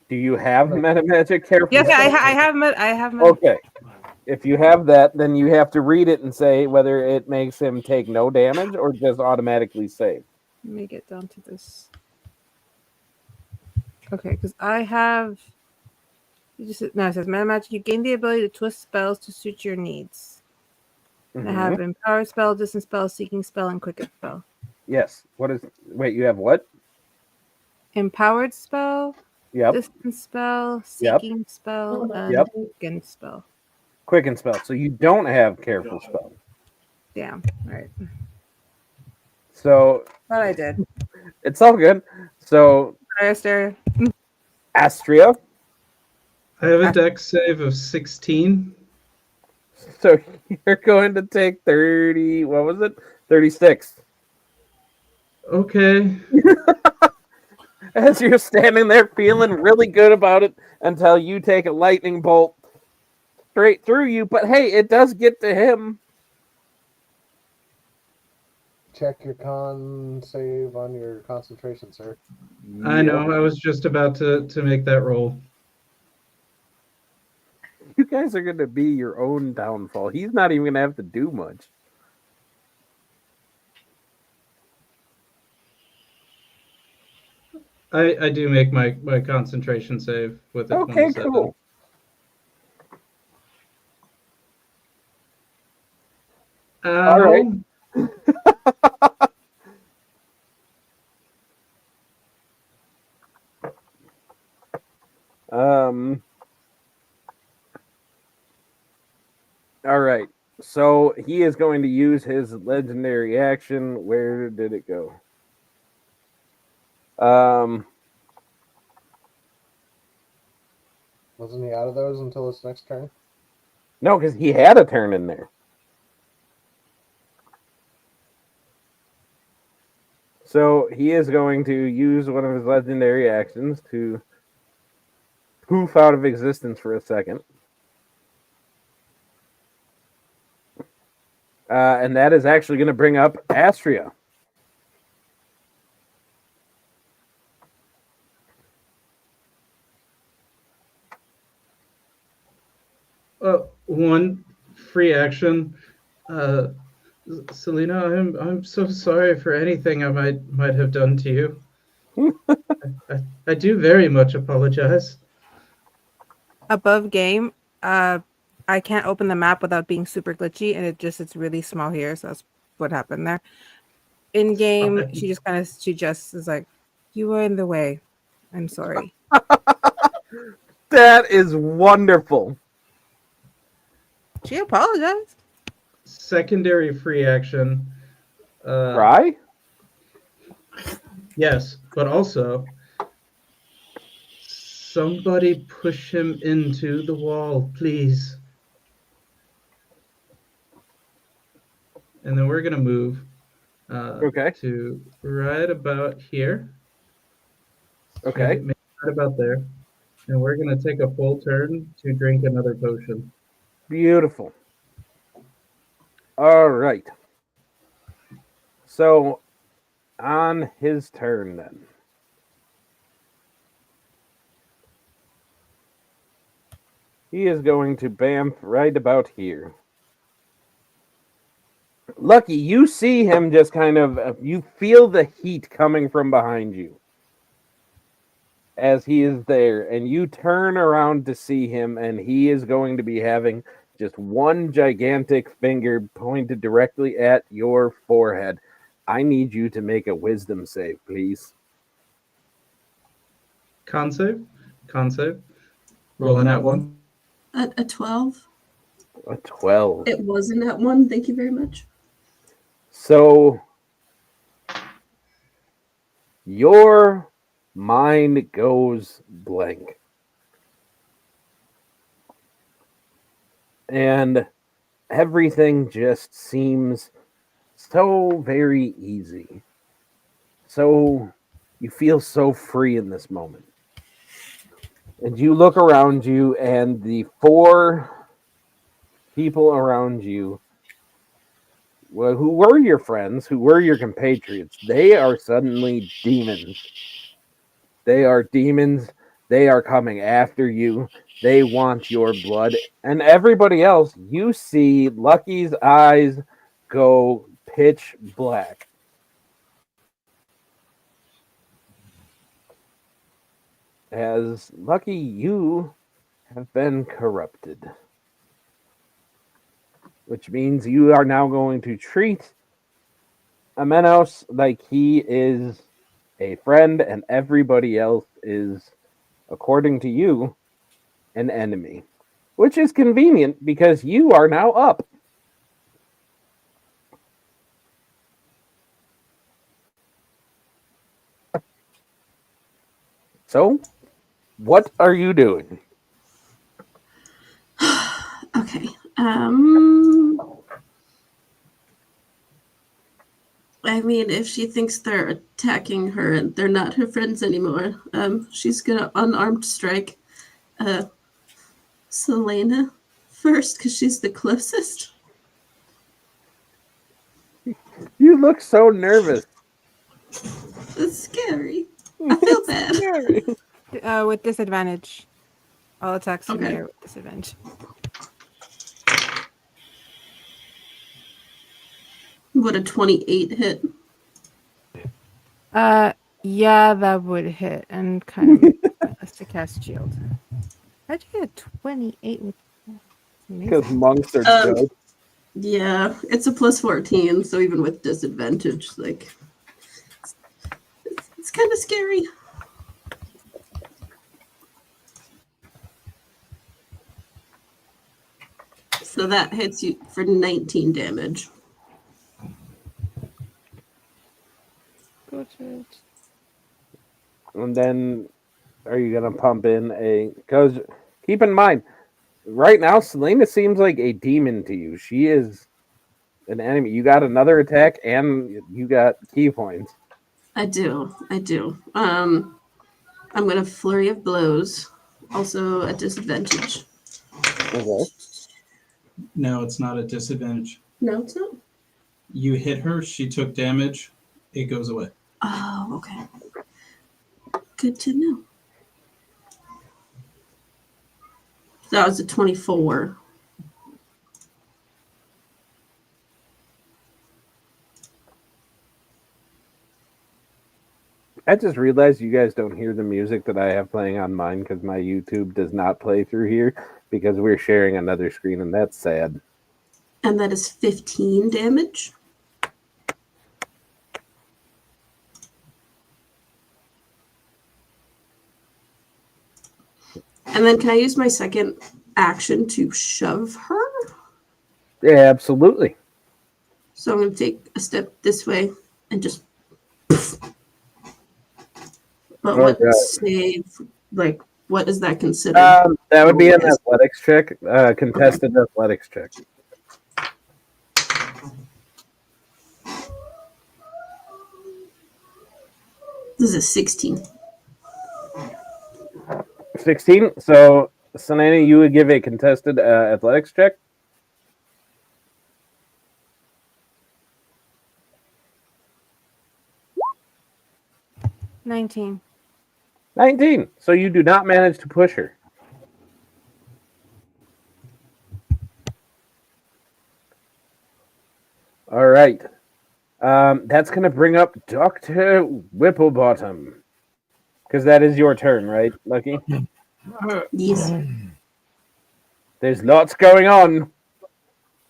Do you have meta magic careful? Yes, I spell? have meta. Okay. If you have that, then you have to read it and say whether it makes him take no damage or just automatically save. Let me get down to this. Okay, because I have. It says meta magic. You gain the ability to twist spells to suit your needs. And I have empowered spell, distance spell, seeking spell, and quicken spell. Yes. What is? Wait, you have what? Empowered spell, Yep. distance spell, Yep. seeking spell, and Yep. quicken spell. Quicken spell. So you don't have careful spell. Damn. All right. So Thought I did. it's all good. So Astria. Astria. I have a dex save of 16. So you're going to take 30. What was it? 36. Okay. As you're standing there feeling really good about it until you take a lightning bolt straight through you. But hey, it does get to him. check your con save on your concentration, sir. I know. I was just about to make that roll. You guys are going to be your own downfall. He's not even going to have to do much. I do make my concentration save with a Okay, 27. cool. All right. All right. So he is going to use his legendary action. Where did it go? Wasn't he out of those until his next turn? No, because he had a turn in there. So he is going to use one of his legendary actions to poof out of existence for a second. And that is actually going to bring up Astria. One free action. Selena, I'm so sorry for anything I might have done to you. I do very much apologize. Above game, I can't open the map without being super glitchy, and it's really small here, so that's what happened there. In game, Fine. she just is like, "You were in the way. I'm sorry." That is wonderful. She apologized. Secondary free action. Right? Yes, but also somebody push him into the wall, please. And then we're gonna move Okay. to right about here. Okay. Maybe right about there. And we're gonna take a full turn to drink another potion. Beautiful. All right. So on his turn then. He is going to bamf right about here. Lucky, you see him just kind of, you feel the heat coming from behind you as he is there, and you turn around to see him, and he is going to be having just one gigantic finger pointed directly at your forehead. I need you to make a wisdom save, please. Con save. Rolling at one. A 12. A 12. It wasn't at 1. Thank you very much. So your mind goes blank. And everything just seems so very easy. So you feel so free in this moment. And you look around you, and the 4 people around you, well, who were your friends, who were your compatriots, they are suddenly demons. They are demons. They are coming after you. They want your blood. And everybody else, you see Lucky's eyes go pitch black. As Lucky, you have been corrupted. Which means you are now going to treat Amenos like he is a friend, and everybody else is, according to you, an enemy. Which is convenient because you are now up. So, what are you doing? Okay. I mean, if she thinks they're attacking her and they're not her friends anymore, she's gonna unarmed strike Selena first because she's the closest. You look so nervous. It's scary. I feel bad. Scary. With disadvantage. All attacks from Okay. here with disadvantage. Would a 28 hit? Yeah, that would hit, and kind of us to cast shield. How'd you get a 28 with? Because monks are Um, good. Yeah, it's a plus 14, so even with disadvantage, like it's kind of scary. So that hits you for 19 damage. Got it. And then are you going to pump in a... Because keep in mind, right now, Selena seems like a demon to you. She is an enemy. You got another attack and you got key points. I do. I'm gonna flurry of blows, also at disadvantage. Okay. No, it's not a disadvantage. No, it's not. You hit her, she took damage, it goes away. Oh, okay. Good to know. That was a 24. I just realized you guys don't hear the music that I have playing on mine because my YouTube does not play through here because we're sharing another screen, and that's sad. And that is 15 damage. And then can I use my second action to shove her? Yeah, absolutely. So I'm going to take a step this way and just. But what save? Like, what is that considered? That would be an athletics check, contested athletics check. This is a 16. 16. So, Selena, you would give a contested athletics check. $19. 19. So you do not manage to push her. All right. That's going to bring up Dr. Whipplebottom. Because that is your turn, right, Lucky? Yes. There's lots going on.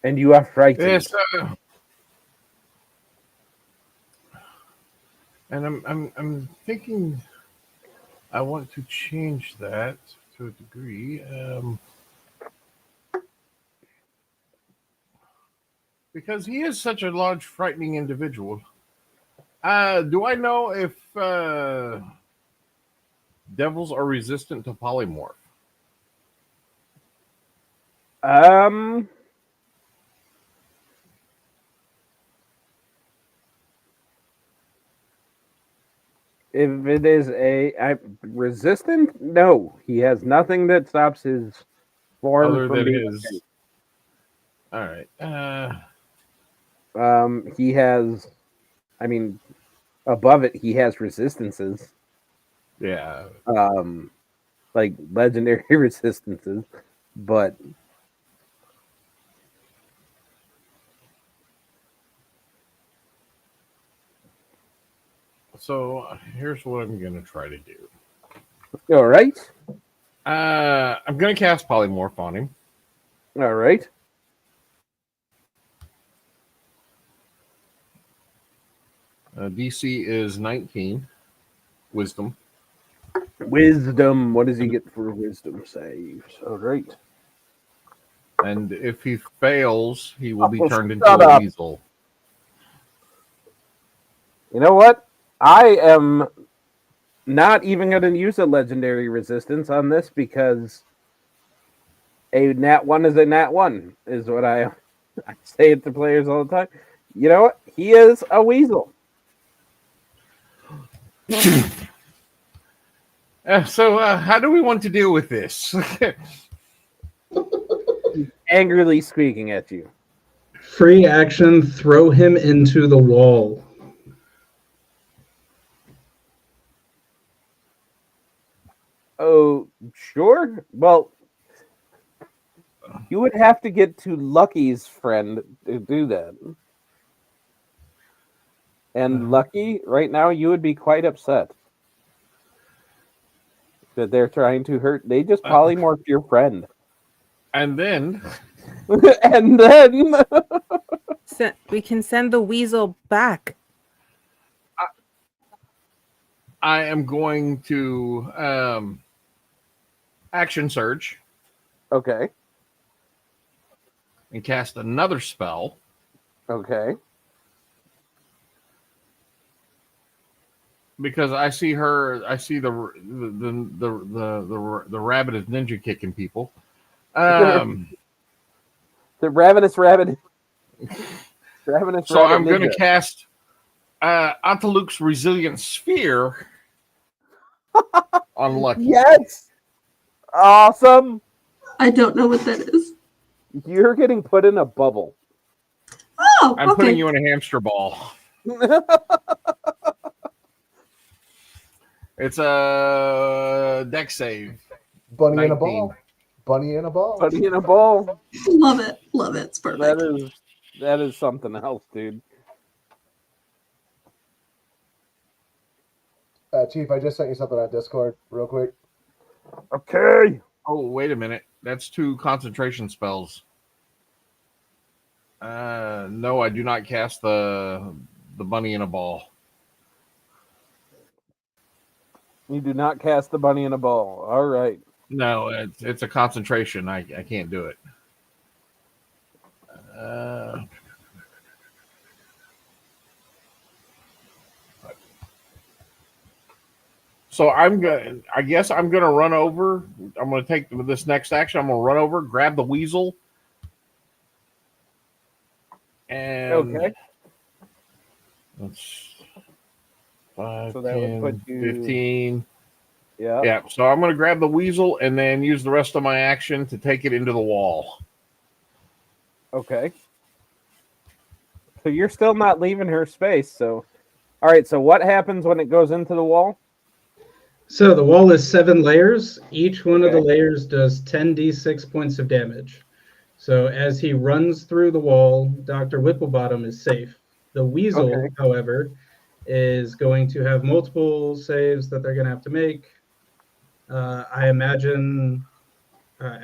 And you are frightened. Yes, and I'm thinking I want to change that to a degree. Because he is such a large, frightening individual. Do I know if devils are resistant to polymorph? If it is resistant, no. He has nothing that stops his form Other from than being his. All right. He has, I mean, above it, he has resistances. Yeah. Like legendary resistances, but So here's what I'm going to try to do. all right. I'm going to cast polymorph on him. All right. DC is 19. Wisdom. Wisdom. What does he get for wisdom saves? All right. And if he fails, he will be turned into shut a up. weasel. You know what? I am not even going to use a legendary resistance on this because a nat 1 is a nat 1, is what I say it to players all the time. You know what? He is a weasel. So how do we want to deal with this? Angrily squeaking at you. Free action, throw him into the wall. Oh, sure. Well, you would have to get to Lucky's friend to do that. And Lucky, right now, you would be quite upset that they're trying to hurt. They just polymorphed your friend. And then And then We can send the weasel back. I am going to action surge okay, and cast another spell. okay, Because I see her, I see the rabbit is ninja kicking people. the ravenous rabbit, So I'm going to ninja. cast Antaluke's Resilient Sphere on Lucky. Yes, awesome. I don't know what that is. You're getting put in a bubble. Oh, I'm okay. putting you in a hamster ball. It's a deck save. Bunny in a 19. ball. Bunny in a ball. Bunny in a ball. Love it. Love it. It's perfect. That is something else, dude. Chief, I just sent you something on Discord real quick. Okay. Oh, wait a minute. That's 2 concentration spells. No, I do not cast the bunny in a ball. You do not cast the bunny in a ball. All right. No, it's a concentration. I can't do it. So I guess I'm gonna run over. I'm gonna take this next action. I'm gonna run over, grab the weasel, and Okay. That's 5, So that 10, would put you 15. Yeah. Yeah, so I'm going to grab the weasel and then use the rest of my action to take it into the wall. Okay. So you're still not leaving her space. So, all right. So what happens when it goes into the wall? So the wall is 7 layers. Each one of the Okay. layers does 10d6 points of damage. So as he runs through the wall, Dr. Whipplebottom is safe. The weasel, Okay. however, is going to have multiple saves that they're going to have to make. I imagine.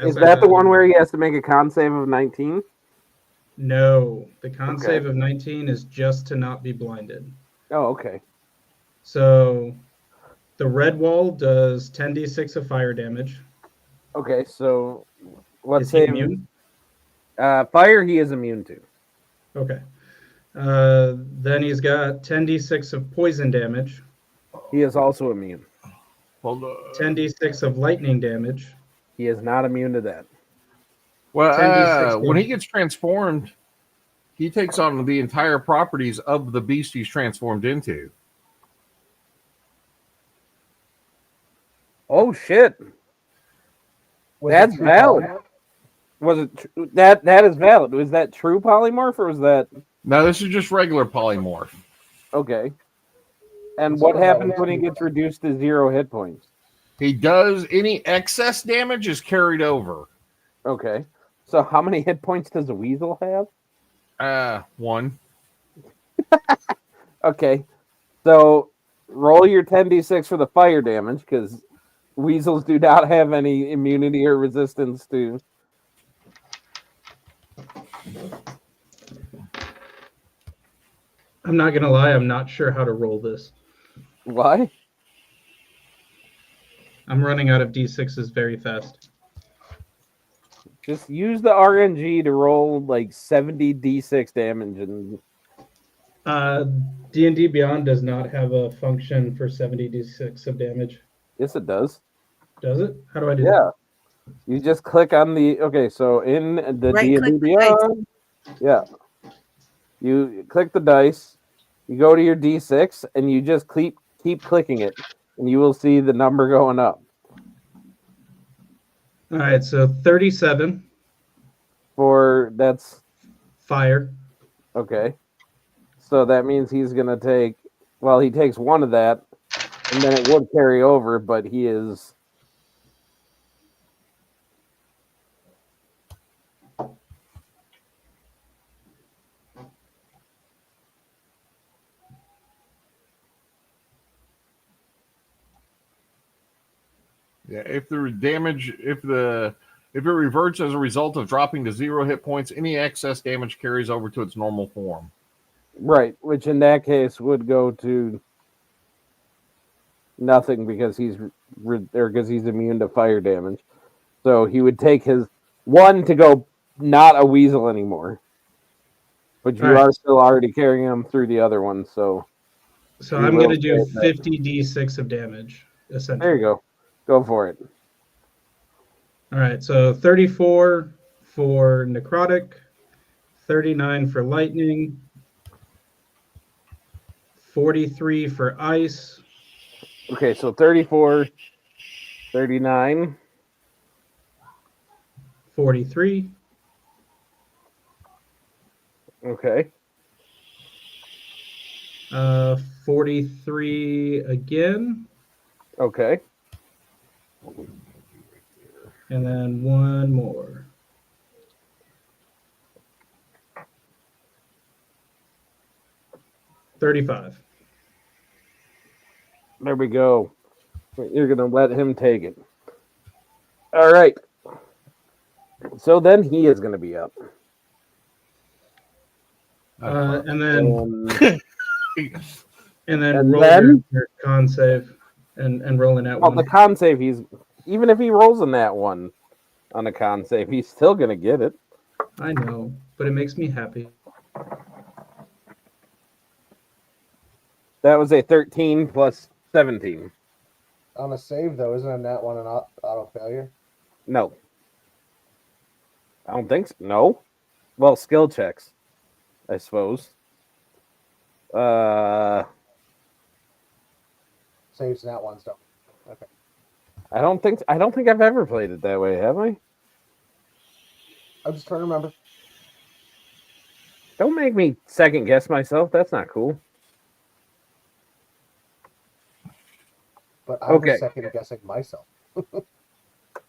Is that the one where he has to make a con save of 19? No, the con Okay. save of 19 is just to not be blinded. Oh, okay. So the red wall does 10d6 of fire damage. Okay. So what Is he save? immune? Fire he is immune to. Okay. Then he's got 10d6 of poison damage, He is also immune. Hold on. 10d6 of lightning damage. He is not immune to that. Well, 10d6 when he gets transformed, he takes on the entire properties of the beast he's transformed into. Oh shit! Was That's it true valid. polymorph? Was it that is valid? Was that true polymorph or was that No, this is just regular polymorph. okay? And It's what all about happens when he HP. gets reduced to 0 hit points? He does any excess damage is carried over. Okay. So how many hit points does a weasel have? 1. Okay. So roll your 10d6 for the fire damage because weasels do not have any immunity or resistance to. I'm not going to lie, I'm not sure how to roll this. Why? I'm running out of d6s very fast. Just use the RNG to roll like 70 d6 damage and D&D Beyond does not have a function for 70d6 of damage. yes it does. Does it? How do I do Yeah. You just click on the okay, so in the Right D&D click the dice. Beyond, yeah. You click the dice, you go to your D6 and you just keep clicking it and you will see the number going up. that? All right, so 37 For that's fire. okay. So that means he's going to take well, he takes one of that and then it would carry over, but he is Yeah, if the damage, if the If it reverts as a result of dropping to 0 hit points, any excess damage carries over to its normal form. Right, which in that case would go to nothing because he's immune to fire damage. So he would take his one to go not a weasel anymore. But you are still already carrying him through the other one, so I'm going to do 50d6 of damage, essentially. There you go. Go for it. All right, so 34 for necrotic, 39 for lightning, 43 for ice. Okay, so 34, 39. 43. Okay. 43 again. Okay. And then one more. $35. There we go. You're going to let him take it. All right. So then he is going to be up. And then and roll then? your con save and roll in that Well, one. the con save, even if he rolls in that one on a con save, he's still going to get it. I know, but it makes me happy. That was a 13 plus 17. On a save, though, isn't a nat one an auto failure? No. I don't think so. No. Well, skill checks, I suppose. Saves nat ones don't. Okay. I don't think I've ever played it that way, have I? I'm just trying to remember. Don't make me second guess myself. That's not cool. But I was second guessing myself.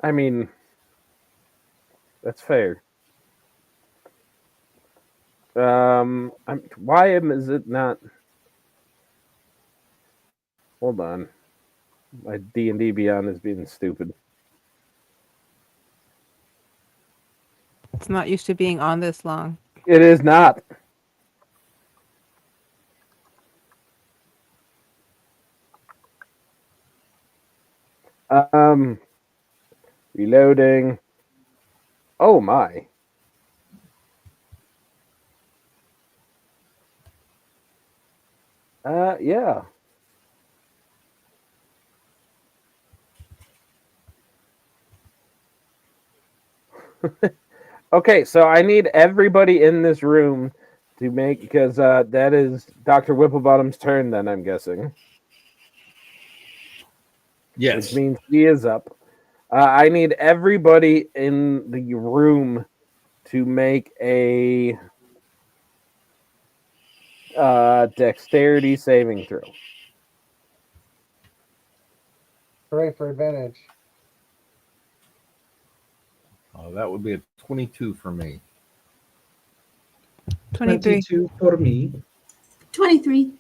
I mean, that's fair. Why is it not? Hold on. My D&D Beyond is being stupid. It's not used to being on this long. It is not. Reloading. Oh my. Yeah. Okay, so I need everybody in this room to make, because that is Dr. Whipplebottom's turn then, I'm guessing. Yes. Which means he is up. I need everybody in the room to make a dexterity saving throw. Hooray for advantage. Oh, that would be a 22 for me. 23. 22 for me. 23.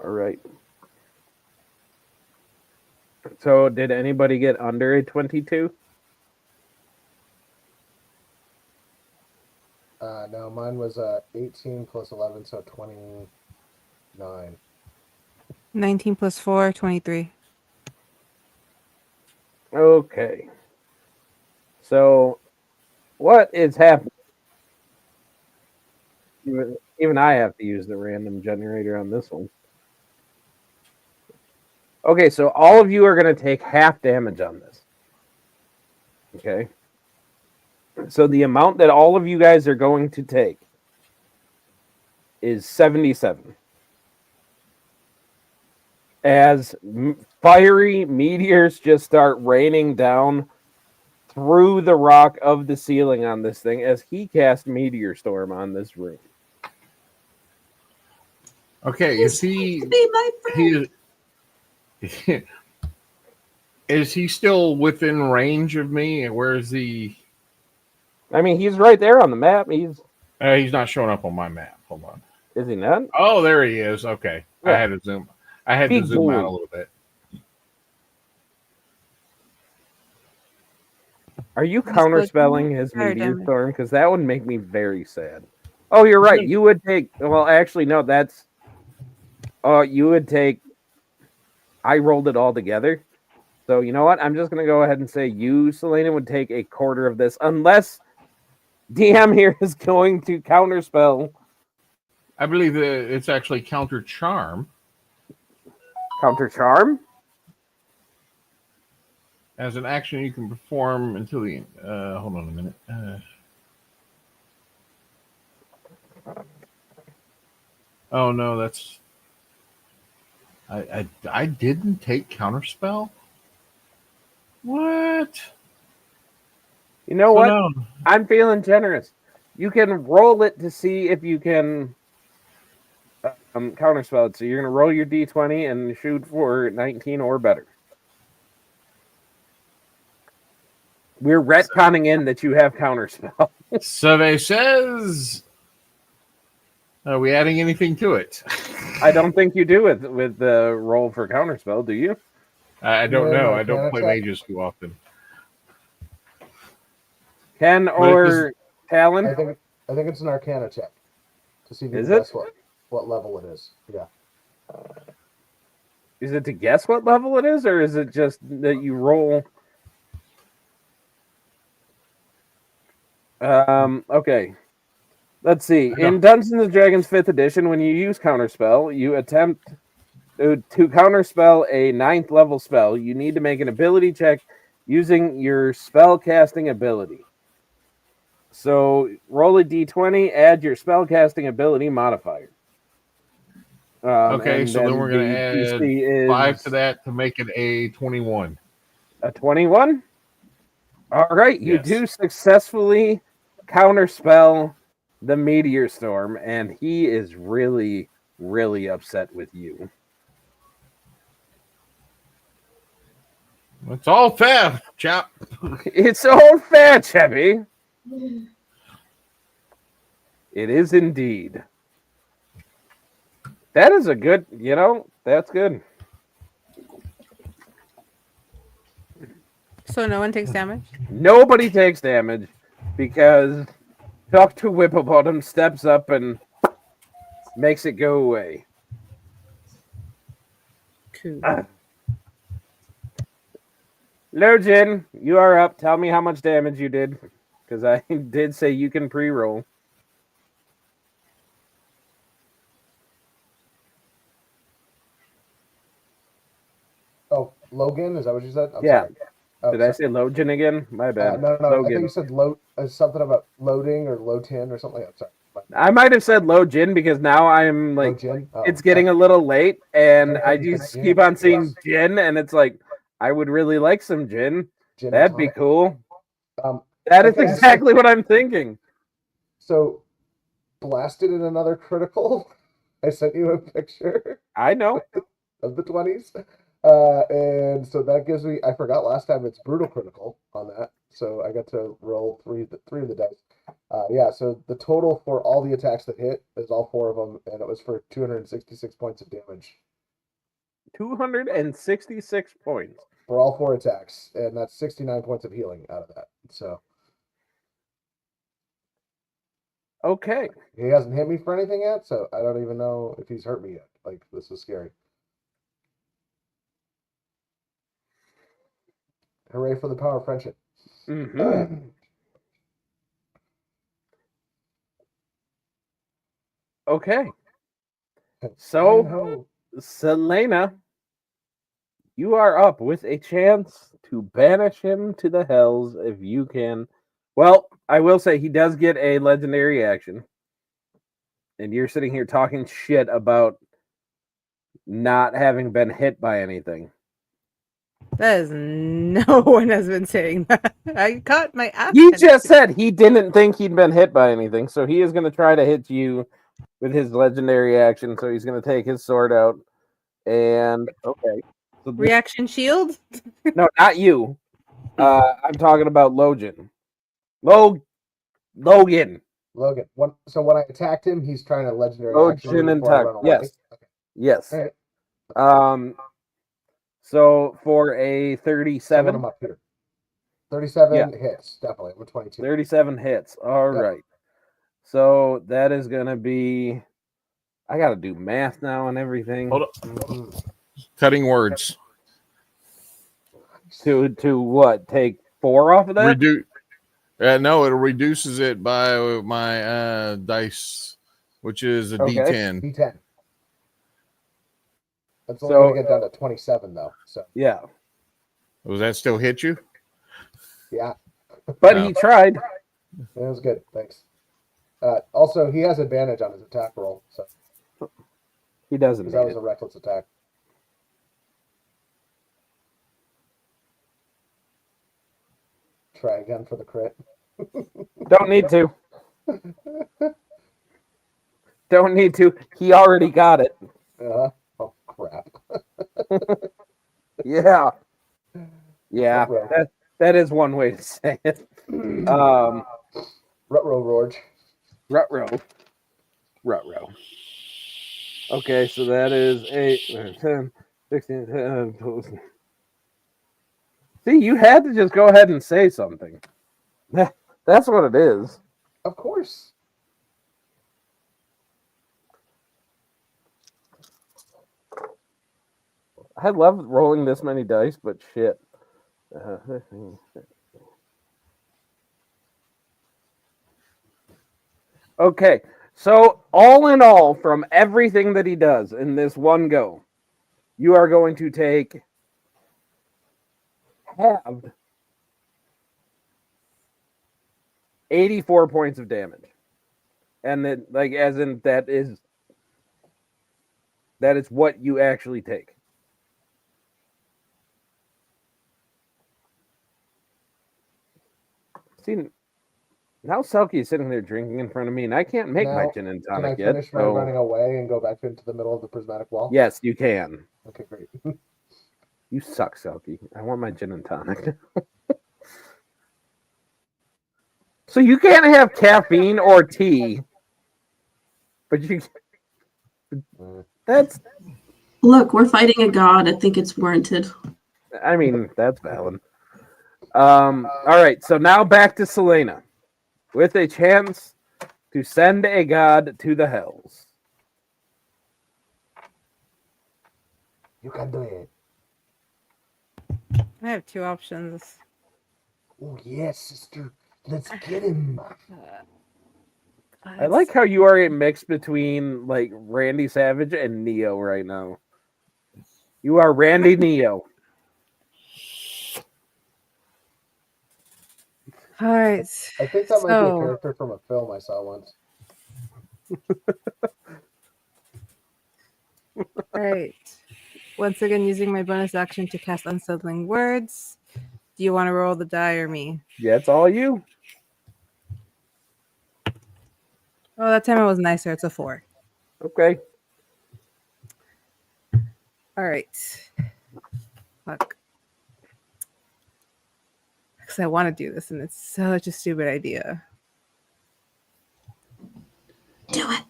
All right. So did anybody get under a 22? No, mine was 18 plus 11, so 29. 19 plus 4, 23. Okay. So what is happening? Even I have to use the random generator on this one. Okay, so all of you are going to take half damage on this. Okay. So the amount that all of you guys are going to take is 77. As fiery meteors just start raining down through the rock of the ceiling on this thing as he cast Meteor Storm on this room. Okay, is he... To be my friend. Is he still within range of me? Where is he? I mean, he's right there on the map. He's not showing up on my map. Hold on. Is he not? Oh, there he is. Okay. I Yeah. had to zoom. I had Big to zoom out boy. a little bit. Are you He's good. counterspelling his Heard meteor him. storm? Because that would make me very sad. Oh, you're right. You would take. Well, actually, no. That's. You would take. I rolled it all together. So you know what? I'm just gonna go ahead and say you, Selena, would take a quarter of this, unless DM here is going to counterspell. I believe that it's actually counter charm. Counter charm? As an action you can perform until the hold on a minute. Oh no, that's I didn't take counterspell? What? You know So what? no. I'm feeling generous. You can roll it to see if you can counterspell it. So you're gonna roll your d20 and shoot for 19 or better. We're retconning in that you have counterspell. Survey says, are we adding anything to it? I don't think you do with the roll for counterspell, do you? I don't Yeah, know. no, I don't play check. mages too often. Ken or Talon? I think it's an Arcana check to see if you Is can it? guess what level it is. Yeah. Is it to guess what level it is, or is it just that you roll? Okay. Let's see. In Dungeons and Dragons 5th edition, when you use counterspell, you attempt to counterspell a 9th level spell. You need to make an ability check using your spell casting ability. So roll a d20, add your spell casting ability modifier. Okay, and so then we're going to the add DC 5 is to that to make it a 21. a 21. All right, you Yes. do successfully counterspell the meteor storm, and he is really, really upset with you. It's all fair, chap. It's all fair, Chevy. It is indeed. That is a good, that's good. So no one takes damage? Nobody takes damage because Dr. Whipplebottom steps up and makes it go away. Cool. Lojin, you are up. Tell me how much damage you did, because I did say you can pre-roll. Oh, Logan, is that what you said? I'm Yeah. sorry. Oh, Did I say Lojin again? My bad. No. I Logan. think you said something about loading or low 10 or something. I'm sorry. I might have said Lojin because now I'm like, Lojin? Oh, it's getting a little late, and I Yeah. just keep on seeing gin, and it's like, I would really like some gin. Gin That'd be tonic. cool. That is exactly what I'm thinking. So, blasted in another critical. I sent you a picture. I know. Of the 20s. And so that gives me, I forgot last time it's brutal critical on that. So I got to roll three of the dice. Yeah, so the total for all the attacks that hit is all 4 of them, and it was for 266 points of damage. 266 points. For all 4 attacks, and that's 69 points of healing out of that. So. Okay. He hasn't hit me for anything yet, so I don't even know if he's hurt me yet. Like, this is scary. Hooray for the power of friendship. Mm-hmm. Okay. So, Selena, you are up with a chance to banish him to the hells if you can. Well, I will say he does get a legendary action. And you're sitting here talking shit about not having been hit by anything. That is, no one has been saying that. I caught my ass. He just said he didn't think he'd been hit by anything, so he is going to try to hit you with his legendary action. So he's going to take his sword out, and okay, so reaction shield. No, not you. I'm talking about Logan. Logan. Logan. So when I attacked him, he's trying to legendary Oh, action Jin me and before I Tug. run away. Yes. Okay. Yes. All right. So for a Someone 37, him up here. 37 Yeah. hits, definitely. With 22. 37 hits. All Yep. right. So that is going to be. I got to do math now and everything. Hold on. Mhm. Cutting words. To what? Take 4 off of that? Reduce. No, it reduces it by my dice, which is a Okay. D10. D10. That's only So- going to get down to 27, though. So, Yeah. Does that still hit you? yeah, But No. he tried. it was good. Thanks. Also, he has advantage on his attack roll, so He doesn't because need that was it. a reckless attack. Try again for the crit. Don't need to. Don't need to. He already got it. Oh, crap. Yeah. Yeah. Ruh-roh. That is one way to say it. Ruh-roh, Rorge. Ruh-roh. Okay, so that is 8, 10, 16, 12. See, you had to just go ahead and say something. That's what it is. Of course. I love rolling this many dice, but shit. Okay, so all in all, from everything that he does in this one go, you are going to take halved 84 points of damage. And then, like, as in that is what you actually take. See, now Selkie is sitting there drinking in front of me, and I can't make my Now, gin and Can I tonic yet. finish my running away and go back into the middle of the prismatic wall? Yes, you can. Okay, great. You suck, Selkie. I want my gin and tonic. So you can't have caffeine or tea, but you. That's. Look, we're fighting a god. I think it's warranted. I mean, that's valid. All right, so now back to Selena, with a chance to send a god to the hells. You can do it. I have 2 options. Oh, yes, sister. Let's get him. I like how you are a mix between like Randy Savage and Neo right now. You are Randy Neo. All right. I think that might be a So- character from a film I saw once. All right. Once again, using my bonus action to cast Unsettling Words. Do you want to roll the die or me? Yeah, it's all you. Oh, that time I was nicer. It's a 4. Okay. All right. Fuck. Because I want to do this, and it's such a stupid idea. Do it.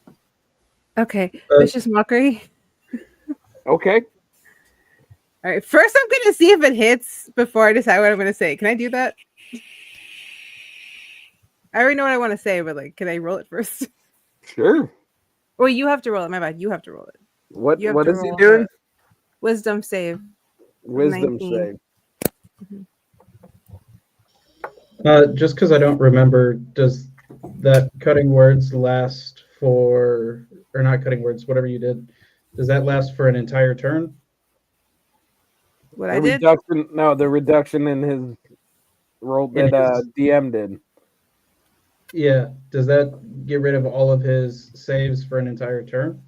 Okay. Vicious Mockery. Okay. All right. First, I'm going to see if it hits before I decide what I'm going to say. Can I do that? I already know what I want to say, but like, can I roll it first? Sure. Well, you have to roll it. My bad. You have to roll it. What You have what to is he roll doing? the Wisdom save. Wisdom 19. save. Just because I don't remember, does that cutting words last for, or not cutting words, whatever you did, does that last for an entire turn? What The I did? reduction, no, the reduction in his roll In that his- DM did. Yeah. Does that get rid of all of his saves for an entire turn?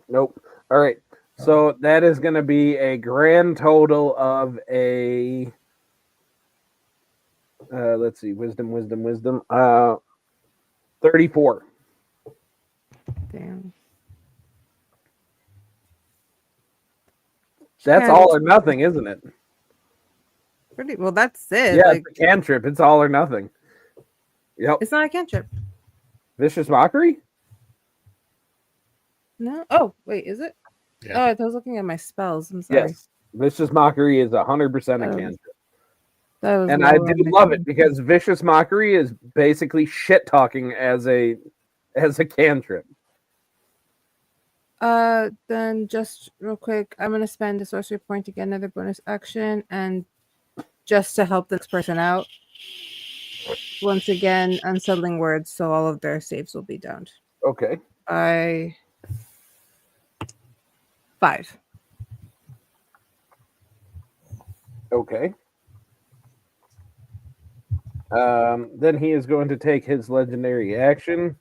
Nope. All right. So that is going to be a grand total of a. Let's see. Wisdom. 34. Damn. That's Yeah, all or nothing, isn't it? Pretty well. That's it. Yeah, Like, it's a cantrip. It's all or nothing. Yep. It's not a cantrip. Vicious Mockery? No. Oh, wait, is it? Yeah. Oh, I was looking at my spells. I'm sorry. Yes. Vicious Mockery is 100% a Oh, cantrip. That was And I lower do on my love it thing. because Vicious Mockery is basically shit talking as a cantrip. Then just real quick, I'm gonna spend a sorcery point to get another bonus action, and just to help this person out. Once again, unsettling words, so all of their saves will be downed Okay. by 5. Okay. Then he is going to take his legendary action.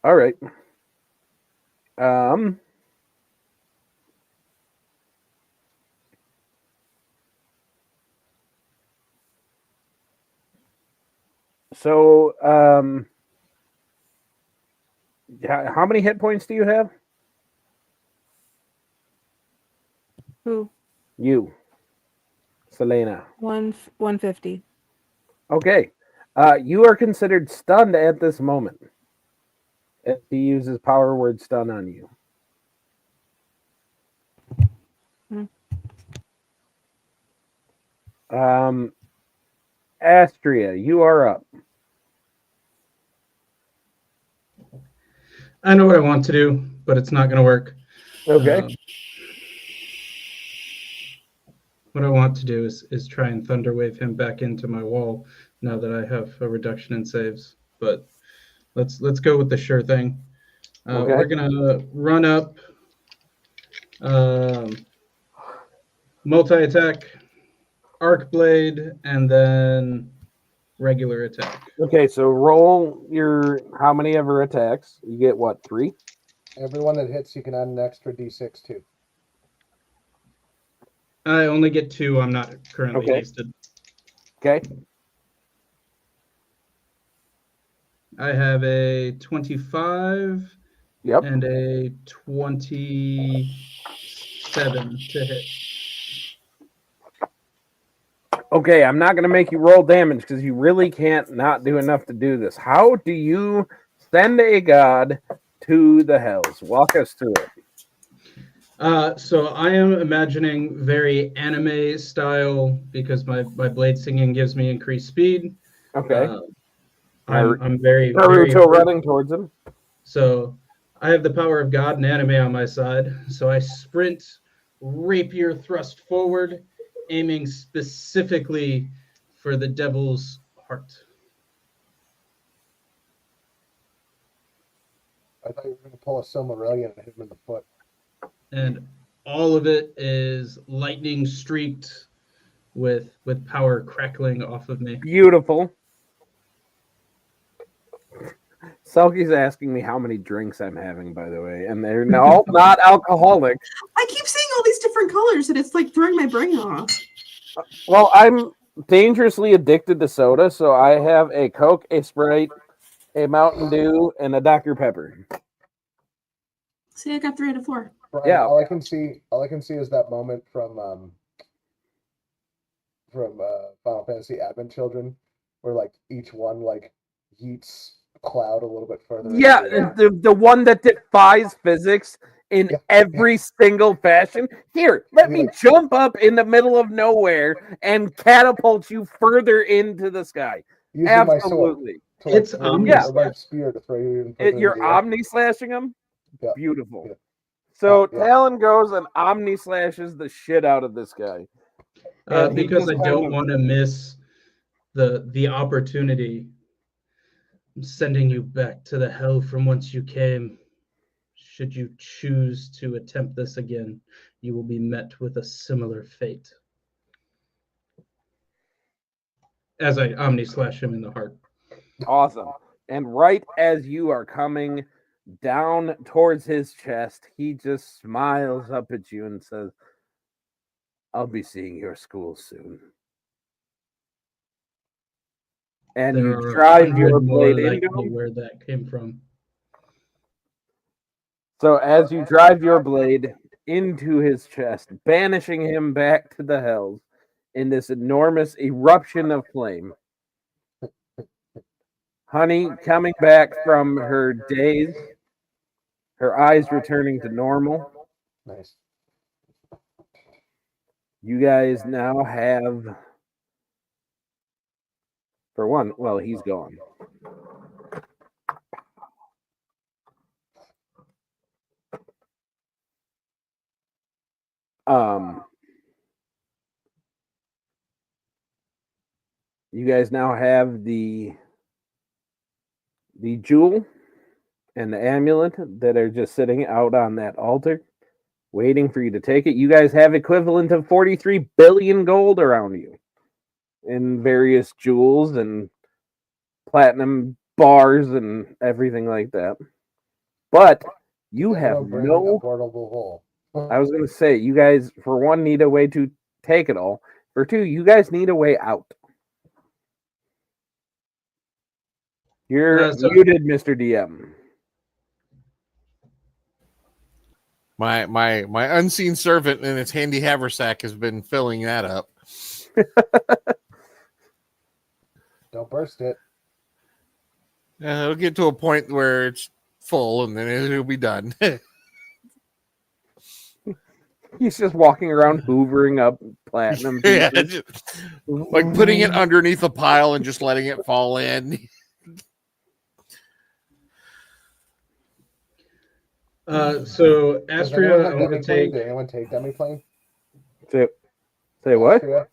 All right. So, how many hit points do you have? Who? You, Selena. 150. Okay. You are considered stunned at this moment. If he uses power word stun on you. Astria, you are up. I know what I want to do, but it's not going to work. Okay. What I want to do is try and thunder wave him back into my wall now that I have a reduction in saves. But let's go with the sure thing. Okay. We're gonna run up, multi-attack, arc blade, and then regular attack. Okay, so roll your how many ever attacks. You get what, 3? Everyone that hits, you can add an extra d6 too. I only get 2. I'm not currently Okay. hasted. Okay. I have a 25 Yep. and a 27 to hit. Okay, I'm not going to make you roll damage because you really can't not do enough to do this. How do you send a god to the hells? Walk us through it. So I am imagining very anime style because my blade singing gives me increased speed. Okay. I'm very Naruto running towards him. So I have the power of God and anime on my side. So I sprint, rapier thrust forward, aiming specifically for the devil's heart. I thought you were going to pull a Silmarillion and hit him in the foot. And all of it is lightning streaked with power crackling off of me. Beautiful. Selkie's asking me how many drinks I'm having, by the way, and they're all not alcoholic. I keep seeing all these different colors, and it's like throwing my brain off. Well, I'm dangerously addicted to soda, so I have a Coke, a Sprite, a Mountain Dew, and a Dr. Pepper. See, I got 3 out of 4. Brian, Yeah. all I can see is that moment from Final Fantasy Advent Children, where like each one like yeets cloud a little bit further. Yeah, into the one that defies physics in every single fashion. Here, let me jump up in the middle of nowhere and catapult you further into the sky. using Absolutely. my sword It's throw you, Omni or my spear to throw you even further. You're into the air. omni slashing him? Yeah. Beautiful. Yeah. So Yeah. Talon goes and omni slashes the shit out of this guy. And he Because I just don't kind of- want to miss the opportunity. I'm sending you back to the hell from whence you came. Should you choose to attempt this again, you will be met with a similar fate. As I omni slash him in the heart. Awesome. And right as you are coming down towards his chest, he just smiles up at you and says, I'll be seeing your school soon. And There you are drive 100 your more blade like into me him. where that came from. So as you drive your blade into his chest, banishing him back to the hells in this enormous eruption of flame, Honey coming back from her daze, her eyes returning to normal. Nice. You guys now have, for one, well, he's gone. You guys now have the jewel and the amulet that are just sitting out on that altar, waiting for you to take it. You guys have equivalent of 43 billion gold around you in various jewels and platinum bars and everything like that. But you have Bring no. a portable hole. I was going to say, you guys, for one, need a way to take it all. For two, you guys need a way out. You're muted, Mr. DM. My unseen servant and its handy haversack has been filling that up. Don't burst it. It'll get to a point where it's full, and then it'll be done. He's just walking around hoovering up platinum pieces. Yeah, just, like putting it underneath a pile and just letting it fall in. So Astria, I'm going to take. Did anyone take Demiplane? Say what? Astria?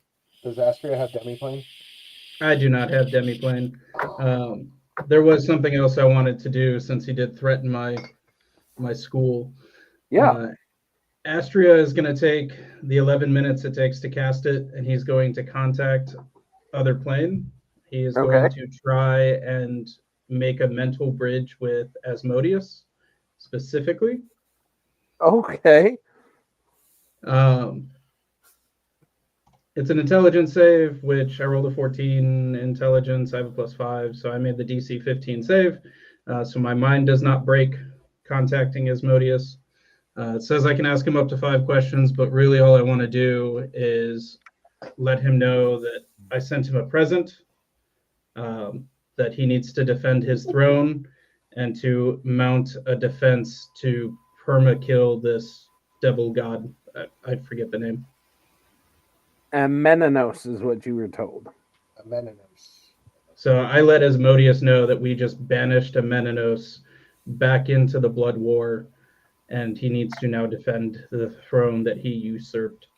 Does Astria have Demiplane? I do not have Demiplane. There was something else I wanted to do since he did threaten my school. Yeah. Astria is going to take the 11 minutes it takes to cast it, and he's going to contact other plane. He is going to try and make a mental bridge with Asmodeus, specifically. Okay. It's an intelligence save, which I rolled a 14 intelligence. I have a +5, so I made the DC 15 save. So my mind does not break contacting Asmodeus. It says I can ask him up to 5 questions, but really all I want to do is let him know that I sent him a present, that he needs to defend his throne, and to mount a defense to perma-kill this devil god. I forget the name. Amenanos is what you were told. Amenanos. So I let Asmodeus know that we just banished Amenanos back into the Blood War, and he needs to now defend the throne that he usurped.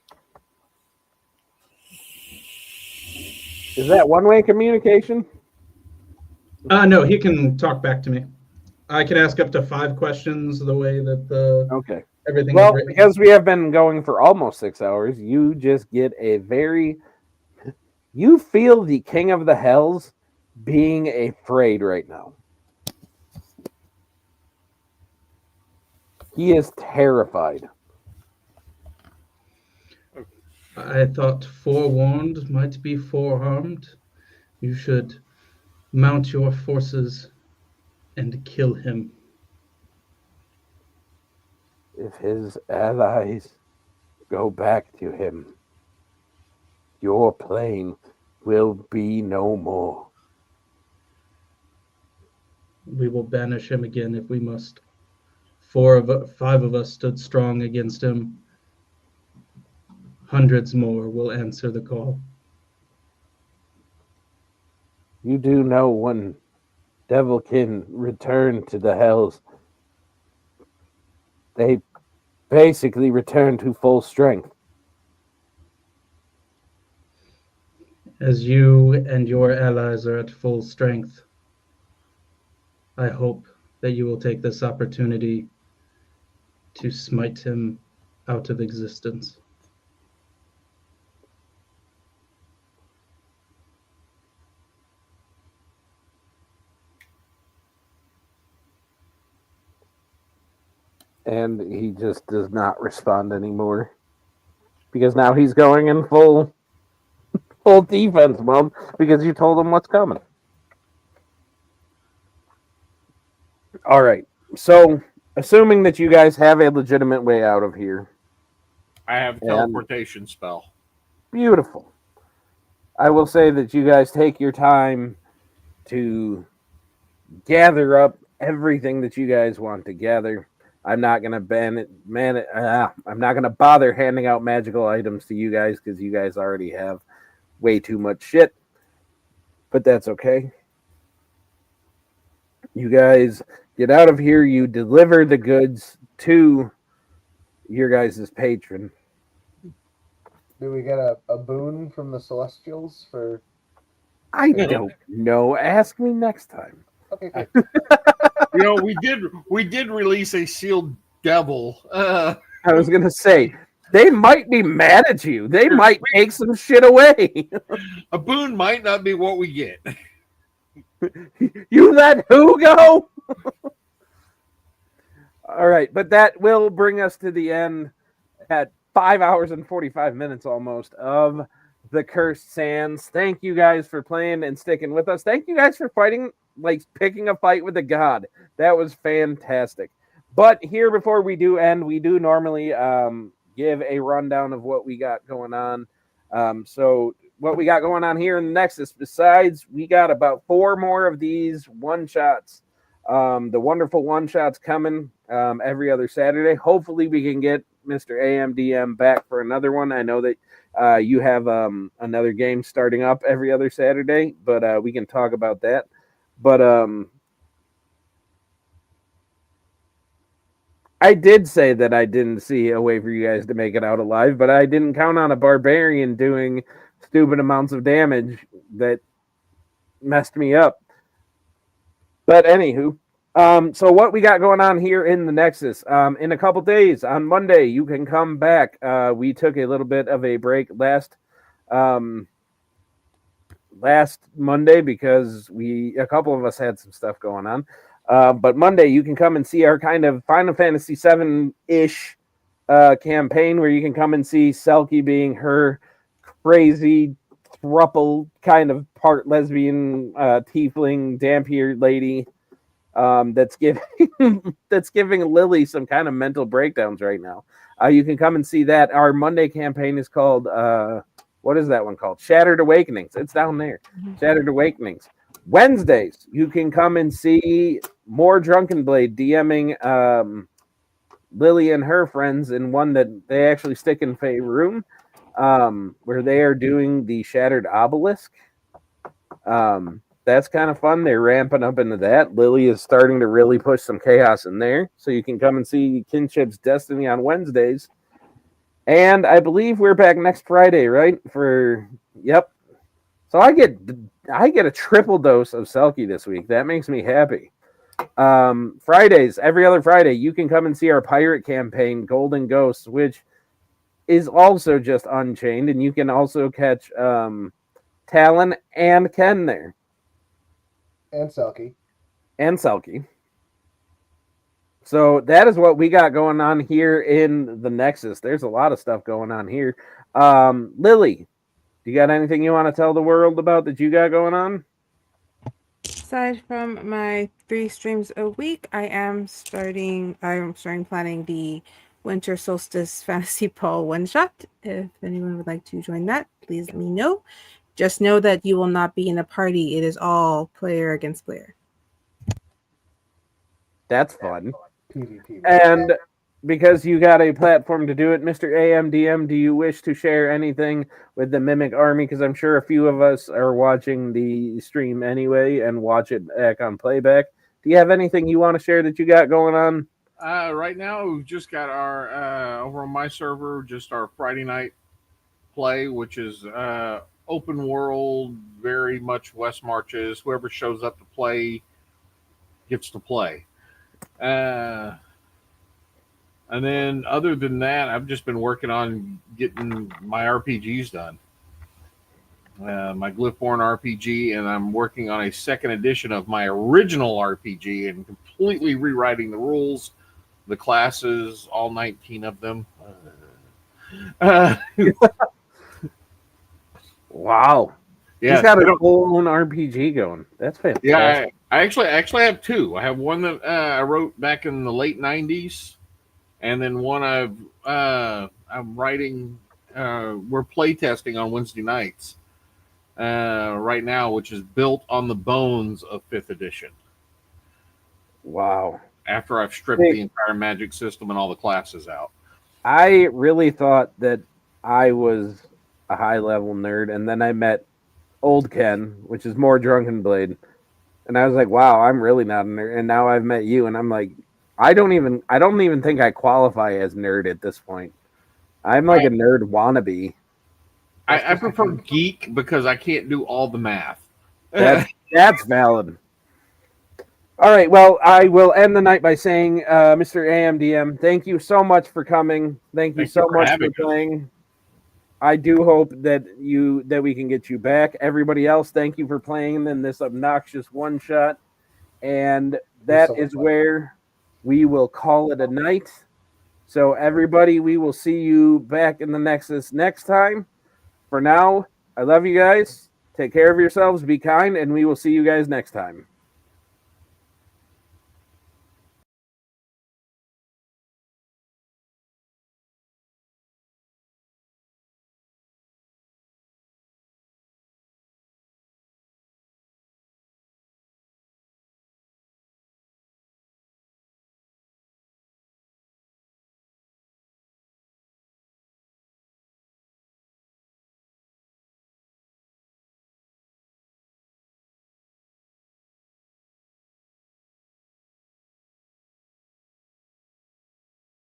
Is that one-way communication? No, he can talk back to me. I can ask up to 5 questions the way that everything is written. Because we have been going for almost 6 hours, you just get a you feel the King of the Hells being afraid right now. He is terrified. I thought forewarned might be forearmed. You should mount your forces and kill him. If his allies go back to him, your plane will be no more. We will banish him again if we must. 5 of us stood strong against him. Hundreds more will answer the call. You do know when Devilkin returned to the Hells, they basically returned to full strength. As you and your allies are at full strength, I hope that you will take this opportunity to smite him out of existence. And he just does not respond anymore. Because now he's going in full defense mode because you told him what's coming. All right. So, assuming that you guys have a legitimate way out of here. I have a teleportation spell. Beautiful. I will say that you guys take your time to gather up everything that you guys want to gather. I'm not gonna I'm not gonna bother handing out magical items to you guys because you guys already have way too much shit. But that's okay. You guys get out of here. You deliver the goods to your guys' patron. Do we get a boon from the Celestials for? I don't know. Ask me next time. Okay, good. You know, we did release a sealed devil. I was gonna say they might be mad at you. They might take some shit away. A boon might not be what we get. You let who go? All right, but that will bring us to the end at 5 hours and 45 minutes almost of the Cursed Sands. Thank you guys for playing and sticking with us. Thank you guys for fighting, like picking a fight with a god. That was fantastic. But here, before we do end, we do normally give a rundown of what we got going on. So what we got going on here in the Nexus, besides we got about 4 more of these one-shots. The wonderful one-shots coming every other Saturday. Hopefully we can get Mr. AMDM back for another one. I know that you have another game starting up every other Saturday, but we can talk about that. But I did say that I didn't see a way for you guys to make it out alive, but I didn't count on a barbarian doing stupid amounts of damage that messed me up. But anywho, so what we got going on here in the Nexus, in a couple days, on Monday, you can come back. We took a little bit of a break last Monday because a couple of us had some stuff going on. But Monday, you can come and see our kind of Final Fantasy VII-ish campaign where you can come and see Selkie being her crazy thruple kind of part lesbian tiefling dampier lady that's giving Lily some kind of mental breakdowns right now. You can come and see that. Our Monday campaign is called what is that one called? Shattered Awakenings. It's down there. Shattered Awakenings. Wednesdays, you can come and see more Drunken Blade DMing Lily and her friends in one that they actually stick in a room where they are doing the Shattered Obelisk. That's kind of fun. They're ramping up into that. Lily is starting to really push some chaos in there. So you can come and see Kinship's Destiny on Wednesdays. And I believe we're back next Friday, right? Yep. So I get a triple dose of Selkie this week. That makes me happy. Fridays, every other Friday, you can come and see our pirate campaign, Golden Ghosts, which is also just Unchained, and you can also catch Talon and Ken there. And Selkie. So that is what we got going on here in the Nexus. There's a lot of stuff going on here. Lily, do you got anything you want to tell the world about that you got going on? Aside from my 3 streams a week, I am starting planning the Winter Solstice Fantasy Ball one-shot. If anyone would like to join that, please let me know. Just know that you will not be in a party. It is all player against player. That's fun. PvP. And because you got a platform to do it, Mr. AMDM, do you wish to share anything with the Mimic Army? Because I'm sure a few of us are watching the stream anyway and watch it back on playback. Do you have anything you want to share that you got going on? Right now, we've just got our over on my server, just our Friday night play, which is open world, very much West Marches. Whoever shows up to play gets to play. And then other than that, I've just been working on getting my RPGs done. My Glyphborn RPG, and I'm working on a second edition of my original RPG and completely rewriting the rules, the classes, all 19 of them. Wow. Yeah, He's got his own RPG going. That's fantastic. Yeah, I actually have two. I have one that I wrote back in the late '90s, and then one I'm writing. We're play testing on Wednesday nights right now, which is built on the bones of Fifth Edition. Wow. After I've stripped the entire magic system and all the classes out. I really thought that I was a high level nerd, and then I met Old Ken, which is more Drunken Blade, and I was like, "Wow, I'm really not a nerd." And now I've met you, and I'm like, I don't even think I qualify as nerd at this point. I'm like a nerd wannabe. I prefer geek because I can't do all the math. That's valid. All right. Well, I will end the night by saying, Mr. AMDM, thank you so much for coming. Thank you so much for playing. I do hope that we can get you back. Everybody else, thank you for playing in this obnoxious one shot. And that is where we will call it a night. So everybody, we will see you back in the Nexus next time. For now, I love you guys. Take care of yourselves. Be kind, and we will see you guys next time.